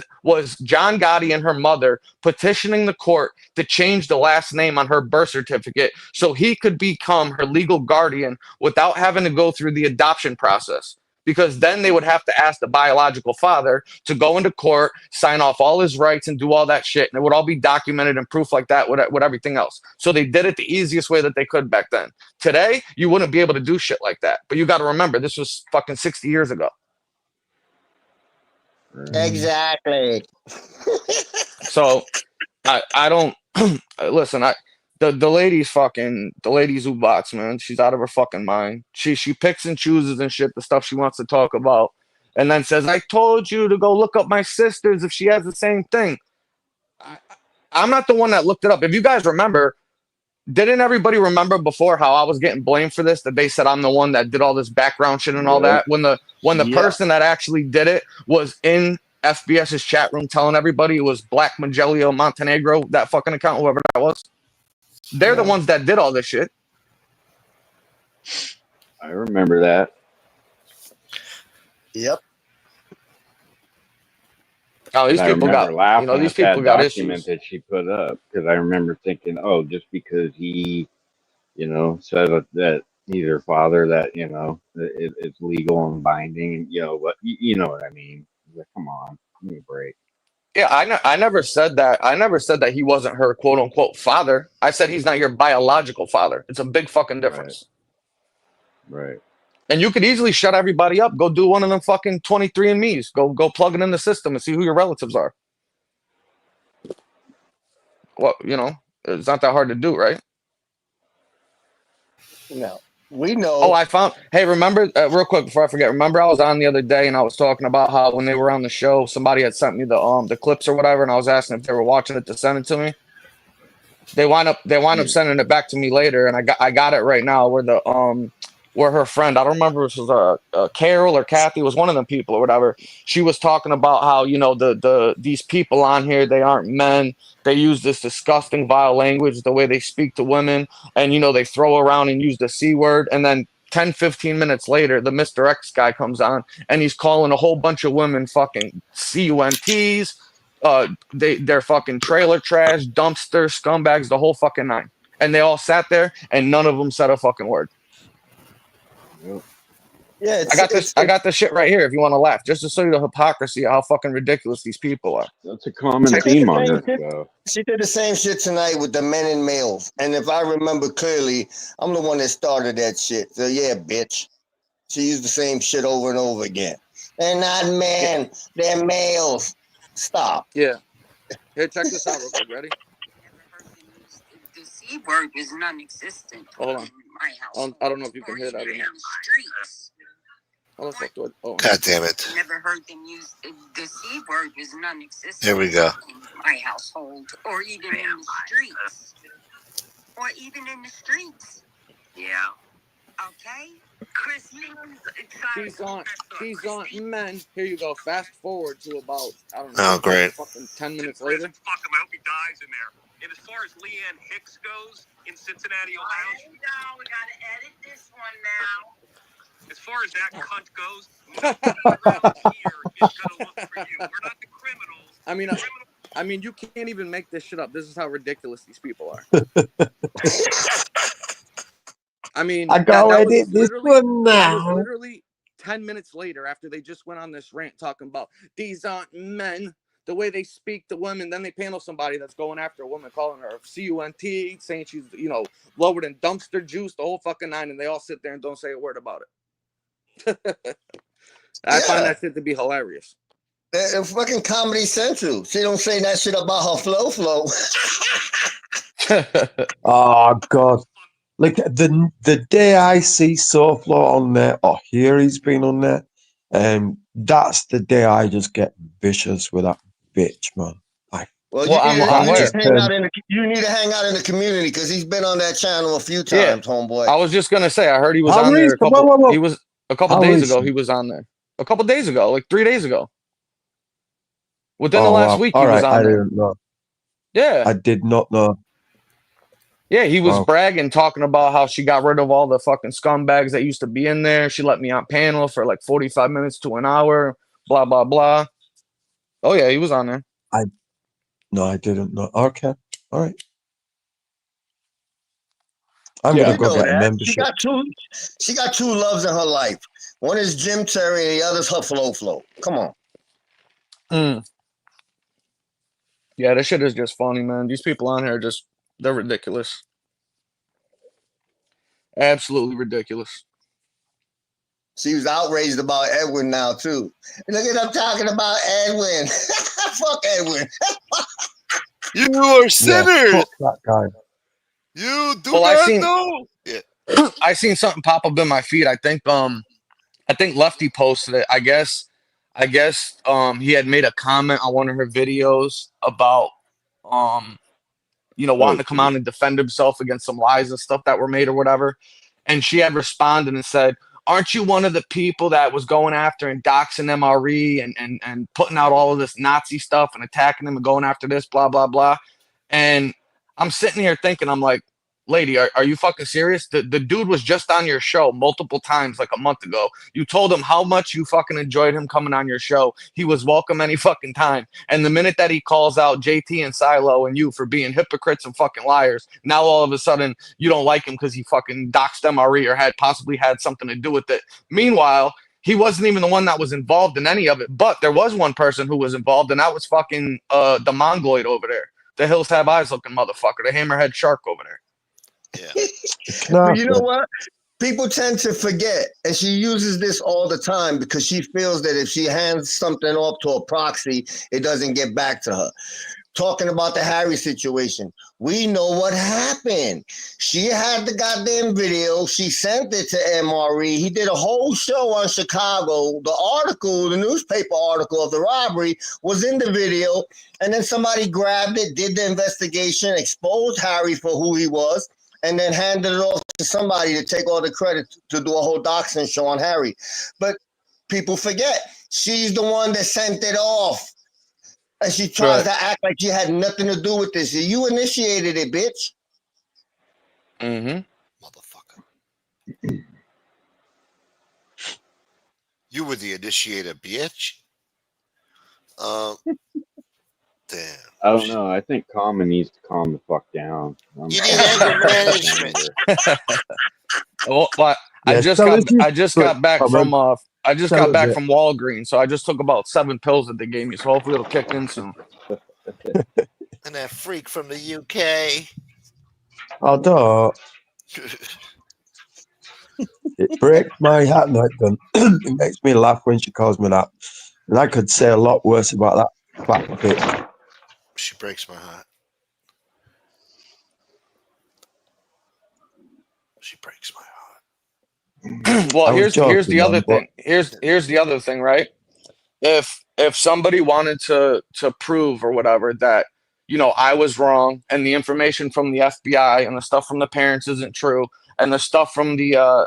John Gotti and her mother petitioning the court to change the last name on her birth certificate so he could become her legal guardian without having to go through the adoption process. Because then they would have to ask the biological father to go into court, sign off all his rights, and do all that shit. And it would all be documented and proof like that with everything else. So they did it the easiest way that they could back then. Today, you wouldn't be able to do shit like that. But you got to remember, this was fucking 60 years ago. Exactly. So I don't listen. The lady's Ubats, man. She's out of her fucking mind. She picks and chooses and shit the stuff she wants to talk about, and then says, "I told you to go look up my sisters if she has the same thing." I'm not the one that looked it up. If you guys remember, didn't everybody remember before how I was getting blamed for this? That they said I'm the one that did all this background shit and all Yeah. that. When the Yeah. person that actually did it was in FBS's chat room telling everybody it was Black Magelio Montenegro, that fucking account, whoever that was. They're the ones that did all this shit. I remember that. Yep. Oh, these I people remember got, laughing these at people that got document issues. that she put up because I remember thinking, oh, just because he, said that he's her father, that it's legal and binding, what you know what I mean? Like, come on, give me a break. Yeah, I never said that. I never said that he wasn't her quote unquote father. I said he's not your biological father. It's a big fucking difference. Right. And you could easily shut everybody up. Go do one of them fucking 23andMe's. Go plug it in the system and see who your relatives are. Well, it's not that hard to do, right? No, we know. Oh, I found. Hey, remember, real quick before I forget. Remember, I was on the other day and I was talking about how when they were on the show, somebody had sent me the clips or whatever, and I was asking if they were watching it to send it to me. They wind up sending it back to me later, and I got it right now. Where her friend, I don't remember if it was Carol or Kathy, was one of them people or whatever. She was talking about how these people on here, they aren't men. They use this disgusting, vile language, the way they speak to women, and they throw around and use the C word, and then 10, 15 minutes later, the Mr. X guy comes on and he's calling a whole bunch of women fucking CUNTs. They're fucking trailer trash, dumpster, scumbags, the whole fucking nine. And they all sat there and none of them said a fucking word. Yep. Yeah, I got this shit right here if you want to laugh, just to show you the hypocrisy of how fucking ridiculous these people are. That's a common theme on this show. She did the same shit tonight with the men and males. And if I remember clearly, I'm the one that started that shit. So yeah, bitch. She used the same shit over and over again. They're not men, they're males. Stop. Yeah. Here, check this out real quick. Ready? The C word is non-existent. Hold on. In my house. I don't know if you can hear that or In not. the streets. Hold on a second. Oh. God damn it. Never heard them use the C word is non-existent. Here we go. In my household, or even in the streets, or even in the streets. Yeah. Okay. Chris, These aren't men. Here you go. Fast forward to about, I don't know. Oh, great. Fucking 10 minutes later. Fuck him, I hope he dies in there. And as far as Leanne Hicks goes in Cincinnati, Ohio, we gotta edit this one now. as far as that cunt goes, nobody around here is gonna look for you. We're not the criminals. I mean, you can't even make this shit up. This is how ridiculous these people are. I mean, I go that was edit this one that was now. literally 10 minutes later after they just went on this rant talking about these aren't men, the way they speak to women. Then they panel somebody that's going after a woman, calling her CUNT, saying she's, lower than dumpster juice, the whole fucking nine, and they all sit there and don't say a word about it. I find that shit to be hilarious. Fucking Comedy Central. She don't say that shit about her flow. Oh God! Like the day I see SoFlo on there or hear he's been on there, that's the day I just get vicious with that bitch, man. Well, I'm aware. You need to hang out in the community because he's been on that channel a few times, homeboy. I was just gonna say, I heard he was How on there recent? Whoa. He was a couple How days recent? ago. He was on there. a couple days ago, like 3 days ago. Within the Oh last wow! week, All he was right, on I there. didn't know. Yeah, I did not know. yeah, he was Wow. bragging, talking about how she got rid of all the fucking scumbags that used to be in there. She let me on panel for like 45 minutes to an hour. Blah blah blah. Oh yeah, he was on there. No, I didn't know. Okay, all right. I'm Yeah. gonna You go know get a that. membership. She got two loves in her life. One is Jim Terry and the other's her Flo. Come on. Mm. Yeah, this shit is just funny, man. These people on here they're ridiculous. Absolutely ridiculous. She was outraged about Edwin now too. Look at them talking about Edwin. Fuck Edwin. You are Yeah, sinners. fuck that guy. You do Well, I not seen- know. Yeah. I seen something pop up in my feed. I think Lefty posted it. I guess he had made a comment on one of her videos about wanting to come out and defend himself against some lies and stuff that were made or whatever. And she had responded and said, "Aren't you one of the people that was going after and doxing MRE and putting out all of this Nazi stuff and attacking them and going after this, blah, blah, blah?" And I'm sitting here thinking, I'm like, lady, are you fucking serious? The dude was just on your show multiple times like a month ago. You told him how much you fucking enjoyed him coming on your show. He was welcome any fucking time. And the minute that he calls out JT and Silo and you for being hypocrites and fucking liars, now all of a sudden you don't like him because he fucking doxed MRE or had possibly had something to do with it. Meanwhile, he wasn't even the one that was involved in any of it. But there was one person who was involved, and that was fucking the Mongoloid over there. The Hills Have Eyes looking motherfucker, the hammerhead shark over there. Yeah. But you know what? People tend to forget, and she uses this all the time because she feels that if she hands something off to a proxy, it doesn't get back to her. Talking about the Harry situation, we know what happened. She had the goddamn video. She sent it to MRE. He did a whole show on Chicago. The article, the newspaper article of the robbery was in the video. And then somebody grabbed it, did the investigation, exposed Harry for who he was, and then handed it off to somebody to take all the credit to do a whole doxing show on Harry. But people forget, she's the one that sent it off. And she tries to act like she had nothing to do with this. You initiated it, bitch. Mm-hmm. Motherfucker. You were the initiator, bitch. Damn. I don't know. I think Common needs to calm the fuck down. You need anger management. Well, I Yeah, just tell us you- got back Come from on. Tell us it. from Walgreens, so I just took about 7 pills that they gave me. So hopefully it'll kick in soon. And that freak from the UK. Although it breaks my heart, no, it doesn't. It makes me laugh when she calls me that. And I could say a lot worse about that fat bitch. She breaks my heart. She breaks my heart. Well, I was here's the joking, other man, but- thing. Here's the other thing, right? If somebody wanted to prove or whatever that I was wrong and the information from the FBI and the stuff from the parents isn't true and the stuff from the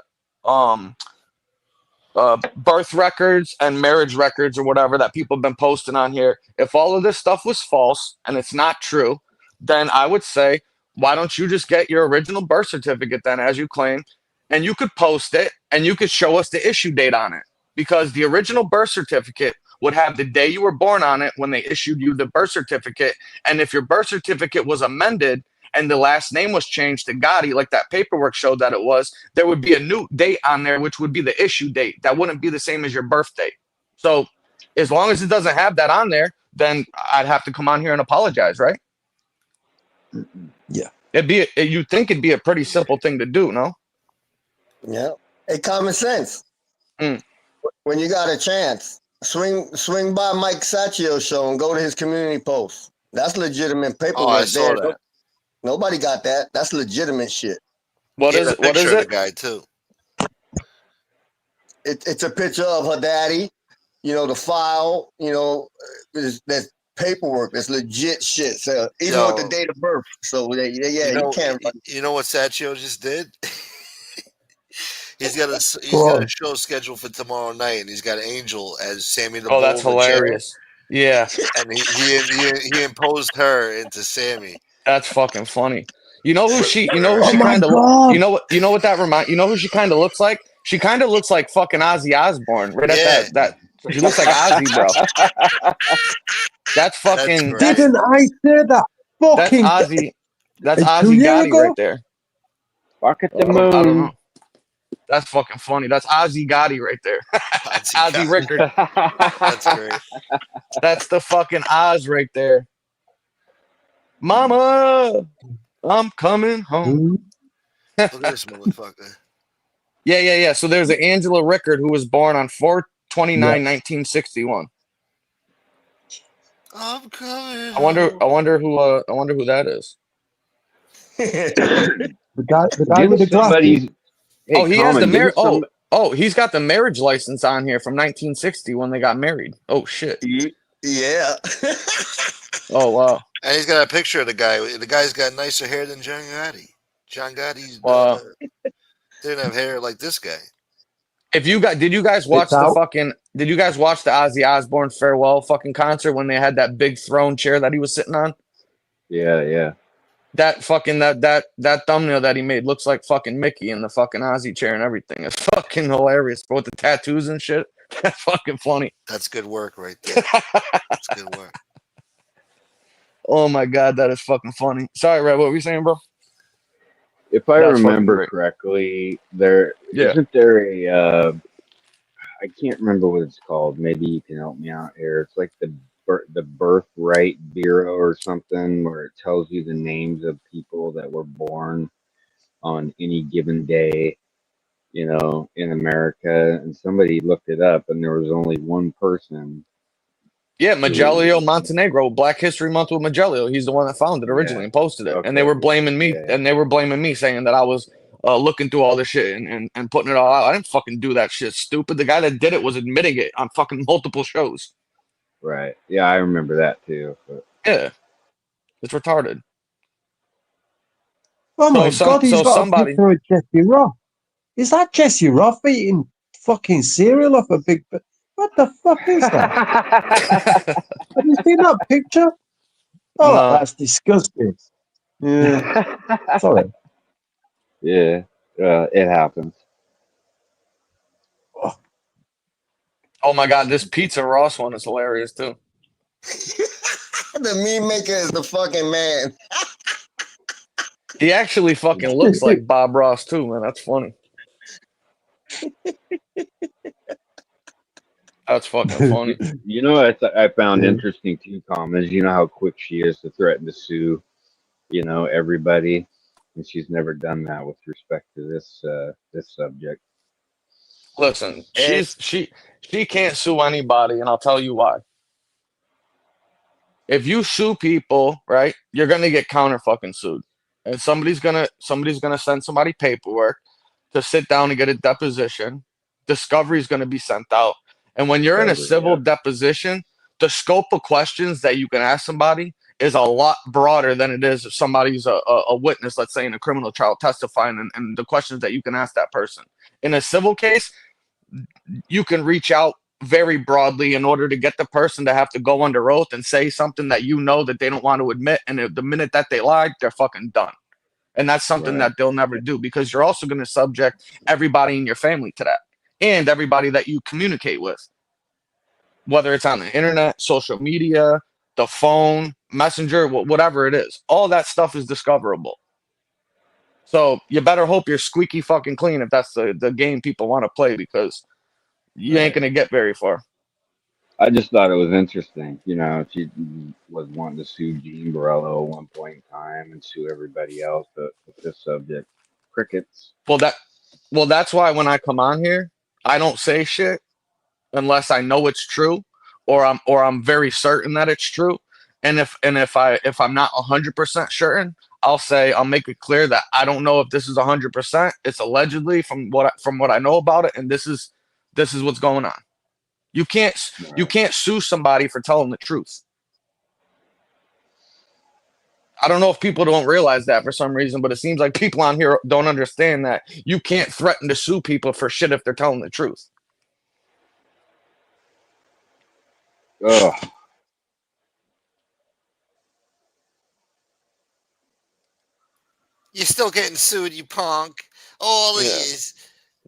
birth records and marriage records or whatever that people have been posting on here, if all of this stuff was false and it's not true, then I would say, why don't you just get your original birth certificate then, as you claim, and you could post it and you could show us the issue date on it, because the original birth certificate would have the day you were born on it when they issued you the birth certificate. And if your birth certificate was amended and the last name was changed to Gotti, like that paperwork showed that it was, there would be a new date on there, which would be the issue date. That wouldn't be the same as your birth date. So as long as it doesn't have that on there, then I'd have to come on here and apologize, right? Yeah. You'd think it'd be a pretty simple thing to do, no? Yeah. Hey, common sense. Mm. When you got a chance, swing by Mike Sacchio's show and go to his community post. That's legitimate paperwork. Oh, I saw there. that. Nobody got that. That's legitimate shit. What He is had it? a What is picture of it? the guy too. It's a picture of her daddy. The file. There's paperwork. That's legit shit. So even with the date of birth. So yeah, you can't. You know what Sacchio just did? He's got a show scheduled for tomorrow night, and he's got Angel as Sammy the Oh, Bull. that's the chair, hilarious. Yeah, and he imposed her into Sammy. that's fucking funny. You know who she? You know who Oh she my kind of? God. You know what that remind? You know who she kind of looks like? She kind of looks like fucking Ozzy Osbourne. Right Yeah. at that. She looks like Ozzy, bro. That's fucking. That's Didn't I say that? That's Fucking Ozzy. That's 2 Ozzy years Gotti ago? right there. Fuck at the I don't moon. know. That's fucking funny. That's Ozzy Gotti right there. Ozzy Gotti. Rickard. That's great. That's the fucking Oz right there. Mama, I'm coming home. Look at this motherfucker. Yeah. So there's an Angela Rickard who was born on 4/29/1961. I'm coming. I wonder who that is. The guy Give with the us glasses. somebody's. Hey, Oh, he has the Common, give marriage. us some- Oh, he's got the marriage license on here from 1960 when they got married. Oh shit. Yeah. Oh wow. And he's got a picture of the guy. The guy's got nicer hair than John Gotti. John Gotti's Wow. didn't have hair like this guy. Did you guys watch did you guys watch the Ozzy Osbourne farewell fucking concert when they had that big throne chair that he was sitting on? Yeah. That fucking that thumbnail that he made looks like fucking Mickey in the fucking Ozzy chair and everything. It's fucking hilarious, bro, with the tattoos and shit. That's fucking funny. That's good work right there. That's good work. Oh my god, that is fucking funny. Sorry, Red, what were you saying, bro? If I That's fucking remember great. correctly, there Yeah. not there a I can't remember what it's called. Maybe you can help me out here. It's like the Birthright Bureau or something, where it tells you the names of people that were born on any given day, in America. And somebody looked it up, and there was only one person. Yeah, Magelio Montenegro, Black History Month with Magelio. He's the one that found it originally and posted it. And they were blaming me. Yeah. And they were blaming me, saying that I was looking through all this shit and putting it all out. I didn't fucking do that shit, stupid. The guy that did it was admitting it on fucking multiple shows. Right. Yeah, I remember that too. But Yeah. It's retarded. Oh my So God, he's got somebody- a picture of Jesse Roth. Is that Jesse Roth eating fucking cereal off a big... What the fuck is that? Have you seen that picture? Oh, No. that's disgusting. Yeah, sorry. Yeah, it happens. Oh my god, this Pizza Ross one is hilarious too. The meme maker is the fucking man. He actually fucking looks like Bob Ross too, man. That's funny. That's fucking funny. You know what I found interesting too, Tom, is how quick she is to threaten to sue, everybody, and she's never done that with respect to this subject. Listen, she can't sue anybody, and I'll tell you why. If you sue people, right, you're gonna get counter fucking sued, and somebody's gonna send somebody paperwork to sit down and get a deposition. Discovery is gonna be sent out, and when you're in a civil deposition, the scope of questions that you can ask somebody is a lot broader than it is if somebody's a witness, let's say in a criminal trial testifying, and the questions that you can ask that person. In a civil case, you can reach out very broadly in order to get the person to have to go under oath and say something that that they don't want to admit, and the minute that they lie, they're fucking done. And that's something that they'll never do, because you're also going to subject everybody in your family to that, and everybody that you communicate with, whether it's on the internet, social media, the phone, messenger, whatever it is. All that stuff is discoverable. So you better hope you're squeaky fucking clean if that's the game people want to play, because you ain't going to get very far. I just thought it was interesting. She was wanting to sue Gene Borello at one point in time and sue everybody else, but with this subject, crickets. Well, that's why when I come on here, I don't say shit unless I know it's true, or I'm very certain that it's true. And if I'm not 100% certain, I'll make it clear that I don't know if this is 100%. It's allegedly from what I know about it, and this is what's going on. You can't sue somebody for telling the truth. I don't know if people don't realize that for some reason, but it seems like people on here don't understand that you can't threaten to sue people for shit if they're telling the truth. Ugh. You're still getting sued, you punk. All it Yeah. is.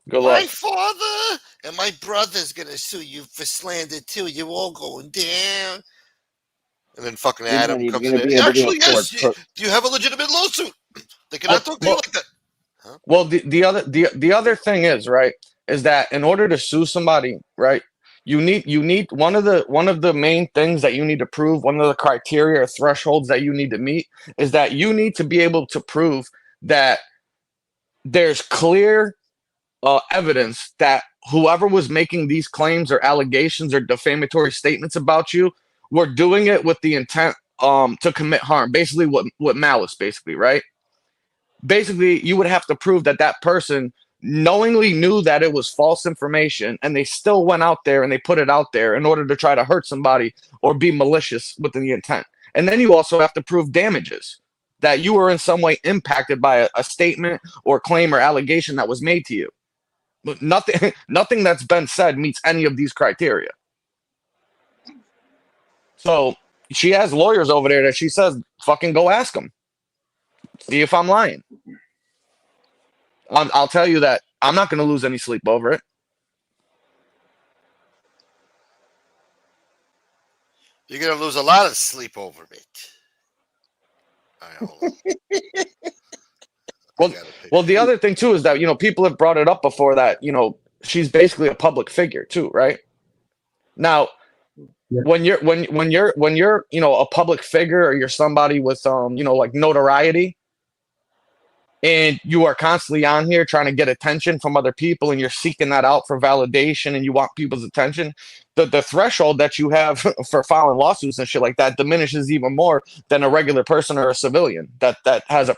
Good My luck. father and my brother's gonna sue you for slander too. You're all going down. And then fucking You're not Adam even comes going in to be there. able to Actually, afford. yes. Do you have a legitimate lawsuit? They cannot talk to you Well, like that. well, the other thing is, right, is that in order to sue somebody, right, you need one of the main things that you need to prove, one of the criteria or thresholds that you need to meet is that you need to be able to prove that there's clear evidence that whoever was making these claims or allegations or defamatory statements about you were doing it with the intent to commit harm. Basically, what malice, basically, right? Basically, you would have to prove that that person knowingly knew that it was false information and they still went out there and they put it out there in order to try to hurt somebody or be malicious with the intent. And then you also have to prove damages, that you were in some way impacted by a statement or claim or allegation that was made to you. But nothing that's been said meets any of these criteria. So she has lawyers over there that she says, fucking go ask them. See if I'm lying. I'll tell you that I'm not going to lose any sleep over it. You're gonna lose a lot of sleep over it. All right, hold on. Well, the other thing too is that people have brought it up before that she's basically a public figure too, right? Now, Yeah. when you're a public figure or you're somebody with like notoriety, and you are constantly on here trying to get attention from other people and you're seeking that out for validation and you want people's attention, the threshold that you have for filing lawsuits and shit like that diminishes even more than a regular person or a civilian that has a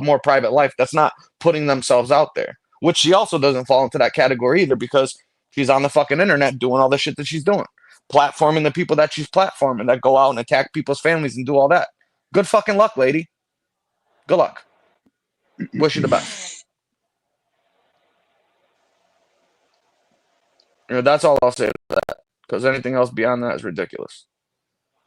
more private life that's not putting themselves out there, which she also doesn't fall into that category either because she's on the fucking internet doing all the shit that she's doing, platforming the people that she's platforming that go out and attack people's families and do all that. Good fucking luck, lady. Good luck. Wish you the best. That's all I'll say to that. Because anything else beyond that is ridiculous.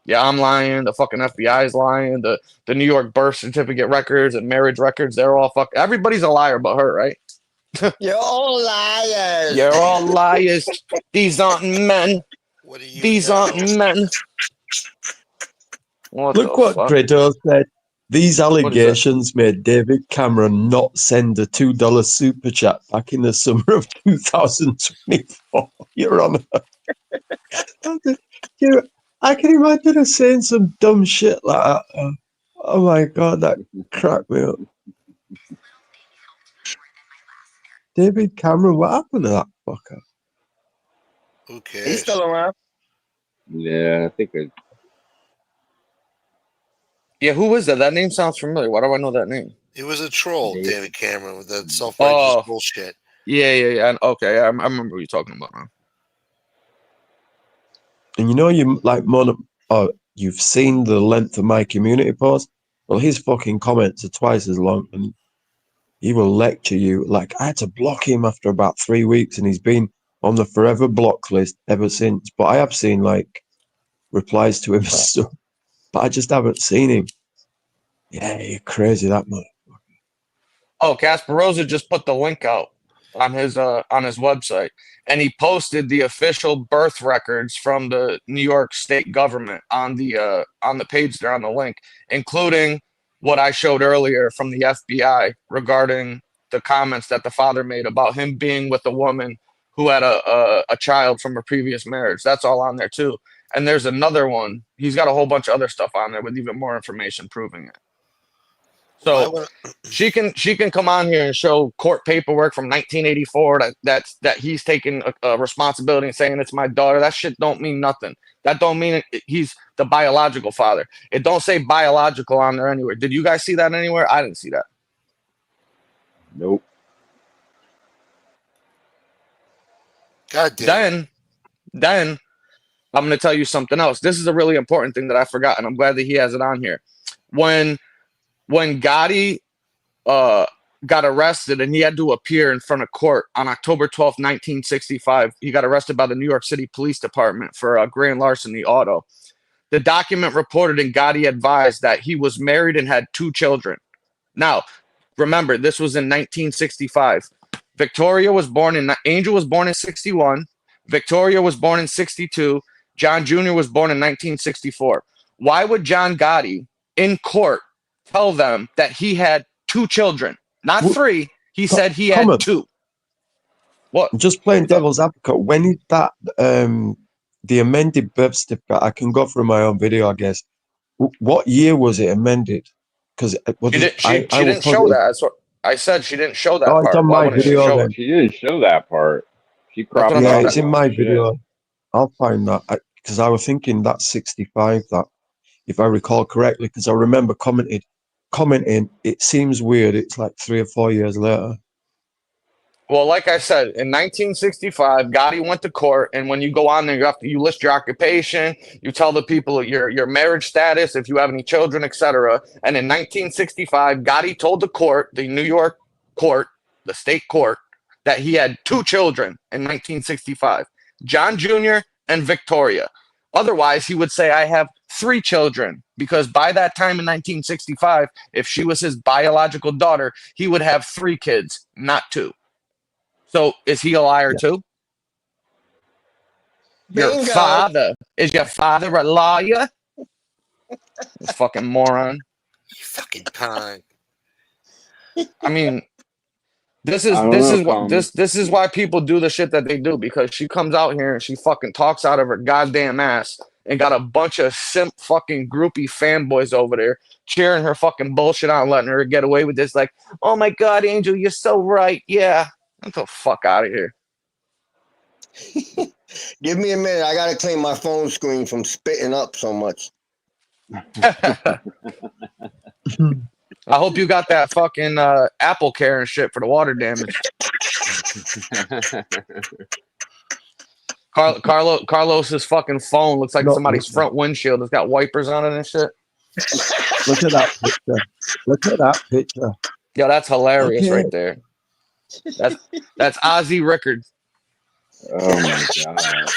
Yeah, I'm lying. The fucking FBI is lying. The New York birth certificate records and marriage records, they're all everybody's a liar but her, right? You're all liars. You're all liars. These aren't men. What do you These know? aren't men. Look what Credo said. These allegations made David Cameron not send a $2 super chat back in the summer of 2024. Your Honor. I can imagine her saying some dumb shit like that. Oh my God, that cracked me up. David Cameron, what happened to that fucker? Who cares? He's still around. Yeah, I think Yeah, who is that? That name sounds familiar. Why do I know that name? He was a troll, David. David Cameron, with that self-righteous Oh. bullshit. Yeah. Okay, I remember what you're talking about now. And you like you've seen the length of my community post. Well, his fucking comments are twice as long, and he will lecture you. Like, I had to block him after about 3 weeks, and he's been on the forever block list ever since. But I have seen like replies to him and stuff, but I just haven't seen him. Yeah, you're crazy, that man. Oh, Casparosa just put the link out on his website, and he posted the official birth records from the New York state government on the page there on the link, including what I showed earlier from the FBI regarding the comments that the father made about him being with a woman who had a child from a previous marriage. That's all on there too. And there's another one. He's got a whole bunch of other stuff on there with even more information proving it. So she can come on here and show court paperwork from 1984 that he's taking a responsibility and saying it's my daughter. That shit don't mean nothing. That don't mean he's the biological father. It don't say biological on there anywhere. Did you guys see that anywhere? I didn't see that. Nope. God damn. Then I'm going to tell you something else. This is a really important thing that I forgot, and I'm glad that he has it on here. When when Gotti got arrested and he had to appear in front of court on October 12th, 1965. He got arrested by the New York City Police Department for a grand larceny auto. The document reported and Gotti advised that he was married and had 2 children. Now, remember, this was in 1965. Victoria was born in Angel was born in 61. Victoria was born in 62. John Jr. was born in 1964. Why would John Gotti in court tell them that he had 2 children? Not 3. He said he had Thomas, 2. What? I'm just playing devil's advocate. When is that the amended birth certificate? I can go through my own video, I guess. What year was it amended? Because She didn't show that. That's what I said. She didn't show that Oh, it's part. on Why my wouldn't she video show then. it? She didn't show that part. She cropped what I'm Yeah, saying. it's in my video. I'll find that because I was thinking that's 65. That, if I recall correctly, because I remember commenting. It seems weird. It's like 3 or 4 years later. Well, like I said, in 1965, Gotti went to court, and when you go on there, you list your occupation, you tell the people your marriage status, if you have any children, etc. And in 1965, Gotti told the court, the New York court, the state court, that he had 2 children in 1965, John Jr. and Victoria. Otherwise, he would say, I have 3 children, because by that time in 1965, if she was his biological daughter, he would have 3 kids, not 2. So is he a liar too? Your Bingo. father. Is your father a liar? You fucking moron. You fucking con. I mean, this I don't know, Tom. is why people do the shit that they do, because she comes out here and she fucking talks out of her goddamn ass and got a bunch of simp fucking groupie fanboys over there cheering her fucking bullshit out and letting her get away with this. Like, oh my God, Angel, you're so right. Yeah. Get the fuck out of here. Give me a minute. I gotta clean my phone screen from spitting up so much. I hope you got that fucking Apple Care and shit for the water damage. Carlos's fucking phone looks like No, somebody's front windshield. It's got wipers on it and shit. Look at that picture. Look at that picture. Yo, that's hilarious Okay. right there. That's Ozzy Rickard. Oh my god.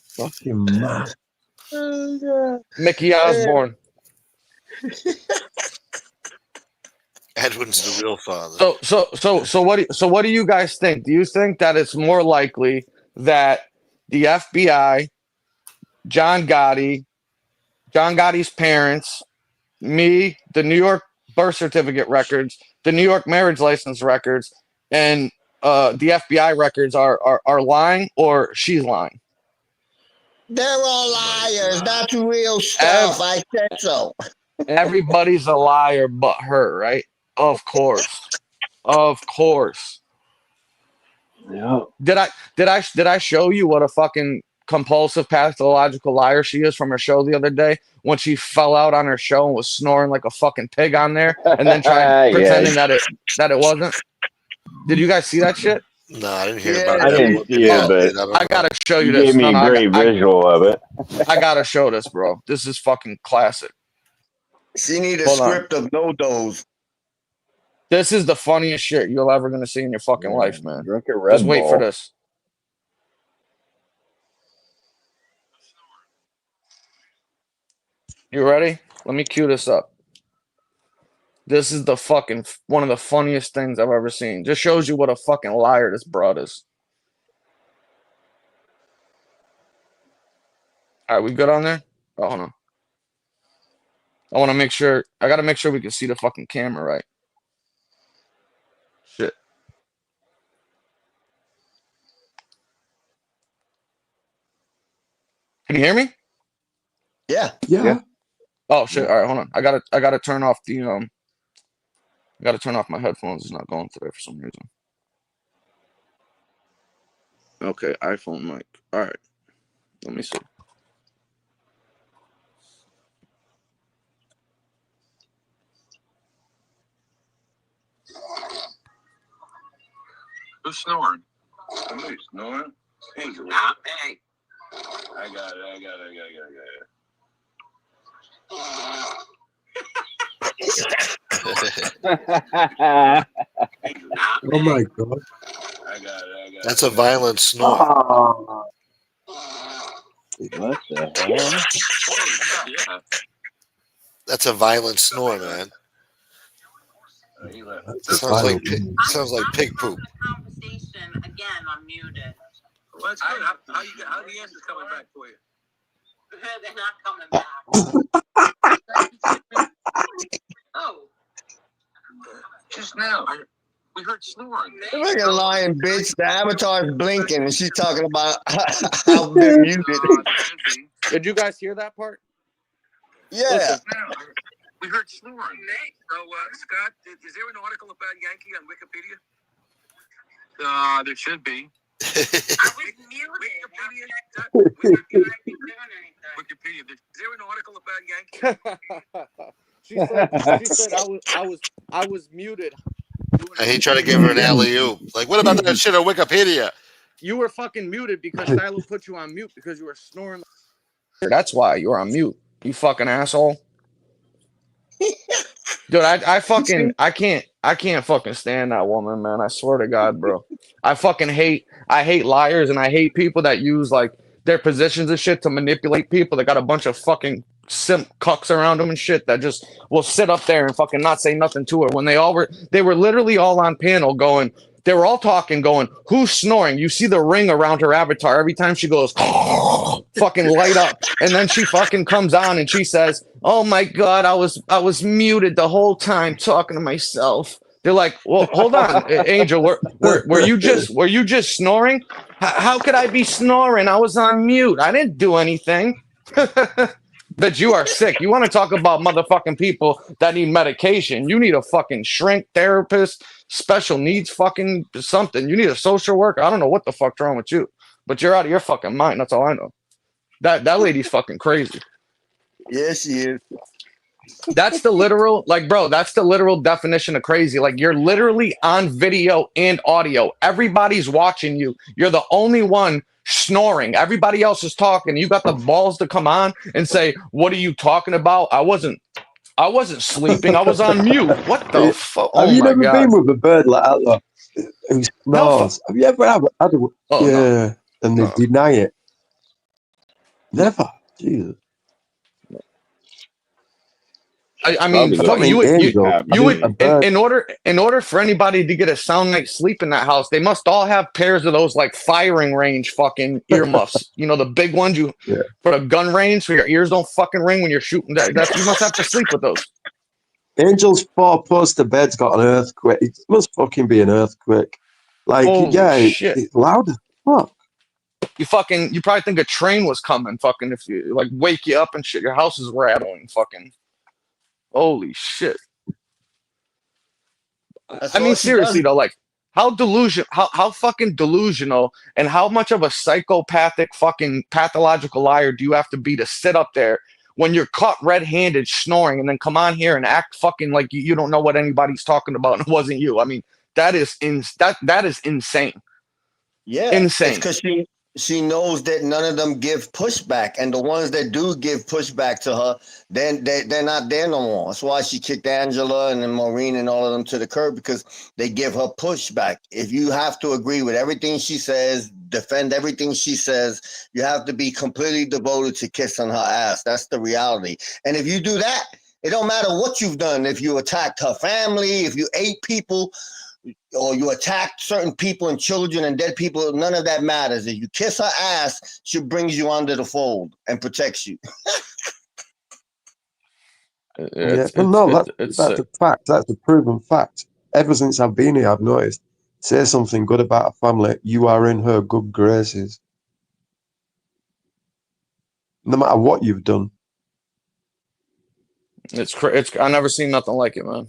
Fucking mad. Mickey Osborne. Edwin's the real father. So what do you guys think? Do you think that it's more likely that the FBI, John Gotti's parents, me, the New York birth certificate records, the New York marriage license records, and the FBI records are lying, or she's lying? They're all liars. That's real stuff. I said so. Everybody's a liar but her, right? Of course. Yeah. Did I show you what a fucking compulsive pathological liar she is from her show the other day when she fell out on her show and was snoring like a fucking pig on there and then tried pretending that it wasn't? Did you guys see that shit? No, I didn't hear Yeah. about it. I didn't see it, but I gotta show you you this. gave me No, a great visual of it. I gotta show this, bro. This is fucking classic. She need a Hold on. script of no-dos. This is the funniest shit you're ever gonna see in your fucking life, man. Drink a Red Just wait for Bull. this. You ready? Let me cue this up. This is the fucking one of the funniest things I've ever seen. Just shows you what a fucking liar this broad is. All right, we good on there? Oh, hold on. I want to make sure. I got to make sure we can see the fucking camera right. Shit. Can you hear me? Yeah. Yeah. Oh shit! All right, hold on. I gotta turn off the I gotta turn off my headphones. It's not going today for some reason. Okay, iPhone mic. All right, let me see. Who's snoring? Somebody's snoring? Angel. Not me. I got it. Oh my god. That's a violent snore. Oh. What the hell? Yeah. That's a violent snore, man. That's a Sounds like violent sounds like pig poop. Conversation again. I'm muted. Well, that's good. How the answers coming back for you? They're not coming back. Oh. Just now. We heard snoring. You're like a lying bitch. The avatar's blinking and she's talking about how they're muted. Did you guys hear that part? Yeah. Listen. We heard snoring. So, Scott, is there an article about Yankee on Wikipedia? There should be. I was muted. Wikipedia. Is there an article about Yankee? she said I was muted. And he tried to give her an alley-oop. Like, what about that shit on Wikipedia? You were fucking muted because Shiloh put you on mute because you were snoring. That's why you were on mute. You fucking asshole. Dude, I can't fucking stand that woman, man. I swear to God, bro. I hate liars and I hate people that use like their positions and shit to manipulate people. They got a bunch of fucking simp cucks around them and shit that just will sit up there and fucking not say nothing to her when they were literally all on panel going, they were all talking going, who's snoring? You see the ring around her avatar every time she goes fucking light up, and then she fucking comes on and she says, oh my god, I was muted the whole time talking to myself. They're like, well, hold on, Angel, were you just snoring? How could I be snoring? I was on mute. I didn't do anything. That you are sick. You want to talk about motherfucking people that need medication? You need a fucking shrink therapist, special needs fucking something. You need a social worker. I don't know what the fuck's wrong with you, but you're out of your fucking mind. That's all I know. That lady's fucking crazy. Yes, she is. That's the literal, like, bro, that's the literal definition of crazy. Like, you're literally on video and audio. Everybody's watching you. You're the only one snoring. Everybody else is talking. You got the balls to come on and say, what are you talking about? I wasn't sleeping. I was on mute. What the fuck? Oh Have you my never God. been with a bird like that, though, who snores? Have you ever had a Oh, yeah, no. and they No. deny it? Never. Jesus. I mean, Probably fuck, like you would, Angel. I you mean, a would, bird. in order for anybody to get a sound night's sleep in that house, they must all have pairs of those like firing range fucking earmuffs. You know, the big ones you Yeah. for the gun range, so your ears don't fucking ring when you're shooting. That's you must have to sleep with those. Angel's four-poster bed's got an earthquake. It must fucking be an earthquake. Like, Holy yeah, shit. it's loud as fuck. You probably think a train was coming. Fucking if you like wake you up and shit, your house is rattling. Fucking holy shit. That's I all mean, she seriously does. though, like how fucking delusional and how much of a psychopathic fucking pathological liar do you have to be to sit up there when you're caught red-handed snoring and then come on here and act fucking like you don't know what anybody's talking about and it wasn't you? I mean, that is insane. Yeah, Insane. it's because she knows that none of them give pushback, and the ones that do give pushback to her, then they're not there no more. That's why she kicked Angela and then Maureen and all of them to the curb, because they give her pushback. If you have to agree with everything she says, defend everything she says, you have to be completely devoted to kissing her ass. That's the reality. And if you do that, it don't matter what you've done. If you attacked her family, if you ate people, or you attack certain people and children and dead people, none of that matters. If you kiss her ass, she brings you under the fold and protects you. It's That's a fact. That's a proven fact. Ever since I've been here, I've noticed. Say something good about a family, you are in her good graces. No matter what you've done. it's I never seen nothing like it, man.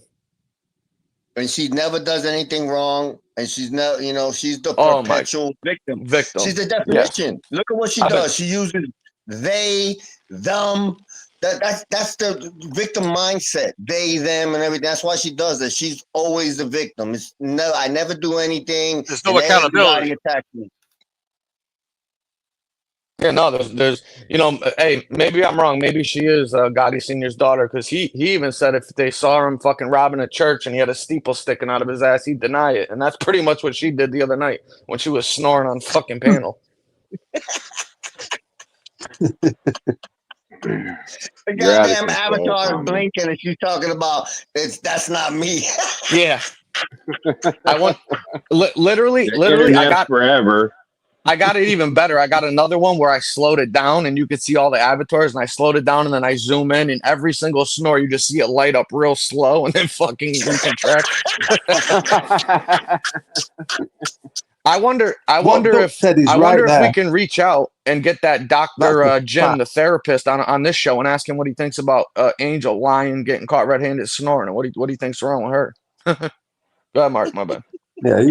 And she never does anything wrong. And she's never, she's the Oh, my- perpetual victim. She's the definition. Look at what she does. She uses they, them. That's the victim mindset. They, them, and everything. That's why she does it. She's always the victim. It's no, I never do anything. There's no accountability. Everybody attacks me. Yeah, no, there's, hey, maybe I'm wrong. Maybe she is Gotti Senior's daughter, because he even said if they saw him fucking robbing a church and he had a steeple sticking out of his ass, he'd deny it. And that's pretty much what she did the other night when she was snoring on fucking panel. The You're out of goddamn control, avatar is Tommy. blinking and she's talking about that's not me. Yeah, I want literally, Internet forever. I got it even better. I got another one where I slowed it down and you could see all the avatars, and I slowed it down and then I zoom in, and every single snore you just see it light up real slow and then fucking recontract. I wonder Doc said is I right wonder if we there. can reach out and get that That's Dr. a Jim, fact. the therapist, on this show and ask him what he thinks about Angel lying, getting caught red-handed snoring, and what he think's wrong with her. Go ahead, Mark. My bad. Yeah,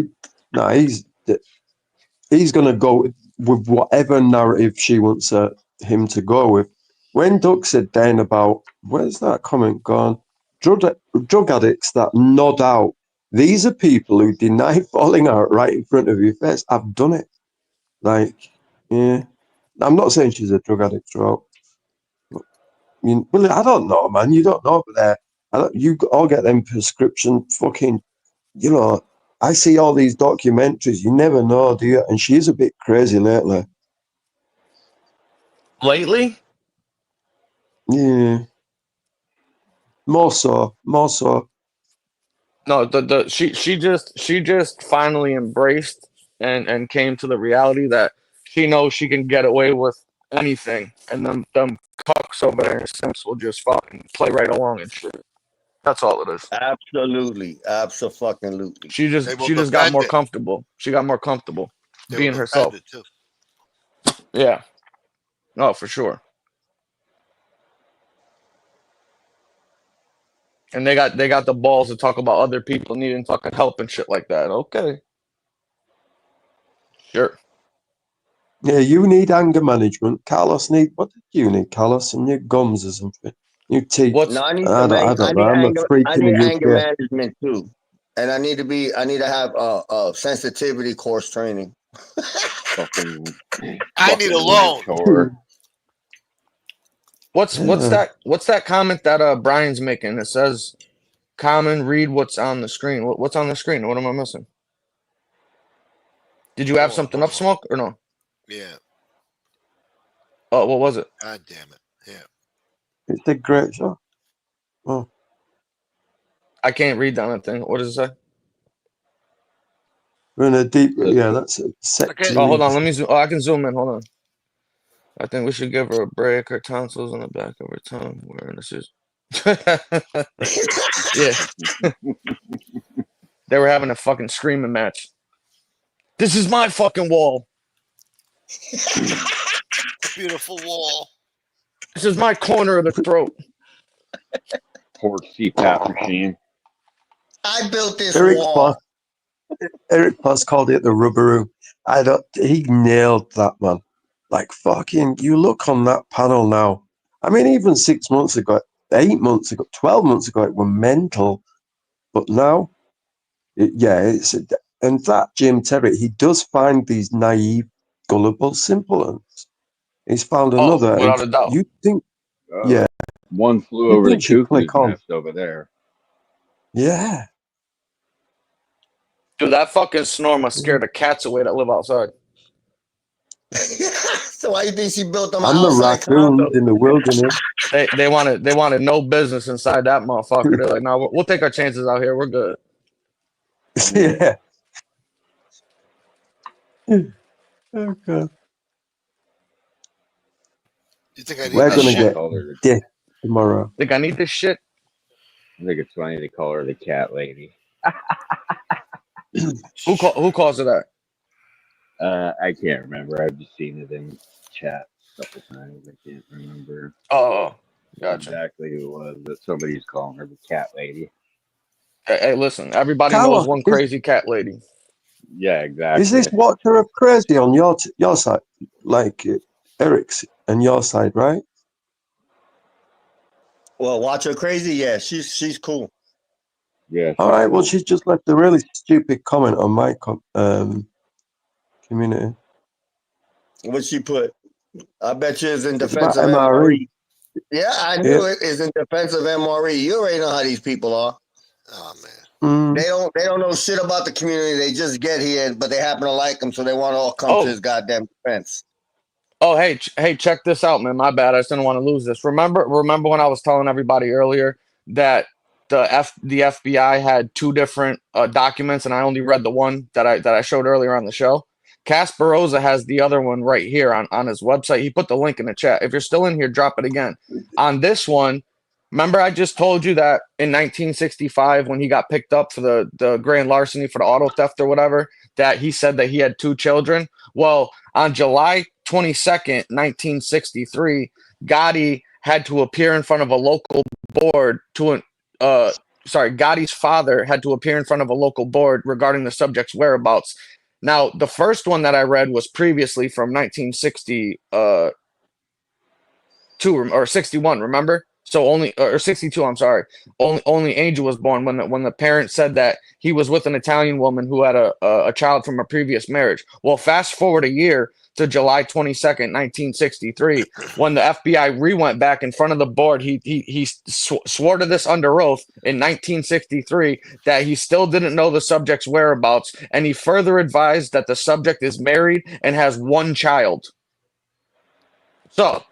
he's going to go with whatever narrative she wants him to go with. When Doug said then about, where's that comment gone? Drug addicts that nod out. These are people who deny falling out right in front of your face. I've done it. Like, yeah. I'm not saying she's a drug addict throughout. Well, I don't know, man. You don't know, but you all get them prescription fucking, I see all these documentaries. You never know, do you? And she is a bit crazy lately. Lately? Yeah. More so. No, she just finally embraced and came to the reality that she knows she can get away with anything, and them cucks over there in Sims will just fucking play right along and shit. That's all it is. Absolutely. Absolutely. She They just will got defend more it. comfortable. She got more comfortable They being will herself. defend it too. Yeah. Oh, for sure. And they got the balls to talk about other people needing fucking help and shit like that. Okay. Sure. Yeah, you need anger management. Carlos what did you need, Carlos? And your gums or something. You teeth. What's No, I need I don't know. I'm a freak I in need the anger UK. management too. And I need to have sensitivity course training. Fucking, I need a fucking loan. mentor. what's that comment that Brian's making? It says, "Common, read what's on the screen." What's on the screen? What am I missing? Did you have Hold on, something hold up, on. Smoke, or no? Yeah. Oh, what was it? God damn it. Yeah. It's a great show. Oh, I can't read down that thing. What does it say? we're in a deep. Yeah, that's a sexy. Oh, hold on. read. Let me zoom. Oh, I can zoom in. Hold on. I think we should give her a break. Her tonsils on the back of her tongue. Where this is. Yeah. They were having a fucking screaming match. This is my fucking wall. Beautiful wall. This is my corner of the throat. Port CPAP machine. I built this Eric wall. Plus called it the rubberoo. He nailed that, man. Like fucking, you look on that panel now. I mean, even 6 months ago, 8 months ago, 12 months ago, it were mental. But now, and that Jim Terry, he does find these naive, gullible, simple ones. He's found another. Oh, without a doubt. You think, Oh, one flew You over the think she'd cuckoo's click on? nest over there. yeah. Dude, that fucking snore must scare the cats away that live outside. So why you think she built them And the outside raccoons condo? in the wilderness. They wanted no business inside that motherfucker. They're like, no, we'll take our chances out here. We're good. Yeah. Okay. You think I need We're that gonna shit? get Call her dick tomorrow. Think I need this shit? I think it's funny they call her the cat lady. Who calls it that? I can't remember. I've just seen it in chat a couple times. I can't remember Oh, gotcha. exactly who it was, but somebody's calling her the cat lady. Hey, listen, everybody Carlos, knows one crazy cat lady. Yeah, exactly. Is this Watcher of Crazy on your side? Like Eric's and your side, right? Well, watch her crazy. Yeah, she's cool. Yeah. All right. Well, she just left a really stupid comment on my community. What she put? I bet you it's in It's defense about of MRE. MRE. Yeah, I Yeah. knew it is in defense of MRE. You already know how these people are. Oh man. Mm. They don't know shit about the community. They just get here, but they happen to like him, so they want to all come to Oh, his goddamn defense. oh, hey, hey, check this out, man. My bad. I just didn't want to lose this. Remember when I was telling everybody earlier that the FBI had two different documents, and I only read the one that I showed earlier on the show. Casperosa has the other one right here on his website. He put the link in the chat. If you're still in here, drop it again. On this one, remember I just told you that in 1965 when he got picked up for the grand larceny for the auto theft or whatever, that he said that he had two children. Well, on July 22nd, 1963, Gotti had to appear in front of a local board Gotti's father had to appear in front of a local board regarding the subject's whereabouts. Now, the first one that I read was previously from 1962 or 61, remember? So only or 62, I'm sorry. Only Angel was born when the parent said that he was with an Italian woman who had a child from a previous marriage. Well, fast forward a year to July 22nd, 1963, when the FBI went back in front of the board. He swore to this under oath in 1963 that he still didn't know the subject's whereabouts, and he further advised that the subject is married and has one child. So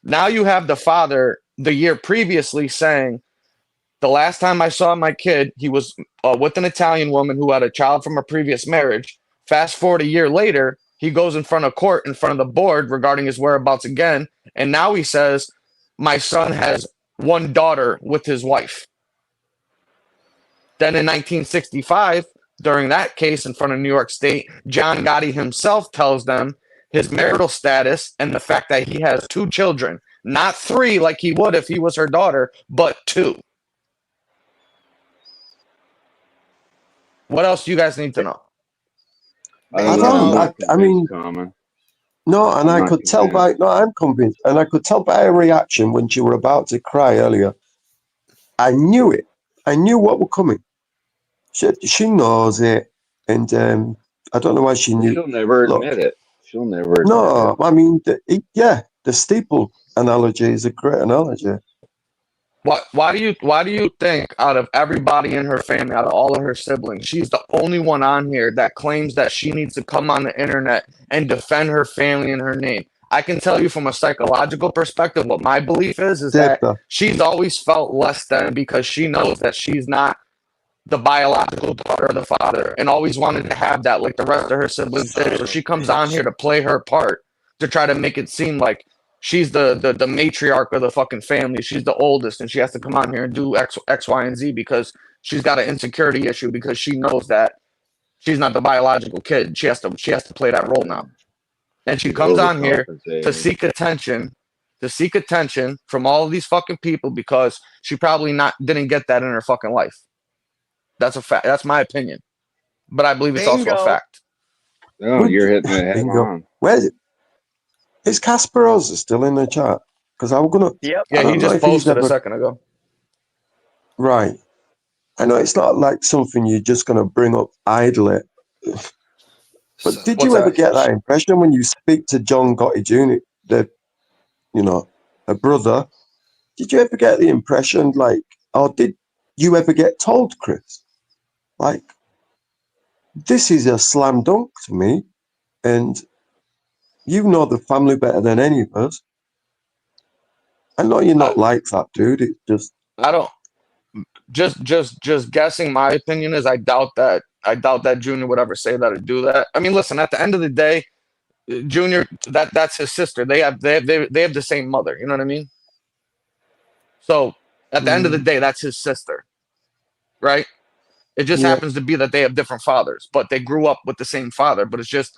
now you have the father the year previously saying, the last time I saw my kid, he was with an Italian woman who had a child from a previous marriage. Fast forward a year later, he goes in front of court, in front of the board regarding his whereabouts again. And now he says, my son has one daughter with his wife. Then in 1965, during that case in front of New York State, John Gotti himself tells them his marital status and the fact that he has two children, not three like he would if he was her daughter, but two. What else do you guys need to know? I don't. I mean, common. no, and I'm I not could tell convinced. by. No, I'm convinced, and I could tell by her reaction when she were about to cry earlier. I knew it. I knew what was coming. She knows it, and I don't know why she knew. She'll never Look, admit it. She'll never admit no, it. I mean, the steeple analogy is a great analogy. Why do you think out of everybody in her family, out of all of her siblings, she's the only one on here that claims that she needs to come on the internet and defend her family and her name? I can tell you from a psychological perspective what my belief is that Debda. she's always felt less than because she knows that she's not the biological daughter of the father and always wanted to have that like the rest of her siblings did. So she comes on here to play her part to try to make it seem like she's the matriarch of the fucking family. She's the oldest and she has to come on here and do X, Y, and Z because she's got an insecurity issue because she knows that she's not the biological kid. She has to play that role now. And she comes on here to seek attention from all of these fucking people because she probably didn't get that in her fucking life. That's a fact. That's my opinion, but I believe it's also a fact. No, you're hitting the head on. Where's it? Is Casperosa still in the chat? Because I was gonna. Yep. Yeah, he just posted a second ago. Right. I know it's not like something you're just gonna bring up idly. But did you ever get that impression when you speak to John Gotti Jr., a brother? Did you ever get the impression, like, or did you ever get told, Chris? Like, this is a slam dunk to me, and you know the family better than any of us. I know you're not like that, dude. It's just I don't. Just guessing. My opinion is I doubt that Junior would ever say that or do that. I mean, listen. At the end of the day, Junior that's his sister. They have the same mother. You know what I mean? So at the end of the day, that's his sister, right? It just happens to be that they have different fathers, but they grew up with the same father. But it's just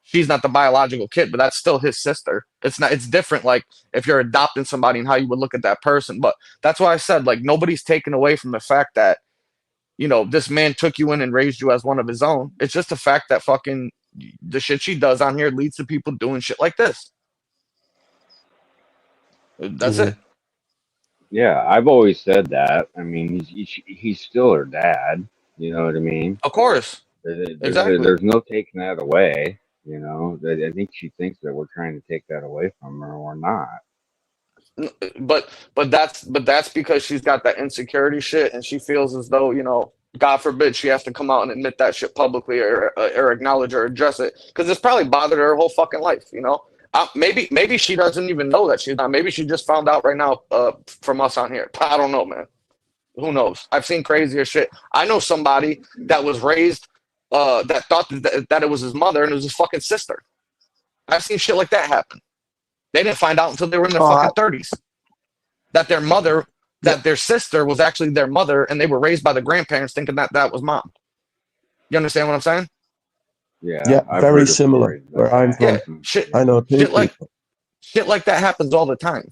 she's not the biological kid, but that's still his sister. It's different. Like if you're adopting somebody and how you would look at that person. But that's why I said like nobody's taken away from the fact that this man took you in and raised you as one of his own. It's just the fact that fucking the shit she does on here leads to people doing shit like this. That's it. Yeah, I've always said that. I mean, he's still her dad. You know what I mean? Of course. Exactly. There's no taking that away. You know, I think she thinks that we're trying to take that away from her, or not. But that's because she's got that insecurity shit, and she feels as though, God forbid, she has to come out and admit that shit publicly, or acknowledge or address it, because it's probably bothered her whole fucking life. Maybe she doesn't even know that she's not. Maybe she just found out right now from us on here. I don't know, man. Who knows? I've seen crazier shit. I know somebody that was raised that thought that it was his mother and it was his fucking sister. I've seen shit like that happen. They didn't find out until they were in their fucking 30s that their mother, that their sister was actually their mother, and they were raised by the grandparents thinking that was mom. You understand what I'm saying? Yeah, I've very heard of similar stories about where I'm that. from. Yeah, I know two people. shit like that happens all the time.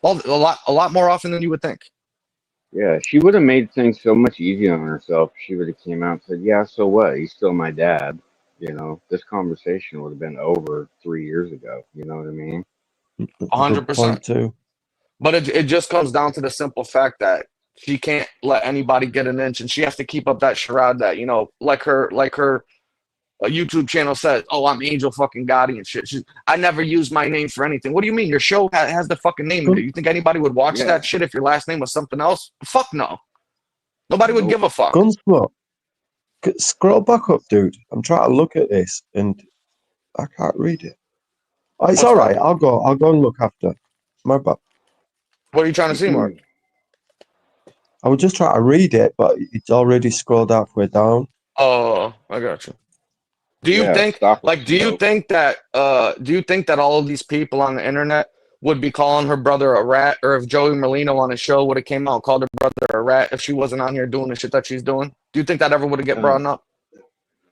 A lot more often than you would think. Yeah, she would have made things so much easier on herself. She would have came out and said, "Yeah, so what? He's still my dad." You know, this conversation would have been over 3 years ago. You know what I mean? 100%. Too. But it just comes down to the simple fact that she can't let anybody get an inch, and she has to keep up that charade that, like her YouTube channel says, "Oh, I'm Angel fucking Gotti and shit." I never use my name for anything. What do you mean? Your show has the fucking name in it. You think anybody would watch Yeah. that shit if your last name was something else? Fuck no. Nobody would give a fuck. Gunsmoke. Scroll back up, dude. I'm trying to look at this and I can't read it. Oh, it's What's all right. that? I'll go and look after. My bad. What are you trying to see, Mark? I was just trying to read it, but it's already scrolled halfway down. Oh, I got you. Do you think that all of these people on the internet would be calling her brother a rat, or if Joey Merlino on his show would have came out and called her brother a rat if she wasn't on here doing the shit that she's doing? Do you think that ever would have get brought up?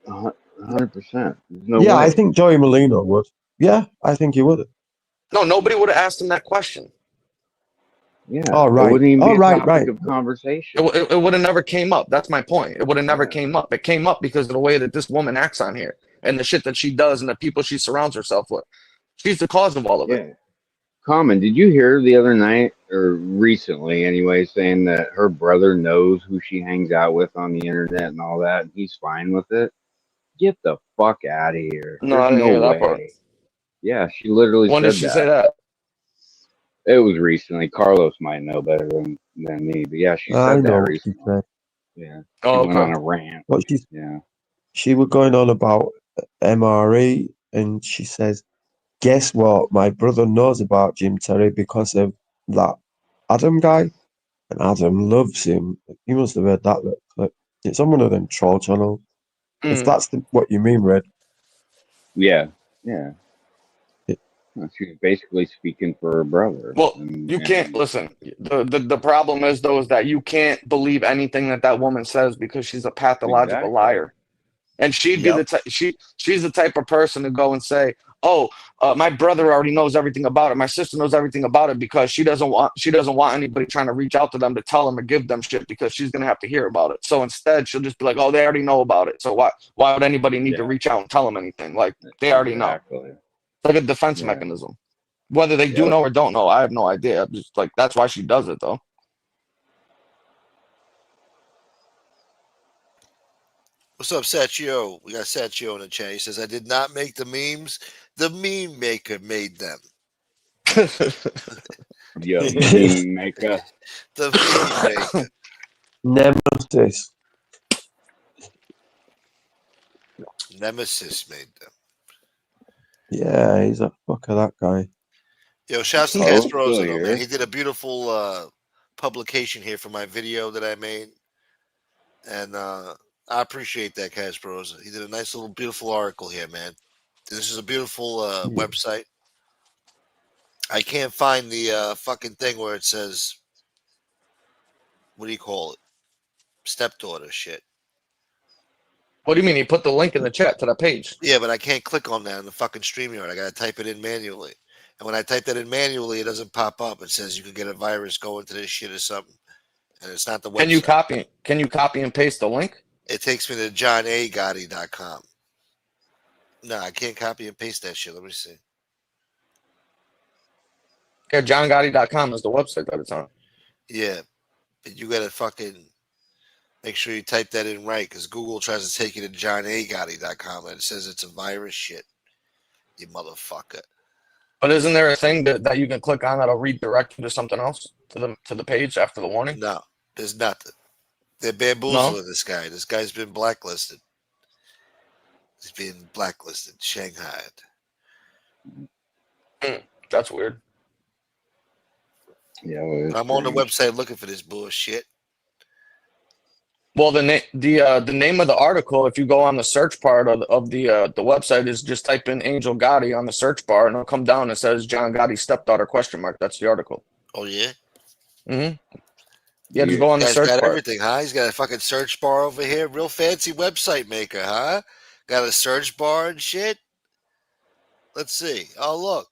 100%. No yeah, way. I think Joey Molino would. Yeah, I think he would. No, nobody would have asked him that question. Yeah. Oh, right. It wouldn't even be a right, topic right. of conversation. It would have never came up. That's my point. It would have never came up. It came up because of the way that this woman acts on here and the shit that she does and the people she surrounds herself with. She's the cause of all of it. Common, did you hear the other night, or recently anyway, saying that her brother knows who she hangs out with on the internet and all that, and he's fine with it? Get the fuck out of here. No, I There's didn't hear no that part. way. Yeah, she literally When said did she say that? It was recently. Carlos might know better than me, but yeah, she I said know that what she recently. said. Yeah, she Oh, went okay. on a rant. What she was going on about MRE, and she says, "Guess what? My brother knows about Jim Terry because of that Adam guy, and Adam loves him." You must have heard that little clip. It's on one of them troll channels. If that's what you mean, Red. Yeah. She was basically speaking for her brother. Well, you can't listen. The problem is though is that you can't believe anything that woman says because she's a pathological liar, and she'd be she's the type of person to go and say, "Oh, my brother already knows everything about it. My sister knows everything about it," because she doesn't want anybody trying to reach out to them to tell them or give them shit because she's gonna have to hear about it. So instead, she'll just be like, "Oh, they already know about it. So why would anybody need to reach out and tell them anything? Like they already know." Like a defense mechanism. Whether they do know or don't know, I have no idea. I'm just like, that's why she does it, though. What's up, Satchio? We got Satchio in the chat. He says, "I did not make the memes. The meme maker made them." Yo, meme maker. The meme maker. Nemesis. Nemesis made them. Yeah, he's a fucker, that guy. Yo, shouts to Casperosa, though, man. He did a beautiful publication here for my video that I made. And I appreciate that, Casperosa. He did a nice little beautiful article here, man. This is a beautiful website. I can't find the fucking thing where it says, what do you call it? Stepdaughter shit. What do you mean? He put the link in the chat to the page. Yeah, but I can't click on that in the fucking StreamYard. I got to type it in manually. And when I type that in manually, it doesn't pop up. It says you can get a virus going to this shit or something. And it's not the website. Can you copy and paste the link? It takes me to johnagotti.com. No, I can't copy and paste that shit. Let me see. Yeah, johngotti.com is the website that it's on. Yeah, but you got to fucking... Make sure you type that in right, because Google tries to take you to JohnAGotti.com and it says it's a virus shit. You motherfucker. But isn't there a thing that you can click on that'll redirect you to something else to the page after the warning? No, there's nothing. They're bamboozling this guy. This guy's been blacklisted. He's been blacklisted, shanghaied. That's weird. Yeah, well, it's I'm on the strange. website looking for this bullshit. Well, the name of the article, if you go on the search part of the website, is just type in Angel Gotti on the search bar, and it'll come down. It says John Gotti's stepdaughter ? That's the article. Oh yeah, Mm-hmm. Yeah, just go on the guy's search got bar. everything, huh? He's got a fucking search bar over here. Real fancy website maker, huh? Got a search bar and shit. Let's see. Oh look,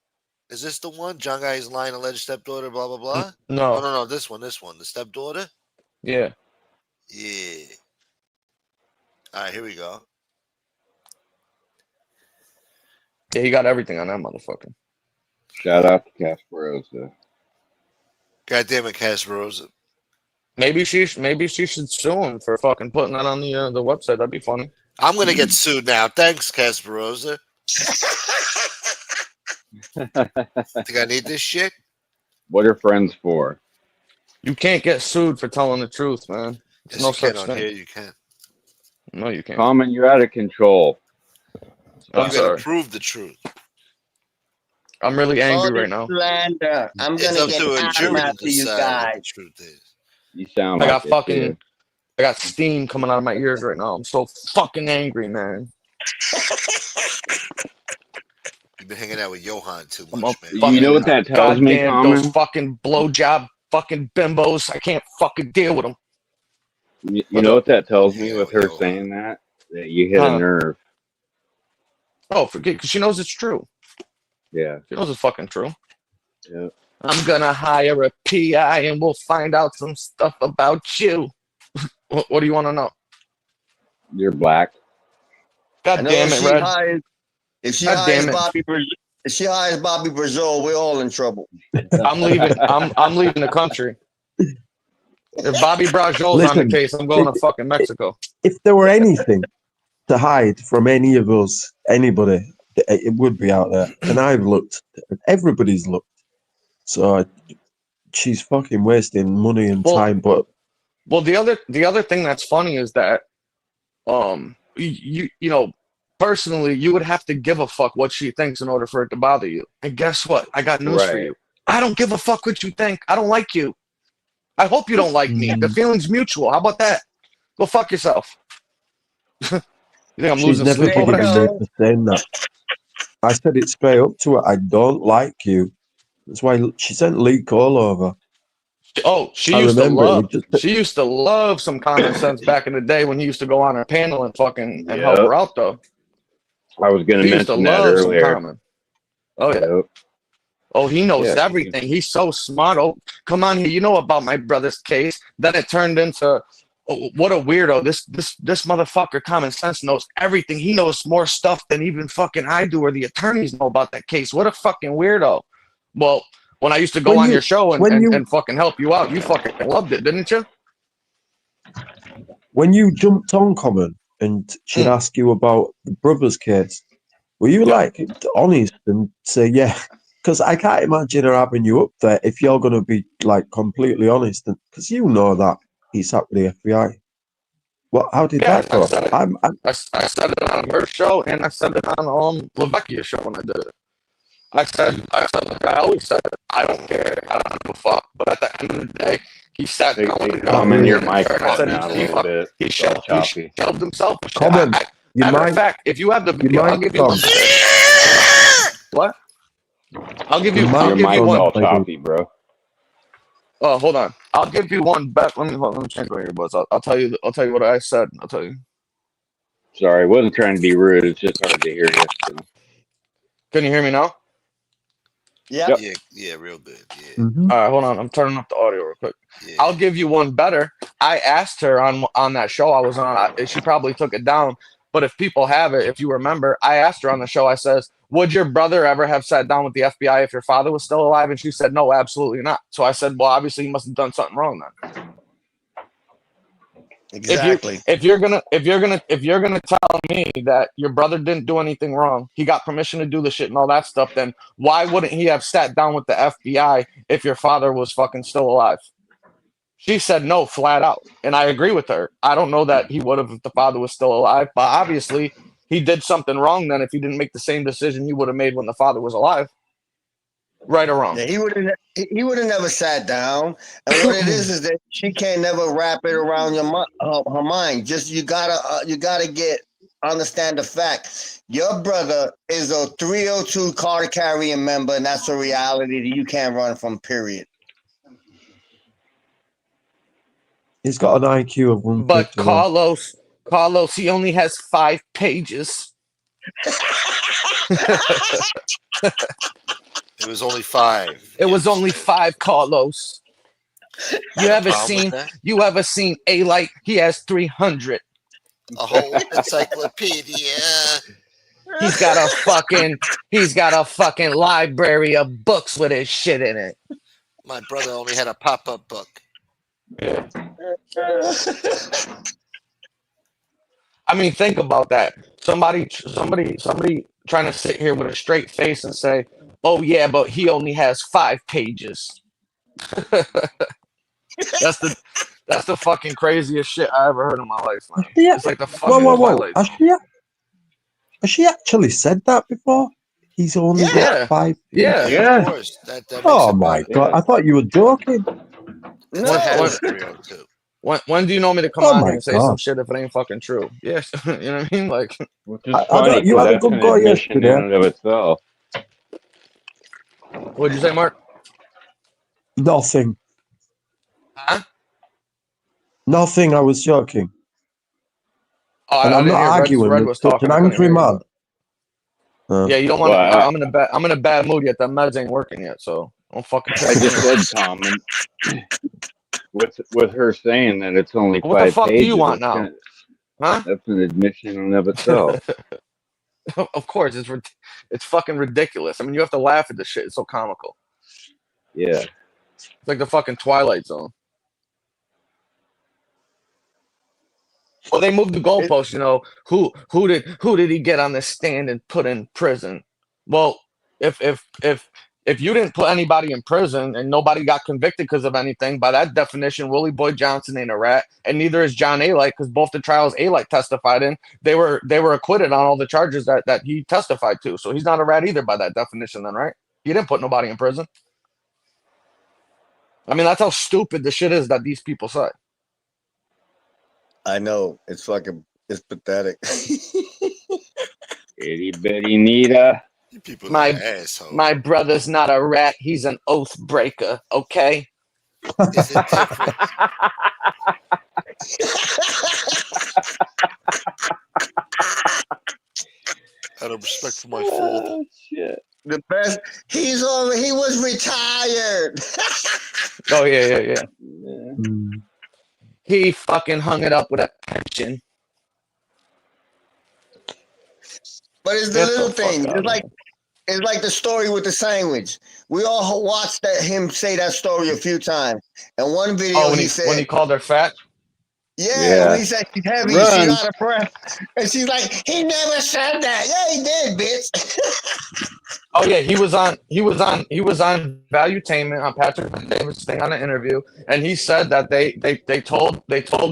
is this the one? John Gotti's lying alleged stepdaughter. Blah blah blah. No. Oh no, this one. The stepdaughter. Yeah. Yeah. All right, here we go. Yeah, you got everything on that motherfucker. Shout out to Kasparosa. God damn it, Casparosa. Maybe she should sue him for fucking putting that on the website. That'd be funny. I'm gonna get sued now. Thanks, Casparosa. Think I need this shit? What are friends for? You can't get sued for telling the truth, man. There's Yes, no you can such on here. thing. You can. No, you can't. Common, you're out of control. I'm You sorry. gotta prove the truth. I'm really angry All right now. slander. I'm It's gonna up get to a out jury to after you decide what the guys. truth is. You sound I like got it, too. I got steam coming out of my ears right now. I'm so fucking angry, man. You've been hanging out with Johan too I'm much, a man. You know what that tells me, Goddamn, those Common? fucking blowjob fucking bimbos. I can't fucking deal with them. You know what that tells me Yeah, with her Johan. saying that? That you hit Huh. a nerve. Oh, forget, because she knows it's true. Yeah. She knows it's fucking true. Yeah. I'm gonna hire a PI and we'll find out some stuff about you. What do you want to know? You're black. God I know damn if it, she Red. hires, if she God hires damn it. Bobby Brazil, we're all in trouble. I'm leaving. I'm leaving the country. If Bobby Brajol's on the Listen, case, I'm going to fucking Mexico. if there were anything to hide from any of us, anybody, it would be out there. And I've looked. Everybody's looked. So she's fucking wasting money and Well- time. But Well, the other thing that's funny is that, you know, personally, you would have to give a fuck what she thinks in order for it to bother you. And guess what? I got news for Right. you. I don't give a fuck what you think. I don't like you. I hope you don't like me. The feeling's mutual. How about that? Go fuck yourself. You think I'm she's losing never sleep over forgiven that me shit? for saying that. I said it straight up to her. I don't like you. That's why she sent Lee Cole over. Oh, she I used to remember it. love. We just- She used to love some common sense back in the day when he used to go on her panel and fucking and help Yep. her out though. I was going He to used to mention that love some earlier. common. Oh yeah. Yep. Oh, he knows Yeah, she- everything. He's so smart. Oh, come on here. You know about my brother's case. Then it turned into, oh, what a weirdo. This motherfucker, common sense, knows everything. He knows more stuff than even fucking I do or the attorneys know about that case. What a fucking weirdo. Well, when I used to go When on you- your show when you- and fucking help you out, you fucking loved it, didn't you? When you jumped on Common and she'd ask you about the brothers case, were you Yeah. like honest and say yeah? Because I can't imagine her having you up there if you're going to be like completely honest, because you know that he sat with the FBI. What? How did Yeah, that go? I said it. I said it on her show and I said it on Levekia's show when I did it. I said, like I always said, I don't care. I don't give a fuck. But at the end of the day, he sat Hey, down hey, with the Common, your government, mic and I said cutting out a he little bit. He It's all choppy. shelved himself. Common, you Matter of might. fact, if you have the You video, I'll might give you one. come. What? I'll give You you. might I'll Your give mic's you one. all choppy, bro. Oh, hold on. I'll give you one bet. Let me change my earbuds. I'll tell you. I'll tell you what I said. I'll tell you. Sorry, wasn't trying to be rude. It's just hard to hear you. So. Can you hear me now? Yeah. Yep. Yeah, real good. Yeah, Mhm. All right, hold on. I'm turning up the audio real quick. yeah. I'll give you one better. I asked her on that show I was on. She probably took it down, but if people have it, if you remember, I asked her on the show. I says, "Would your brother ever have sat down with the FBI if your father was still alive?" And she said, "No, absolutely not." So I said, "Well, obviously he must have done something wrong then." Exactly. If you're gonna tell me that your brother didn't do anything wrong, he got permission to do the shit and all that stuff, then why wouldn't he have sat down with the FBI if your father was fucking still alive? She said no, flat out, and I agree with her. I don't know that he would have if the father was still alive, but obviously he did something wrong then if he didn't make the same decision he would have made when the father was alive. Right or wrong? Yeah, he would have never sat down. And what it is that she can't never wrap it around her mind. Just you gotta understand the fact. Your brother is a 302 card carrying member, and that's a reality that you can't run from. Period. He's got an IQ of 150. But Carlos, he only has 5 pages. It was only 5. It was only 5, Carlos. You ever problem with seen A-Light? He has 300. A whole encyclopedia. He's got a fucking library of books with his shit in it. My brother only had a pop-up book. I mean, think about that. Somebody trying to sit here with a straight face and say, "Oh yeah, but he only has 5 pages." That's the fucking craziest shit I ever heard in my life, man. Yeah. It's like the fucking Whoa. Twilight. Has she actually said that before? He's only Yeah. got 5. Yeah. Of course. That makes Oh it my better. god! I thought you were joking. It's What- had what- a 302. When do you know me to come Oh on my here and say some God. shit if it ain't fucking true? Yes, you know what I mean? Like, Which is I funny don't- you 'cause had a that's good an go admission yesterday. in and of itself. what'd you say, Mark? Nothing. Huh? Nothing. I was joking. Oh, And I I'm didn't not hear. arguing. Red It's was such talking. an I couldn't angry hear you. man. Yeah, you don't want to. Well, I'm in a bad mood yet. That meds ain't working yet, so don't fucking. I just said, Tom, and with her saying that it's only What the 5 fuck do pages, you want now? Huh? that's an admission in and of itself. Of course, it's fucking ridiculous. I mean, you have to laugh at this shit. It's so comical. Yeah. It's like the fucking Twilight Zone. Well, they moved the goalposts. You know, who did he get on the stand and put in prison? Well, if you didn't put anybody in prison and nobody got convicted because of anything, by that definition, Willie Boy Johnson ain't a rat, and neither is John A-Light, because both the trials A-Light testified in, they were acquitted on all the charges that he testified to. So he's not a rat either by that definition, then, right? He didn't put nobody in prison. I mean, that's how stupid the shit is that these people say. I know it's pathetic. Itty bitty Nita. You people My- are assholes. My brother's not a rat. He's an oath breaker. Okay. Is it different? Out of respect for my father. Oh, shit. The best. He was retired. Oh yeah. Yeah. Mm. He fucking hung it up with a pension. But it's the Get the little fuck things. out of It's like the story with the sandwich. We all watched him say that story a few times. And one video Oh, when he he said, called her fat. yeah, when he said she's heavy, Run. she's out of breath. And she's like, he never said that. Yeah, he did, bitch. Oh yeah, he was on Valuetainment on Patrick Davis thing on an interview, and he said that they told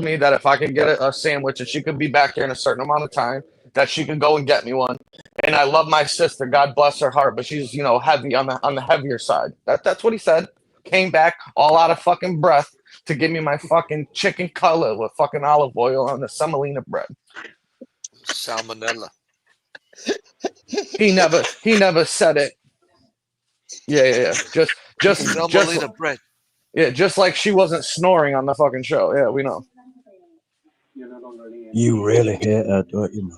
me that if I could get a sandwich and she could be back here in a certain amount of time, that she could go and get me one. And I love my sister, God bless her heart, but she's heavy on the heavier side. That's what he said. Came back all out of fucking breath to give me my fucking chicken cutlet with fucking olive oil on the semolina bread. Salmonella. He never said it. Yeah. Semolina bread. Just like she wasn't snoring on the fucking show. Yeah, we know. You really hate her, don't you, man?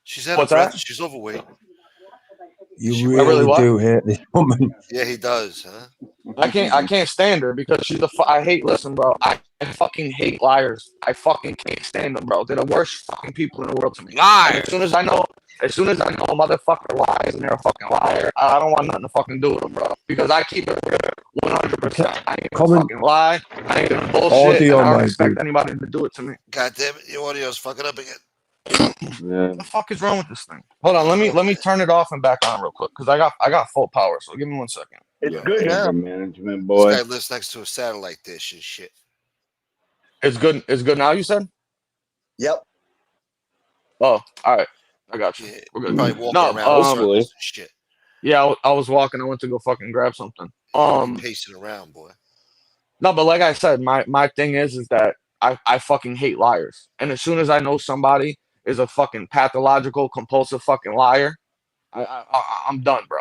She's out What's of breath. that? She's overweight. You She really, really what? do hate this woman. Yeah, he does, huh? I can't stand her because she's I hate. Listen, bro. I fucking hate liars. I fucking can't stand them, bro. They're the worst fucking people in the world to me. Liars. As soon as I know a motherfucker lies and they're a fucking liar, I don't want nothing to fucking do with them, bro. Because I keep it real. 100%. I ain't gonna Comment fucking lie. I ain't gonna bullshit, audio, and I don't my expect dude. anybody to do it to me. God damn it, your audio's fucking up again. Yeah. What the fuck is wrong with this thing? Hold on, let me turn it off and back on real quick because I got full power. So give me 1 second. It's Yo, good now. anger management, This boy. guy lives next to a satellite dish and shit. It's good. It's good now. You said? Yep. Oh, all right. I got you. Yeah, We're you're good. probably walking No, around in Hopefully. circles and shit. yeah, I was walking. I went to go fucking grab something. You're pacing around, boy. No, but like I said, my thing is that I fucking hate liars. And as soon as I know somebody is a fucking pathological, compulsive fucking liar, I'm done, bro.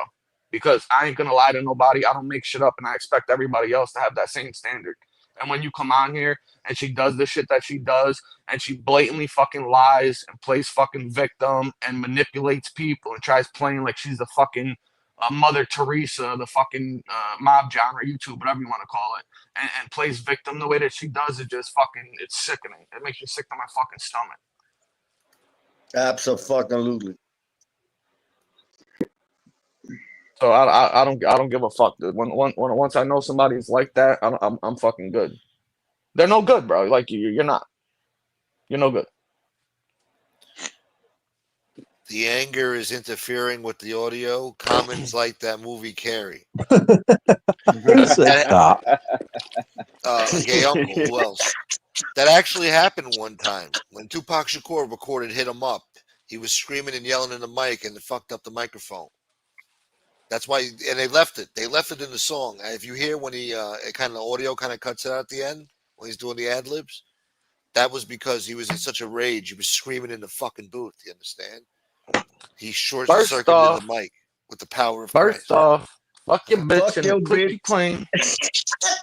Because I ain't gonna lie to nobody. I don't make shit up, and I expect everybody else to have that same standard. And when you come on here and she does the shit that she does, and she blatantly fucking lies and plays fucking victim and manipulates people and tries playing like she's the fucking Mother Teresa, the fucking mob genre, YouTube, whatever you want to call it, and plays victim the way that she does, it just fucking, it's sickening. It makes me sick to my fucking stomach. Absolutely. So I don't give a fuck, dude. Once I know somebody's like that, I'm fucking good. They're no good, bro. Like you're not. You're no good. The anger is interfering with the audio. Commons like that movie Carrie. Who said that? Gay uncle. Who else? That actually happened one time when Tupac Shakur recorded "Hit 'Em Up." He was screaming and yelling in the mic, and it fucked up the microphone. That's why, and they left it. They left it in the song. If you hear when he, it kind of audio kind of cuts it out at the end when he's doing the ad libs. That was because he was in such a rage. He was screaming in the fucking booth. You understand? He short circuited the mic with the power of First Christ. off, fuck your bitch Fuck and your clicky bitch. clean.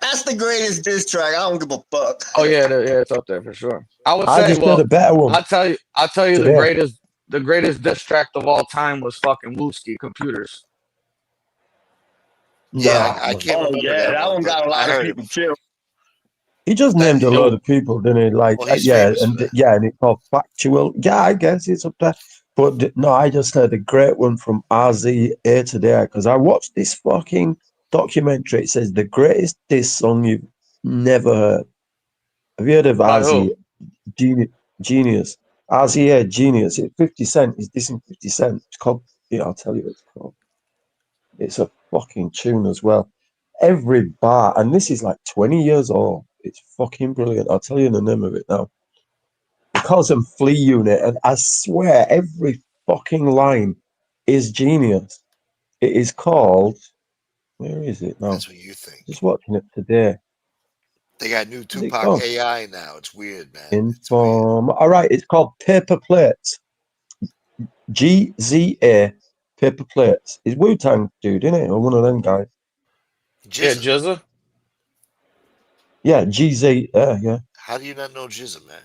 That's the greatest diss track. I don't give a fuck. Oh yeah, it's up there for sure. I would I say, just heard a better one I'll tell you today. the greatest diss track of all time was fucking Wooski Computers. Yeah, Nah, I man. can't remember that one but got a I lot of heard people it. killed. He just named a load of people, didn't he? Like, Well, he's yeah, famous for that. and it's called Factual. Yeah, I guess it's up there. But no, I just heard a great one from RZA today because I watched this fucking documentary. It says the greatest diss song you've never heard. Have you heard of By RZA? who? Genius. RZA Genius. It's 50 Cent. He's dissing 50 Cent. It's called, I'll tell you what it's called. It's a fucking tune as well. Every bar, and this is like 20 years old. It's fucking brilliant. I'll tell you the name of it now. It calls them Flea Unit, and I swear every fucking line is genius. It is called. Where is it now? That's what you think. Just watching it today. They got new it Tupac called? AI now. It's weird, man. Inform. All right, it's called Paper Plates. GZA Paper Plates. It's Wu Tang dude, isn't it? Or one of them guys. Yeah, Jizza. Yeah, GZ. Yeah. How do you not know Jizza, man?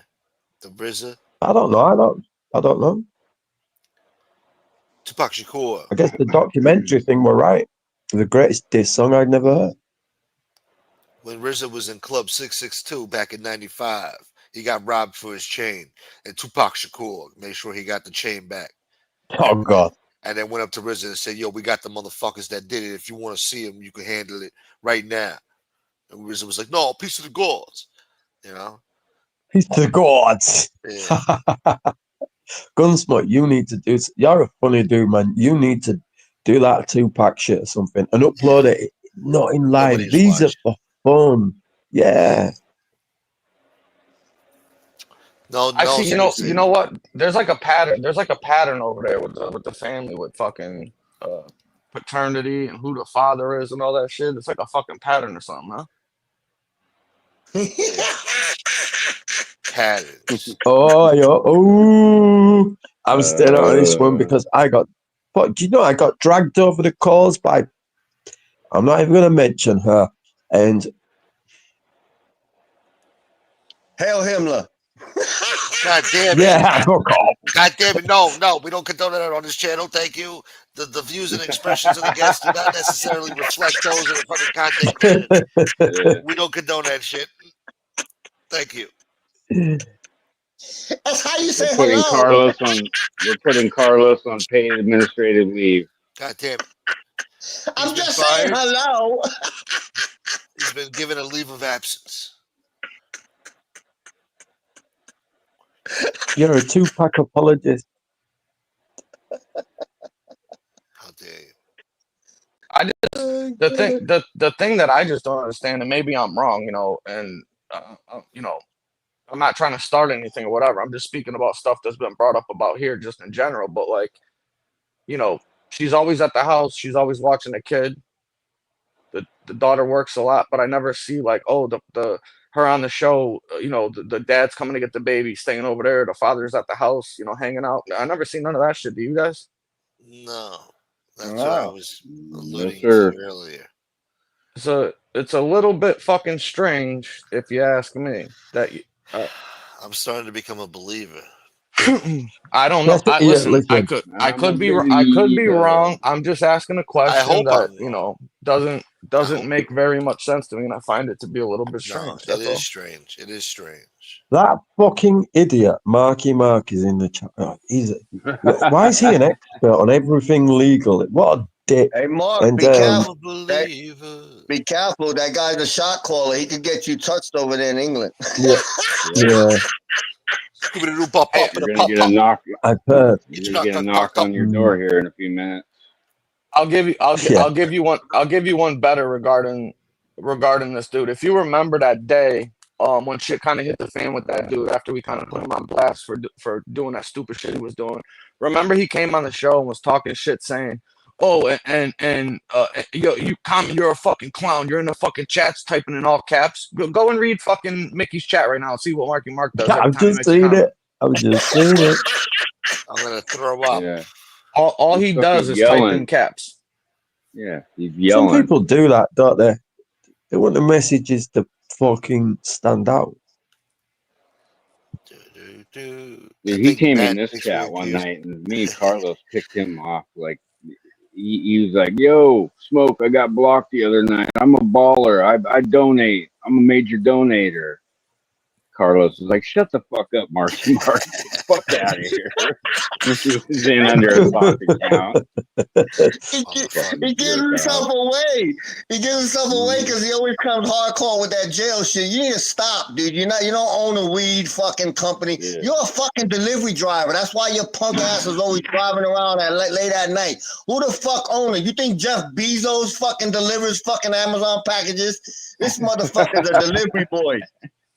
The RZA. I don't know. I don't know. Tupac Shakur. I guess the documentary thing were right. The greatest diss song I'd never heard. When RZA was in Club 662 back in '95, he got robbed for his chain, and Tupac Shakur made sure he got the chain back. Oh God! And then went up to RZA and said, "Yo, we got the motherfuckers that did it. If you want to see them, you can handle it right now." And RZA was like, "No, peace to the gods," you know. Peace to the gods. Yeah. Gunsmoke, you need to do. You're a funny dude, man. You need to do that Tupac shit or something and upload it. Not in live. Nobody's These watching. are for fun. Yeah. No, I see. seriously. You know what? There's like a pattern. There's like a pattern over there with the family with fucking paternity and who the father is and all that shit. It's like a fucking pattern or something, huh? Patterns. I'm staying out of this one because I got. But do you know I got dragged over the coals by? I'm not even going to mention her. And Hail Himmler. God damn it. Yeah, fuck off. God damn it. No, we don't condone that on this channel. Thank you. The views and expressions of the guests do not necessarily reflect those of the fucking content creator. We don't condone that shit. Thank you. That's how you say We're putting hello. Carlos on paid administrative leave. God damn it. I'm been just saying fired. hello. He's been given a leave of absence. You're a Tupac apologist. How dare you? I just the thing that I just don't understand, and maybe I'm wrong, you know, and you know, I'm not trying to start anything or whatever. I'm just speaking about stuff that's been brought up about here just in general. But like, you know, she's always at the house. She's always watching the kid. The daughter works a lot, but I never see like, oh, the her on the show. You know, the dad's coming to get the baby, staying over there. The father's at the house, you know, hanging out. I never see none of that shit. Do you guys? No, that's what I Wow. was No, alluding sir. to earlier. It's a little bit fucking strange, if you ask me. That I'm starting to become a believer. I don't know. Yes, yeah, Listen, I listen. could I'm a be wrong. believer. I'm just asking a I question hope that I'm you wrong. know doesn't hope make very much sense to me, and I find it to be a little bit No, strange. it That's is all. strange. It is strange. That fucking idiot, Marky Mark, is in the chat. Oh, why is he an expert on everything legal? What a dick. Hey, Mark, And be I'm careful. a believer. Be careful. That guy's a shot caller. He could get you touched over there in England. yeah, yeah, Pop, Hey, pop, You're gonna pop, get a pop. knock. I've heard. You're gonna get a knock on your Mm, door here in a few minutes. I'll give you. yeah. I'll give you one. I'll give you one better regarding this dude. If you remember that day, when shit kind of hit the fan with that dude after we kind of put him on blast for doing that stupid shit he was doing. Remember he came on the show and was talking shit, saying, "Oh, you're a fucking clown. You're in the fucking chats typing in all caps. Go and read fucking Mickey's chat right now and see what Marky Mark does every I've time he just makes a seen comment. it. I've just seen it. I'm gonna throw up. Yeah. All He's he does fucking is type in yelling. caps. Yeah, he's Some yelling. people do that, don't they? They want the messages to fucking stand out. I Dude, he think came in Matt this makes me chat one abuse. night, and me and Carlos kicked him off. Like he was like, "Yo, Smoke, I got blocked the other night. I'm a baller. I donate. I'm a major donator." Carlos was like, "Shut the fuck up, Marky Mark. Get the fuck out of here." He was in under a talk account. He gives himself away. He gives himself away because he always comes hardcore with that jail shit. You need to stop, dude. You don't own a weed fucking company. Yeah. You're a fucking delivery driver. That's why your punk ass is always driving around at late at night. Who the fuck owns it? You think Jeff Bezos fucking delivers fucking Amazon packages? This motherfucker's a delivery boy.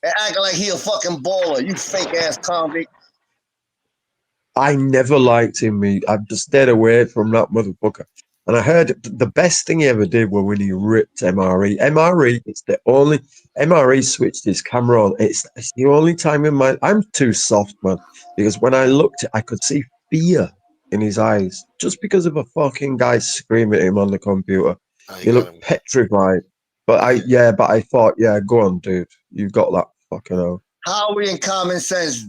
And acting like he a fucking baller. You fake ass convict. I never liked him. I just stayed away from that motherfucker. And I heard the best thing he ever did was when he ripped MRE. MRE, it's the only MRE switched his camera on. It's the only time in my. I'm too soft, man, because when I looked, I could see fear in his eyes just because of a fucking guy screaming at him on the computer. He looked petrified. But I thought, yeah, go on, dude. You got that fucking out. Howie in Common Sense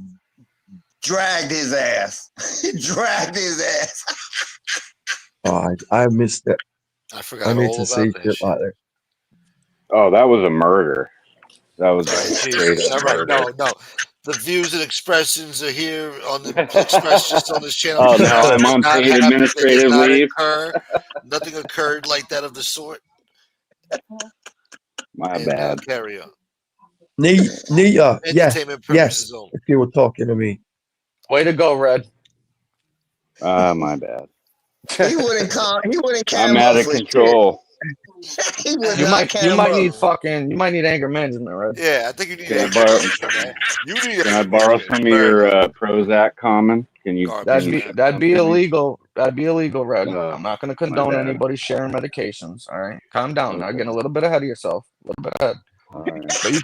dragged his ass. He dragged his ass. Oh, I missed it. I forgot I need all to about see that shit shit. like that. Oh, that was a murder. That was Right, straight Jesus. up All right, murder. no. The views and expressions are here on the expressions on this channel. Oh, now I'm on paid administrative leave. Nothing occurred like that of the sort. My And bad. carry on. Nita, yes, Entertainment purposes only. if you were talking to me. Way to go, Red. My bad. He wouldn't cam I'm up out of for control. shit. He would You not might cam up. need anger management, Red. Yeah, I think you need Can I anger borrow- management, man. You need Can I anger borrow management. some of your Prozac common? Can you? Garbage. That'd be illegal. That'd be illegal, Red. Oh, I'm not going to my condone bad. anybody sharing medications. All right, calm down. Now, Okay. getting a little bit ahead of yourself. A little bit ahead. All right. But you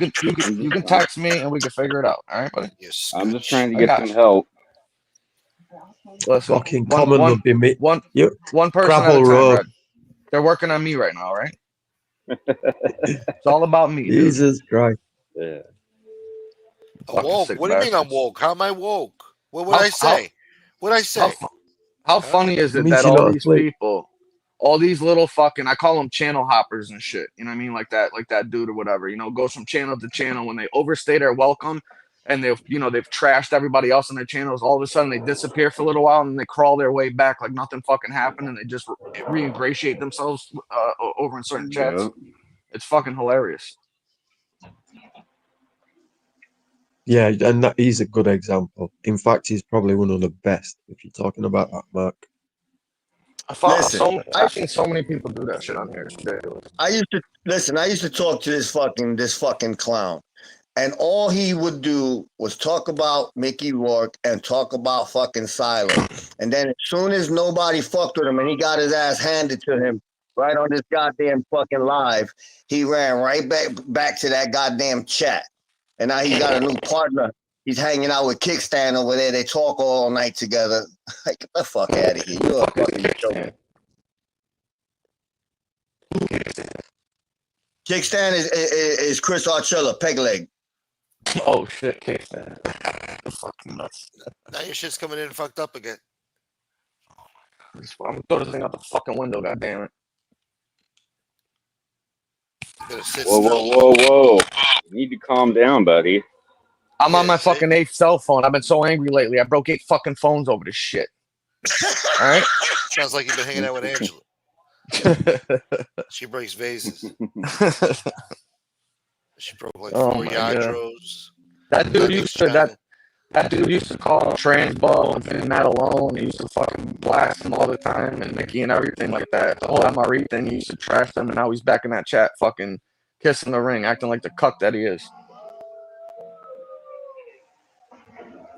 can text me and we can figure it out. All right, buddy. Yes. I'm just trying to I get got some you. help. Listen, Fucking common would be me. one Yep. person at a Gravel time, road. Red. They're working on me right now, all right? It's all about me, dude. Jesus Christ. Yeah. Fucking Woke. sick What do you mean I'm bastards. woke? How am I woke? What would I say? What'd I say? How funny is it Means that you're all not these asleep. people, all these little fucking, I call them channel hoppers and shit. You know what I mean? Like that dude or whatever, you know, goes from channel to channel. When they overstay their welcome, and they've trashed everybody else on their channels. All of a sudden, they disappear for a little while, and then they crawl their way back like nothing fucking happened, and they just re-ingratiate themselves over in certain chats. Yeah. It's fucking hilarious. Yeah, and that he's a good example. In fact, he's probably one of the best if you're talking about that, Mark. I've seen so many people do that shit on here. It's ridiculous. I used to talk to this fucking clown, and all he would do was talk about Mickey Rourke and talk about fucking Silo. And then as soon as nobody fucked with him and he got his ass handed to him right on this goddamn fucking live, he ran right back to that goddamn chat. And now he got a new partner. He's hanging out with Kickstand over there. They talk all night together. Like, get the fuck out of here. You're a fucking joke. Kickstand is Chris Archella, peg leg. Oh shit, Kickstand. Fucking nuts. Now your shit's coming in fucked up again. I'm gonna throw this thing out the fucking window, goddammit. You better sit Whoa, still. whoa, whoa, whoa! You need to calm down, buddy. I'm on my see? fucking 8th cell phone. I've been so angry lately. I broke 8 fucking phones over this shit. All right. Sounds like you've been hanging out with Angela. She breaks vases. She broke like Oh 4 my God. Yadros. That dude used to that dude used to call him Transbo and Finn Matt alone. He used to fucking blast him all the time and Mickey and everything like that. The whole MRE thing, he used to trash them, and now he's back in that chat fucking kissing the ring, acting like the cuck that he is.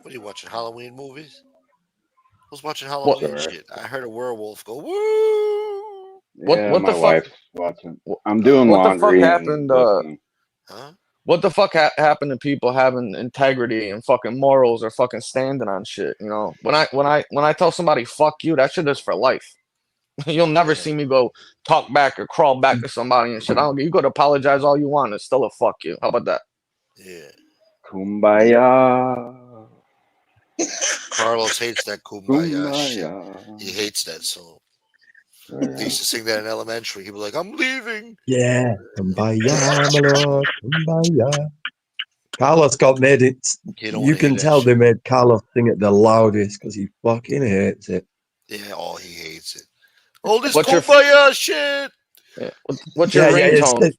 What are you watching? Halloween movies? I was watching Halloween shit. I heard a werewolf go woo. Yeah, what my the fuck? wife's watching. I'm doing What the laundry. fuck and happened? listening. Huh? What the fuck happened to people having integrity and fucking morals or fucking standing on shit? You know, when I tell somebody fuck you, that shit is for life. You'll never see me go talk back or crawl back to somebody and shit. You go to apologize all you want. It's still a fuck you. How about that? Yeah. Kumbaya. Carlos hates that kumbaya, shit. Kumbaya. He hates that song. They used to sing that in elementary. He'd be like, "I'm leaving." Yeah, kumbaya, my lord, kumbaya. Carlos got made it. You don't You wanna hear can that tell shit. they made Carlos sing it the loudest because he fucking hates it. Yeah, he hates it. All this What's your- kumbaya shit. Yeah. What's your ringtone?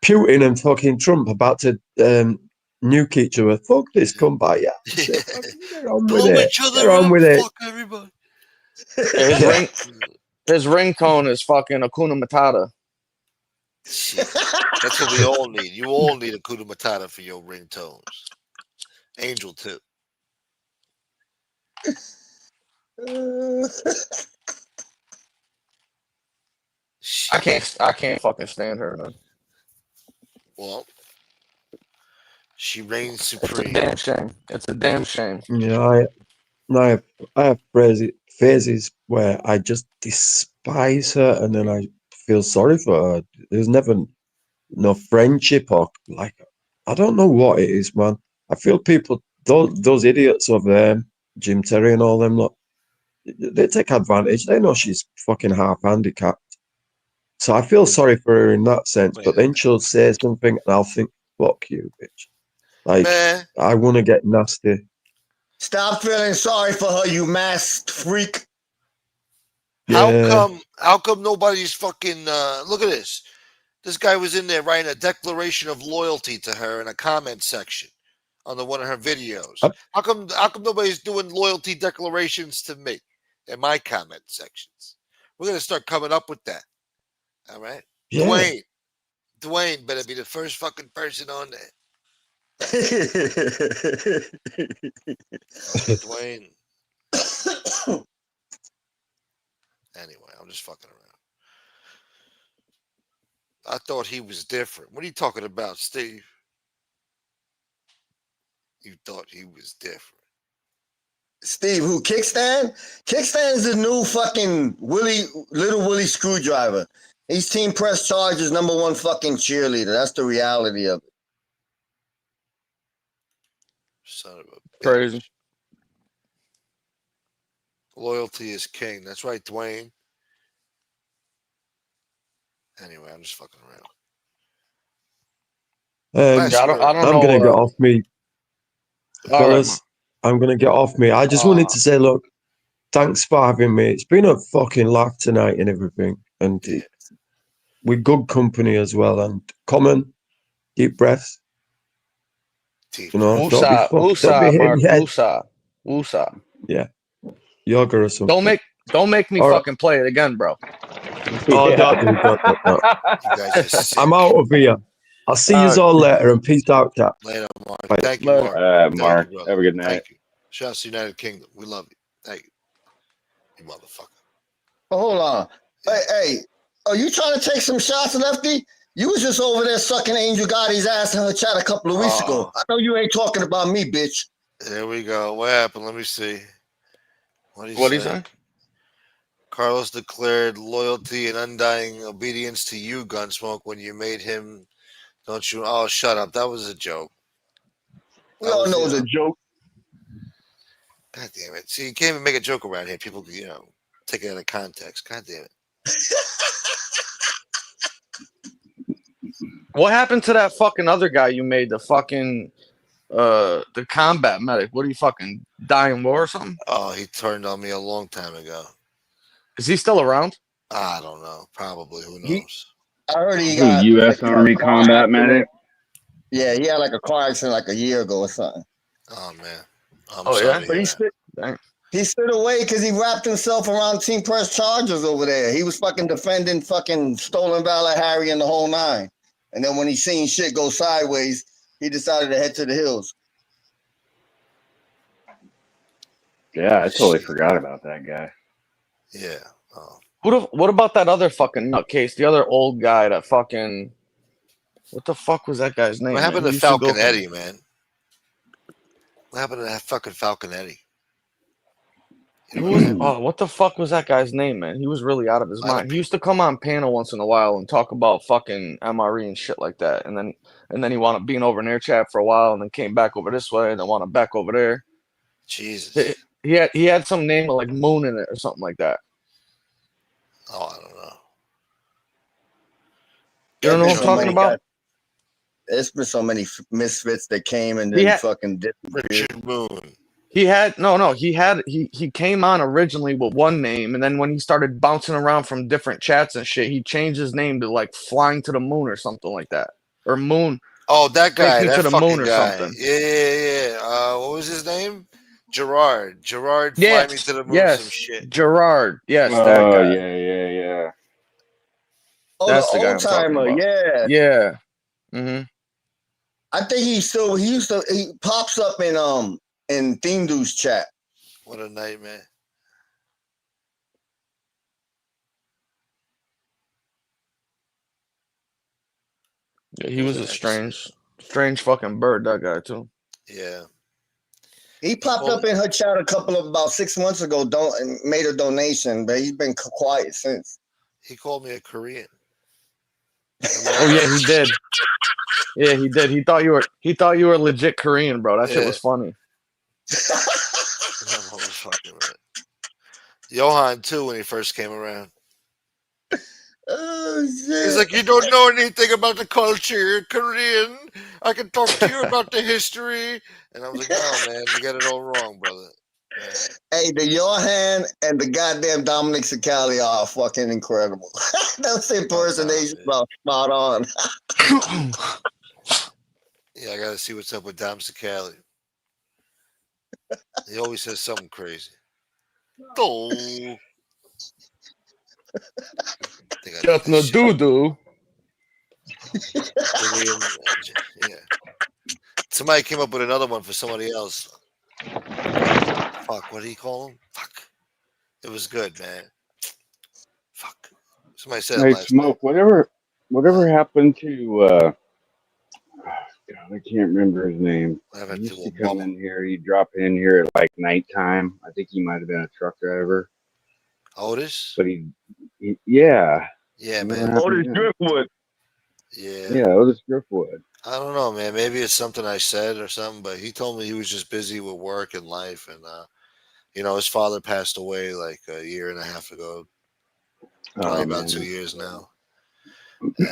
Putin and fucking Trump about to nuke each other. Fuck this kumbaya. Get on with Blow it. each other Get on up. with it. Fuck everybody. His ringtone is fucking Hakuna Matata. Shit. That's what we all need. You all need a Hakuna Matata for your ringtones. Angel too. I can't fucking stand her, man. Well, she reigns It's a supreme. damn shame. It's a damn shame. Yeah, I have phases where I just despise her, and then I feel sorry for her. There's never no friendship or like, I don't know what it is, man. I feel people, those idiots over there, Jim Terry and all them, look, they take advantage. They know she's fucking half handicapped. So I feel sorry for her in that sense, but then she'll say something and I'll think, fuck you, bitch. Like, Man, I want to get nasty. Stop feeling sorry for her, you masked freak. Yeah. how come nobody's fucking look at this? This guy was in there writing a declaration of loyalty to her in a comment section on one of her videos. How come nobody's doing loyalty declarations to me in my comment sections? We're gonna start coming up with that. All right. Yeah. Dwayne better be the first fucking person on there. Dwayne. Anyway, I'm just fucking around. I thought he was different. What are you talking about, Steve? You thought he was different. Steve, who? Kickstand? Kickstand is the new fucking little Willie Screwdriver. He's Team Press Chargers #1 fucking cheerleader. That's the reality of it. Son of a bitch. Crazy. Loyalty is king. That's right, Dwayne. Anyway, I'm just fucking around. Yeah, I don't I'm know. gonna get off me All right, fellas, I'm gonna get off me. I just wanted to say, look, thanks for having me. It's been a fucking laugh tonight and everything, and Yeah. we're good company as well. And Common, deep breaths. Deep You know, breath. don't be Woosah, don't be woosah, hitting Mark, your head. woosah, woosah. Yoga or something. Don't make me All right. fucking play it again, bro. Oh, Yeah. don't. You guys are sick. I'm out of here. I'll see you All right. all later and peace out, cat. Later, Mark. Bye. Thank you, Later. Mark. Thank Mark, you, brother. have a good night. Thank you. Shouts to United Kingdom. We love you. Thank you. You motherfucker. Oh, hold on. Hey, are you trying to take some shots, Lefty? You was just over there sucking Angel Gotti's ass in her chat a couple of weeks ago. I know you ain't talking about me, bitch. There we go. What happened? Let me see. What What he he say? Carlos declared loyalty and undying obedience to you, Gunsmoke, when you made him. Don't you? Oh, shut up. That was a joke. We That all was, know you it's a know- joke. God damn it. See, you can't even make a joke around here. People, take it out of context. God damn it. What happened to that fucking other guy you made? The fucking the combat medic. What are you fucking dying war or something? Oh, he turned on me a long time ago. Is he still around? I don't know. Probably. Who He- knows? I heard he Who, got U.S. like, Army a car combat accident. medic? Yeah, he had like a car accident like a year ago or something. Oh, man. I'm Oh, sorry yeah? to But hear he that. stood, Dang. he stood away because he wrapped himself around Team Press Chargers over there. He was fucking defending fucking Stolen Valor Harry and the whole nine. And then when he seen shit go sideways, he decided to head to the hills. Yeah, I totally forgot about that guy. Yeah. Oh. What about that other fucking nutcase? The other old guy that fucking. What the fuck was that guy's name? What happened man? to He used to go Falcon from- Eddie, man? What happened to that fucking Falcon Eddie? Who was it? Oh, what the fuck was that guy's name, man? He was really out of his A lot of mind. He used to come on panel once in a while and talk about fucking MRE and shit like that. And then he wound up being over in air chat for a while and then came back over this way and then wound up back over there. Jesus. He had some name of like Moon in it or something like that. Oh, I don't know. You don't know what I'm So talking many about? guys- There's been so many misfits that came and He then had- fucking disappeared. Richard Moon. He came on originally with one name, and then when he started bouncing around from different chats and shit, he changed his name to like Flying to the Moon or something like that. Or Moon. Oh, that guy. Me That to the fucking moon or guy. something. Yeah. What was his name? Gerard. Gerard, fly Yes, me to the moon. yes. Some shit. Gerard. Yes, that Oh, guy. yeah. Oh, That's the the guy I'm old talking timer, about. yeah. Yeah. Mm-hmm. I think he pops up in Theme Dude's chat. What a nightmare. Yeah, he was a strange fucking bird, that guy too. Yeah. He popped up in her chat about 6 months ago, and made a donation, but he's been quiet since. He called me a Korean. Oh yeah, he did. Yeah, he did. He thought you were legit Korean, bro. That shit was funny. That motherfucker, man. Johan too when he first came around. Oh shit! He's like, you don't know anything about the culture. You're Korean. I can talk to you about the history. And I was like, no, man, you got it all wrong, brother. Yeah. Hey, the Johan and the goddamn Dominic Sicali are fucking incredible. Those impersonations are spot on. Yeah, I got to see what's up with Dom Sicali. He always says something crazy. Oh. Just no doo-doo. Yeah. Somebody came up with another one for somebody else. Fuck, what do you call him? Fuck. It was good, man. Fuck. Somebody said it Hey, last Smoke, whatever happened to God, I can't remember his name. night. He used to come in here. He'd drop in here at like nighttime. I think he might have been a truck driver. Otis? But yeah. Yeah, Whatever man. happened Otis to him? Driftwood. Yeah. Otis Driftwood. I don't know, man. Maybe it's something I said or something, but he told me he was just busy with work and life. And, his father passed away like a year and a half ago. Probably about 2 years now.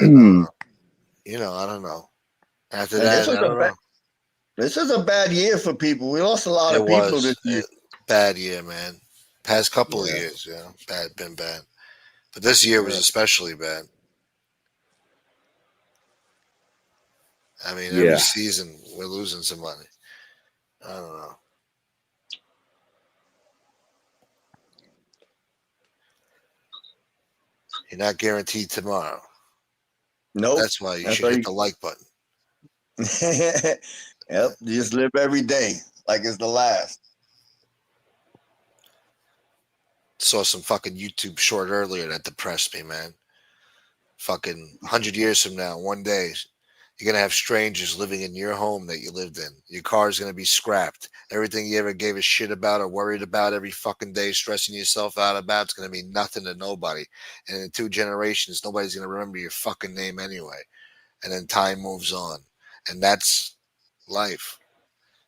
And, I don't know. After that, I don't know. This is a bad year for people. We lost a lot It of people was this year. bad year, man. Past couple of Yeah. years, been bad. But this year was Yeah. especially bad. I mean, every Yeah. season we're losing some money. I don't know. You're not guaranteed tomorrow. Nope. That's why you That's should why hit you- the like button. Yep. You just live every day like it's the last. Saw some fucking YouTube short earlier that depressed me, man. Fucking 100 years from now, one day, you're going to have strangers living in your home that you lived in. Your car is going to be scrapped. Everything you ever gave a shit about or worried about every fucking day, stressing yourself out about, it's going to mean nothing to nobody. And in 2 generations, nobody's going to remember your fucking name anyway. And then time moves on. And that's life.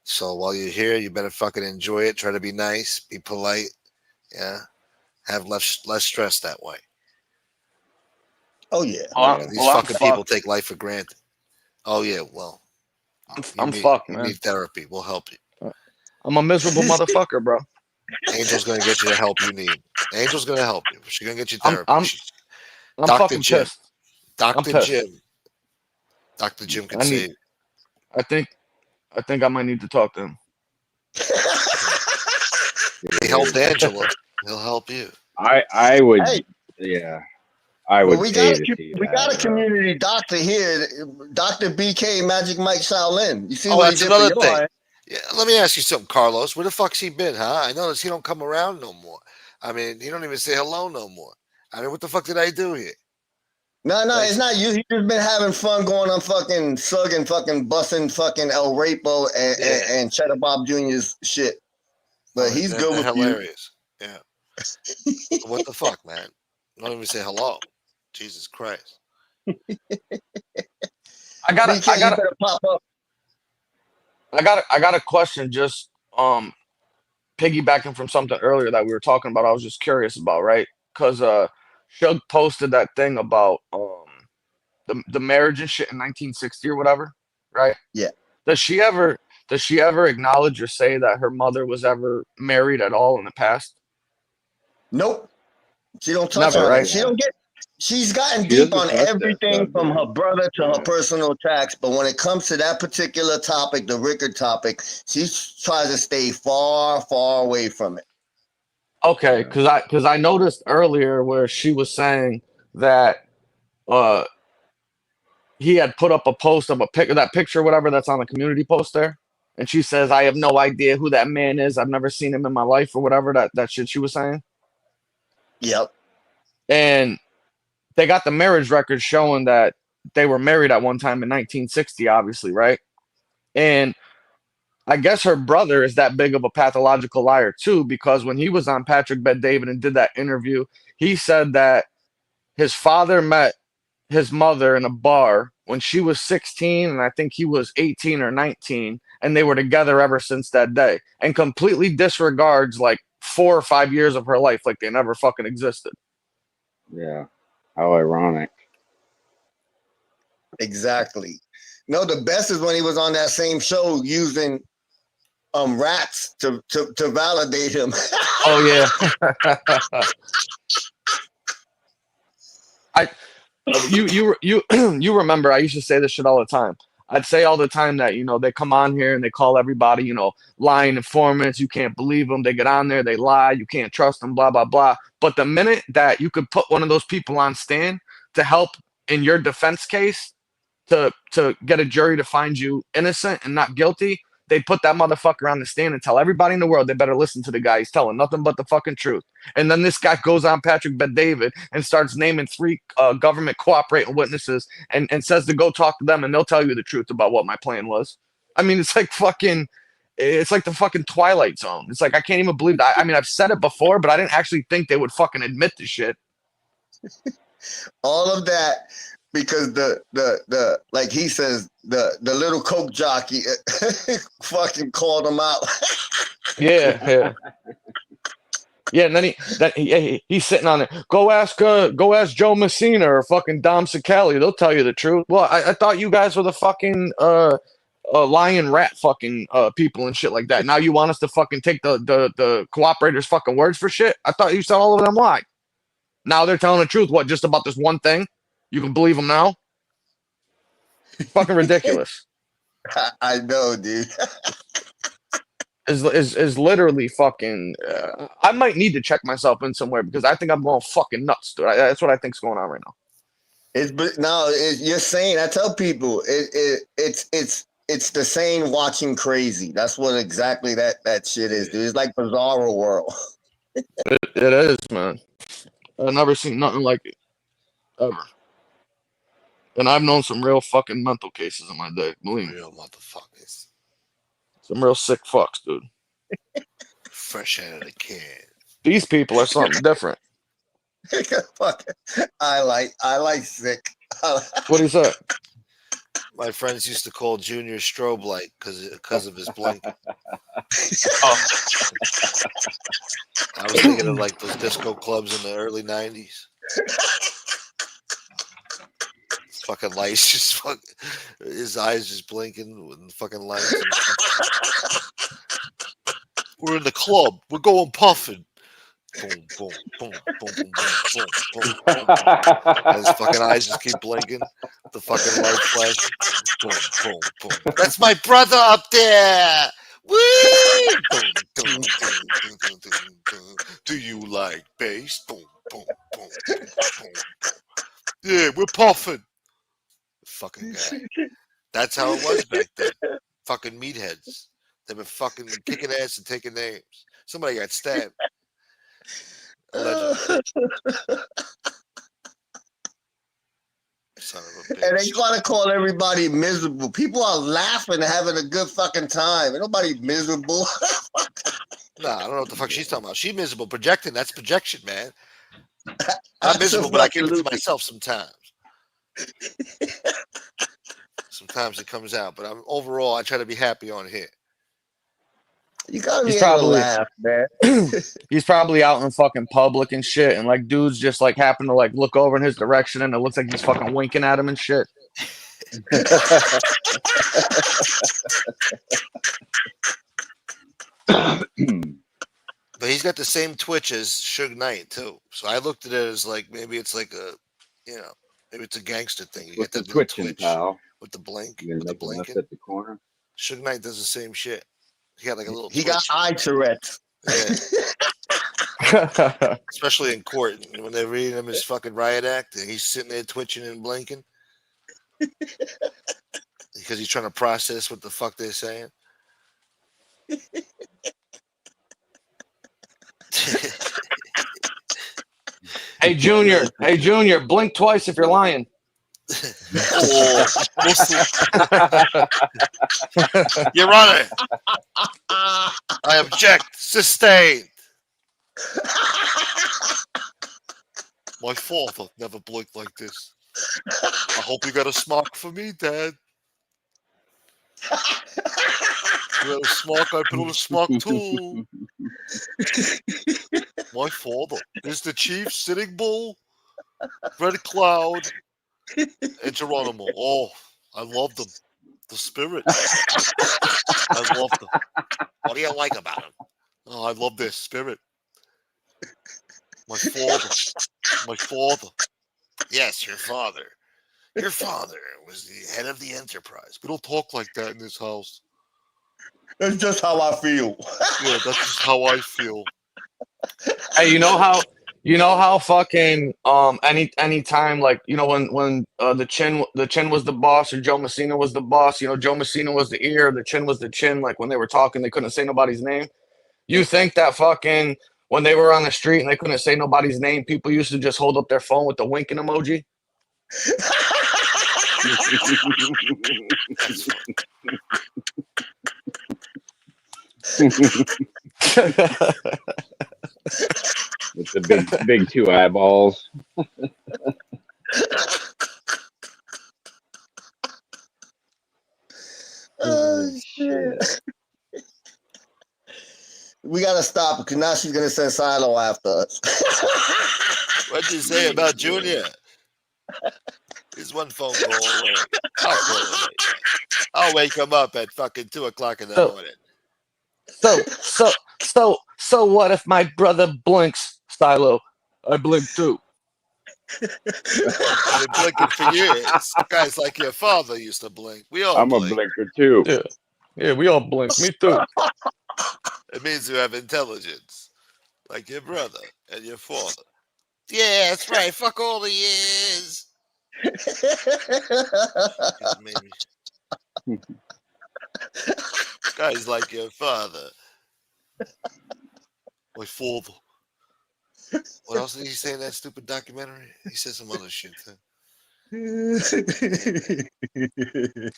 So while you're here, you better fucking enjoy it. Try to be nice, be polite. Yeah. Have less stress that way. Oh yeah. Well, These well, I'm fucking people fucked. take life for granted. Oh yeah, well, I'm fucked, you man. need therapy. We'll help you. I'm a miserable motherfucker, bro. Angel's gonna get you the help you need. Angel's gonna help you. She's gonna get you I'm- therapy. I'm- She's- I'm Dr. fucking Jim. pissed. Dr. pissed. Jim. Dr. Jim can I need- save you. I think I might need to talk to him. He helped Angela. He'll help you. I would. Hey. Yeah. I would Well, we pay got to see we that, got a bro. community doctor here, Dr. BK Magic Mike Shaolin. You see Oh, what that's he did for another your thing. eye? Yeah, let me ask you something, Carlos. Where the fuck's he been, huh? I noticed he don't come around no more. I mean, he don't even say hello no more. I mean, what the fuck did I do here? No, Like- it's not you. He just been having fun going on fucking sugging, fucking busting fucking El Rapo and Cheddar Bob Jr.'s shit. But Oh, he's they're- good they're with you. hilarious. Yeah. What the fuck, man? Don't even say hello. Jesus Christ. I got BK, you better pop up. I got a question. Just piggybacking from something earlier that we were talking about. I was just curious about, right? Because Shug posted that thing about the marriage and shit in 1960 or whatever, right? Yeah. Does she ever acknowledge or say that her mother was ever married at all in the past? Nope. She don't touch Never, on right? it. She don't get. She's gotten She deep doesn't on touch that everything stuff, from her man. brother to her Yeah. personal attacks, but when it comes to that particular topic, the Rickard topic, she tries to stay far, far away from it. Okay, Yeah. because I noticed earlier where she was saying that he had put up a post of that picture, whatever that's on the community post there, and she says, "I have no idea who that man is. I've never seen him in my life," or whatever that shit she was saying. Yep. And they got the marriage record showing that they were married at one time in 1960, obviously, right? And I guess her brother is that big of a pathological liar too, because when he was on Patrick Bet-David and did that interview, he said that his father met his mother in a bar when she was 16 and I think he was 18 or 19, and they were together ever since that day, and completely disregards like 4 or 5 years of her life like they never fucking existed. Yeah. How ironic. Exactly. No, the best is when he was on that same show using rats to validate him. Oh yeah. You remember I used to say this shit all the time. I'd say all the time that, they come on here and they call everybody, lying informants. You can't believe them. They get on there, they lie. You can't trust them, blah, blah, blah. But the minute that you could put one of those people on stand to help in your defense case, to get a jury to find you innocent and not guilty, they put that motherfucker on the stand and tell everybody in the world they better listen to the guy. He's telling nothing but the fucking truth. And then this guy goes on Patrick Bet-David and starts naming 3 government cooperating witnesses and says to go talk to them and they'll tell you the truth about what my plan was. I mean, it's like the fucking Twilight Zone. It's like, I can't even believe that. I mean, I've said it before, but I didn't actually think they would fucking admit to shit. All of that because the like he says the little coke jockey fucking called him out. Yeah. Yeah, and then he's sitting on it. Go ask Joe Messina or fucking Dom Cicali. They'll tell you the truth. Well, I thought you guys were the fucking lion rat fucking people and shit like that. Now you want us to fucking take the cooperators' fucking words for shit? I thought you said all of them lie. Now they're telling the truth. What? Just about this one thing? You can believe them now? Fucking ridiculous. I know, dude. Is literally fucking. I might need to check myself in somewhere because I think I'm going fucking nuts, dude. That's what I think's going on right now. You're saying. I tell people it's the same watching crazy. That's what exactly that shit is, dude. It's like Bizarro World. It is, man. I've never seen nothing like it ever. And I've known some real fucking mental cases in my day. Believe me. Real motherfuckers. Some real sick fucks, dude. Fresh out of the can. These people are something different. Fuck. I like sick. What do you say? My friends used to call Junior Strobe Light because of his blink. Oh. I was thinking of like those disco clubs in the early 90s. Fucking lights just his eyes just blinking with fucking lights. We're in the club. We're going puffing. Boom, boom, boom, boom, boom, boom, boom, boom, boom. And his fucking eyes just keep blinking. The fucking light flash. Boom, boom, boom. That's my brother up there. Woo! Boom, boom, boom, boom, boom, boom, boom. Do you like bass? Boom, boom, boom, boom, boom. Yeah, we're puffing. Fucking guy. That's how it was back then. Fucking meatheads. They were fucking kicking ass and taking names. Somebody got stabbed. Allegedly. Son of a bitch. And they gotta call everybody miserable. People are laughing and having a good fucking time. Ain't nobody miserable. Nah, I don't know what the fuck she's talking about. She's miserable. Projecting, that's projection, man. I'm miserable, but I keep it to myself sometimes. Sometimes it comes out, but overall I try to be happy on here. You gotta be He's able to probably- laugh, man. He's probably out in fucking public and shit, and like dudes just like happen to like look over in his direction, and it looks like he's fucking winking at him and shit. But he's got the same twitch as Suge Knight too. So I looked at it as like maybe it's like a, maybe it's a gangster thing. You With get the that little twitching, twitch pal. with the blink, You with the making us blinking. at the corner. Suge Knight does the same shit. He got like a little. He got twitch. eye Tourette's. Yeah. Especially in court when they're reading him his fucking riot act and he's sitting there twitching and blinking because he's trying to process what the fuck they're saying. Hey Junior, blink twice if you're lying. Oh, Your Honor, I object. Sustained. My father never blinked like this. I hope you got a smock for me, Dad. You got a smock, I put on a smock too. My father is the chief Sitting Bull, Red Cloud, and Geronimo. Oh, I love them. The spirit. I love them. What do you like about them? Oh, I love their spirit. My father. Yes, your father. Your father was the head of the enterprise. We don't talk like that in this house. That's just how I feel. Yeah, that's just how I feel. Hey, you know how fucking any time like when the chin was the boss or Joe Messina was the boss, Joe Messina was the ear, the chin was the chin, like when they were talking they couldn't say nobody's name. You think that fucking when they were on the street and they couldn't say nobody's name, people used to just hold up their phone with the winking emoji? With the big two eyeballs. Oh, shit. We gotta stop because now she's gonna send Silo after us. What'd you say about Junior? He's one phone call away. I'll call him later. I'll wake him up at fucking 2:00 in the So- morning. So what if my brother blinks, Silo? I blink too. I've been blinking for years. Guys like your father used to blink. We all I'm a blink. blinker too. Yeah. Yeah, we all blink. Me too. It means you have intelligence, like your brother and your father. Yeah, that's right. Fuck all the years. Just made me- Guys like your father. My father. What else did he say in that stupid documentary? He said some other shit too.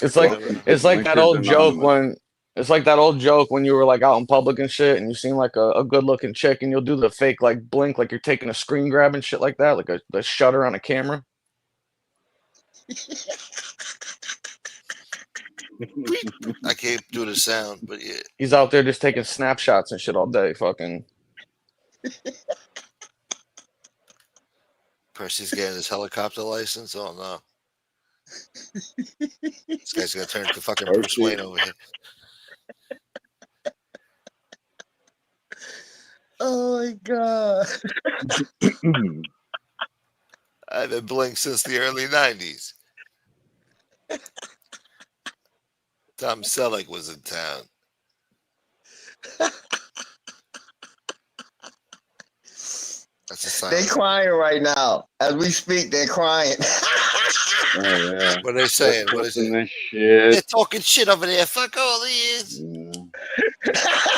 It's like Whatever. it's like that Blinkers old joke Anonymous. when you were like out in public and shit, and you seen like a good looking chick, and you'll do the fake like blink, like you're taking a screen grab and shit like that, like the shutter on a camera. I can't do the sound, but yeah. He's out there just taking snapshots and shit all day. Fucking. Percy's getting his helicopter license. Oh no. This guy's gonna turn into fucking Bruce Percy. Wayne over here. Oh my god. I haven't blinked since the early 90s. Tom Selleck was in town. That's a sign. They crying right now. As we speak, they're crying. Oh yeah. What are they saying? What is Posting it? this shit. They're talking shit over there. Fuck all the years. Yeah.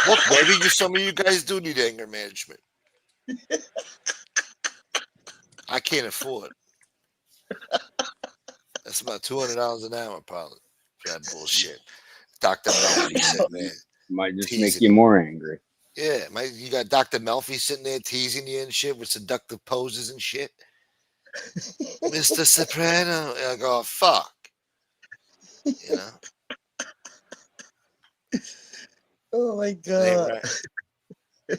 Look, maybe some of you guys do need anger management. I can't afford. That's about $200 an hour, probably, for that bullshit. Dr. Melfi sitting there. Might just Teasing. make you more angry. Yeah, you got Dr. Melfi sitting there teasing you and shit with seductive poses and shit. Mr. Soprano. I go, fuck. You know? Oh my It ain't god. right.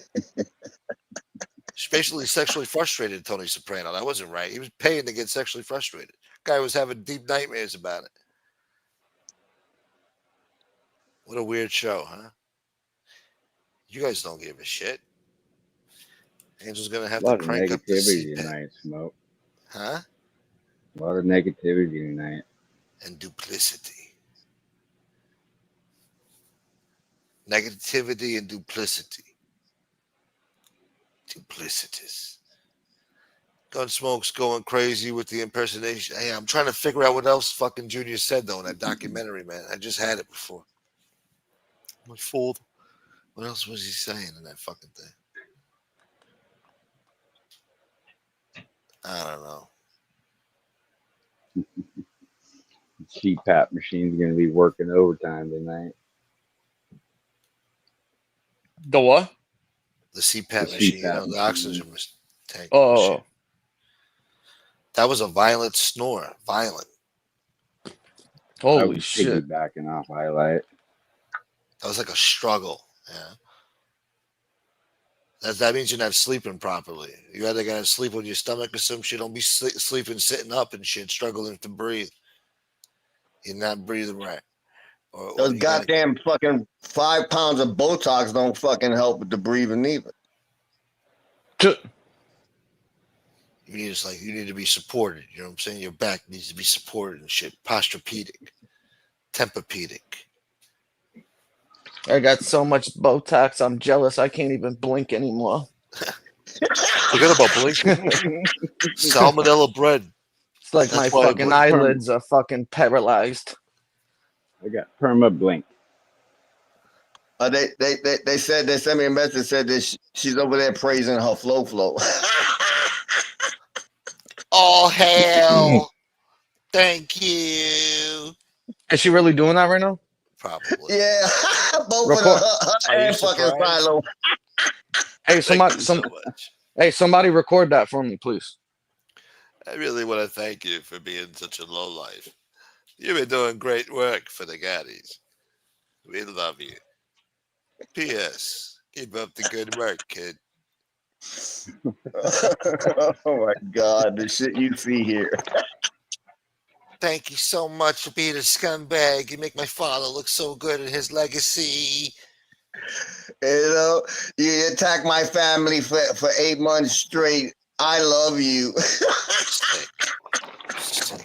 Especially sexually frustrated Tony Soprano. That wasn't right. He was paying to get sexually frustrated. Guy was having deep nightmares about it. What a weird show, huh? You guys don't give a shit. Angel's gonna have A lot to of crank up the negativity CPAP. tonight, Smoke. Huh? A lot of negativity tonight. And duplicity. Negativity and duplicity. Duplicitous. Gunsmoke's going crazy with the impersonation. Hey, I'm trying to figure out what else fucking Junior said though in that documentary, man. I just had it before. My fault. What else was he saying in that fucking thing? I don't know. CPAP machine's gonna be working overtime tonight. The The what? CPAP The machine, you CPAP know, the machine. oxygen tank. Oh, machine. That was a violent snore. Violent. I holy was shit! piggybacking off highlight. That was like a struggle. Yeah. That means you're not sleeping properly. You either gotta sleep on your stomach or some shit. Don't be sleeping sitting up and shit, struggling to breathe. You're not breathing right. Or Those you gotta- goddamn fucking 5 pounds of Botox don't fucking help with the breathing either. you need to be supported. You know what I'm saying? Your back needs to be supported and shit. Posturepedic, Tempur-pedic. I got so much Botox. I'm jealous. I can't even blink anymore. Forget about blinking. Salmonella bread. It's like That's my why I fucking blink. eyelids are fucking paralyzed. I got perma blink. They said they sent me a message said that she's over there praising her flow. Oh hell! Thank you. Is she really doing that right now? Probably. Yeah, both Record- of her Are you and fucking surprised? Silo. Hey, Thank you so much. hey, somebody record that for me, please. I really want to thank you for being such a low life. You've been doing great work for the Gaddies. We love you. P.S. Keep up the good work, kid. Oh my god, the shit you see here. Thank you so much for being a scumbag. You make my father look so good in his legacy. You know, you attack my family for 8 months straight. I love you. Sick. Sick.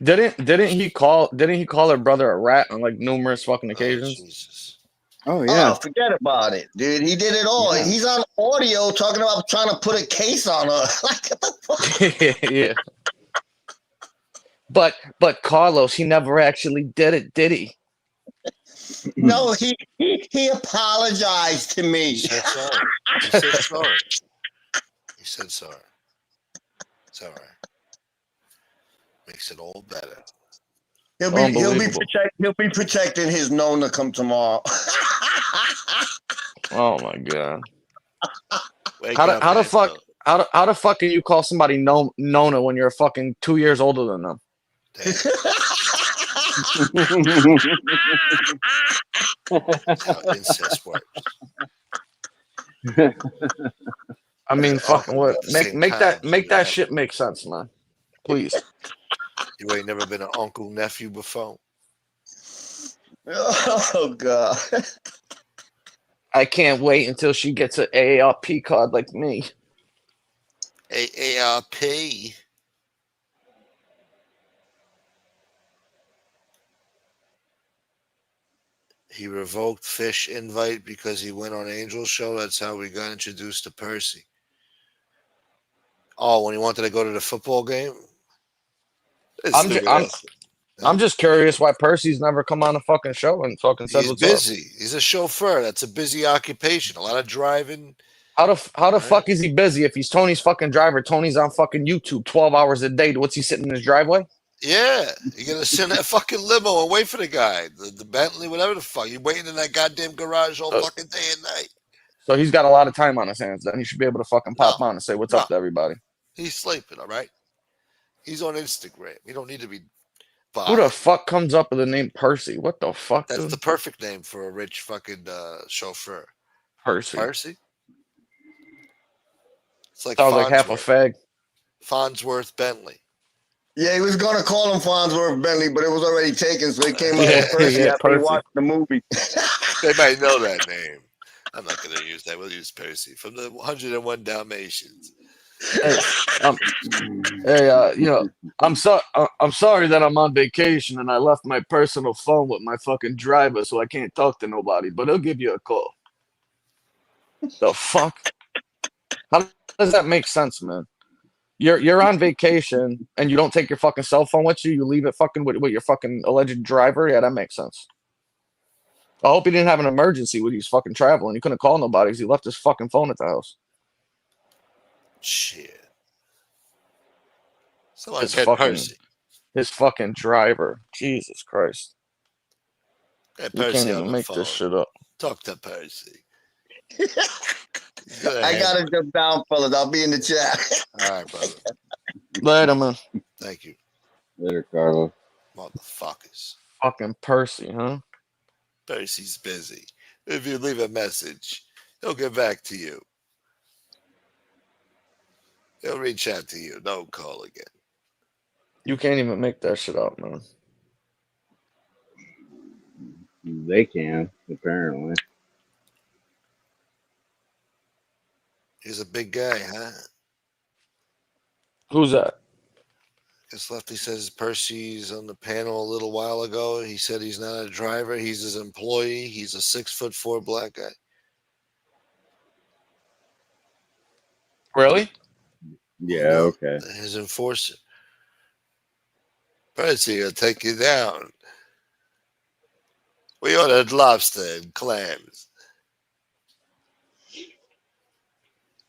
Didn't he call her brother a rat on like numerous fucking Oh, occasions? Jesus. Oh Oh, yeah. forget about it, dude. He did it all. Yeah. He's on audio talking about trying to put a case on her. Like, what the fuck? Yeah. But Carlos, he never actually did it, did he? No, he apologized to He me. said sorry. He said sorry. He said sorry. It's all right. Makes it all better. He'll Unbelievable. be protecting his known to come tomorrow. Oh my god. Wake How up, the fuck Angelo. how the fuck can you call somebody Nona when you're fucking 2 years older than them? Damn. How incest works. I mean, Like, fucking uncle what? at the Make same make that time, make you that have- shit make sense, man. Please. You ain't never been an uncle nephew before. Oh god. I can't wait until she gets an AARP card like me. AARP. He revoked Fish invite because he went on Angel's show. That's how we got introduced to Percy. Oh, when he wanted to go to the football game? This I'm stupid I'm ass. I'm just curious why Percy's never come on a fucking show and fucking said He's what's up. busy. He's a chauffeur. That's a busy occupation. A lot of driving. How the Right. fuck is he busy if he's Tony's fucking driver? Tony's on fucking YouTube 12 hours a day. What's he sitting in his driveway? Yeah, you gotta sit in that fucking limo and wait for the guy, the Bentley, whatever the fuck. You're waiting in that goddamn garage all fucking day and night. So he's got a lot of time on his hands. Then he should be able to fucking pop No, on and say what's no. up to everybody. He's sleeping, all right. He's on Instagram. You don't need to be. Who Bothered. the fuck comes up with the name Percy? What the fuck, That's dude? the perfect name for a rich fucking chauffeur. Percy. Percy. It's like Sounds like half a fag. Farnsworth Bentley. Yeah, he was gonna call him Farnsworth Bentley, but it was already taken, so he came up Yeah, with Percy yeah, after he Percy. watched the movie. They might know that name. I'm not going to use that. We'll use Percy from the 101 Dalmatians. Hey, you know, I'm sorry that I'm on vacation and I left my personal phone with my fucking driver, so I can't talk to nobody. But he'll give you a call. The fuck? How does that make sense, man? You're on vacation and you don't take your fucking cell phone with you. You leave it fucking with your fucking alleged driver. Yeah, that makes sense. I hope he didn't have an emergency when he was fucking traveling. He couldn't call nobody because he left his fucking phone at the house. Shit. So I His get fucking- Percy. His fucking driver. Jesus Christ. Get You can't Percy on even the make phone. this shit up. Talk to Percy. I gotta jump down, fellas. I'll be in the chat. All right, brother. Later, man. Thank you, Later, Carlos. motherfuckers. Fucking Percy, huh? Percy's busy. If you leave a message, he'll get back to you. He'll reach out to you. Don't call again. You can't even make that shit up, man. They can, apparently. He's a big guy, huh? Who's that? Guess Lefty says Percy's on the panel a little while ago. He said he's not a driver. He's his employee. He's a 6'4" black guy. Really? Yeah, okay. His enforcer. Percy will take you down. We ordered lobster and clams.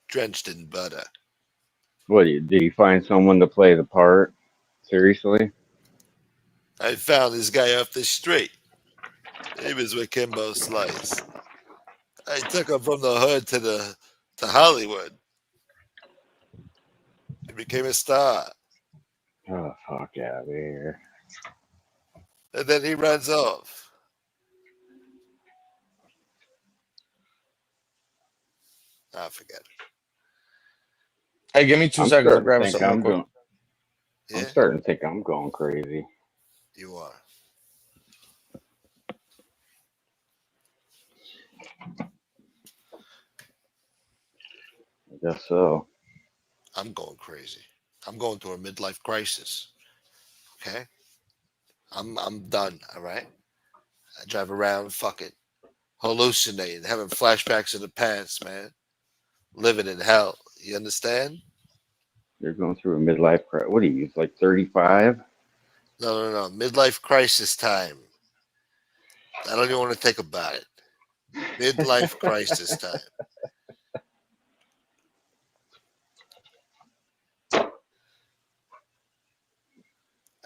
Drenched in butter. What, did he find someone to play the part? Seriously? I found this guy off the street. He was with Kimbo Slice. I took him from the hood to Hollywood. He became a star. Oh, fuck out of here. And then he runs off. I forget it. Hey, give me 2 seconds. I'll grab something real quick. Yeah, I'm starting to think I'm going crazy. you are. I guess so. I'm going crazy. I'm going through a midlife crisis. Okay, I'm done. All right. I drive around fucking hallucinating, having flashbacks of the past, man. Living in hell. You understand? You're going through a midlife crisis. What are you, like 35? No. Midlife crisis time. I don't even want to think about it. Midlife crisis time.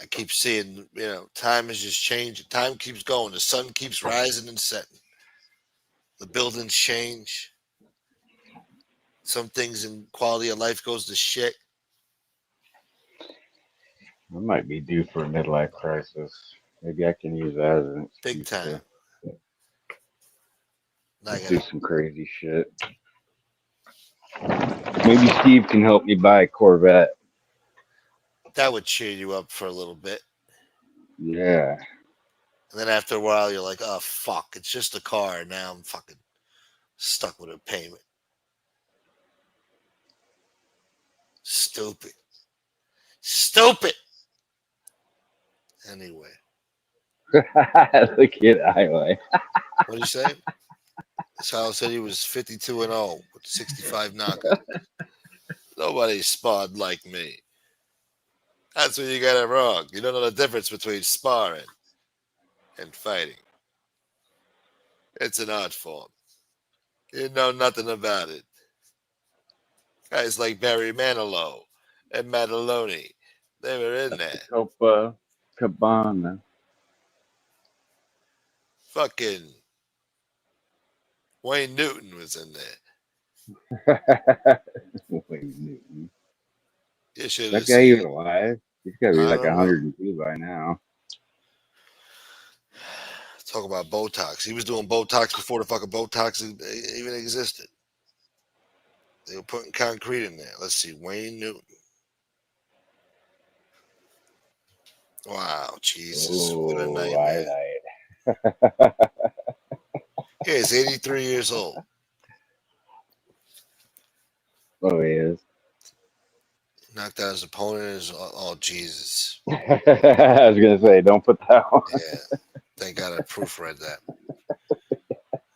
I keep seeing, time is just changing. Time keeps going. The sun keeps rising and setting. The buildings change. Some things in quality of life goes to shit. I might be due for a midlife crisis. Maybe I can use that as an Big excuse time. to I do gotta, some crazy shit. Maybe Steve can help me buy a Corvette. that would cheer you up for a little bit. Yeah. And then after a while, you're like, oh, fuck. It's just a car. Now I'm fucking stuck with a payment. Stupid. Stupid. Anyway, Look at Highway. what did you say? Sal said he was 52-0 with 65 knockouts. Nobody sparred like me. That's where you got it wrong. You don't know the difference between sparring and fighting. It's an art form. You know nothing about it. Guys like Barry Manilow and Mataloni, they were in there. Cabana. Fucking Wayne Newton was in there. Wayne Newton. You should That have guy seen even it. alive? He's got to be I like don't know. 102 by now. Talk about Botox. He was doing Botox before the fucking Botox even existed. They were putting concrete in there. Let's see. Wayne Newton. Wow, Jesus. What a Oh, nightmare. highlight. Yeah, he's 83 years old. Oh, he is. Knocked out his opponent. Oh, Jesus. I was going to say, don't put that on. Yeah. Thank God I proofread that.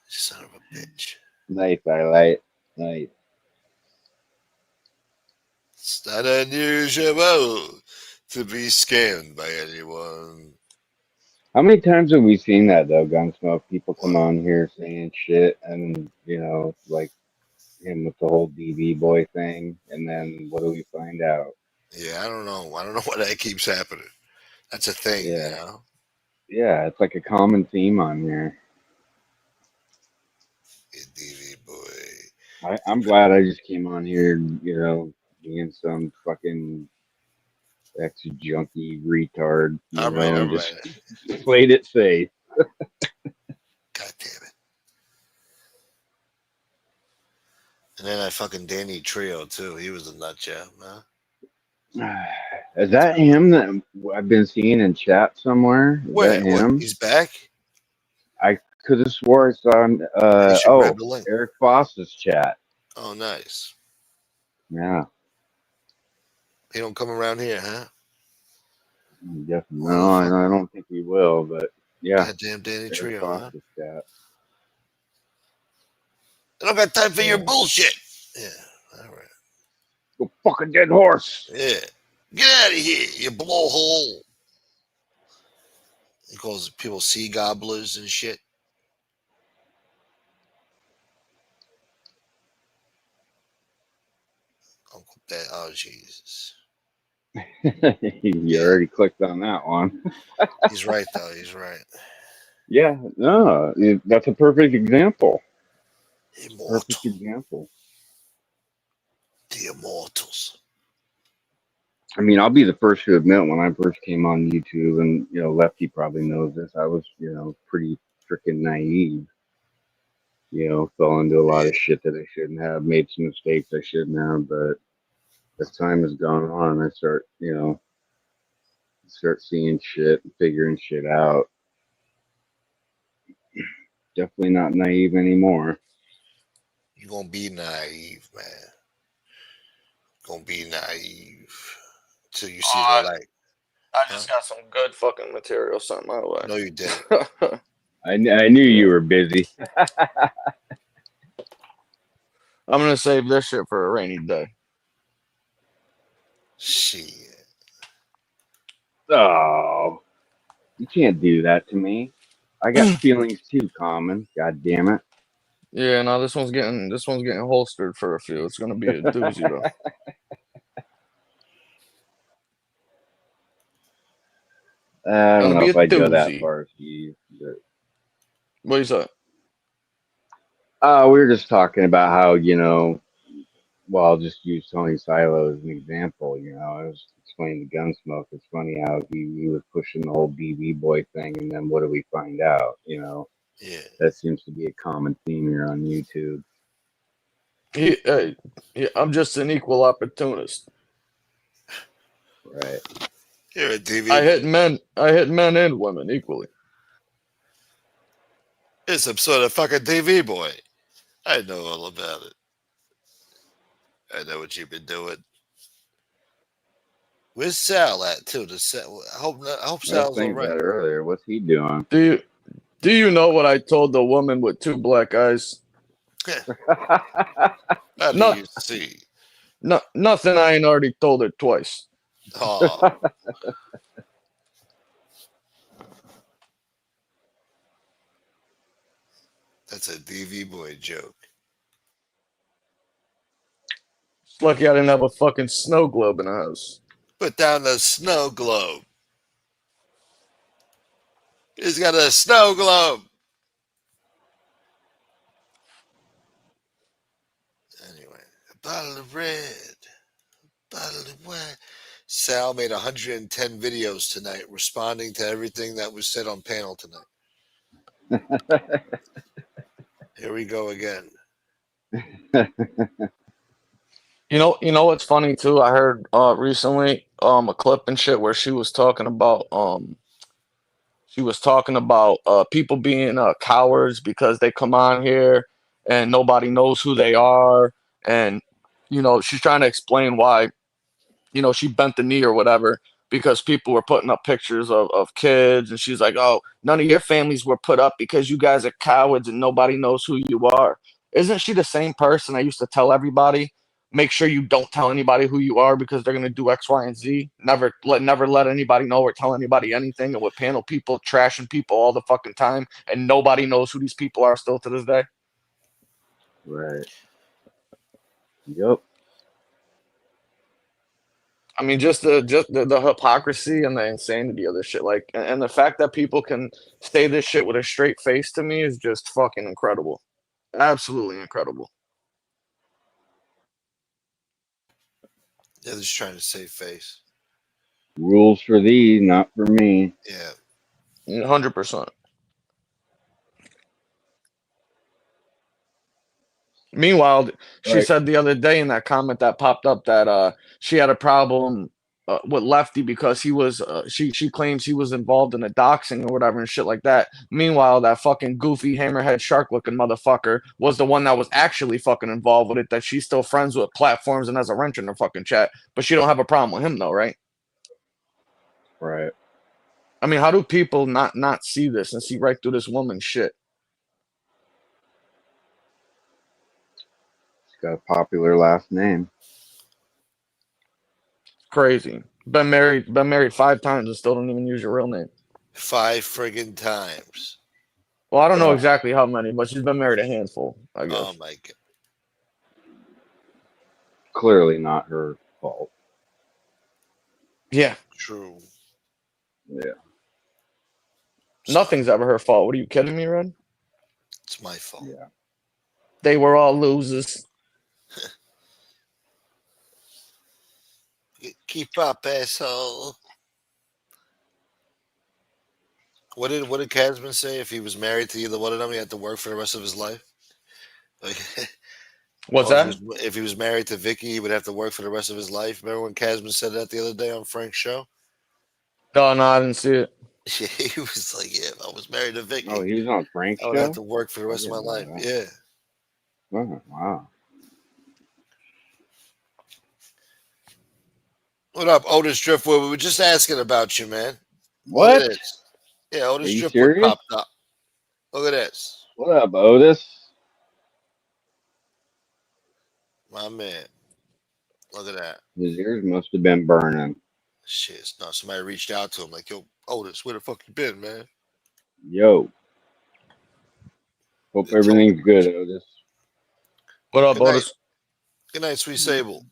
Son of a bitch. Nice highlight. Nice. It's not unusual to be scammed by anyone. How many times have we seen that, though, Gunsmoke? People come What? on here saying shit and, like him with the whole DB boy thing. And then what do we find out? Yeah, I don't know. I don't know why that keeps happening. That's a thing, Yeah. Yeah, it's like a common theme on here. You DV boy. I'm glad I just came on here, being some fucking ex-junkie retard, All right. and just played it safe. God damn it. And then I fucking Danny Trio, too. He was a nut job, huh? Is that him that I've been seeing in chat somewhere? Is Wait, that what? him? He's back? I could have swore I saw him. You should grab the link. Eric Foss's chat. Oh, nice. Yeah. He don't come around here, huh? Definitely. No, I don't think he will, but yeah. Goddamn Danny Eric Trio, huh? Foss's chat. I don't got time for your bullshit. Yeah, all right. Go fuck a dead horse. Yeah. Get out of here, you blowhole. He calls people sea gobblers and shit. Uncle Ben. Oh, Jesus. You already clicked on that one. He's right, though. He's right. Yeah, no, that's a perfect example. Immortal. Perfect example. The Immortals. I mean, I'll be the first to admit when I first came on YouTube, and Lefty probably knows this. I was, pretty freaking naive. Fell into a lot of shit that I shouldn't have, made some mistakes I shouldn't have. But as time has gone on, I start, start seeing shit and figuring shit out. Definitely not naive anymore. You're gonna be naive, man. Gonna be naive till you see the Oh, light. I just got some good fucking material sent my way. No, you didn't. I knew you were busy. I'm gonna save this shit for a rainy day. Shit. Oh, you can't do that to me. I got feelings too, Common. God damn it. Yeah, no, this one's getting holstered for a few. It's gonna be a doozy though. I don't Gonna know be if a I'd go that doozy. far, Steve. But, What you say? we were just talking about how, well, I'll just use Tony Silo as an example. I was explaining to Gunsmoke. It's funny how he was pushing the whole BB boy thing, and then what do we find out? Yeah. That seems to be a common theme here on YouTube. I'm just an equal opportunist. Right. You're a DV. I hit men and women equally. It's some sort of fucking DV boy. I know all about it. I know what you've been doing. Where's Sal at too? I hope I was Sal's all thinking right. that earlier. What's he doing? Do you know what I told the woman with 2 black eyes? How do No, you see? nothing I ain't already told her twice. Oh, that's a DV boy joke. It's lucky I didn't have a fucking snow globe in the house. Put down the snow globe. He's got a snow globe. Anyway, a bottle of red, bottle of wine. Sal made 110 videos tonight responding to everything that was said on panel tonight. Here we go again. You know what's funny too? I heard recently a clip and shit where she was talking about people being cowards because they come on here and nobody knows who they are, and she's trying to explain why she bent the knee or whatever because people were putting up pictures of kids, and she's like, oh, none of your families were put up because you guys are cowards and nobody knows who you are. Isn't she the same person I used to tell everybody, make sure you don't tell anybody who you are because they're going to do X, Y, and Z? Never let anybody know or tell anybody anything. And with panel people trashing people all the fucking time, and nobody knows who these people are still to this day. Right. Yep. I mean, just the hypocrisy and the insanity of this shit, like, and the fact that people can say this shit with a straight face to me is just fucking incredible, absolutely incredible. They're just trying to save face. Rules for thee, not for me. Yeah. 100%. Meanwhile, she Right. said the other day in that comment that popped up that she had a problem with Lefty because he was she claims he was involved in a doxing or whatever and shit like that. Meanwhile, that fucking goofy hammerhead shark looking motherfucker was the one that was actually fucking involved with it, that she's still friends with platforms and has a wrench in her fucking chat, but she don't have a problem with him though, right? Right. I mean, how do people not see this and see right through this woman's shit? She's got a popular last name. Crazy. Been married 5 times and still don't even use your real name. 5 friggin' times. Well, I don't know Yeah. exactly how many, but she's been married a handful, I guess. Oh my god. Clearly not her fault. Yeah. True. Yeah. Nothing's ever her fault. What are you kidding me, Red? It's my fault. Yeah. They were all losers. Keep up, asshole. What did Casman say? If he was married to either one of them, he had to work for the rest of his life. Like, What's oh, that? if he was married to Vicky, he would have to work for the rest of his life. Remember when Casman said that the other day on Frank's show? Oh no, I didn't see it. Yeah, he was like, yeah, I was married to Vicky. Oh, he was on Frank's I would have show. to work for the I rest of my didn't know life. that. Yeah. Oh, wow. What up, Otis Driftwood? We were just asking about you, man. Look What? at this. Yeah, Are Otis you Driftwood serious? popped up. Look at this. What up, Otis? My man. Look at that. His ears must have been burning. Shit. No, somebody reached out to him like, yo, Otis, where the fuck you been, man? Yo. Hope They told everything's him. good, Otis. What up, Good night. Otis? Good night, Sweet Sable.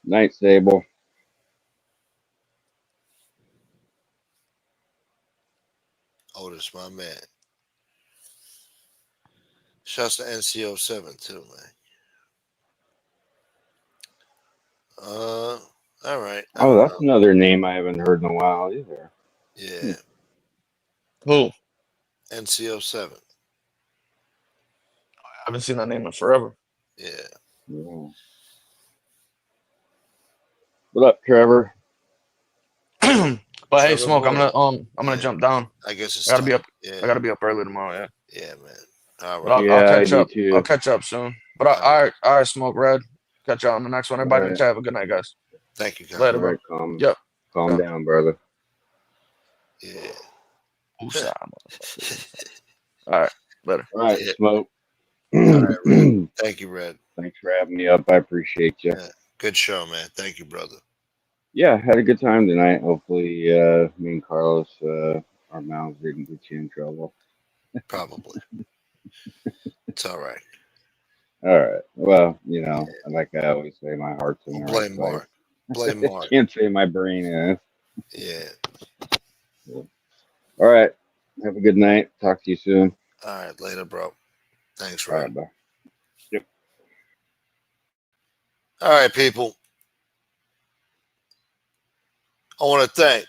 Night, Sable. Otis, my man. Shouts to NCO7 too, man. All right. I Oh, don't that's know. another name I haven't heard in a while either. Yeah. Who? I NCO7. haven't seen that name in forever. Yeah. Yeah. What up, Trevor? But hey, Trevor Smoke, I'm Moore. gonna Yeah. jump down. I guess it's I gotta be time. up. Yeah. I gotta be up early tomorrow. Yeah. Yeah, man. All But right. I'll Yeah, I catch do up. too. I'll catch up soon. But All right. all right, Smoke Red. Catch y'all on the next one. Everybody in the All chat, have a good night, guys. Thank you, guys. Later, All bro. right, calm Yep. down, brother. Yeah. Woosah, all right. Later. All right, Yeah. Smoke. All right, Red. Thank you, Red. Thanks for having me up. I appreciate you. Yeah. Good show, man. Thank you, brother. Yeah, had a good time tonight. Hopefully, me and Carlos, our mouths didn't get you in trouble. Probably. It's all right. All right. Well, you know, like I always say, my heart's in We'll the right blame place. Mark. Blame Mark. Can't say my brain is. Yeah. All right. Have a good night. Talk to you soon. All right. Later, bro. Thanks, All Red. right, bye. Yep. All right, people. I want to thank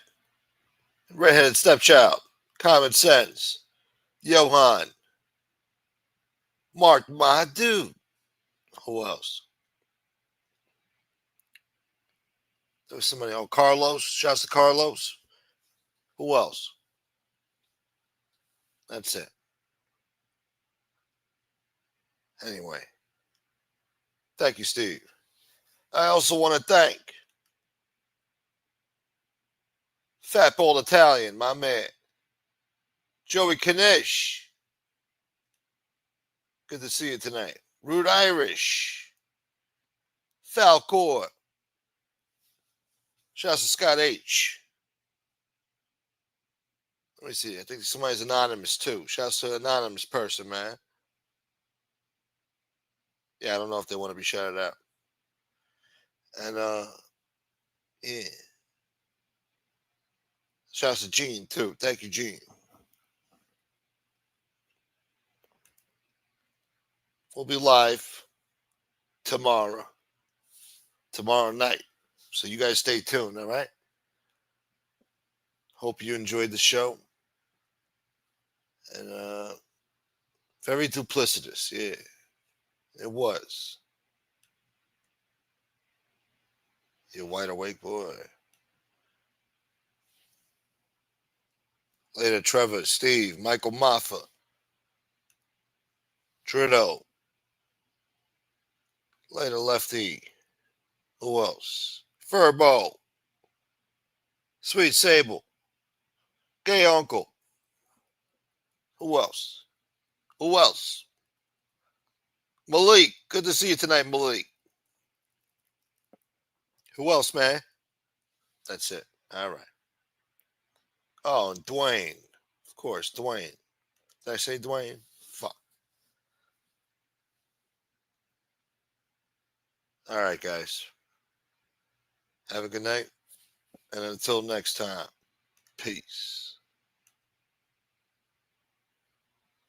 Redheaded Stepchild, Common Sense, Johan, Mark, my dude. Who else? There was somebody. Oh, Carlos. Shouts to Carlos. Who else? That's it. Anyway. Thank you, Steve. I also want to thank Fat Bald Italian, my man. Joey Kanish. Good to see you tonight. Rude Irish. Falcor. Shouts to Scott H. Let me see. I think somebody's anonymous too. Shouts to an anonymous person, man. Yeah, I don't know if they want to be shouted out. And yeah. Shouts to Gene too. Thank you, Gene. We'll be live tomorrow night. So you guys stay tuned, all right? Hope you enjoyed the show. And very duplicitous, yeah. It was. You wide awake boy. Later, Trevor, Steve, Michael Maffa, Tritto. Later, Lefty. Who else? Furbo. Sweet Sable. Gay Uncle. Who else? Who else? Malik. Good to see you tonight, Malik. Who else, man? That's it. All right. Oh, and Dwayne. Of course, Dwayne. Did I say Dwayne? Fuck. All right, guys. Have a good night. And until next time, peace.